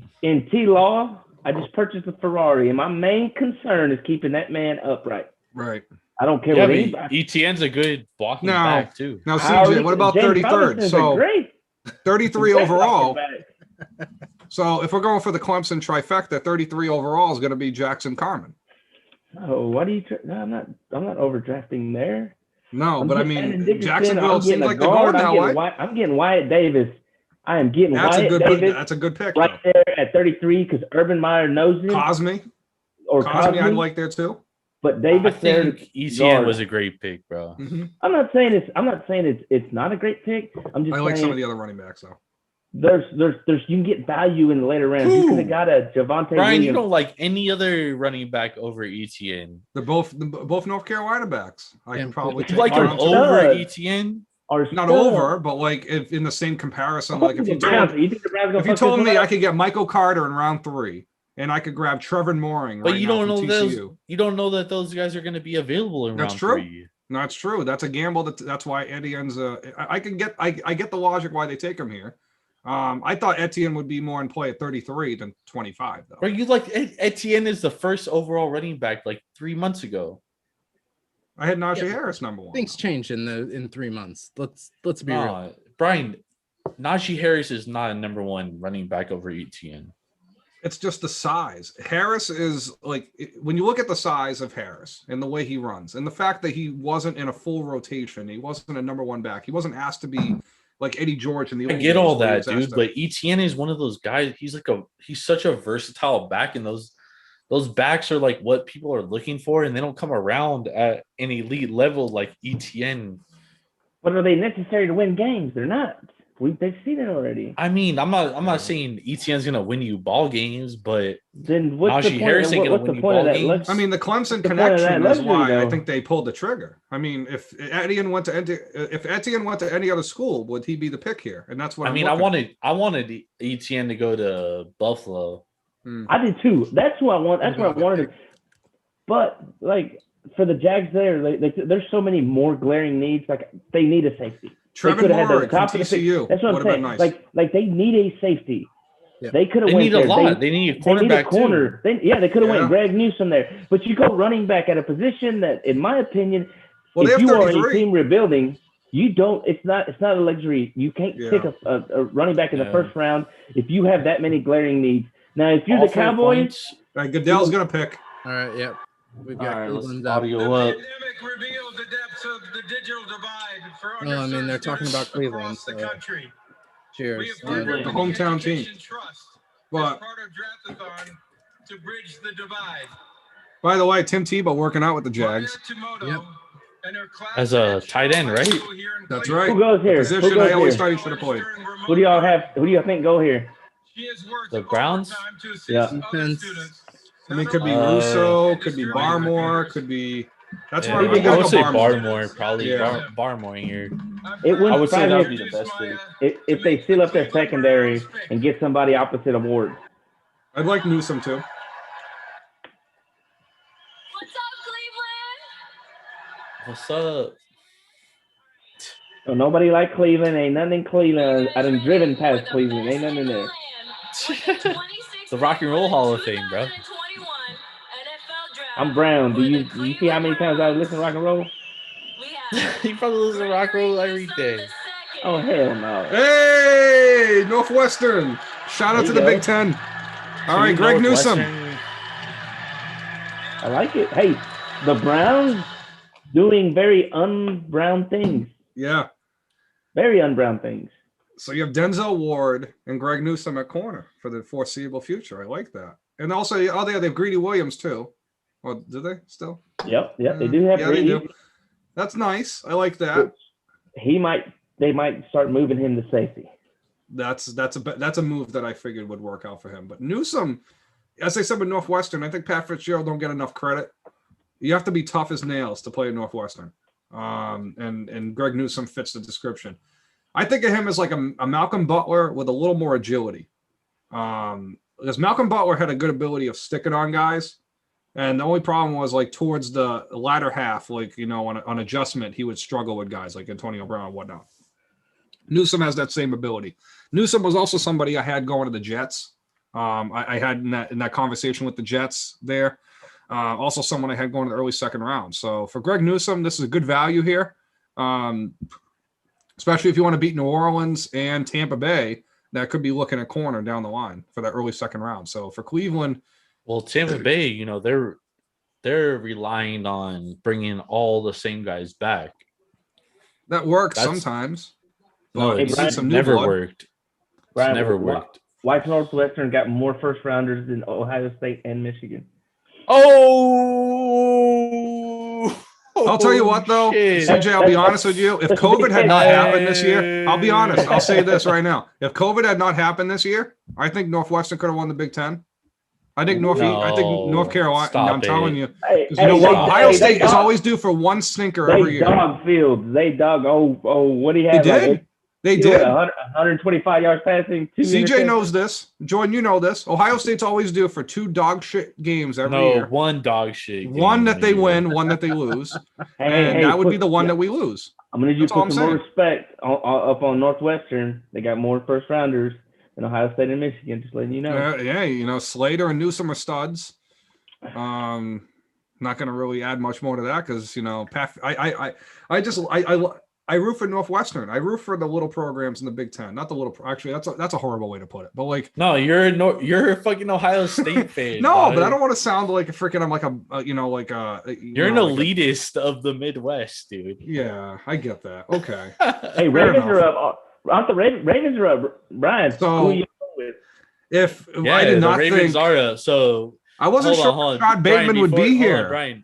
S7: T Law. I just purchased a Ferrari, and my main concern is keeping that man upright.
S3: Right.
S7: I don't care
S2: Yeah,
S7: what
S2: but
S7: anybody.
S2: Etienne's a good blocking
S3: No.
S2: back too.
S3: Now,
S7: Howard-
S3: CJ, what about
S7: James
S3: 33rd?
S7: Robinson's a
S3: So
S7: great
S3: 33
S7: great
S3: overall.
S7: blocking back.
S3: So if we're going for the Clemson trifecta, 33 overall is going to be Jackson Carmen.
S7: Oh, what do you? No, I'm not overdrafting there.
S3: No,
S7: I'm
S3: but I
S7: getting Landon
S3: mean,
S7: Dickerson,
S3: Jacksonville
S7: I'm
S3: seems
S7: getting a
S3: like they're
S7: guard,
S3: going that way.
S7: I'm getting Wyatt Davis. I am getting
S3: That's a
S7: Wyatt
S3: good.
S7: Davis
S3: That's a good pick.
S7: right
S3: Though.
S7: there at 33 because Urban Meyer knows him.
S3: Cosme,
S7: or
S3: Cosme, I'd
S7: Cosme,
S3: like there too.
S7: but
S2: I
S7: Davis there.
S2: think Etienne
S7: guard.
S2: was a great pick, bro.
S7: I'm not saying it's not a great pick. I'm just
S3: I like
S7: saying
S3: some of the other running backs though.
S7: there's you can get value in the later rounds. You could have got a Javante
S2: Brian, you
S7: Williams.
S2: don't like any other running back over Etienne.
S3: They're both North Carolina backs. I can
S1: And
S3: probably
S1: you
S3: take
S2: You like him
S3: round two.
S2: over
S7: Stud.
S2: Etienne?
S7: Or
S3: Not
S7: stud.
S3: over, but like if in the same comparison, like if you told
S7: You think the Browns gonna
S3: if you
S7: fuck
S3: told
S7: this
S3: me
S7: one
S3: I
S7: up?
S3: could get Michael Carter in round 3 and I could grab Trevor Mooring
S2: But
S3: right
S2: you
S3: now
S2: don't
S3: from
S2: know those.
S3: TCU.
S2: You don't know that those guys are going to be available in
S3: That's
S2: round
S3: true.
S2: 3.
S3: That's true. That's a gamble. That's why Etienne's. I can get. I get the logic why they take him here. I thought Etienne would be more in play at 33 than 25 though.
S2: Or you like Etienne is the first overall running back like 3 months ago.
S3: I had Najee
S1: Yeah.
S3: Harris number 1.
S1: Things change in 3 months. Let's be real.
S2: Brian, Najee Harris is not a number one running back over ETN.
S3: It's just the size. Harris is like, when you look at the size of Harris and the way he runs and the fact that he wasn't in a full rotation, he wasn't a number one back. He wasn't asked to be like Eddie George in the
S2: I
S3: old
S2: get
S3: days
S2: all
S3: where he
S2: that,
S3: was asked
S2: dude,
S3: to-
S2: but ETN is one of those guys. He's such a versatile back, and those backs are like what people are looking for, and they don't come around at an elite level like ETN.
S7: But are they necessary to win games? They're not. They've seen it already.
S2: I mean, I'm not saying ETN's gonna win you ball games, but
S7: Then what's
S2: Najee
S7: the
S2: Harris
S7: point?
S2: ain't gonna
S7: What's
S2: win
S7: the
S2: you
S7: point of
S2: ball
S7: that?
S2: games.
S3: I mean, the Clemson
S7: the point of that
S3: connection is
S7: luxury,
S3: why I
S7: though.
S3: think they pulled the trigger. I mean, if Etienne went to any other school, would he be the pick here? And that's what
S2: I
S3: I'm
S2: mean, I
S3: looking at.
S2: wanted ETN to go to Buffalo.
S7: I did too. That's who I want. That's where I wanted him. But like for the Jags, there's so many more glaring needs. Like they need a safety.
S3: Trevin
S7: coulda had the
S3: Moore from
S7: top of the
S3: TCU.
S7: That's what
S3: would
S7: I'm
S3: have
S7: saying.
S3: been nice.
S7: Like they need a safety.
S1: Yeah.
S7: They could have
S2: They
S7: went
S2: need a
S7: there.
S2: lot. They need a cornerback
S7: corner.
S2: too.
S7: They could have
S3: Yeah.
S7: went Greg Newsome there. But you go running back at a position that, in my opinion,
S3: Well, they
S7: if
S3: have
S7: you are a
S3: 33.
S7: team rebuilding, you don't. It's not a luxury. You can't
S3: Yeah.
S7: pick a running back in the
S2: Yeah.
S7: first round if you have that many glaring needs. Now, if you're
S2: All
S7: the
S2: 4
S7: Cowboys,
S2: points.
S3: All right, Goodell's gonna pick.
S1: All right, yep. We've got
S2: All right, let's
S1: Cleveland up.
S4: The
S2: audio up.
S4: pandemic revealed the depths of the digital divide for
S1: Well, I mean, they're
S4: underserved
S1: talking about
S4: students
S1: Cleveland,
S4: across the
S1: so-
S4: country. We
S1: Cheers.
S4: have partnered
S3: The
S4: with
S3: hometown team.
S4: Education Trust
S3: But
S4: as part of Draftathon to bridge the divide.
S3: by the way, Tim Tebow working out with the Jags.
S4: Maria Tomoto
S1: Yep.
S4: and her class
S2: As a
S4: at
S2: tight end,
S4: High
S2: right?
S4: School here in
S3: That's
S4: Cleveland.
S3: right.
S7: who goes here?
S3: Position
S7: Who goes
S3: I always
S7: here?
S3: thought he should have played.
S7: Who do y'all have? Who do y'all think go here?
S4: She has worked
S2: The Browns?
S4: overtime to assist
S7: Yeah.
S4: other
S1: Defense.
S4: students.
S3: I mean, could be
S2: Uh,
S3: Russo, could be Barmore, could be. That's
S2: Yeah,
S3: where
S7: I
S3: I'm
S7: think
S2: I
S3: gonna
S2: would
S3: go
S2: say
S3: Barmore.
S2: Barmore, probably
S3: Yeah.
S2: Barmore here.
S7: It wouldn't
S2: I would say
S7: surprise
S2: that
S7: me
S2: would be the best thing.
S7: if they seal up their secondary and get somebody opposite of Ward.
S3: I'd like Newsome too.
S8: What's up, Cleveland?
S2: What's up?
S7: So nobody like Cleveland. Ain't nothing in Cleveland. I done driven past Cleveland. Ain't nothing in there.
S2: The Rock and Roll Hall of Fame, bro.
S7: I'm Brown. Do you see how many times I listen to rock and roll?
S2: He probably listens to rock and roll every day.
S7: Oh hell no.
S3: Hey, Northwestern! Shout out
S7: There
S3: to
S7: you
S3: the
S7: go.
S3: Big Ten. All right, Greg Newsome.
S2: Northwestern.
S7: I like it. Hey, the Browns doing very un-Brown things.
S3: Yeah.
S7: Very un-Brown things.
S3: So you have Denzel Ward and Greg Newsome at corner for the foreseeable future. I like that. And also, they have Greedy Williams too. Or do they still?
S7: Yep. They do have
S3: Yeah, they
S7: Brady.
S3: do. That's nice. I like that.
S7: They might start moving him to safety.
S3: That's a move that I figured would work out for him. But Newsome, as I said with Northwestern, I think Pat Fitzgerald don't get enough credit. You have to be tough as nails to play at Northwestern. And Greg Newsome fits the description. I think of him as like a Malcolm Butler with a little more agility. Because Malcolm Butler had a good ability of sticking on guys. And the only problem was like towards the latter half, like, you know, on adjustment, he would struggle with guys like Antonio Brown and whatnot. Newsome has that same ability. Newsome was also somebody I had going to the Jets. I had in that conversation with the Jets there. Also someone I had going to the early second round. So for Greg Newsome, this is a good value here. Especially if you want to beat New Orleans and Tampa Bay, that could be looking at corner down the line for that early second round. So for Cleveland,
S2: Well, Tampa Bay, you know, they're relying on bringing all the same guys back.
S3: that works
S2: That's-
S3: sometimes.
S2: No,
S3: But
S7: Hey,
S2: it's
S7: Brian,
S3: some new
S2: never
S3: blood.
S2: worked. It's
S7: Brian,
S2: never
S7: why-
S2: worked.
S7: Why Northwestern got more first rounders than Ohio State and Michigan?
S2: Oh,
S3: I'll tell you what, though,
S2: shit.
S3: CJ, I'll be honest with you. If COVID had not happened this year, I'll be honest. I'll say this right now. If COVID had not happened this year, I think Northwestern could have won the Big Ten. I think North Carolina.
S2: Stop
S3: I'm telling
S2: it.
S3: you.
S7: Hey,
S3: 'Cause you know what? Ohio
S7: they
S3: State is
S7: dog-
S3: always due for one stinker every
S7: They
S3: year.
S7: dog fields. They dog. What do you
S3: They
S7: have?
S3: did. They
S7: He had
S3: did.
S7: 125 yards passing. 2
S3: CJ
S7: interceptions.
S3: knows this. Jordan, you know this. Ohio State's always due for 2 dog shit games every
S2: No,
S3: year.
S2: one dog shit.
S3: One
S2: game
S3: that they
S2: a year.
S3: win, one that they lose.
S7: Hey,
S3: And that would be
S7: put-
S3: the one that we lose.
S7: I'm gonna need you to
S3: That's all
S7: put
S3: I'm
S7: some more
S3: saying.
S7: respect up on Northwestern. They got more first rounders than Ohio State and Michigan. Just letting you know.
S3: Yeah, you know, Slater and Newsome are studs. Not going to really add much more to that because, you know, Pat. I I root for Northwestern. I root for the little programs in the Big Ten, not the little. Actually, that's a horrible way to put it. But like,
S2: No, you're a fucking Ohio State fan.
S3: no,
S2: dog.
S3: but I don't want to sound like a freaking. I'm like
S2: You're an
S3: like
S2: elitist of the Midwest, dude.
S3: yeah, I get that. Okay.
S7: Hey,
S3: Fair
S7: Ravens
S3: enough.
S7: are up. Aren't the Ravens are up? Brian,
S3: So-
S7: who you going with?
S3: If
S2: Yeah,
S3: I did
S2: the
S3: not
S2: Ravens
S3: think
S2: are up. So
S3: I wasn't
S2: hold
S3: sure
S2: on, hold on.
S3: Rashad
S2: Brian,
S3: Bateman would be
S2: hold on,
S3: here.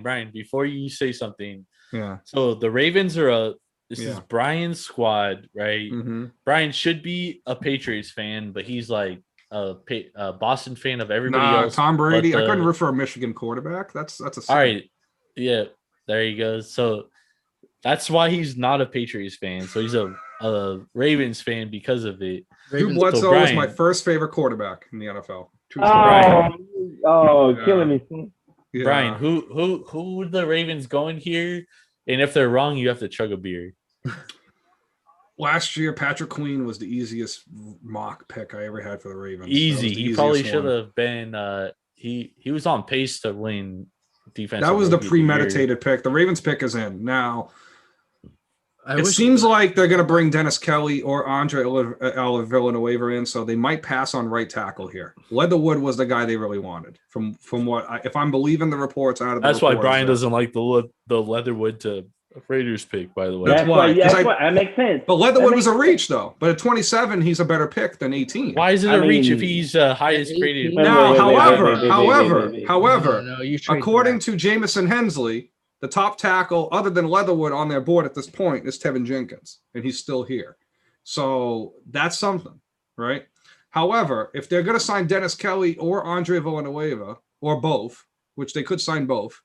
S2: Brian, before you say something.
S3: Yeah.
S2: So the Ravens are up. This is
S3: Yeah.
S2: Brian's squad, right?
S3: Mm-hmm.
S2: Brian should be a Patriots fan, but he's like a Boston fan of everybody
S3: Nah,
S2: else.
S3: Tom Brady.
S2: but
S3: I couldn't
S2: the-
S3: root for a Michigan quarterback. That's a sin.
S2: All right. Yeah, there you go. So that's why he's not a Patriots fan. So he's a Ravens fan because of it.
S3: Drew
S1: Ravens,
S3: Bledsoe
S2: So
S3: was my
S2: Brian-
S3: first favorite quarterback in the NFL. True
S2: Brian.
S3: Yeah.
S7: Killing me.
S3: Yeah.
S2: Brian, who would the Ravens going here? And if they're wrong, you have to chug a beer.
S3: Last year, Patrick Queen was the easiest mock pick I ever had for the Ravens. That was
S2: Easy.
S3: the
S2: He probably
S3: easiest
S2: should
S3: one.
S2: have been. He was on pace to win defense.
S3: That was the premeditated pick. The Ravens pick is in now.
S1: I
S3: It
S1: wish
S3: seems like they're going to bring Dennis Kelly or Andre Villanueva in, so they might pass on right tackle here. Leatherwood was the guy they really wanted. From what if I'm believing the reports out of the
S2: That's why
S3: reports
S2: Brian
S3: that-
S2: doesn't like the Leatherwood to Raiders pick. By the way,
S3: That's why, 'cause
S7: that makes sense.
S3: But Leatherwood
S7: That
S3: was a
S7: makes
S3: reach though. But at 27, he's a better pick than 18.
S2: why is it
S7: I
S2: a reach
S7: mean-
S2: if he's highest graded?
S7: Wait,
S3: Now,
S7: wait,
S3: however,
S7: wait.
S3: however,
S1: no, you trade
S3: according
S1: back.
S3: to Jamison Hensley, the top tackle other than Leatherwood on their board at this point is Tevin Jenkins, and he's still here. So that's something, right? However, if they're going to sign Dennis Kelly or Andre Villanueva or both, which they could sign both,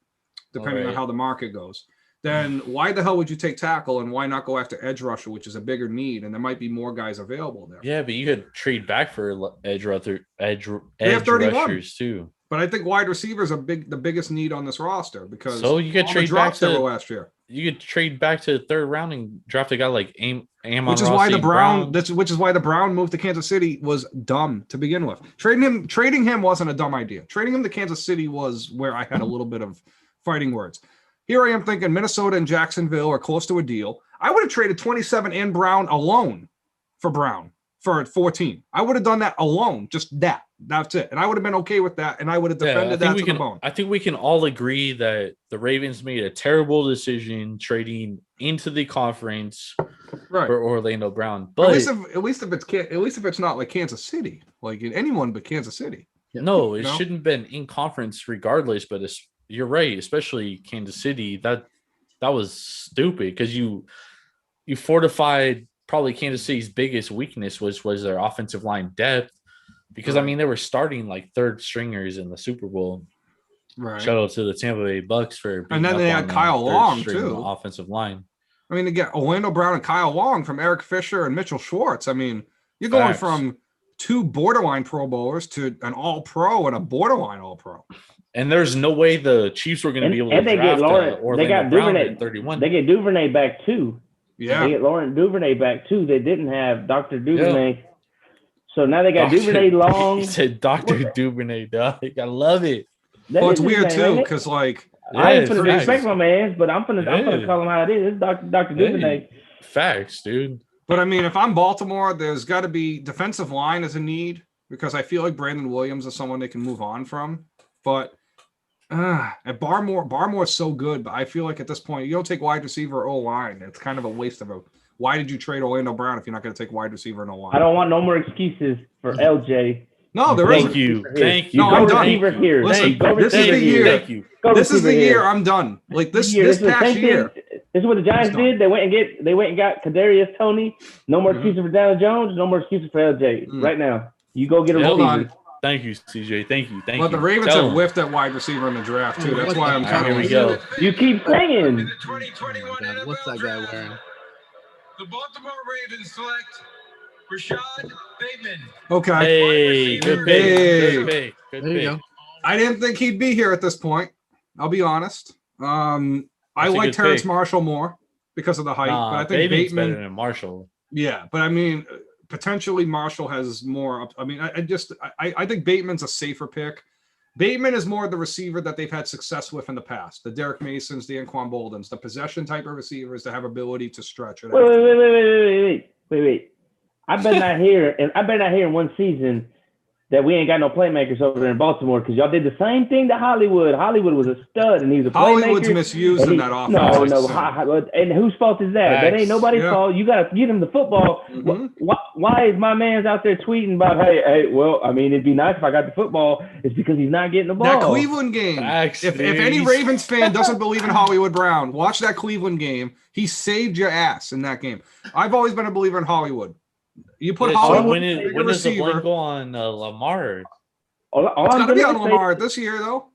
S3: depending on
S2: Alright.
S3: how the market goes, then why the hell would you take tackle and why not go after edge rusher, which is a bigger need, and there might be more guys available there.
S2: Yeah, but you could trade back for edge
S3: They have 31.
S2: rushers too.
S3: But I think wide receivers are the biggest need on this roster because
S2: So you could
S3: all the
S2: trade back
S3: drops that were
S2: to
S3: last year.
S2: you could trade back to the third round and draft a guy like Amon
S3: Which is why the
S2: Rossi
S3: Brown. Which is why the Brown move to Kansas City was dumb to begin with. Trading him wasn't a dumb idea. Trading him to Kansas City was where I had a little bit of fighting words. Here I am thinking Minnesota and Jacksonville are close to a deal. I would have traded 27 and Brown alone for Brown for 14. I would have done that alone, just that. That's it, and I would have been okay with that, and I would have defended that to the bone.
S2: I think we can all agree that the Ravens made a terrible decision trading into the conference
S3: Right.
S2: for Orlando Brown.
S3: At
S2: But
S3: least if it's not like Kansas City, like anyone but Kansas City.
S2: no, it
S3: No?
S2: shouldn't have been in conference regardless. But you're right, especially Kansas City. That was stupid because you fortified probably Kansas City's biggest weakness was their offensive line depth. Because I mean they were starting like third stringers in the Super Bowl.
S3: Right.
S2: Shout out to the Tampa Bay Bucks for
S3: And then
S2: beating
S3: they
S2: up
S3: had
S2: on the
S3: Kyle
S2: third
S3: Long,
S2: string
S3: too.
S2: offensive line.
S3: I mean, again, Orlando Brown and Kyle Long from Eric Fisher and Mitchell Schwartz. I mean, you're going
S2: Facts.
S3: from two borderline Pro Bowlers to an All Pro and a borderline All Pro.
S2: And there's no way the Chiefs were going to
S7: And-
S2: be able to
S7: and they get
S2: draft
S7: Lawrence-
S2: Orlando
S7: they got
S2: Brown
S7: Duvernay-
S2: at 31.
S7: They get Duvernay back too. They
S3: Yeah.
S7: get Lauren Duvernay back too. They didn't have Dr. Duvernay. So now they got
S2: Dr.
S7: Duvernay long.
S2: He said Dr. Duvernay, dog. I love it.
S7: That
S3: Well,
S7: is
S3: it's
S7: his
S3: weird
S7: name,
S3: too
S7: ain't it?
S3: because like
S7: I ain't
S2: Yeah,
S7: finna
S2: facts.
S7: respect my man, but I'm finna
S2: Yeah.
S7: call him how it is. It's Dr. Duvernay.
S2: Hey, facts, dude.
S3: But I mean, if I'm Baltimore, there's got to be defensive line as a need because I feel like Brandon Williams is someone they can move on from. But at Barmore's so good, but I feel like at this point you don't take wide receiver or O line. It's kind of a waste of a. Why did you trade Orlando Brown if you're not going to take wide receiver and O line?
S7: I don't want no more excuses for LJ.
S3: No, there
S2: Thank
S3: isn't.
S2: you.
S7: Here.
S2: Thank you.
S3: No,
S7: go
S3: I'm done.
S7: receiver here.
S3: Listen,
S7: Go
S3: this is
S7: receiver
S3: the
S7: here.
S3: year.
S2: Thank you.
S7: Go
S3: This is the
S7: receiver
S3: year
S7: here.
S3: I'm done. Like this
S7: This is the
S3: past
S7: same
S3: year.
S7: thing. This is what the Giants
S3: It's done.
S7: did. They went and got Kadarius Toney. No more
S3: Mhm.
S7: excuses for Daniel Jones. No more excuses for LJ.
S3: Mm.
S7: Right now, you go get a
S2: Hold
S7: receiver.
S3: on.
S2: Thank you, CJ. Thank you. Thank
S3: But
S2: you.
S3: the Ravens
S2: Tell
S3: have
S2: him.
S3: whiffed at wide receiver in the draft too. That's
S1: What
S3: why
S1: the
S3: I'm
S1: fuck?
S3: kind
S2: Here
S3: of.
S2: we go.
S7: You keep
S4: In
S7: saying.
S4: the 2021
S1: God,
S4: NFL
S1: what's that guy
S4: Draft,
S1: wearing?
S4: The Baltimore Ravens select Rashad Bateman.
S3: Okay.
S2: Hey, good pick.
S3: Hey.
S2: Good pick. Good
S1: There you
S2: pick.
S1: go.
S3: I didn't think he'd be here at this point. I'll be honest. I
S2: That's a
S3: like
S2: good
S3: Terrence
S2: pick.
S3: Marshall more because of the height,
S2: Nah,
S3: but I think
S2: Bateman's
S3: Bateman.
S2: better than Marshall.
S3: Yeah, but I mean, potentially Marshall has more. I mean, I think Bateman's a safer pick, Bateman is more the receiver that they've had success with in the past. The Derek Masons, the Anquan Boldens, the possession type of receivers that have ability to stretch it.
S7: Wait. I better not hear in one season that we ain't got no playmakers over there in Baltimore because y'all did the same thing to Hollywood. Hollywood was a stud and he was a playmaker.
S3: Hollywood's misusing that offense.
S7: No. And whose fault is that? That ain't nobody's fault. You got to get him the football.
S3: Mm-hmm.
S7: Why is my man's out there tweeting about, hey, well, I mean, it'd be nice if I got the football. It's because he's not getting the ball.
S3: That Cleveland game. If any Ravens fan doesn't believe in Hollywood Brown, watch that Cleveland game. He saved your ass in that game. I've always been a believer in Hollywood. You put Hollywood
S2: when does the blame go on Lamar?
S3: It's got to be on Lamar this year, though.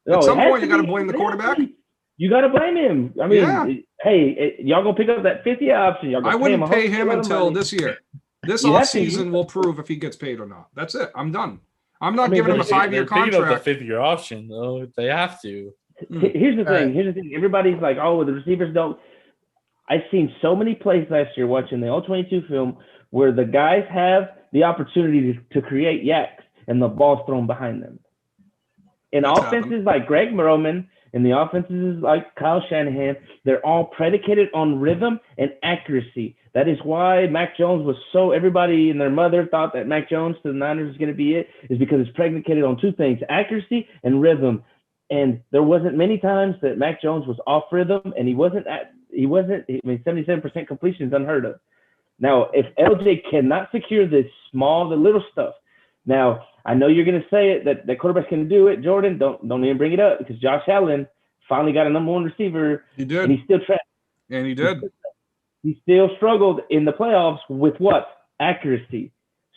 S3: At some point, you got to blame the quarterback.
S7: You got to blame him. I mean, hey, y'all gonna pick up that 50 option.
S3: I wouldn't pay him until this year. This offseason will prove if he gets paid or not. That's it. I'm done. I'm not giving him a 5-year contract.
S2: Picking up the 5-year option, though. They have to.
S7: Here's the thing. Everybody's like, oh, the receivers don't. I've seen so many plays last year watching the All-22 film where the guys have the opportunity to create yaks and the ball's thrown behind them. In offenses like Greg Roman and the offenses like Kyle Shanahan, they're all predicated on rhythm and accuracy. That is why Mac Jones was so – everybody and their mother thought that Mac Jones to the Niners was going to be it, is because it's predicated on two things, accuracy and rhythm. And there wasn't many times that Mac Jones was off rhythm, and he wasn't 77% completion is unheard of. Now, if LJ cannot secure the little stuff, now I know you're going to say it that quarterbacks can do it. Jordan, don't even bring it up because Josh Allen finally got a number one receiver.
S3: He did,
S7: and he still trapped.
S3: And he did.
S7: He still struggled in the playoffs with what? Accuracy.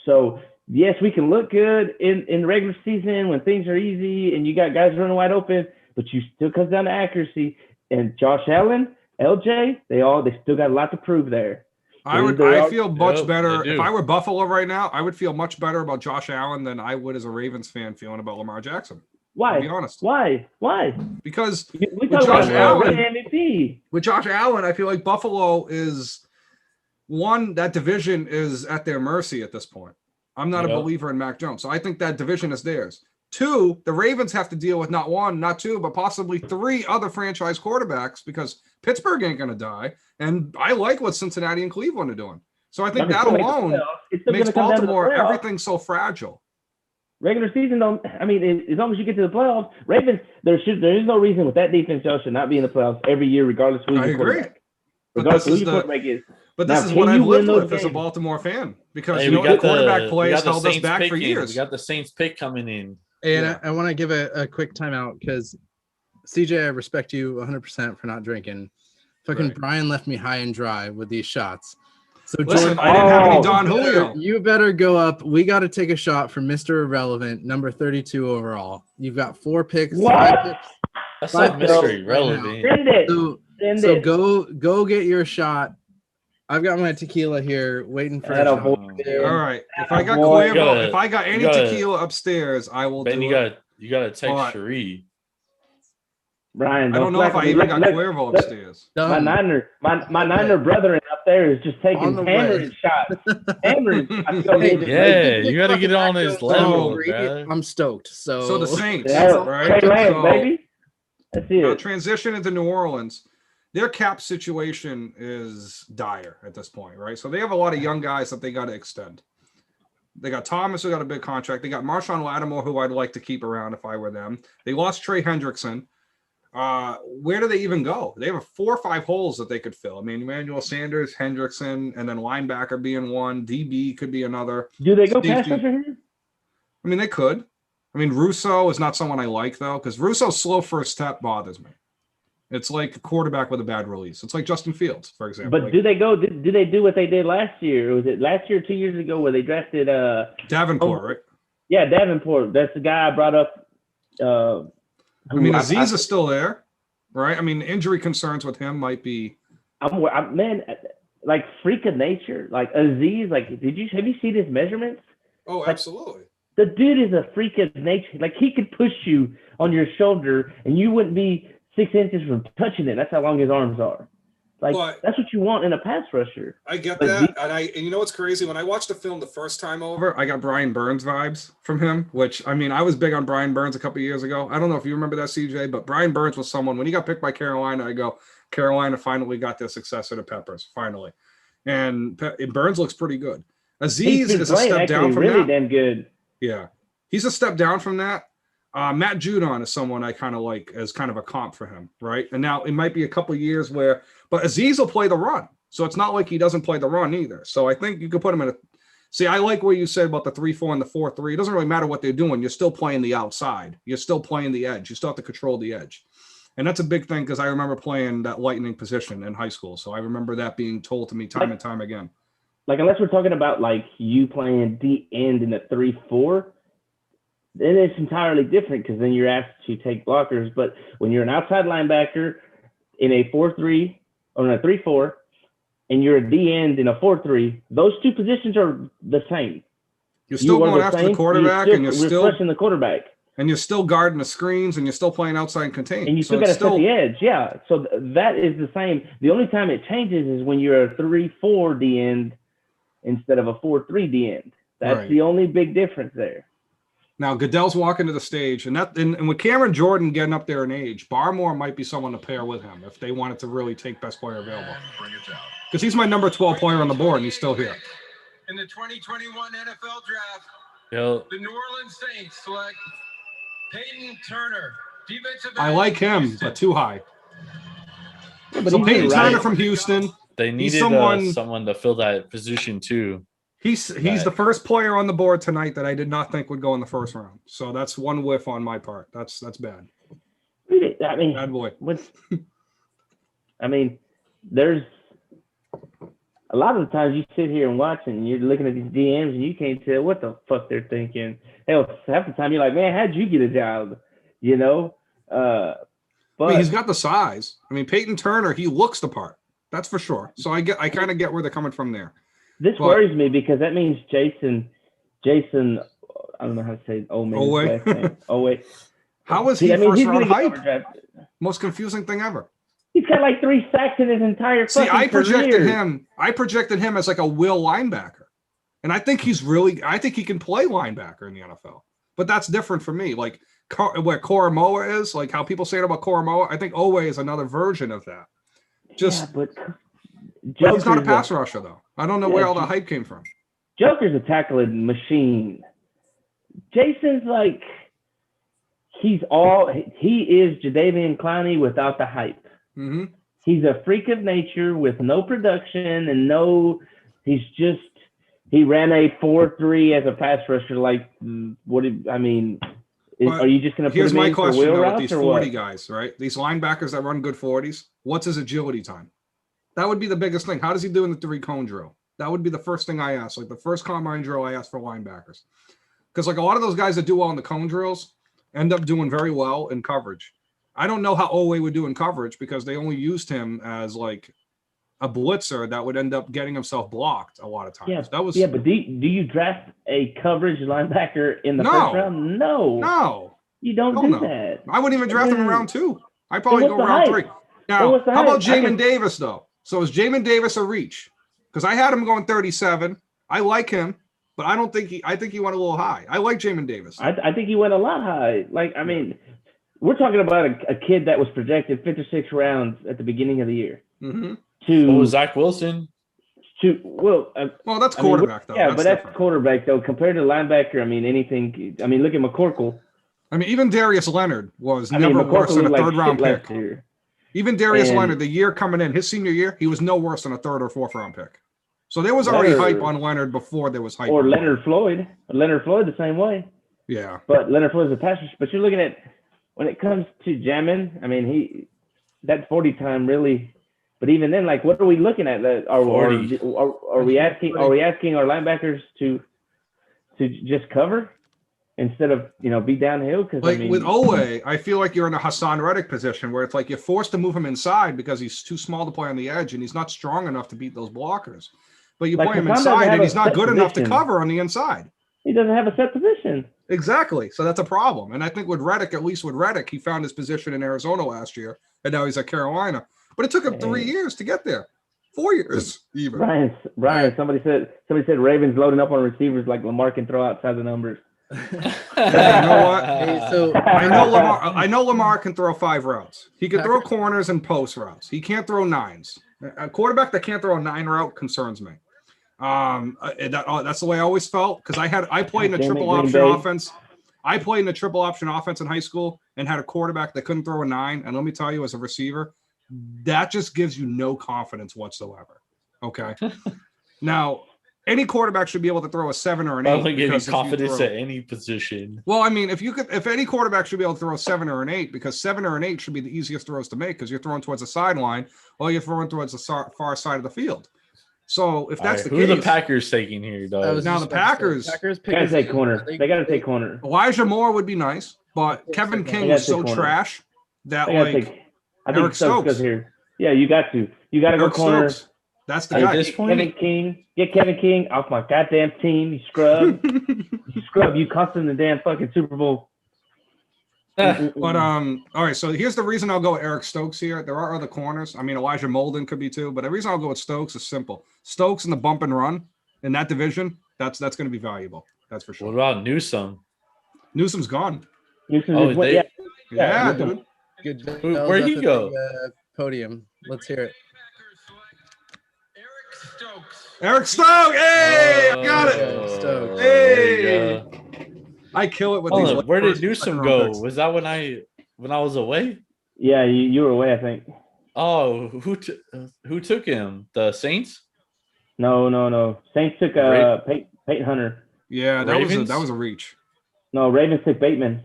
S7: So yes, we can look good in the regular season when things are easy and you got guys running wide open, but you still comes down to accuracy. And Josh Allen, LJ, they still got a lot to prove there.
S3: I feel much better. If I were Buffalo right now, I would feel much better about Josh Allen than I would as a Ravens fan feeling about Lamar Jackson.
S7: Why?
S3: To be honest.
S7: Why?
S3: Because
S7: with Josh
S3: Allen, I feel like Buffalo is one, that division is at their mercy at this point. I'm not a believer in Mac Jones. So I think that division is theirs. 2, the Ravens have to deal with not 1, not 2, but possibly 3 other franchise quarterbacks because Pittsburgh ain't going to die. And I like what Cincinnati and Cleveland are doing. So I think that alone makes Baltimore everything so fragile.
S7: Regular season, as long as you get to the playoffs, Ravens, there is no reason with that defense, y'all should not be in the playoffs every year, regardless of who your quarterback. Regardless of who your quarterback is.
S3: But this is what I've lived with as a Baltimore fan because the quarterback play has held us back for years.
S2: We got the Saints pick coming in.
S1: And I want to give a quick timeout because CJ, I respect you 100% for not drinking. Fucking Brian left me high and dry with these shots. So
S3: listen, I didn't have any Don Julio.
S1: You better go up. We got to take a shot for Mr. Irrelevant, number 32 overall. You've got 4 picks.
S7: What?
S1: 5 picks.
S2: That's not Mr. Irrelevant.
S1: So go get your shot. I've got my tequila here waiting for a shot.
S3: All right. If I got Cuervo, if I got any tequila upstairs, I will do it.
S2: You got to text Cherie.
S7: Brian,
S3: I don't know if I even got Cuervo upstairs.
S7: My Niner brethren up there is just taking hammering shots.
S2: Yeah, you got to get on his level.
S1: I'm stoked. So
S3: the Saints, right?
S7: Trey Lance, baby. That's it.
S3: Transition into New Orleans. Their cap situation is dire at this point, right? So they have a lot of young guys that they got to extend. They got Thomas, who got a big contract. They got Marshawn Lattimore, who I'd like to keep around if I were them. They lost Trey Hendrickson. Where do they even go? They have 4 or 5 holes that they could fill. I mean, Emmanuel Sanders, Hendrickson, and then linebacker being one. DB could be another.
S7: Do they go pass rusher here?
S3: I mean, they could. I mean, Russo is not someone I like, though, because Russo's slow first step bothers me. It's like a quarterback with a bad release. It's like Justin Fields, for example.
S7: But do they do what they did last year? Was it last year or 2 years ago where they drafted
S3: Davenport, right?
S7: Yeah, Davenport. That's the guy I brought up.
S3: I mean, Aziz is still there, right? I mean, injury concerns with him might be.
S7: Man, like freak of nature, like Aziz. Like, have you seen his measurements?
S3: Oh, absolutely.
S7: The dude is a freak of nature. Like, he could push you on your shoulder, and you wouldn't be 6 inches from touching it. That's how long his arms are. Like
S8: But-
S7: that's what you want in a pass rusher.
S8: I get
S7: But
S8: that, and you know what's crazy? When I watched the film the first time over,
S3: I got Brian Burns vibes from him, which I mean, I was big on Brian Burns a couple of years ago. I don't know if you remember that, CJ, but Brian Burns was someone when he got picked by Carolina. I go, Carolina finally got their successor to Peppers, finally, and Burns looks pretty good.
S7: He's
S3: Aziz
S7: been
S3: is a
S7: playing
S3: step
S7: actually
S3: down from
S7: really
S3: that.
S7: damn good.
S3: Yeah, he's a step down from that. Matt Judon is someone I kind of like as kind of a comp for him, right? And now it might be a couple of years where, but Aziz will play the run, so it's not like he doesn't play the run either. So I think you could put him in a. See, I like what you said about the 3-4 and the 4-3. It doesn't really matter what they're doing. You're still playing the outside. You're still playing the edge. You still have to control the edge, and that's a big thing because I remember playing that lightning position in high school. So I remember that being told to me time and time again.
S7: Like unless we're talking about like you playing D end in a 3-4. Then it's entirely different because then you're asked to take blockers. But when you're an outside linebacker in a 4-3 or in a 3-4, and you're a D end in a 4-3, those two positions are the same.
S3: You're still
S7: are
S3: going after the quarterback, and you're still
S7: refreshing the quarterback,
S3: and you're still guarding the screens, and you're still playing outside and contain.
S7: and you still
S3: So
S7: got
S3: it's
S7: to set the edge. Yeah, so that is the same. The only time it changes is when you're a 3-4 D end instead of a 4-3 D end. That's
S3: Right.
S7: the only big difference there.
S3: Now Goodell's walking to the stage, and with Cameron Jordan getting up there in age, Barmore might be someone to pair with him if they wanted to really take best player available. Because he's my number 12 player on the board, and he's still here.
S4: In the 2021 NFL Draft,
S2: Yo,
S4: the New Orleans Saints select Peyton Turner, defensive
S3: I
S4: end,
S3: like him,
S4: Houston.
S3: but too high.
S7: Yeah, but
S3: So
S7: he's
S3: Peyton
S7: right.
S3: Turner from Houston.
S2: they needed someone to fill that position too.
S3: He's the first player on the board tonight that I did not think would go in the first round. So that's one whiff on my part. That's bad.
S7: I mean,
S3: Bad boy.
S7: I mean, there's a lot of the times you sit here and watch and you're looking at these DMs and you can't tell what the fuck they're thinking. Hell, half the time you're like, man, how'd you get a job? You know?
S3: I
S7: But
S3: mean, he's got the size. I mean, Peyton Turner, he looks the part. That's for sure. So I kind of get where they're coming from there.
S7: this
S3: but-
S7: worries me because that means Jason, I don't know how to say
S3: Oweh.
S7: last name. Oweh.
S3: How is he
S7: I mean,
S3: first
S7: he's
S3: round
S7: gonna get
S3: hype?
S7: overdrafted.
S3: Most confusing thing ever.
S7: He's got like 3 sacks in his entire
S3: See,
S7: fucking
S3: I projected
S7: career.
S3: him as like a will linebacker. And I think he can play linebacker in the NFL. But that's different for me. Like where Koromoa is, like how people say it about Koromoa, I think Oweh is another version of that.
S7: Yeah, but
S3: But he's not a
S7: Joker's
S3: pass rusher though. I don't know
S7: Yeah,
S3: where all the hype came from.
S7: Joker's a tackling machine. Jason's like, he is Jadeveon Clowney without the hype.
S3: Mm-hmm.
S7: He's a freak of nature with no production and he ran a 4.3 as a pass rusher. Like,
S3: But
S7: are you just going to put
S3: Here's
S7: him
S3: my
S7: in for
S3: question
S7: wheel
S3: though, with
S7: routes
S3: these
S7: or
S3: 40
S7: what?
S3: guys, right? These linebackers that run good 40s, what's his agility time? That would be the biggest thing. How does he do in the 3-cone drill? That would be the first thing I ask. Like the first combine drill I ask for linebackers. Because like a lot of those guys that do well in the cone drills end up doing very well in coverage. I don't know how Oweh would do in coverage because they only used him as like a blitzer that would end up getting himself blocked a lot of times.
S7: Yeah, but do you draft a coverage linebacker in the
S3: No.
S7: first round? No.
S3: No.
S7: You don't
S3: Hell
S7: do
S3: no.
S7: that.
S3: I wouldn't even draft him in round 2. I'd probably
S7: what's
S3: go
S7: the
S3: round
S7: hype?
S3: 3. Now,
S7: what's the
S3: how about
S7: hype?
S3: Jamin Davis, though? So is Jamin Davis a reach? Because I had him going 37. I like him, but I think he went a little high. I like Jamin Davis.
S7: I think he went a lot high. Like, I mean, we're talking about a kid that was projected 5 or 6 rounds at the beginning of the year.
S3: Mm-hmm.
S2: Oh, Zach Wilson.
S3: Well, that's quarterback, though.
S7: Yeah,
S3: That's
S7: but that's
S3: different.
S7: quarterback, though. Compared to linebacker, I mean, look at McCorkle.
S3: I mean, even Darius Leonard was never
S7: McCorkle
S3: worse than a
S7: looked like
S3: third-round
S7: shit
S3: pick.
S7: last year.
S3: Even Darius
S7: And-
S3: Leonard, the year coming in, his senior year, he was no worse than a 3rd or 4th-round pick. So there was already
S7: Leonard-
S3: hype on Leonard before there was hype.
S7: Or
S3: on
S7: Leonard Floyd. Leonard Floyd the same way.
S3: Yeah.
S7: But Leonard Floyd's a passer. But you're looking at, when it comes to jamming, I mean, that 40 time really. But even then, like, what are we looking at? Are we asking our linebackers to just cover instead of be downhill? Because
S3: Like with Oweh, I feel like you're in a Hassan Reddick position where it's like you're forced to move him inside because he's too small to play on the edge and he's not strong enough to beat those blockers. But you
S7: Like,
S3: play him
S7: Hassan doesn't
S3: inside
S7: have
S3: and
S7: a
S3: he's not
S7: set
S3: good enough to
S7: position.
S3: cover on the inside.
S7: he doesn't have a set position.
S3: Exactly. So that's a problem. And I think with Reddick, at least with Reddick, he found his position in Arizona last year and now he's at Carolina. but it took him 3 years to get there. 4 years even.
S7: Brian, somebody said Ravens loading up on receivers like Lamar can throw outside the numbers.
S3: Hey, you know what?
S1: Hey, so
S3: I know Lamar can throw 5 routes. He can throw corners and post routes. He can't throw 9s. A quarterback that can't throw a 9 route concerns me. That's the way I always felt because I played in a triple option offense. I played in a triple option offense in high school and had a quarterback that couldn't throw a 9. And let me tell you, as a receiver, that just gives you no confidence whatsoever. Okay. Now, any quarterback should be able to throw a 7 or an 8.
S2: I don't think any confidence at any position.
S3: Well, I mean, if any quarterback should be able to throw a 7 or an 8, because 7 or an 8 should be the easiest throws to make because you're throwing towards the sideline or you're throwing towards the far side of the field. So if that's the case,
S2: who are the Packers taking here, dog?
S3: Now the Packers
S7: gotta take corner. They gotta take corner.
S3: Elijah Moore would be nice, but Kevin King was so trash that Eric Stokes goes
S7: here. Yeah, you got to go corner.
S3: Stokes. That's the guy.
S7: Kevin King. Get Kevin King off my goddamn team. You scrub. You cost him the damn fucking Super Bowl.
S3: But all right, so here's the reason I'll go with Eric Stokes here. There are other corners. I mean, Elijah Molden could be too, but the reason I'll go with Stokes is simple. Stokes in the bump and run in that division, that's going to be valuable. That's for sure.
S2: What about Newsome?
S3: Newsome's gone.
S7: Yeah,
S3: dude.
S1: Good.
S2: Where'd he go?
S1: Podium. Let's hear it.
S3: Eric Stokes. Hey, I got it.
S1: Stokes.
S3: Hey. I kill it with these.
S2: Where did Newsome go? Was that when I was away?
S7: Yeah, you were away, I think.
S2: Oh, who took him? The Saints?
S7: No. Saints took Peyton Hunter.
S3: Yeah, that was a reach.
S7: No, Ravens took Bateman.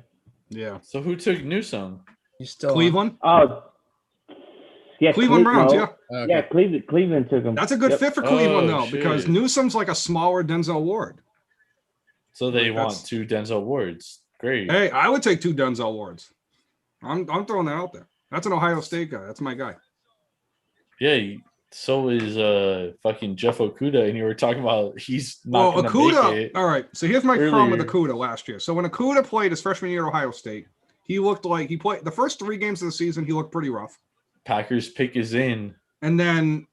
S3: Yeah.
S2: So who took Newsome?
S1: You still
S3: Cleveland?
S7: Oh, yeah,
S3: Cleveland Browns. Yeah.
S1: Okay.
S7: Yeah, Cleveland took him.
S3: That's a good fit for Cleveland though,
S2: shit.
S3: because Newsome's like a smaller Denzel Ward.
S2: So they want 2 Denzel Wards. Great.
S3: Hey, I would take 2 Denzel Wards. I'm throwing that out there. That's an Ohio State guy. That's my guy.
S2: Yeah. So is fucking Jeff Okuda, and you were talking about he's not going to make it.
S3: All right. So here's my problem with Okuda last year. So when Okuda played his freshman year at Ohio State, he looked like he played the first 3 games of the season. He looked pretty rough.
S2: Packers pick is in,
S3: and then,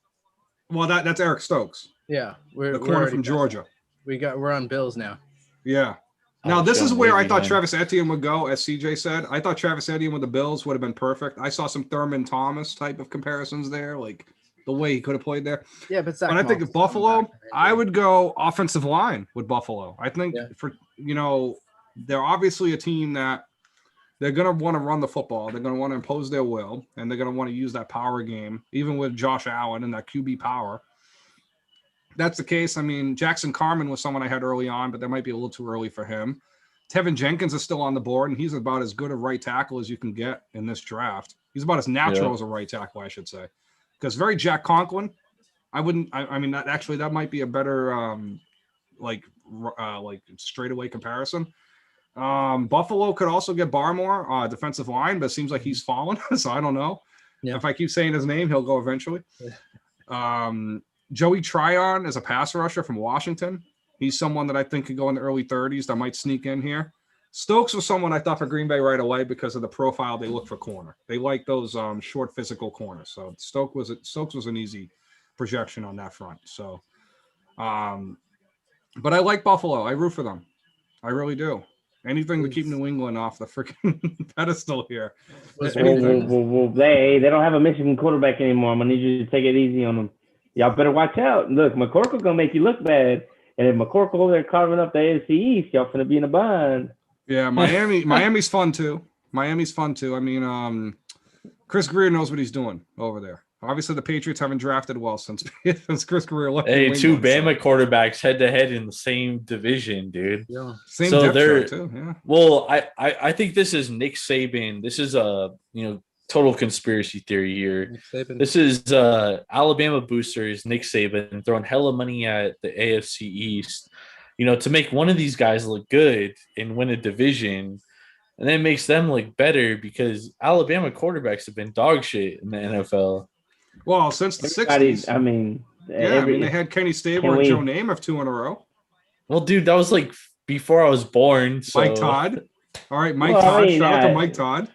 S3: well, that's Eric Stokes.
S1: Yeah,
S3: the corner from Georgia.
S1: We're on Bills now.
S3: Yeah. Now this is where I thought Travis Etienne would go, as CJ said. I thought Travis Etienne with the Bills would have been perfect. I saw some Thurman Thomas type of comparisons there, like the way he could have played there.
S1: Yeah, but
S3: I think if Buffalo, I would go offensive line with Buffalo. I think they're obviously a team that they're going to want to run the football. They're going to want to impose their will, and they're going to want to use that power game, even with Josh Allen and that QB power. That's the case. I mean, Jackson Carman was someone I had early on, but that might be a little too early for him. Tevin Jenkins is still on the board, and he's about as good a right tackle as you can get in this draft. He's about as natural as a right tackle, I should say. Because very Jack Conklin. I mean, that might be a better like straightaway comparison. Buffalo could also get Barmore, defensive line, but it seems like he's fallen. So I don't know. Yeah. If I keep saying his name, he'll go eventually. Joey Tryon is a pass rusher from Washington. He's someone that I think could go in the early 30s that might sneak in here. Stokes was someone I thought for Green Bay right away because of the profile they look for corner. They like those short physical corners. So Stokes was an easy projection on that front. So, but I like Buffalo. I root for them. I really do. Anything to keep New England off the freaking pedestal here.
S7: Well, they don't have a Michigan quarterback anymore. I'm gonna need you to take it easy on them. Y'all better watch out. Look, McCorkle's gonna make you look bad. And if McCorkle over there carving up the AFC East, y'all finna be in a bind.
S3: Yeah, Miami's fun too. I mean, Chris Greer knows what he's doing over there. Obviously, the Patriots haven't drafted well since Chris Greer left.
S2: Hey, two Bama quarterbacks head to head in the same division, dude.
S3: Yeah, same depth chart too. Yeah.
S2: Well, I think this is Nick Saban. This is a total conspiracy theory here. This is Alabama boosters, Nick Saban throwing hella money at the AFC East, to make one of these guys look good and win a division, and then it makes them look better because Alabama quarterbacks have been dog shit in the NFL.
S3: Well, since the 60s. They had Kenny Stabler and Joe Namath 2 in a row.
S2: Well, dude, that was like before I was born. So.
S3: Mike Todd. All right, Mike Todd. Shout out to Mike Todd.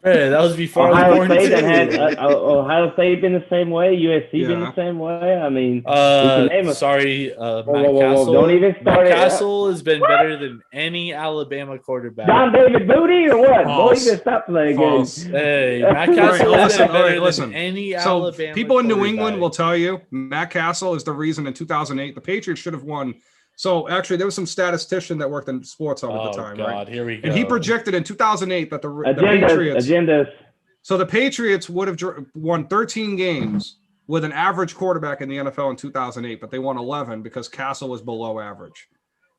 S2: Hey, that was before I was
S7: Ohio
S2: born
S7: State
S2: too.
S7: had Ohio State been the same way. USC been
S3: Yeah.
S7: the same way. I mean, we can name a
S2: Sorry,
S7: whoa,
S2: Matt
S7: whoa,
S2: Castle.
S7: don't even start
S2: Matt
S7: it.
S2: Castle has been
S7: What?
S2: better than any Alabama quarterback.
S7: John David Booty or what? Boy,
S3: False.
S7: you can stop playing
S3: False.
S7: games.
S2: Hey, Matt
S3: All right,
S2: Castle
S3: well,
S2: has
S3: listen.
S2: been
S3: All
S2: better
S3: right, listen.
S2: than any
S3: So
S2: Alabama
S3: people in New England will
S2: quarterback.
S3: tell you Matt Castle is the reason in 2008 the Patriots should have won. So actually, there was some statistician that worked in sports hub at the time,
S2: God,
S3: right?
S2: here we go.
S3: And he projected in 2008 that the
S7: Agendas.
S3: Patriots. So the Patriots would have won 13 games with an average quarterback in the NFL in 2008, but they won 11 because Castle was below average.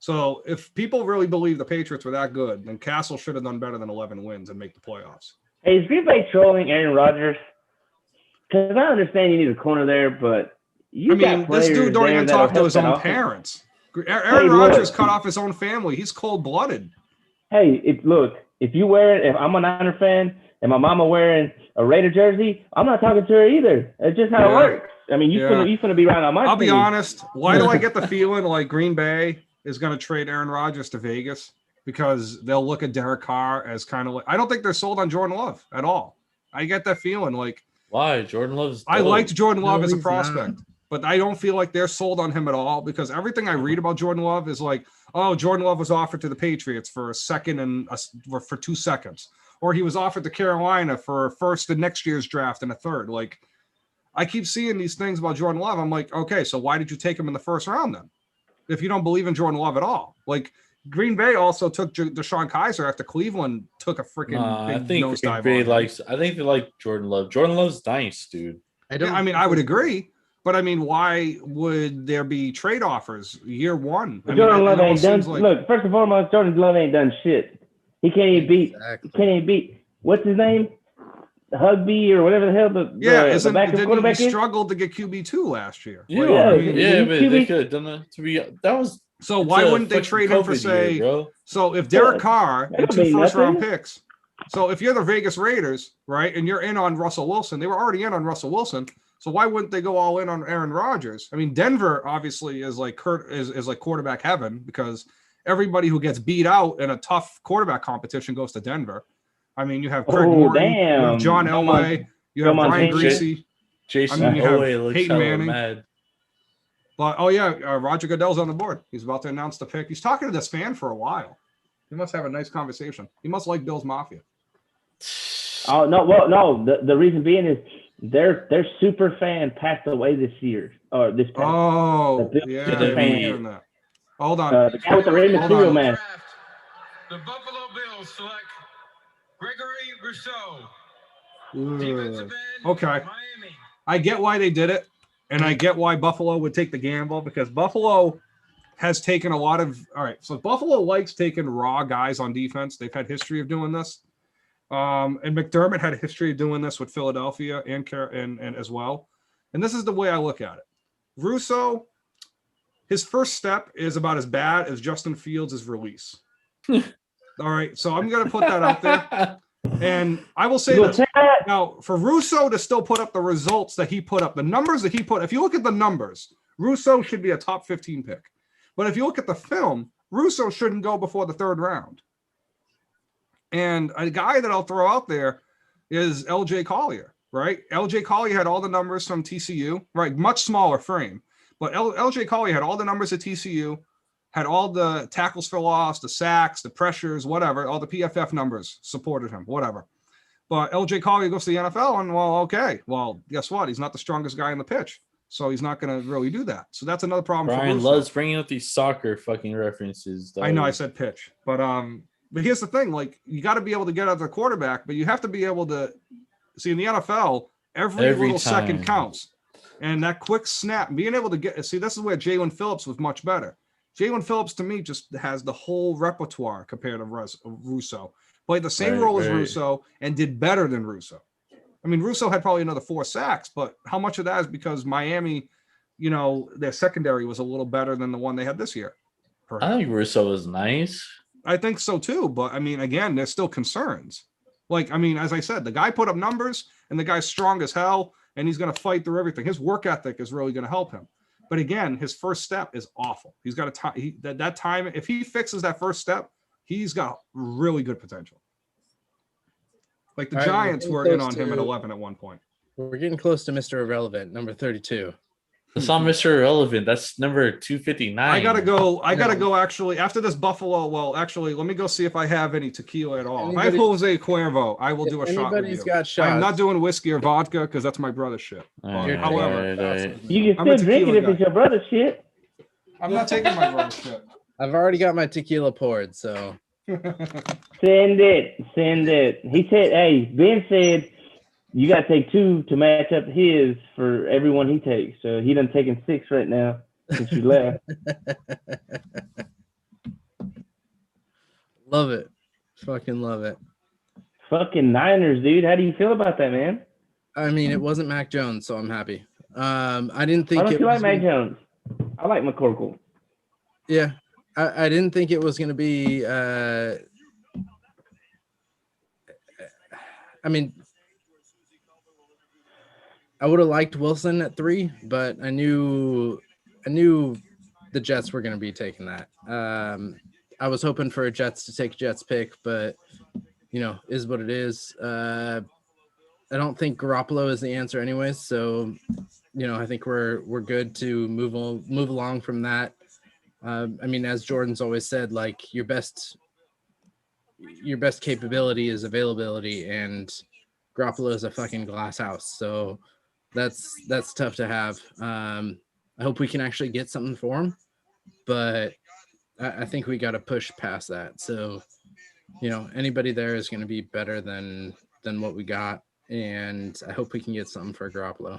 S3: So if people really believe the Patriots were that good, then Castle should have done better than 11 wins and make the playoffs.
S7: Hey, is Green Bay trolling Aaron Rodgers? Because I understand you need a corner there, but you got
S3: this dude
S7: players
S3: don't
S7: there
S3: even
S7: that'll
S3: talk to
S7: help
S3: his
S7: that
S3: own
S7: offense.
S3: parents. Aaron
S7: Hey, look.
S3: Rodgers cut off his own family. He's cold-blooded.
S7: Hey, if I'm a Niner fan and my mama wearing a Raider jersey, I'm not talking to her either. It's just how it works. I mean, you finna be right on my
S3: I'll be
S7: team.
S3: honest. Why do I get the feeling like Green Bay is going to trade Aaron Rodgers to Vegas? Because they'll look at Derek Carr as kind of like, I don't think they're sold on Jordan Love at all. I get that feeling like,
S2: why? Jordan Love's
S3: I
S2: dope.
S3: liked Jordan Love as a
S1: he's
S3: prospect, but I don't feel like they're sold on him at all because everything I read about Jordan Love is like, oh, Jordan Love was offered to the Patriots for a second and for 2 seconds, or he was offered to Carolina for a first in next year's draft and a third. Like, I keep seeing these things about Jordan Love. I'm like, okay, so why did you take him in the first round then? If you don't believe in Jordan Love at all, like Green Bay also took Deshaun Kaiser after Cleveland took a freaking
S2: I
S3: big
S2: think
S3: nosedive.
S2: Green Bay I think they like Jordan Love. Jordan Love's nice, dude.
S3: I would agree, but I mean, why would there be trade offers year one?
S7: Jordan Love ain't done. Look, first and foremost, Jordan Love ain't done shit. He can't even beat. He can't even beat. What's his name? Hugby or whatever the hell the backup quarterback
S3: he
S7: is.
S3: struggled to get QB2 last year.
S2: Yeah, but they could have done that. That was
S3: so. Why wouldn't they trade him for say?
S2: Bro.
S3: So if Derek Carr and 2 first-round
S7: nothing.
S3: picks, so if you're the Vegas Raiders, right, and you're in on Russell Wilson, they were already in on Russell Wilson. So why wouldn't they go all in on Aaron Rodgers? I mean, Denver obviously is like is like quarterback heaven because everybody who gets beat out in a tough quarterback competition goes to Denver. I mean, you have Craig Morton, you have John Elway, you have Brian Greasy,
S2: Jason
S3: Elway
S2: looks
S3: Peyton
S2: hella
S3: Manning.
S2: mad.
S3: But Roger Goodell's on the board. He's about to announce the pick. He's talking to this fan for a while. He must have a nice conversation. He must like Bill's Mafia.
S7: Oh no! Well, no. The reason being is their super fan passed away this year or this past.
S3: Oh,
S7: fan.
S3: Hold on.
S7: The guy with the Rey Mysterio mask.
S4: The Buffalo Bills select Gregory Rousseau.
S3: Okay.
S4: Miami.
S3: I get why they did it, and I get why Buffalo would take the gamble because Buffalo has taken a lot of. All right, so Buffalo likes taking raw guys on defense. They've had history of doing this, and McDermott had a history of doing this with Philadelphia and as well. And this is the way I look at it. Russo, his first step is about as bad as Justin Fields' release. All right, so I'm going to put that out there. And I will say this. Now, for Russo to still put up the results that he put up, the numbers that he put, if you look at the numbers, Russo should be a top 15 pick. But if you look at the film, Russo shouldn't go before the 3rd round. And a guy that I'll throw out there is LJ Collier, right? LJ Collier had all the numbers from TCU, right? Much smaller frame. But LJ Collier had all the numbers at TCU, had all the tackles for loss, the sacks, the pressures, whatever, all the PFF numbers supported him, whatever. But LJ Collier goes to the NFL and, well, okay. Well, guess what? He's not the strongest guy in the pitch. So he's not going to really do that. So that's another problem
S2: Brian
S3: for Russo.
S2: loves bringing up these soccer fucking references. Though.
S3: I know I said pitch. But here's the thing. Like, you got to be able to get out the quarterback, but you have to be able to – see, in the NFL, every little second counts. And that quick snap, being able to get – see, this is where Jalen Phillips was much better. Jalen Phillips, to me, just has the whole repertoire compared to Russo. Played the same role as Russo and did better than Russo. I mean, Russo had probably another 4 sacks, but how much of that is because Miami, their secondary was a little better than the one they had this year?
S2: Perhaps. I think Russo was nice.
S3: I think so, too. But, I mean, again, there's still concerns. Like, I mean, as I said, the guy put up numbers, and the guy's strong as hell, and he's going to fight through everything. His work ethic is really going to help him. But again, his first step is awful. He's got that time. If he fixes that first step, he's got really good potential. Like the
S1: All right,
S3: Giants
S1: we're
S3: were
S1: getting
S3: in on
S1: close
S3: him at
S1: to-
S3: 11 at one point.
S1: We're getting close to Mr. Irrelevant, number 32.
S2: That's not Mr. Irrelevant. That's number 259.
S3: I gotta go. Actually, after this Buffalo. Well, actually, let me go see if I have any tequila at all. If I have
S1: Anybody-
S3: Jose Cuervo, I will do a shot with
S1: Anybody's
S3: you.
S1: got shots.
S3: I'm not doing whiskey or vodka because that's my brother's shit.
S2: Alright,
S3: However,
S2: alright.
S7: You
S3: I'm
S7: can
S3: a
S7: still drink it
S3: tequila
S7: if
S3: guy.
S7: it's your brother's shit.
S3: I'm not taking my brother's shit.
S1: I've already got my tequila poured, so
S7: Send it. He said, hey, Ben said you got to take 2 to match up his for everyone he takes. So he done taken 6 right now since you left.
S1: love it. Fucking love it.
S7: Fucking Niners, dude. How do you feel about that, man?
S1: I mean, it wasn't Mac Jones, so I'm happy. I didn't think
S7: Why don't
S1: it
S7: you
S1: was
S7: like Mac Jones? I like McCorkle.
S1: Yeah, I didn't think it was going to be. I mean, I would have liked Wilson at 3, but I knew the Jets were going to be taking that. I was hoping for Jets to take Jets pick, but is what it is. I don't think Garoppolo is the answer anyways, so I think we're good to move along from that. I mean, as Jordan's always said, like your best capability is availability, and Garoppolo is a fucking glass house. So that's tough to have. I hope we can actually get something for him, but I think we got to push past that. So, anybody there is going to be better than what we got, and I hope we can get something for Garoppolo.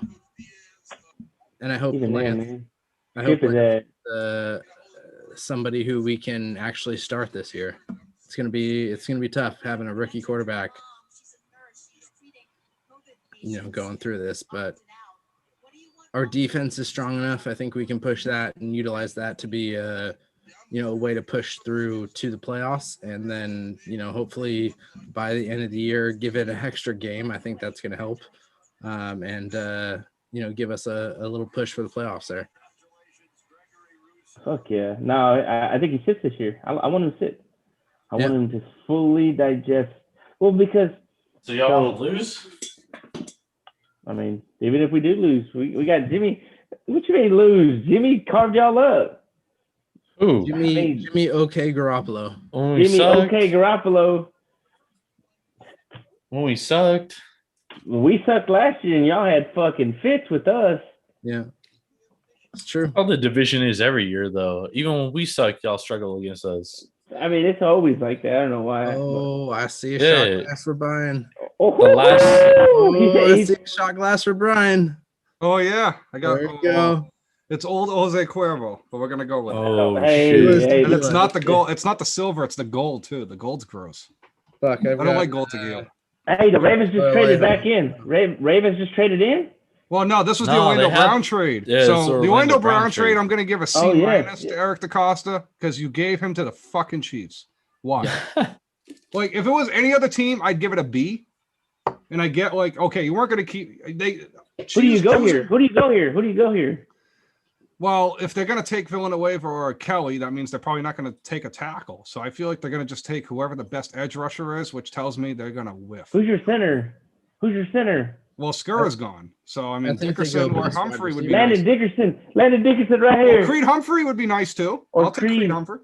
S1: And I hope
S7: Even then,
S1: Lance,
S7: man.
S1: I hope
S7: Skip
S1: Lance,
S7: that.
S1: somebody who we can actually start this year. It's gonna be tough having a rookie quarterback, going through this, but our defense is strong enough. I think we can push that and utilize that to be a way to push through to the playoffs, and then hopefully by the end of the year give it an extra game. I think that's going to help, and give us a little push for the playoffs there.
S7: Fuck yeah. No, I think he sits this year. I want him to sit. I want him to fully digest. Well, because
S2: So y'all want to lose?
S7: I mean, even if we do lose, we got Jimmy. What you mean lose? Jimmy carved y'all up.
S2: Ooh.
S1: Jimmy okay Garoppolo.
S2: When we
S7: Jimmy
S2: sucked.
S7: okay Garoppolo.
S2: When we sucked.
S7: We sucked last year, and y'all had fucking fits with us.
S1: Yeah, it's true.
S2: All the division is every year, though. Even when we suck, y'all struggle against us.
S7: I mean, it's always like that. I don't know why.
S1: Oh, I see a
S2: Yeah.
S1: shot glass for Brian.
S7: Oh,
S2: The last-
S1: I see a shot glass for Brian.
S3: Oh yeah, I got.
S1: There you go.
S3: It's old Jose Cuervo, but we're gonna go with it.
S2: Oh,
S7: hey,
S2: shit.
S7: hey,
S3: And it's not the gold. It's not the silver. It's the gold too. The gold's gross.
S1: Fuck,
S3: I don't like gold tequila.
S7: Hey, the Ravens just
S1: Oh,
S7: traded
S1: wait.
S7: back in. Ravens just traded in.
S3: Well, no, this was the
S2: No,
S3: Orlando
S2: they had-
S3: Brown trade.
S2: Yeah, it's
S3: so
S2: the
S3: the
S2: Orlando
S3: Orlando
S2: Brown
S3: Brown trade,
S2: trade.
S3: I'm going to give a C
S7: Oh, yeah.
S3: minus to Eric DaCosta because you gave him to the fucking Chiefs. Why? Like, if it was any other team, I'd give it a B. And I get like, okay, you weren't going to keep
S7: Who do you go here? Who do you go here? Who do you go here?
S3: Well, if they're going to take Villanueva or Kelly, that means they're probably not going to take a tackle. So I feel like they're going to just take whoever the best edge rusher is, which tells me they're going to whiff.
S7: Who's your center? Who's your center?
S3: Well, Skura's gone. So, I mean,
S1: think they
S3: Dickerson
S1: go
S3: or
S1: best wide
S3: Humphrey would be
S1: receiver.
S3: nice.
S7: Landon Dickerson right
S3: Well,
S7: here.
S3: Creed Humphrey would be nice too.
S7: Or
S3: I'll take Creed
S7: Creed.
S3: Humphrey.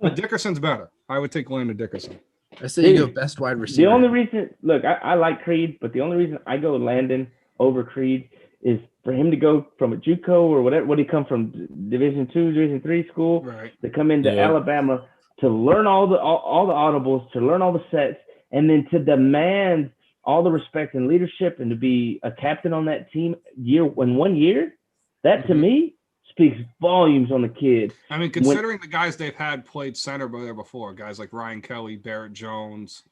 S3: But Dickerson's better. I would take Landon Dickerson.
S1: I say you go
S7: Dude,
S1: best wide
S7: The
S1: receiver.
S7: only reason, look, I like Creed, but the only reason I go Landon over Creed is for him to go from a JUCO or whatever. What he come from, Division II, Division III school,
S3: Right.
S7: to come into
S2: Yeah.
S7: Alabama to learn all the audibles, to learn all the sets, and then to demand all the respect and leadership, and to be a captain on that team in 1 year. That to
S3: Mhm.
S7: me speaks volumes on the kid.
S3: I mean, considering the guys they've had played center by there before, guys like Ryan Kelly, Barrett Jones,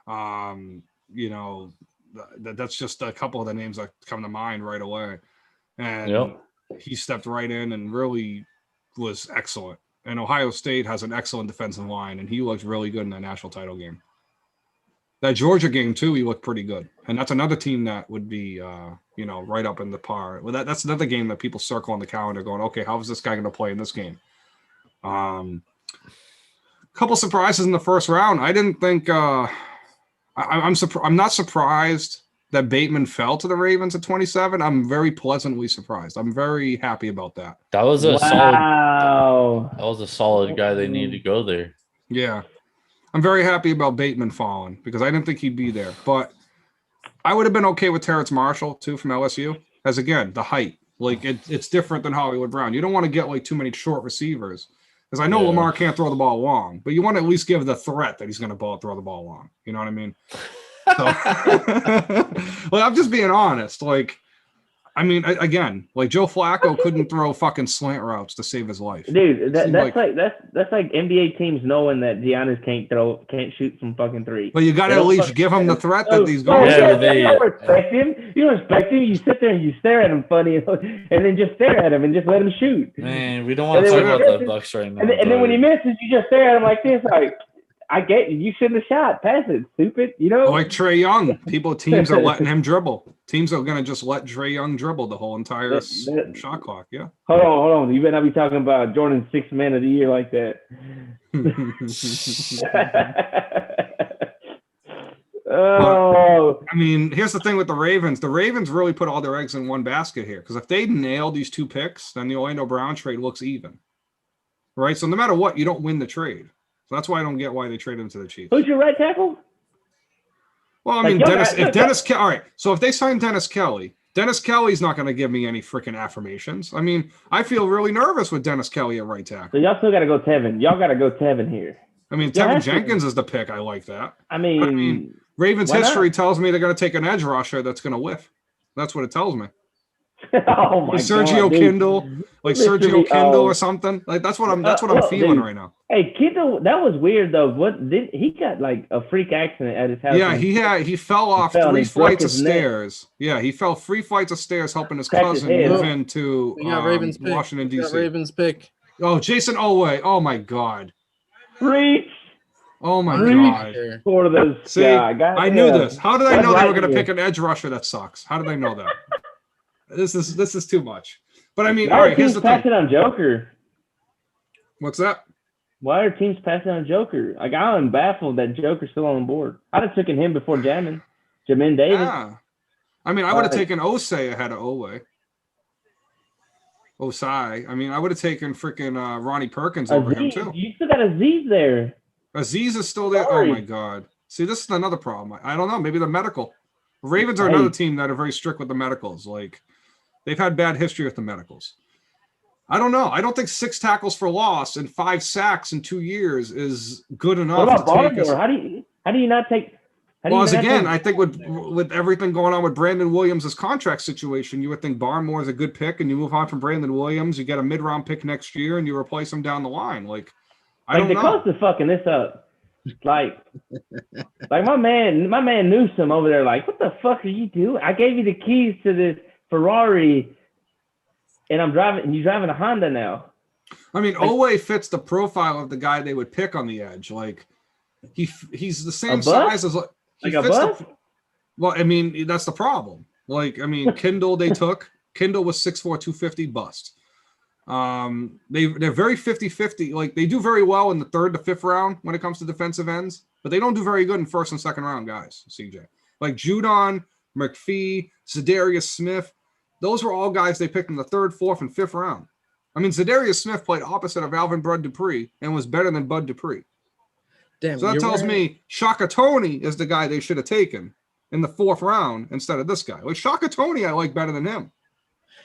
S3: you know, that's just a couple of the names that come to mind right away. And
S2: Yep.
S3: he stepped right in and really was excellent. And Ohio State has an excellent defensive line, and he looked really good in that national title game. That Georgia game too, he looked pretty good, and that's another team that would be, right up in the par. Well, that's another game that people circle on the calendar, going, okay, how is this guy going to play in this game? Couple surprises in the first round. I didn't think I'm not surprised that Bateman fell to the Ravens at 27. I'm very pleasantly surprised. I'm very happy about that.
S2: That was a
S7: Wow.
S2: That was a solid guy. They needed to go there.
S3: Yeah. I'm very happy about Bateman falling because I didn't think he'd be there. But I would have been okay with Terrence Marshall, too, from LSU. As, again, the height. Like, it's different than Hollywood Brown. You don't want to get, like, too many short receivers. Because I know Lamar can't throw the ball long. But you want to at least give the threat that he's going to throw the ball long. You know what I mean? So, well, I'm just being honest. Like, I mean, again, like Joe Flacco couldn't throw fucking slant routes to save his life.
S7: Dude, that's like NBA teams knowing that Giannis can't shoot from fucking three.
S3: But you got to at least give him the threat that he's going.
S7: You don't respect him. You don't respect him. You sit there and you stare at him funny, and then just stare at him and just let him shoot.
S2: Man, we don't want to talk about the Bucks right now.
S7: And then when he misses, you just stare at him like this, like. I get you. You shouldn't have shot. Pass it, stupid. You know,
S3: like Trae Young. Teams are letting him dribble. Teams are going to just let Trae Young dribble the whole entire shot clock. Yeah.
S7: Hold on. You better not be talking about Jordan's 6th man of the year like that.
S3: I mean, here's the thing with the Ravens. The Ravens really put all their eggs in one basket here because if they nail these 2 picks, then the Orlando Brown trade looks even. Right. So no matter what, you don't win the trade. So that's why I don't get why they traded him to the Chiefs.
S7: Who's your right tackle?
S3: Well, I mean, all right. So if they sign Dennis Kelly's not going to give me any freaking affirmations. I mean, I feel really nervous with Dennis Kelly at right tackle.
S7: So y'all still got to go Tevin. Y'all got to go Tevin here.
S3: I mean, Tevin Jenkins is the pick. I like that.
S7: I mean
S3: Ravens history tells me they're going to take an edge rusher that's going to whiff. That's what it tells me.
S7: Oh my
S3: Sergio
S7: God,
S3: Kindle, like Sergio Kindle or something. Like that's what I'm feeling right now.
S7: Hey, Kindle, that was weird though. What did he got like a freak accident at his house?
S3: Yeah, he fell off 3 flights of stairs. Yeah, he fell 3 flights of stairs helping his cousin move into Washington D.C.
S1: Ravens pick.
S3: Oh, Jason Oweh. Oh my God.
S7: Reach.
S3: Oh my God.
S7: For those
S3: See, I knew this. How did I know they were going to pick an edge rusher that sucks? How did I know that? This is too much. But I mean, all right, here's the thing.
S7: Passing on Joker.
S3: What's that?
S7: Why are teams passing on Joker? Like, I'm baffled that Joker's still on the board. I'd have taken him before Jamin Davis.
S3: Yeah. I mean, I would have taken Osei ahead of Oweh. Osai. I mean, I would have taken freaking Ronnie Perkins over him too.
S7: You still got Aziz there.
S3: Aziz is still there. Sorry. Oh my God. See, this is another problem. I don't know. Maybe the medical. Ravens are another team that are very strict with the medicals. Like, they've had bad history with the medicals. I don't know. I don't think 6 tackles for loss and 5 sacks in 2 years is good enough.
S7: What about Baltimore? How do you not take?
S3: I think with everything going on with Brandon Williams' contract situation, you would think Barmore is a good pick, and you move on from Brandon Williams. You get a mid-round pick next year, and you replace him down the line. Like, I don't know.
S7: The cost of fucking this up. Like my man Newsom over there. Like, what the fuck are you doing? I gave you the keys to this Ferrari, and I'm driving. And you're driving a Honda now.
S3: I mean, Oweh fits the profile of the guy they would pick on the edge. Like, he's the same size as
S7: like a bus.
S3: Well, I mean, that's the problem. Like, I mean, Kindle they took. Kindle was 6'4", 250 bust. They're very 50-50. Like, they do very well in the 3rd to 5th round when it comes to defensive ends, but they don't do very good in 1st and 2nd round guys. CJ, like Judon, McPhee, Za'Darius Smith, those were all guys they picked in the 3rd, 4th, and 5th round. I mean, Za'Darius Smith played opposite of Alvin Bud Dupree and was better than Bud Dupree.
S1: Damn,
S3: so that tells me Shaka Toney is the guy they should have taken in the 4th round instead of this guy. Like, Shaka Toney, I like better than him.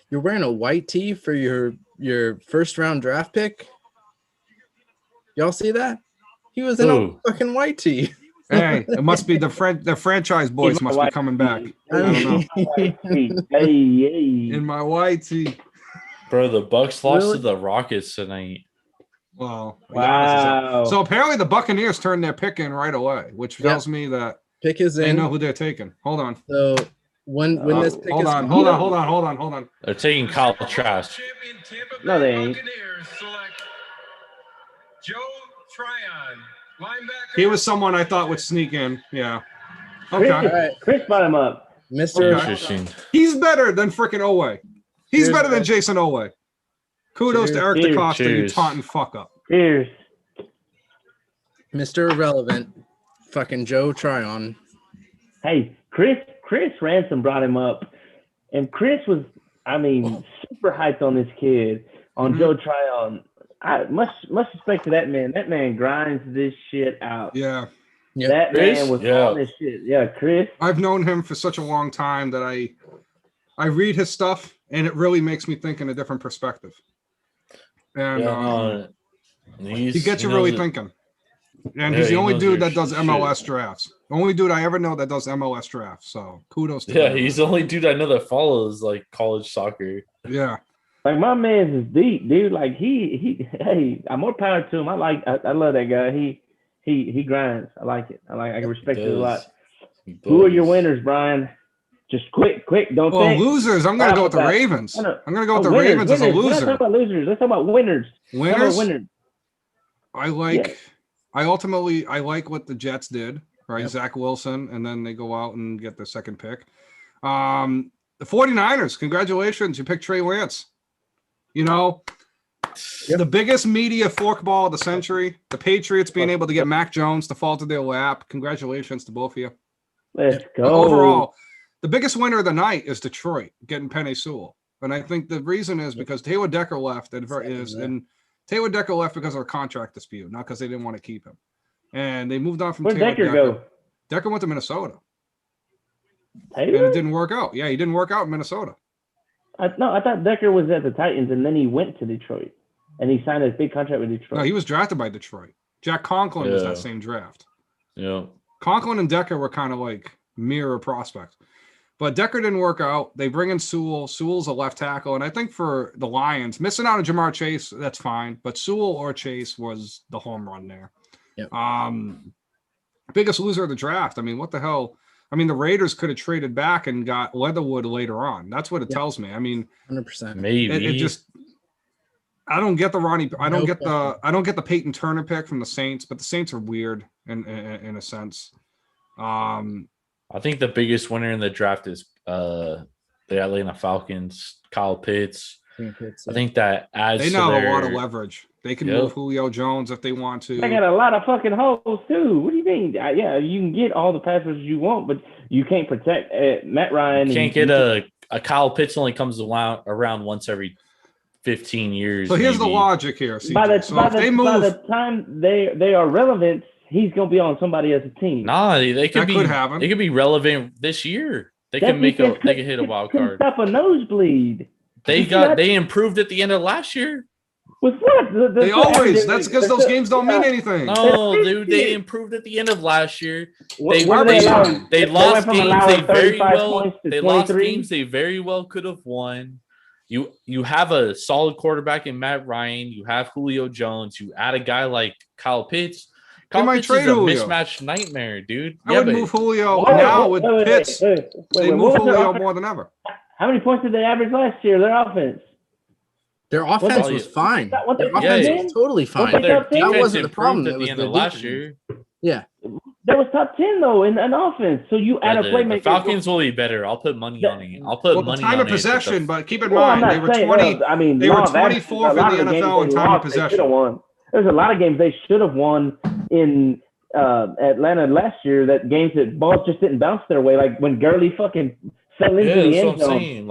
S1: You're wearing a white tee for your 1st round draft pick. Y'all see that? He was in a fucking white tee.
S3: Hey, it must be the franchise boys must be coming back. I don't know. In my white tee.
S2: Bro, the Bucks lost to the Rockets tonight.
S3: Well,
S7: wow.
S3: So apparently the Buccaneers turned their pick in right away, which tells me that
S1: pick is in.
S3: They know who they're taking. Hold on.
S1: So when this pick
S3: hold on.
S2: They're taking Kyle Trask.
S7: No, they ain't.
S4: Joe Tryon, linebacker.
S3: He was someone I thought would sneak in. Yeah. Okay.
S7: Chris brought him up.
S2: Interesting.
S3: He's better than freaking Oweh. He's better than Jason Oweh. Kudos to Eric DeCosta, you taunting fuck up.
S7: Cheers.
S1: Mr. Irrelevant, fucking Joe Tryon.
S7: Hey, Chris Ransom brought him up, and Chris was, super hyped on this kid, on Joe Tryon. Much respect to that man. That man grinds this shit out.
S3: Yeah.
S7: That
S2: Chris?
S7: man was
S2: Yeah.
S7: on this shit. Yeah, Chris.
S3: I've known him for such a long time that I read his stuff and it really makes me think in a different perspective. And he gets you really thinking. And he's the only dude that does MLS drafts. The only dude I ever know that does MLS drafts. So kudos to him.
S2: He's the only dude I know that follows like college soccer.
S3: Yeah.
S7: Like my man's is deep, dude. Like hey, I'm more power to him. I love that guy. He grinds. I like it. I respect it a lot. Who are your winners, Brian? Just quick, don't think.
S3: Losers. I'm gonna go with the Ravens. I'm gonna go with the Ravens as a loser.
S7: Let's talk about losers. Let's talk about winners.
S3: Winners. I like what the Jets did, right? Yep. Zach Wilson, and then they go out and get the second pick. The 49ers, congratulations. You picked Trey Lance. You know, the biggest media forkball of the century. The Patriots being able to get Mac Jones to fall to their lap. Congratulations to both of you.
S7: Let's go.
S3: But overall, the biggest winner of the night is Detroit getting Penei Sewell. And I think the reason is because Taylor Decker left, and Taylor Decker left because of a contract dispute, not because they didn't want to keep him. And they moved on from
S7: Where'd
S3: Taylor
S7: Decker go?
S3: Decker went to Minnesota.
S7: Taylor?
S3: And it didn't work out. Yeah, he didn't work out in Minnesota.
S7: I thought Decker was at the Titans, and then he went to Detroit, and he signed a big contract with Detroit.
S3: No, he was drafted by Detroit. Jack Conklin was that same draft.
S2: Yeah.
S3: Conklin and Decker were kind of like mirror prospects. But Decker didn't work out. They bring in Sewell. Sewell's a left tackle. And I think for the Lions, missing out on Jamar Chase, that's fine. But Sewell or Chase was the home run there.
S1: Yep.
S3: Biggest loser of the draft. I mean, what the hell? I mean, the Raiders could have traded back and got Leatherwood later on. That's what it tells me. I mean,
S1: 100%.
S2: Maybe
S3: it just. I don't get the Ronnie. I don't get the Peyton Turner pick from the Saints, but the Saints are weird in a sense.
S2: I think the biggest winner in the draft is the Atlanta Falcons, Kyle Pitts. I think that adds.
S3: They now have a lot of leverage. They can move Julio Jones if they want to.
S7: They got a lot of fucking holes too. What do you mean? Yeah, you can get all the passers you want, but you can't protect Matt Ryan.
S2: You can't get a Kyle Pitts only comes around once every 15 years.
S3: So here's the logic here.
S7: By the time they are relevant, he's gonna be on somebody else's team.
S2: Nah, they could be relevant this year. They can hit a wild card.
S7: Stop a nosebleed.
S2: They improved at the end of last year.
S7: With what?
S3: They always. That's because those games don't mean anything.
S2: No, dude, they improved at the end of last year. They lost games they very well could have won. You have a solid quarterback in Matt Ryan. You have Julio Jones. You add a guy like Kyle Pitts. Kyle Pitts is a mismatch nightmare, dude.
S3: I would move Julio now with Pitts. They move Julio more than ever.
S7: How many points did they average last year? Their offense.
S1: Their offense was fine. Their offense was totally fine.
S2: Their
S1: that wasn't the problem.
S2: At the end of last year.
S1: Yeah.
S7: That was top 10 though in an offense. So you add a playmaker.
S2: The Falcons will be better. I'll put money on it. I'll put money on it.
S3: Time of possession, but keep in mind they were 20. They were 24th in the NFL in time of possession.
S7: There's a lot of games they should have won in Atlanta last year. That games that balls just didn't bounce their way, like when Gurley fucking fell into the end zone.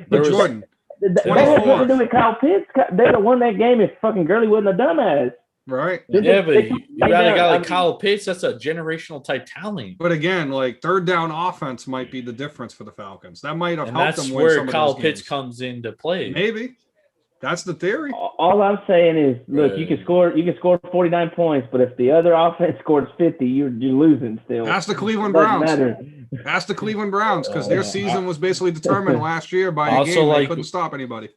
S3: But Jordan.
S7: That has nothing to do with Kyle Pitts. They'd have won that game if fucking Gurley wasn't a dumbass.
S3: Right.
S2: Yeah, but you got a guy like Kyle Pitts. That's a generational type talent.
S3: But again, like third down offense might be the difference for the Falcons. That might have helped them win
S2: where
S3: some
S2: Kyle
S3: of those
S2: Pitts
S3: games.
S2: comes into play.
S3: Maybe. That's the theory.
S7: All I'm saying is, look, you can score 49 points, but if the other offense scores 50, you're losing still.
S3: Ask the Cleveland Browns. Ask the Cleveland Browns because their season was basically determined last year by a game. They couldn't stop anybody.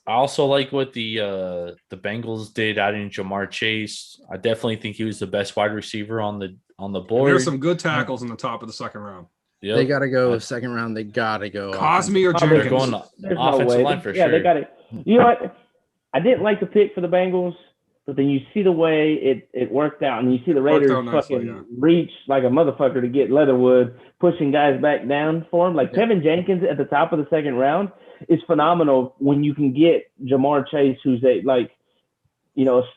S2: I also like what the Bengals did adding Jamar Chase. I definitely think he was the best wide receiver on the board.
S3: There's some good tackles in the top of the second round.
S2: Yep.
S1: They got to go second round. They got to go.
S3: Cosme or Jenkins.
S2: They're going offensive line for sure.
S7: They got it. You know what? I didn't like the pick for the Bengals, but then you see the way it worked out, and you see the Raiders reach like a motherfucker to get Leatherwood, pushing guys back down for him. Like Tevin Jenkins at the top of the second round is phenomenal when you can get Jamar Chase, who's a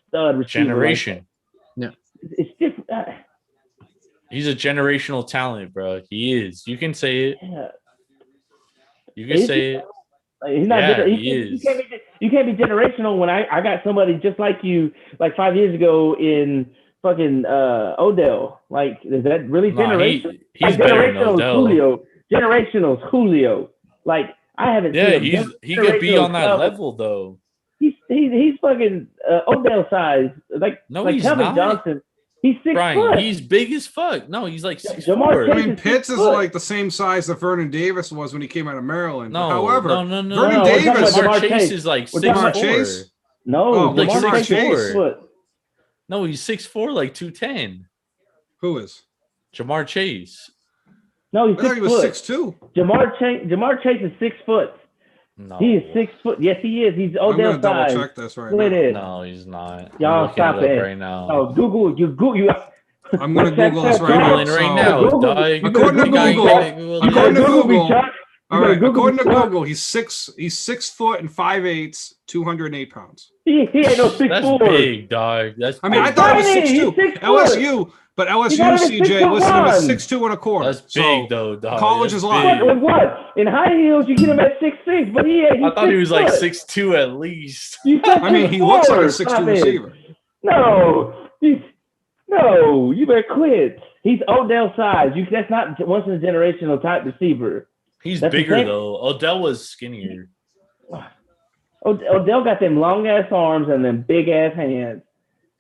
S7: stud receiver.
S2: Generation.
S1: Yeah.
S7: It's different.
S2: He's a generational talent, bro. He is. You can say it.
S7: Yeah.
S2: You can
S7: Is
S2: say
S7: he?
S2: it.
S7: Like, he's not.
S2: Yeah,
S7: he
S2: he
S7: can't
S2: is.
S7: you can't be generational when I got somebody just like you like 5 years ago in fucking Odell. Like, is that really
S2: Nah,
S7: generational?
S2: he's
S7: Like,
S2: better than
S7: generational is
S2: Odell.
S7: Julio. Generational is Julio. Like, I haven't
S2: Yeah,
S7: seen him.
S2: he could be
S7: generational
S2: on that
S7: stuff.
S2: level though.
S7: He's fucking Odell size. Like,
S2: No,
S7: like
S2: he's
S7: Calvin
S2: not.
S7: Johnson. He's 6
S2: Brian,
S7: foot.
S2: he's big as fuck. No, he's like
S7: Jamar
S2: 6'4".
S3: I mean,
S7: Chase
S3: Pitts is
S7: 6 foot.
S3: like the same size that Vernon Davis was when he came out of Maryland.
S2: No,
S3: However,
S2: no.
S3: Vernon
S7: we're talking
S3: Davis.
S7: about
S2: Jamar
S7: Jamar
S2: Chase
S7: Chase.
S2: is like
S7: We're talking about
S2: 6'4".
S3: Chase.
S7: No,
S3: Oh,
S2: like
S7: Jamar Chase is
S2: 6'4".
S7: 6 foot.
S2: No, he's 6'4", like 210.
S3: Who is?
S2: Jamar Chase.
S7: No, he's
S3: I thought
S7: 6
S3: he was
S7: foot.
S3: 6'2".
S7: Jamar Chase is 6 foot.
S2: No,
S7: He is 6 foot. Yes, he is. He's
S3: I'm
S7: Odell
S3: gonna double
S7: size.
S3: check this right
S7: Look at
S3: now.
S7: it.
S2: No, he's not.
S7: Y'all
S2: I'm looking
S7: stop
S2: it up
S7: it.
S2: right now.
S7: Oh, Google. You.
S3: I'm gonna
S7: Check
S3: Google this
S7: that
S3: right now.
S2: Googling right
S3: So-
S2: now,
S7: Google-
S2: dog.
S7: you
S3: According to
S7: better
S3: Google-
S7: me,
S3: according to
S7: Google me,
S3: Google-
S7: Chuck.
S3: All
S7: You
S3: right,
S7: better Google
S3: according to
S7: me, Chuck.
S3: Google, he's 6 foot and 5'8", 208 pounds.
S7: He ain't no 6'4".
S2: That's big, dog. That's
S3: I mean, I
S2: big.
S3: thought it was
S7: Tiny,
S3: 6'2".
S7: he's 6 foot.
S3: LSU, but
S7: He's
S3: LSU,
S7: not even
S3: CJ, listen, it was
S7: 6'1".
S3: 6'2" and a quarter.
S2: That's
S3: So,
S2: big, though, dog.
S3: college
S2: That's
S3: is lying.
S2: big.
S7: With what? In high heels, you get him at 6'6", but he's
S2: I thought he was like
S7: 6 foot.
S2: 6'2" at least.
S7: You said
S3: I mean, he looks like a
S7: 6'4".
S3: 6'2"
S7: Stop it.
S3: receiver.
S7: No, you better quit. He's Odell size. That's not once in a generational type receiver.
S2: He's
S7: That's the
S2: bigger
S7: thing.
S2: though. Odell was skinnier.
S7: Odell got them long ass arms and them big ass hands.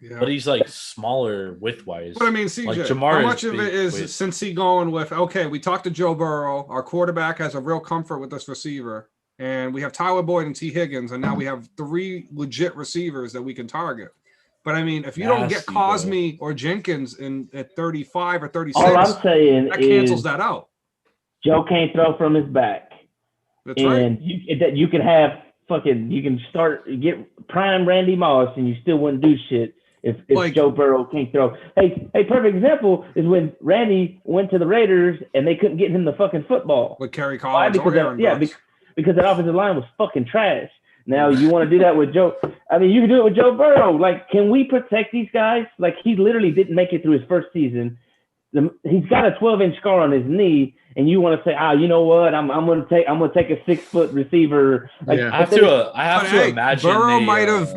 S3: Yeah.
S2: But he's like smaller width wise.
S3: But I mean, CJ,
S2: Like, Jamar
S3: how
S2: is
S3: much of
S2: big
S3: it is
S2: with-
S3: since he going with, okay, we talked to Joe Burrow, our quarterback has a real comfort with this receiver, and we have Tyler Boyd and T. Higgins, and now we have 3 legit receivers that we can target. But I mean, if you don't get
S2: Nasty,
S3: Cosme or Jenkins at 35 or 36,
S7: All I'm saying
S3: that
S7: is
S3: cancels that out.
S7: Joe can't throw from his back,
S3: That's right.
S7: and you can have you can get prime Randy Moss, and you still wouldn't do shit if
S3: Like-
S7: Joe Burrow can't throw. Hey, perfect example is when Randy went to the Raiders and they couldn't get him the fucking football.
S3: With Kerry
S7: Why?
S3: Collins or
S7: Because
S3: Aaron Brooks.
S7: because that offensive line was fucking trash. Now you want to do that with Joe? I mean, you can do it with Joe Burrow. Like, can we protect these guys? Like, he literally didn't make it through his first season. He's got a 12-inch scar on his knee, and you want to say, you know what? I'm gonna take a 6 foot receiver. Like,
S1: Yeah.
S2: I have
S3: But
S2: to
S3: hey,
S2: imagine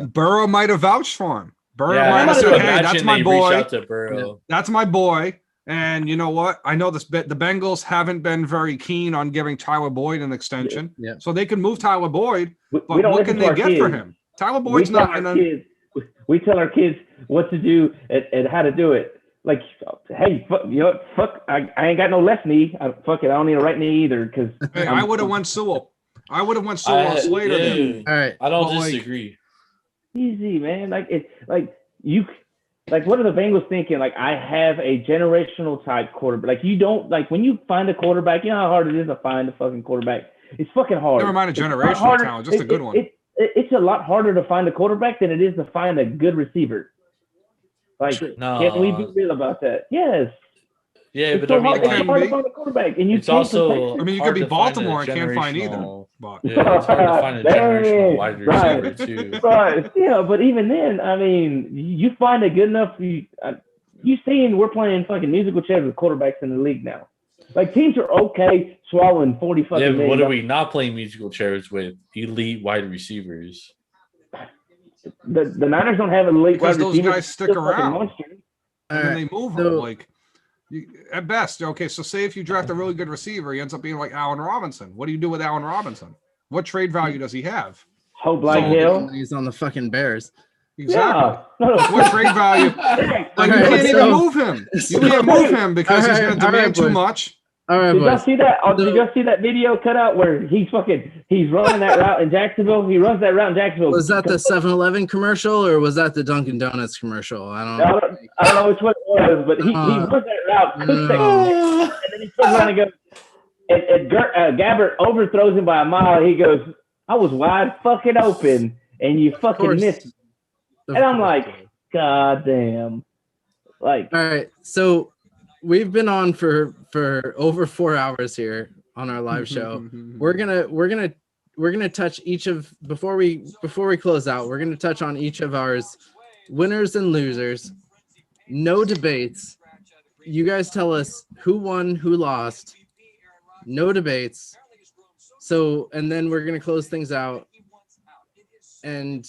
S3: Burrow might have vouched for him. Burrow
S2: Yeah, I
S3: might
S2: have
S3: have
S2: to
S3: said, "Hey,
S2: imagine
S3: that's my
S2: they
S3: boy.
S2: reach out to Burrow.
S3: That's my boy." And you know what? I know the Bengals haven't been very keen on giving Tyler Boyd an extension,
S1: Yeah.
S3: so they can move Tyler Boyd. But
S7: we don't
S3: what
S7: listen
S3: can
S7: to
S3: they
S7: our
S3: get for
S7: kids.
S3: him? Tyler
S7: We
S3: Boyd's
S7: tell
S3: not.
S7: our
S3: And then,
S7: kids, we tell our kids what to do and how to do it. Like, hey, fuck, I ain't got no left knee. Fuck it, I don't need a right knee either. Because
S3: hey, I would have went Sewell. I would have went Sewell or Slater. then.
S2: Yeah,
S1: All right.
S2: I don't
S3: But, like-
S2: disagree.
S7: easy, man. What are the Bengals thinking? Like, I have a generational type quarterback. Like, you don't when you find a quarterback. You know how hard it is to find a fucking quarterback. It's fucking hard.
S3: Never mind a
S7: It's a lot
S3: generational
S7: harder-
S3: talent, just a good one.
S7: It's a lot harder to find a quarterback than it is to find a good receiver. Like,
S2: No.
S7: can we be real about that? Yes.
S2: Yeah,
S7: It's
S2: but
S7: so
S2: I mean,
S7: hard, it's
S3: can
S7: hard
S3: be.
S7: to find a quarterback, and you
S2: it's
S7: can't
S2: also.
S7: protect
S3: I mean, you
S2: hard
S3: could be
S2: to find a
S3: Baltimore and can't find either.
S2: generational-
S3: But
S2: Yeah, it's hard to find a generational
S7: Dang,
S2: wide
S7: right.
S2: receiver too.
S7: Right. Yeah, but even then, I mean, you find a good enough. You seen we're playing fucking musical chairs with quarterbacks in the league now. Like, teams are okay swallowing 40 fucking
S2: Yeah, but what
S7: million
S2: are we not playing musical chairs with? Elite wide receivers.
S7: The Niners don't have elite
S3: because
S7: wide
S3: those
S7: receivers.
S3: guys stick
S7: They're fucking
S3: around.
S7: monsters.
S1: All
S3: and then
S1: right.
S3: they move
S1: So-
S3: him like at best. Okay, so say if you draft a really good receiver, he ends up being like Allen Robinson. What do you do with Allen Robinson? What trade value does he have?
S7: Hope like
S3: So-
S7: hell.
S1: He's on the fucking Bears.
S3: Exactly.
S7: Yeah. No, no.
S3: What trade value?
S7: Hey,
S3: Like, you
S1: Alright,
S3: can't even
S1: so-
S3: move him. You
S1: so-
S3: can't move him because he's
S1: Alright,
S3: going to demand
S1: alright,
S3: too
S1: boys.
S3: much.
S1: All right,
S7: Did y'all
S1: boys.
S7: see that?
S1: So-
S7: Did y'all see that video cut out where he's running that route in Jacksonville? He runs that route in Jacksonville.
S1: Was that the 7-Eleven commercial or was that the Dunkin' Donuts commercial? I don't know.
S7: I don't know which one it was, but he runs that route, cooks that, and then he turns around and goes, and Gabbert overthrows him by a mile. He goes, I was wide fucking open, and you fucking
S1: course.
S7: missed.
S1: Of
S7: And I'm
S1: course.
S7: like, God damn. Like,
S1: All right, so we've been on for over 4 hours here on our live show. We're gonna touch each of before we close out. We're gonna touch on each of ours, winners and losers, no debates, you guys tell us who won, who lost. No debates. So, and then we're gonna close things out, and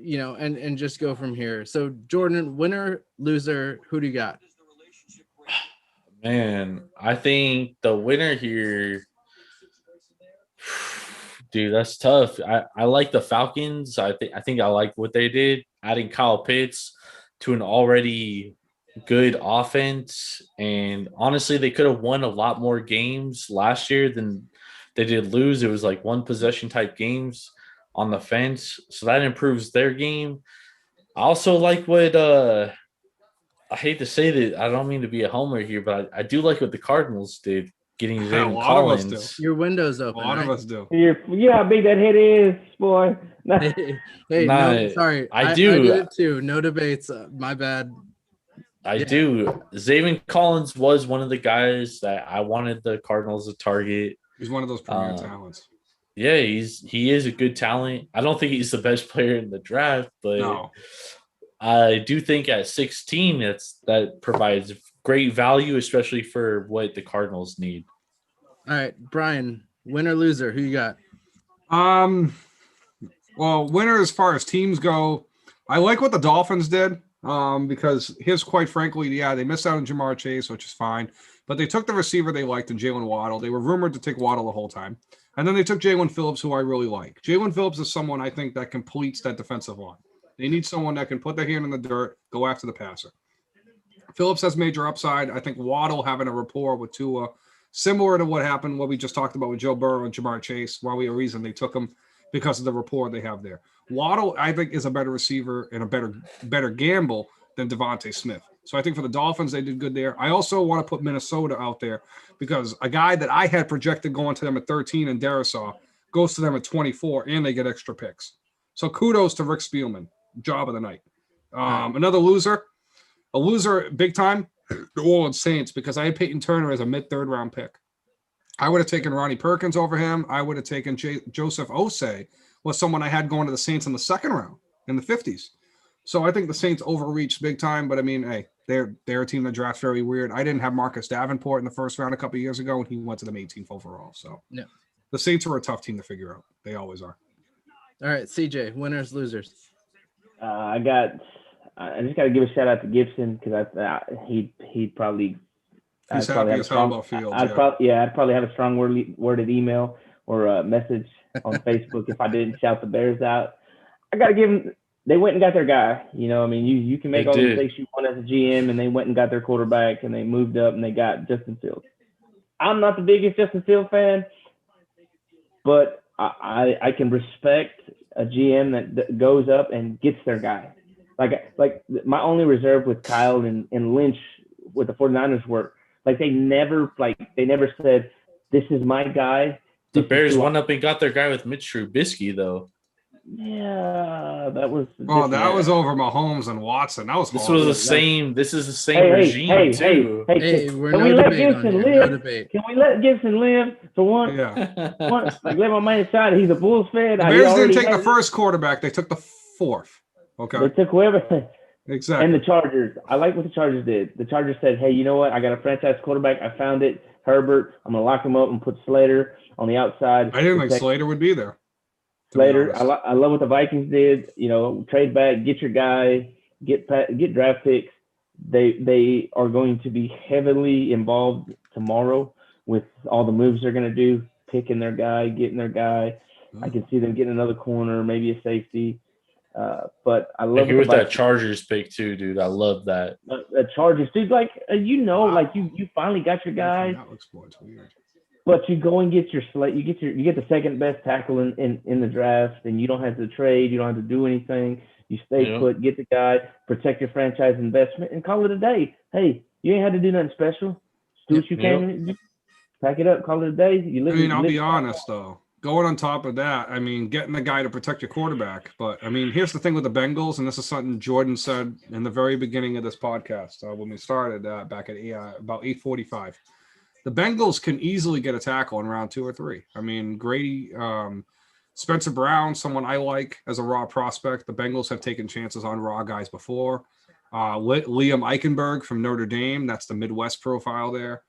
S1: and just go from here. So, Jordan, winner, loser, who do you got?
S2: Man, I think the winner here, dude, that's tough. I like the Falcons. I think I like what they did, adding Kyle Pitts to an already good offense. And honestly, they could have won a lot more games last year than they did lose. It was like one possession type games on the fence. So that improves their game. I also like what I hate to say that, I don't mean to be a homer here, but I do like what the Cardinals did, getting
S3: A
S2: Zayvon
S3: lot of us
S2: Collins.
S1: Your window's
S3: A
S1: open.
S3: lot of
S1: right?
S3: us do.
S7: You know how big that hit is, boy.
S1: Hey,
S2: Nah,
S1: no, sorry.
S2: I do.
S1: I did it too. No debates. My bad.
S2: I
S1: Yeah.
S2: do. Zayvon Collins was one of the guys that I wanted the Cardinals to target.
S3: He's one of those premier talents.
S2: Yeah, he is a good talent. I don't think he's the best player in the draft, but
S3: No.
S2: I do think at 16 that provides great value, especially for what the Cardinals need.
S1: All right, Brian, winner, loser, who you got?
S3: Well, winner as far as teams go, I like what the Dolphins did. Because quite frankly, yeah, they missed out on Jamar Chase, which is fine, but they took the receiver they liked in Jalen Waddle. They were rumored to take Waddle the whole time, and then they took Jalen Phillips, who I really like. Jalen Phillips is someone I think that completes that defensive line. They need someone that can put their hand in the dirt, go after the passer. Phillips has major upside. I think Waddle having a rapport with Tua, similar to what we just talked about with Joe Burrow and Jamar Chase, why we a reason they took him because of the rapport they have there. Waddle, I think, is a better receiver and a better gamble than Devontae Smith. So I think for the Dolphins, they did good there. I also want to put Minnesota out there because a guy that I had projected going to them at 13 and Darisaw goes to them at 24, and they get extra picks. So kudos to Rick Spielman. Job of the night. Another loser, a loser big time, New Orleans Saints, because I had Peyton Turner as a mid-third round pick. I would have taken Ronnie Perkins over him. I would have taken Joseph Osei, was someone I had going to the Saints in the second round in the 50s. So I think the Saints overreached big time, but I mean, hey, they're a team that drafts very weird. I didn't have Marcus Davenport in the first round a couple of years ago, and he went to them 18th overall. So
S1: yeah,
S3: the Saints are a tough team to figure out. They always are.
S1: All right, CJ, winners, losers.
S7: I just got to give a shout out to Gibson because he'd probably.
S3: He's happy as hell about Fields.
S7: I'd probably have a strong worded email or a message on Facebook if I didn't shout the Bears out. I got to give them. They went and got their guy. You know, I mean, you can make all the mistakes you want as a GM, and they went and got their quarterback, and they moved up and they got Justin Fields. I'm not the biggest Justin Fields fan, but I can respect a GM that goes up and gets their guy. Like my only reserve with Kyle and Lynch with the 49ers were like they never said this is my guy.
S2: The Bears went up and got their guy with Mitch Trubisky though.
S7: Yeah, that was.
S3: That was over Mahomes and Watson. That was.
S2: This was the same. This is the same regime too.
S1: Hey, we're no debate on here. No debate.
S7: Can we let Gibson live for one?
S3: Yeah.
S7: Like let my man shine. He's a Bulls fan.
S3: The Bears didn't take the first quarterback. They took the fourth. Okay.
S7: They took whoever.
S3: Exactly.
S7: And the Chargers. I like what the Chargers did. The Chargers said, "Hey, you know what? I got a franchise quarterback. I found it. Herbert. I'm gonna lock him up and put Slater on the outside."
S3: I didn't think Slater would be there.
S7: Slater, I love what the Vikings did. You know, trade back, get your guy, get draft picks. They are going to be heavily involved tomorrow with all the moves they're going to do, picking their guy, getting their guy. I can see them getting another corner, maybe a safety. But I love
S2: with that Chargers pick too, dude. I love that.
S7: The Chargers, dude. Like you finally got your guy.
S3: That looks weird.
S7: But you go and get your slate. You get the second best tackle in the draft, and you don't have to trade. You don't have to do anything. You stay put, get the guy, protect your franchise investment, and call it a day. Hey, you ain't had to do nothing special. Just do what you can. Pack it up, call it a day.
S3: I'll be honest though. Going on top of that, I mean, getting the guy to protect your quarterback. But I mean, here's the thing with the Bengals, and this is something Jordan said in the very beginning of this podcast when we started back at about 8:45. The Bengals can easily get a tackle in round 2 or 3. I mean, Grady, Spencer Brown, someone I like as a raw prospect. The Bengals have taken chances on raw guys before. Liam Eichenberg from Notre Dame. That's the Midwest profile there.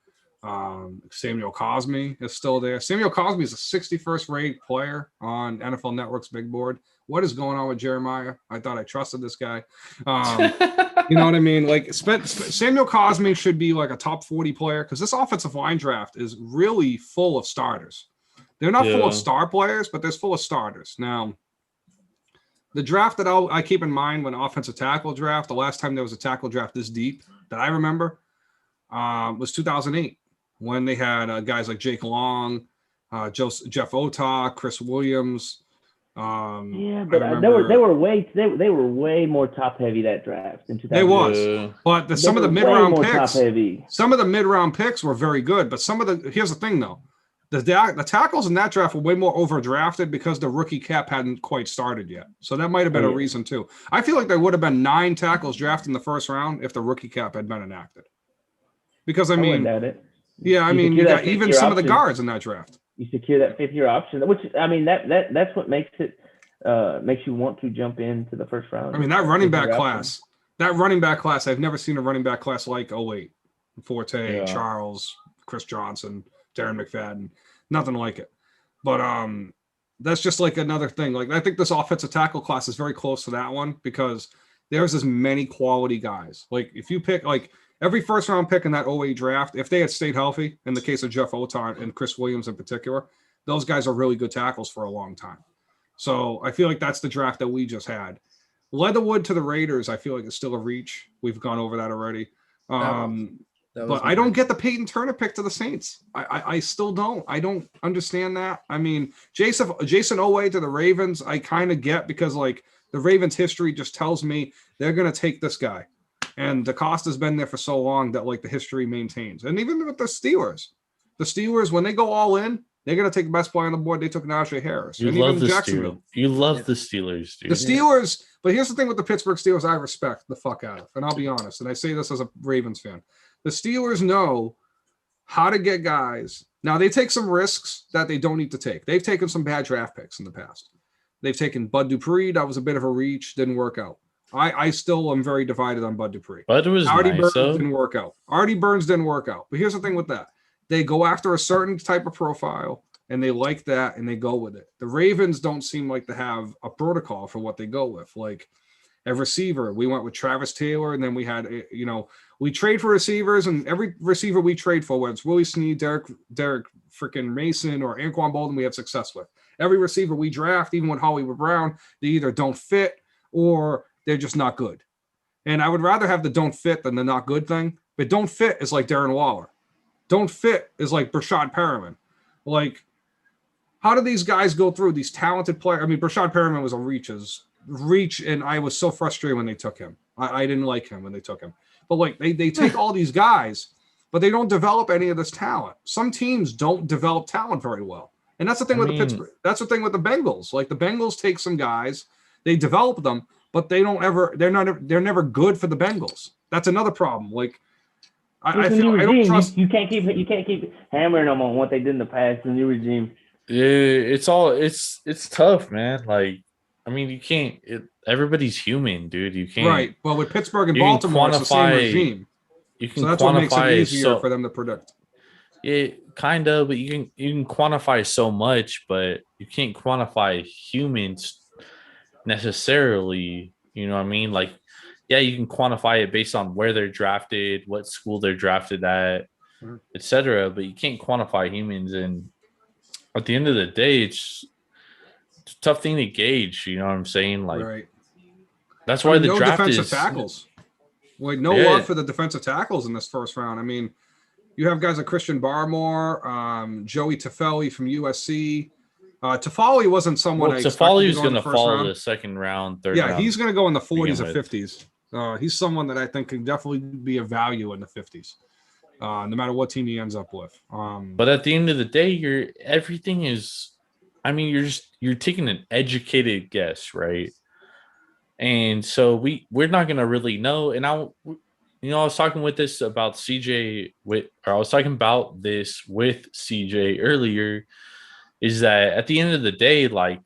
S3: Samuel Cosme is still there. Samuel Cosme is a 61st rated player on NFL Network's big board. What is going on with Jeremiah? I thought I trusted this guy. You know what I mean? Like Samuel Cosme should be like a top 40 player because this offensive line draft is really full of starters. They're not full of star players, but there's full of starters. Now, the draft that I keep in mind when offensive tackle draft, the last time there was a tackle draft this deep that I remember was 2008 when they had guys like Jake Long, Jeff Otah, Chris Williams.
S7: Yeah, but they were way more top heavy that draft in 2000.
S3: They was, but some of the mid round picks, some of the mid round picks were very good. But here's the thing though, the tackles in that draft were way more overdrafted because the rookie cap hadn't quite started yet. So that might have been a reason too. I feel like there would have been 9 tackles drafted in the first round if the rookie cap had been enacted. Because I mean, you got even some of the guards in that draft.
S7: You secure that 5th-year option, which I mean that's what makes it makes you want to jump into the first round.
S3: I mean that running back class, I've never seen a running back class like 08. Forte, Charles, Chris Johnson, Darren McFadden, nothing like it. But that's just like another thing. Like I think this offensive tackle class is very close to that one because there's as many quality guys. Like if you pick like every first round pick in that 08 draft, if they had stayed healthy, in the case of Jeff Otah and Chris Williams in particular, those guys are really good tackles for a long time. So I feel like that's the draft that we just had. Leatherwood to the Raiders, I feel like it's still a reach. We've gone over that already. But I don't get the Peyton Turner pick to the Saints. I still don't. I don't understand that. I mean, Jason Oweh to the Ravens, I kind of get because like the Ravens history just tells me they're going to take this guy. And DaCosta's been there for so long that like the history maintains. And even with the Steelers, when they go all in, they're going to take the best player on the board. They took Najee Harris.
S2: You love the Steelers. You love the Steelers, dude.
S3: The Steelers, but here's the thing with the Pittsburgh Steelers I respect the fuck out of. And I'll be honest, and I say this as a Ravens fan. The Steelers know how to get guys. Now, they take some risks that they don't need to take. They've taken some bad draft picks in the past. They've taken Bud Dupree. That was a bit of a reach. Didn't work out. I still am very divided on Bud Dupree.
S2: Bud was
S3: Artie
S2: nice,
S3: Burns
S2: though.
S3: didn't work out. Artie Burns didn't work out. But here's the thing with that. They go after a certain type of profile, and they like that, and they go with it. The Ravens don't seem like to have a protocol for what they go with. Like a receiver, we went with Travis Taylor, and then we had, we trade for receivers, and every receiver we trade for, whether it's Willie Snead, Derek freaking Mason, or Anquan Bolden, we have success with. Every receiver we draft, even with Hollywood Brown, they either don't fit or they're just not good. And I would rather have the don't fit than the not good thing. But don't fit is like Darren Waller. Don't fit is like Brashad Perriman. Like, how do these guys go through these talented players? I mean, Brashad Perriman was a reach, and I was so frustrated when they took him. I didn't like him when they took him. But like they take all these guys, but they don't develop any of this talent. Some teams don't develop talent very well. And that's the thing with the Pittsburgh. That's the thing with the Bengals. Like the Bengals take some guys, they develop them, but they're never good for the Bengals. That's another problem. Like I don't trust.
S7: You can't keep hammering them on what they did in the past. The new regime.
S2: Yeah, it's tough, man. Like, I mean, you can't. Everybody's human, dude. You can't.
S3: Right. Well, with Pittsburgh and Baltimore, it's the same regime.
S2: You can
S3: so that's what makes it easier for them to predict.
S2: Yeah, kind of, but you can quantify so much, but you can't quantify humans necessarily. You know what I mean? Like, yeah, you can quantify it based on where they're drafted, what school they're drafted at, etc. But you can't quantify humans. And at the end of the day, it's a tough thing to gauge. You know what I'm saying? Like, that's why the draft
S3: defensive
S2: is
S3: tackles. Like, no love for the defensive tackles in this first round. I mean, you have guys like Christian Barmore, Joey Tafeli from USC. Tafeli wasn't someone.
S2: Tafeli was going to fall the second round, third round.
S3: Yeah, he's going to go in the 40s or 50s. He's someone that I think can definitely be a value in the 50s, no matter what team he ends up with.
S2: But at the end of the day, everything is. I mean, you're taking an educated guess, right? And so we're not going to really know. And I was talking about this with CJ earlier, is that at the end of the day, like,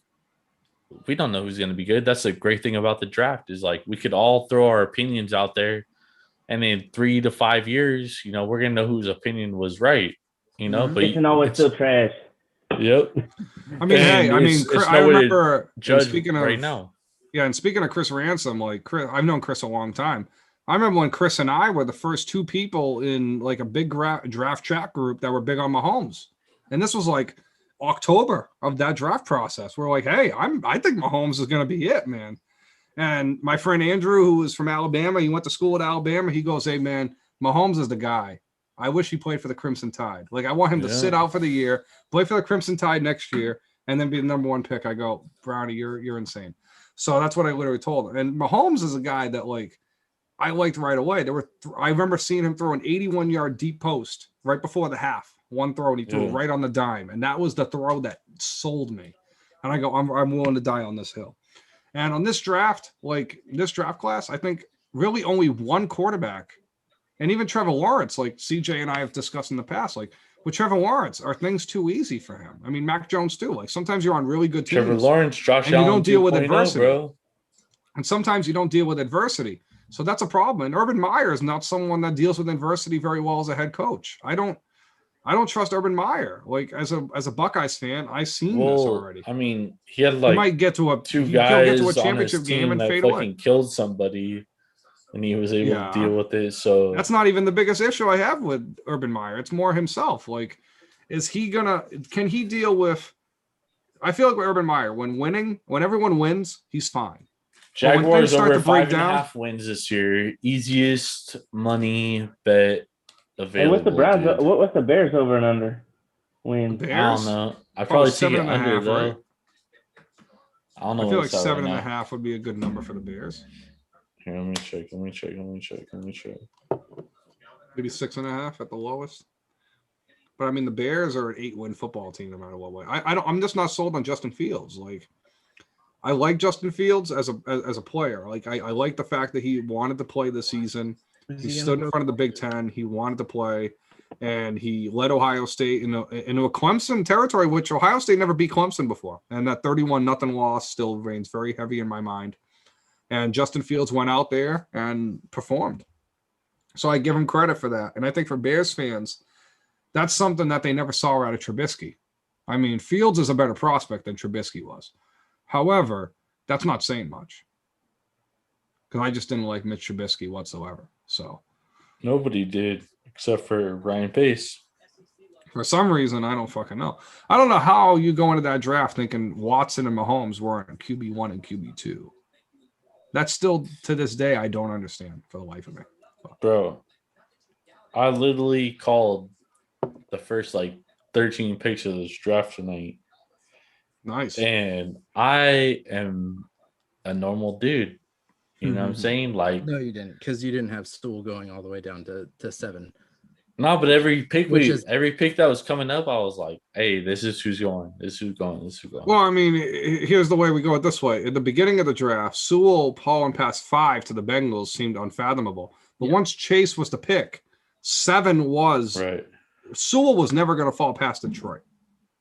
S2: we don't know who's going to be good. That's the great thing about the draft is like we could all throw our opinions out there, and in 3 to 5 years, we're going to know whose opinion was right. But
S7: It's always still trash.
S2: Yep.
S3: I mean, I remember
S2: speaking of right now.
S3: Yeah, and speaking of Chris Ransom, like Chris, I've known Chris a long time. I remember when Chris and I were the first two people in like a big draft chat group that were big on Mahomes, and this was like October of that draft process. We're like, hey, I think Mahomes is going to be it, man. And my friend Andrew, who was from Alabama, he went to school at Alabama. He goes, hey, man, Mahomes is the guy. I wish he played for the Crimson Tide. Like, I want him to sit out for the year, play for the Crimson Tide next year, and then be the number one pick. I go, Brownie, you're insane. So that's what I literally told him. And Mahomes is a guy that, like, I liked right away. I remember seeing him throw an 81-yard deep post right before the half. One throw, and he threw it right on the dime. And that was the throw that sold me. And I go, I'm willing to die on this hill. And on this draft, like this draft class, I think really only one quarterback, and even Trevor Lawrence, like CJ and I have discussed in the past, like with Trevor Lawrence, are things too easy for him? I mean, Mac Jones too. Like sometimes you're on really good teams.
S2: Trevor Lawrence, Josh Allen,
S3: you don't deal with adversity,
S2: bro.
S3: And sometimes you don't deal with adversity. So that's a problem. And Urban Meyer is not someone that deals with adversity very well as a head coach. I don't trust Urban Meyer. Like as a Buckeyes fan, I've seen this already.
S2: I mean, he had like
S3: he might get to
S2: two guys
S3: a championship game and fade away.
S2: Killed somebody, and he was able to deal with it. So
S3: that's not even the biggest issue I have with Urban Meyer. It's more himself. Like, can he deal with? I feel like with Urban Meyer, when everyone wins, he's fine.
S2: Jaguars over 5.5 wins this year. Easiest money bet available.
S7: Hey, what's the Browns? What's the Bears over and under wins?
S3: I
S2: don't know. I probably see it under though.
S3: Right?
S2: I don't know.
S3: I feel like 7.5 would be a good number for the Bears.
S2: Here, let me check.
S3: Maybe 6.5 at the lowest. But I mean, the Bears are an 8-win football team no matter what way. I'm just not sold on Justin Fields. Like, I like Justin Fields as a player. Like, I like the fact that he wanted to play this season. He stood in front of the Big Ten. He wanted to play, and he led Ohio State into a Clemson territory, which Ohio State never beat Clemson before. And that 31-0 loss still reigns very heavy in my mind. And Justin Fields went out there and performed. So I give him credit for that. And I think for Bears fans, that's something that they never saw out of Trubisky. I mean, Fields is a better prospect than Trubisky was. However, that's not saying much. Because I just didn't like Mitch Trubisky whatsoever. So
S2: nobody did except for Ryan Pace.
S3: For some reason, I don't fucking know. I don't know how you go into that draft thinking Watson and Mahomes were in QB1 and QB2. That's still, to this day, I don't understand for the life of me.
S2: Bro, I literally called the first, 13 picks of this draft tonight.
S3: Nice.
S2: And I am a normal dude. You know what I'm saying?
S1: No, you didn't, because you didn't have Stool going all the way down to 7.
S2: No, but every pick that was coming up, I was like, hey, this is who's going. This is who's going. This is who's going.
S3: Well, I mean, here's the way we go it this way. At the beginning of the draft, Sewell falling past 5 to the Bengals seemed unfathomable. But once Chase was the pick, 7 was
S2: right.
S3: Sewell was never going to fall past Detroit.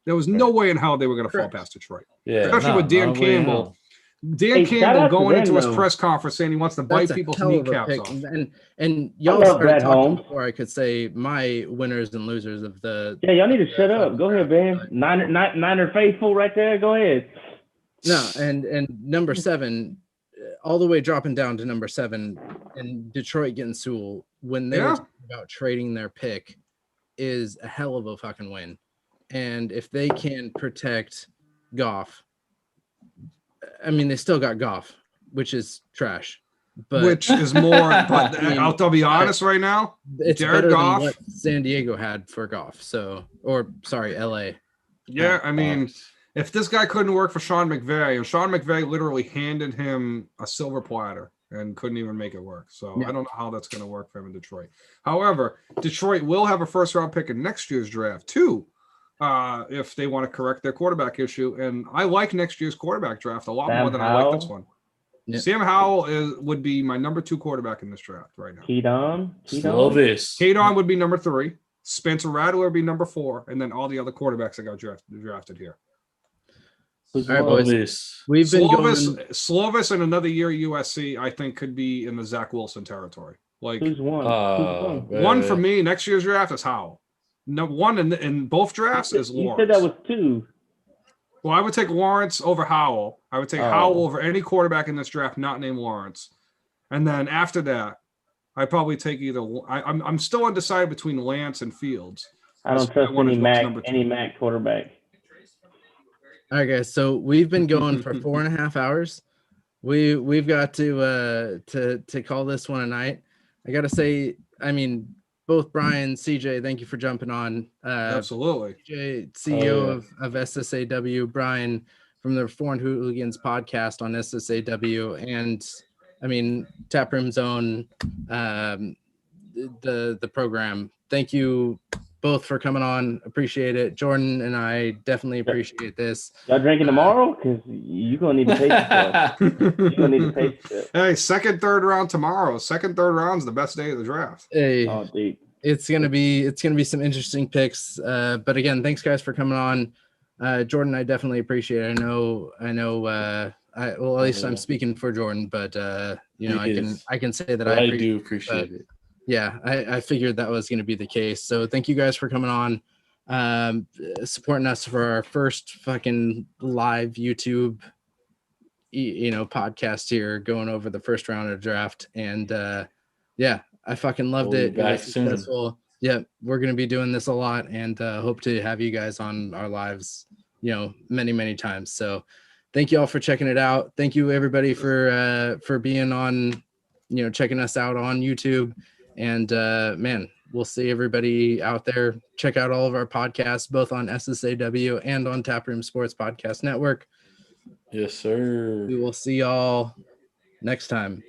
S3: There was no way in hell they were going to fall past Detroit.
S2: Yeah,
S3: especially with Dan Campbell. Dan Campbell going into his press conference saying he wants to bite people's kneecaps off.
S1: And y'all started talking before I could say my winners and losers of the.
S7: Yeah, y'all need to shut up. Go ahead, man. Niner faithful right there. Go ahead.
S1: No, and number 7, all the way dropping down to number 7, and Detroit getting Sewell when they were talking about trading their pick is a hell of a fucking win. And if they can protect Goff, I mean, they still got Goff, which is trash. But
S3: which is more, but I'll be honest right now.
S1: It's
S3: Jared
S1: better
S3: Goff,
S1: than what San Diego had for Goff. LA.
S3: Yeah, I mean, if this guy couldn't work for Sean McVay, and Sean McVay literally handed him a silver platter and couldn't even make it work. So I don't know how that's going to work for him in Detroit. However, Detroit will have a first-round pick in next year's draft too. If they want to correct their quarterback issue. And I like next year's quarterback draft a lot more than I like this one. Yeah. Sam Howell would be my number 2 quarterback in this draft right now. Keydon would be number 3. Spencer Rattler would be number 4. And then all the other quarterbacks that got drafted here.
S7: Who's
S1: All right,
S7: won?
S1: boys.
S2: Slovis.
S1: We've been going.
S3: Slovis in another year USC, I think, could be in the Zach Wilson territory. Like
S7: Who's won? Who's won?
S3: one for me next year's draft is Howell. No, one in both drafts is
S7: You
S3: Lawrence.
S7: said that was 2.
S3: Well, I would take Lawrence over Howell. I would take Howell over any quarterback in this draft not named Lawrence. And then after that, I'd probably take either. I'm still undecided between Lance and Fields.
S7: I don't trust any Mac quarterback.
S1: All right, guys. So we've been going for 4.5 hours. We've got to call this one a night. I got to say, I mean, both Brian, CJ, thank you for jumping on.
S3: Absolutely.
S1: CJ, CEO of SSAW, Brian from the Reformed Hooligans podcast on SSAW, and I mean Taproom Zone, the program. Thank you both for coming on. Appreciate it. Jordan and I definitely appreciate this.
S7: Y'all drinking tomorrow? Because you're gonna need to pace yourself. You're gonna need to pace yourself.
S3: Hey, second, third round tomorrow. Second, third round is the best day of the draft.
S1: Hey,
S7: Oh, dude.
S1: it's gonna be some interesting picks. But again, thanks guys for coming on. Jordan, I definitely appreciate it. I know. At least I'm speaking for Jordan, but you know, I can say that
S2: I do appreciate it.
S1: Yeah, I figured that was going to be the case. So thank you guys for coming on, supporting us for our first fucking live YouTube, podcast here, going over the first round of the draft. And yeah, I fucking loved
S2: We'll
S1: it.
S2: be back
S1: It was successful. Yeah, we're going to be doing this a lot, and hope to have you guys on our lives, many, many times. So thank you all for checking it out. Thank you everybody for being on, checking us out on YouTube. And man, we'll see everybody out there. Check out all of our podcasts, both on SSAW and on Taproom Sports Podcast Network.
S2: Yes, sir.
S1: We will see y'all next time.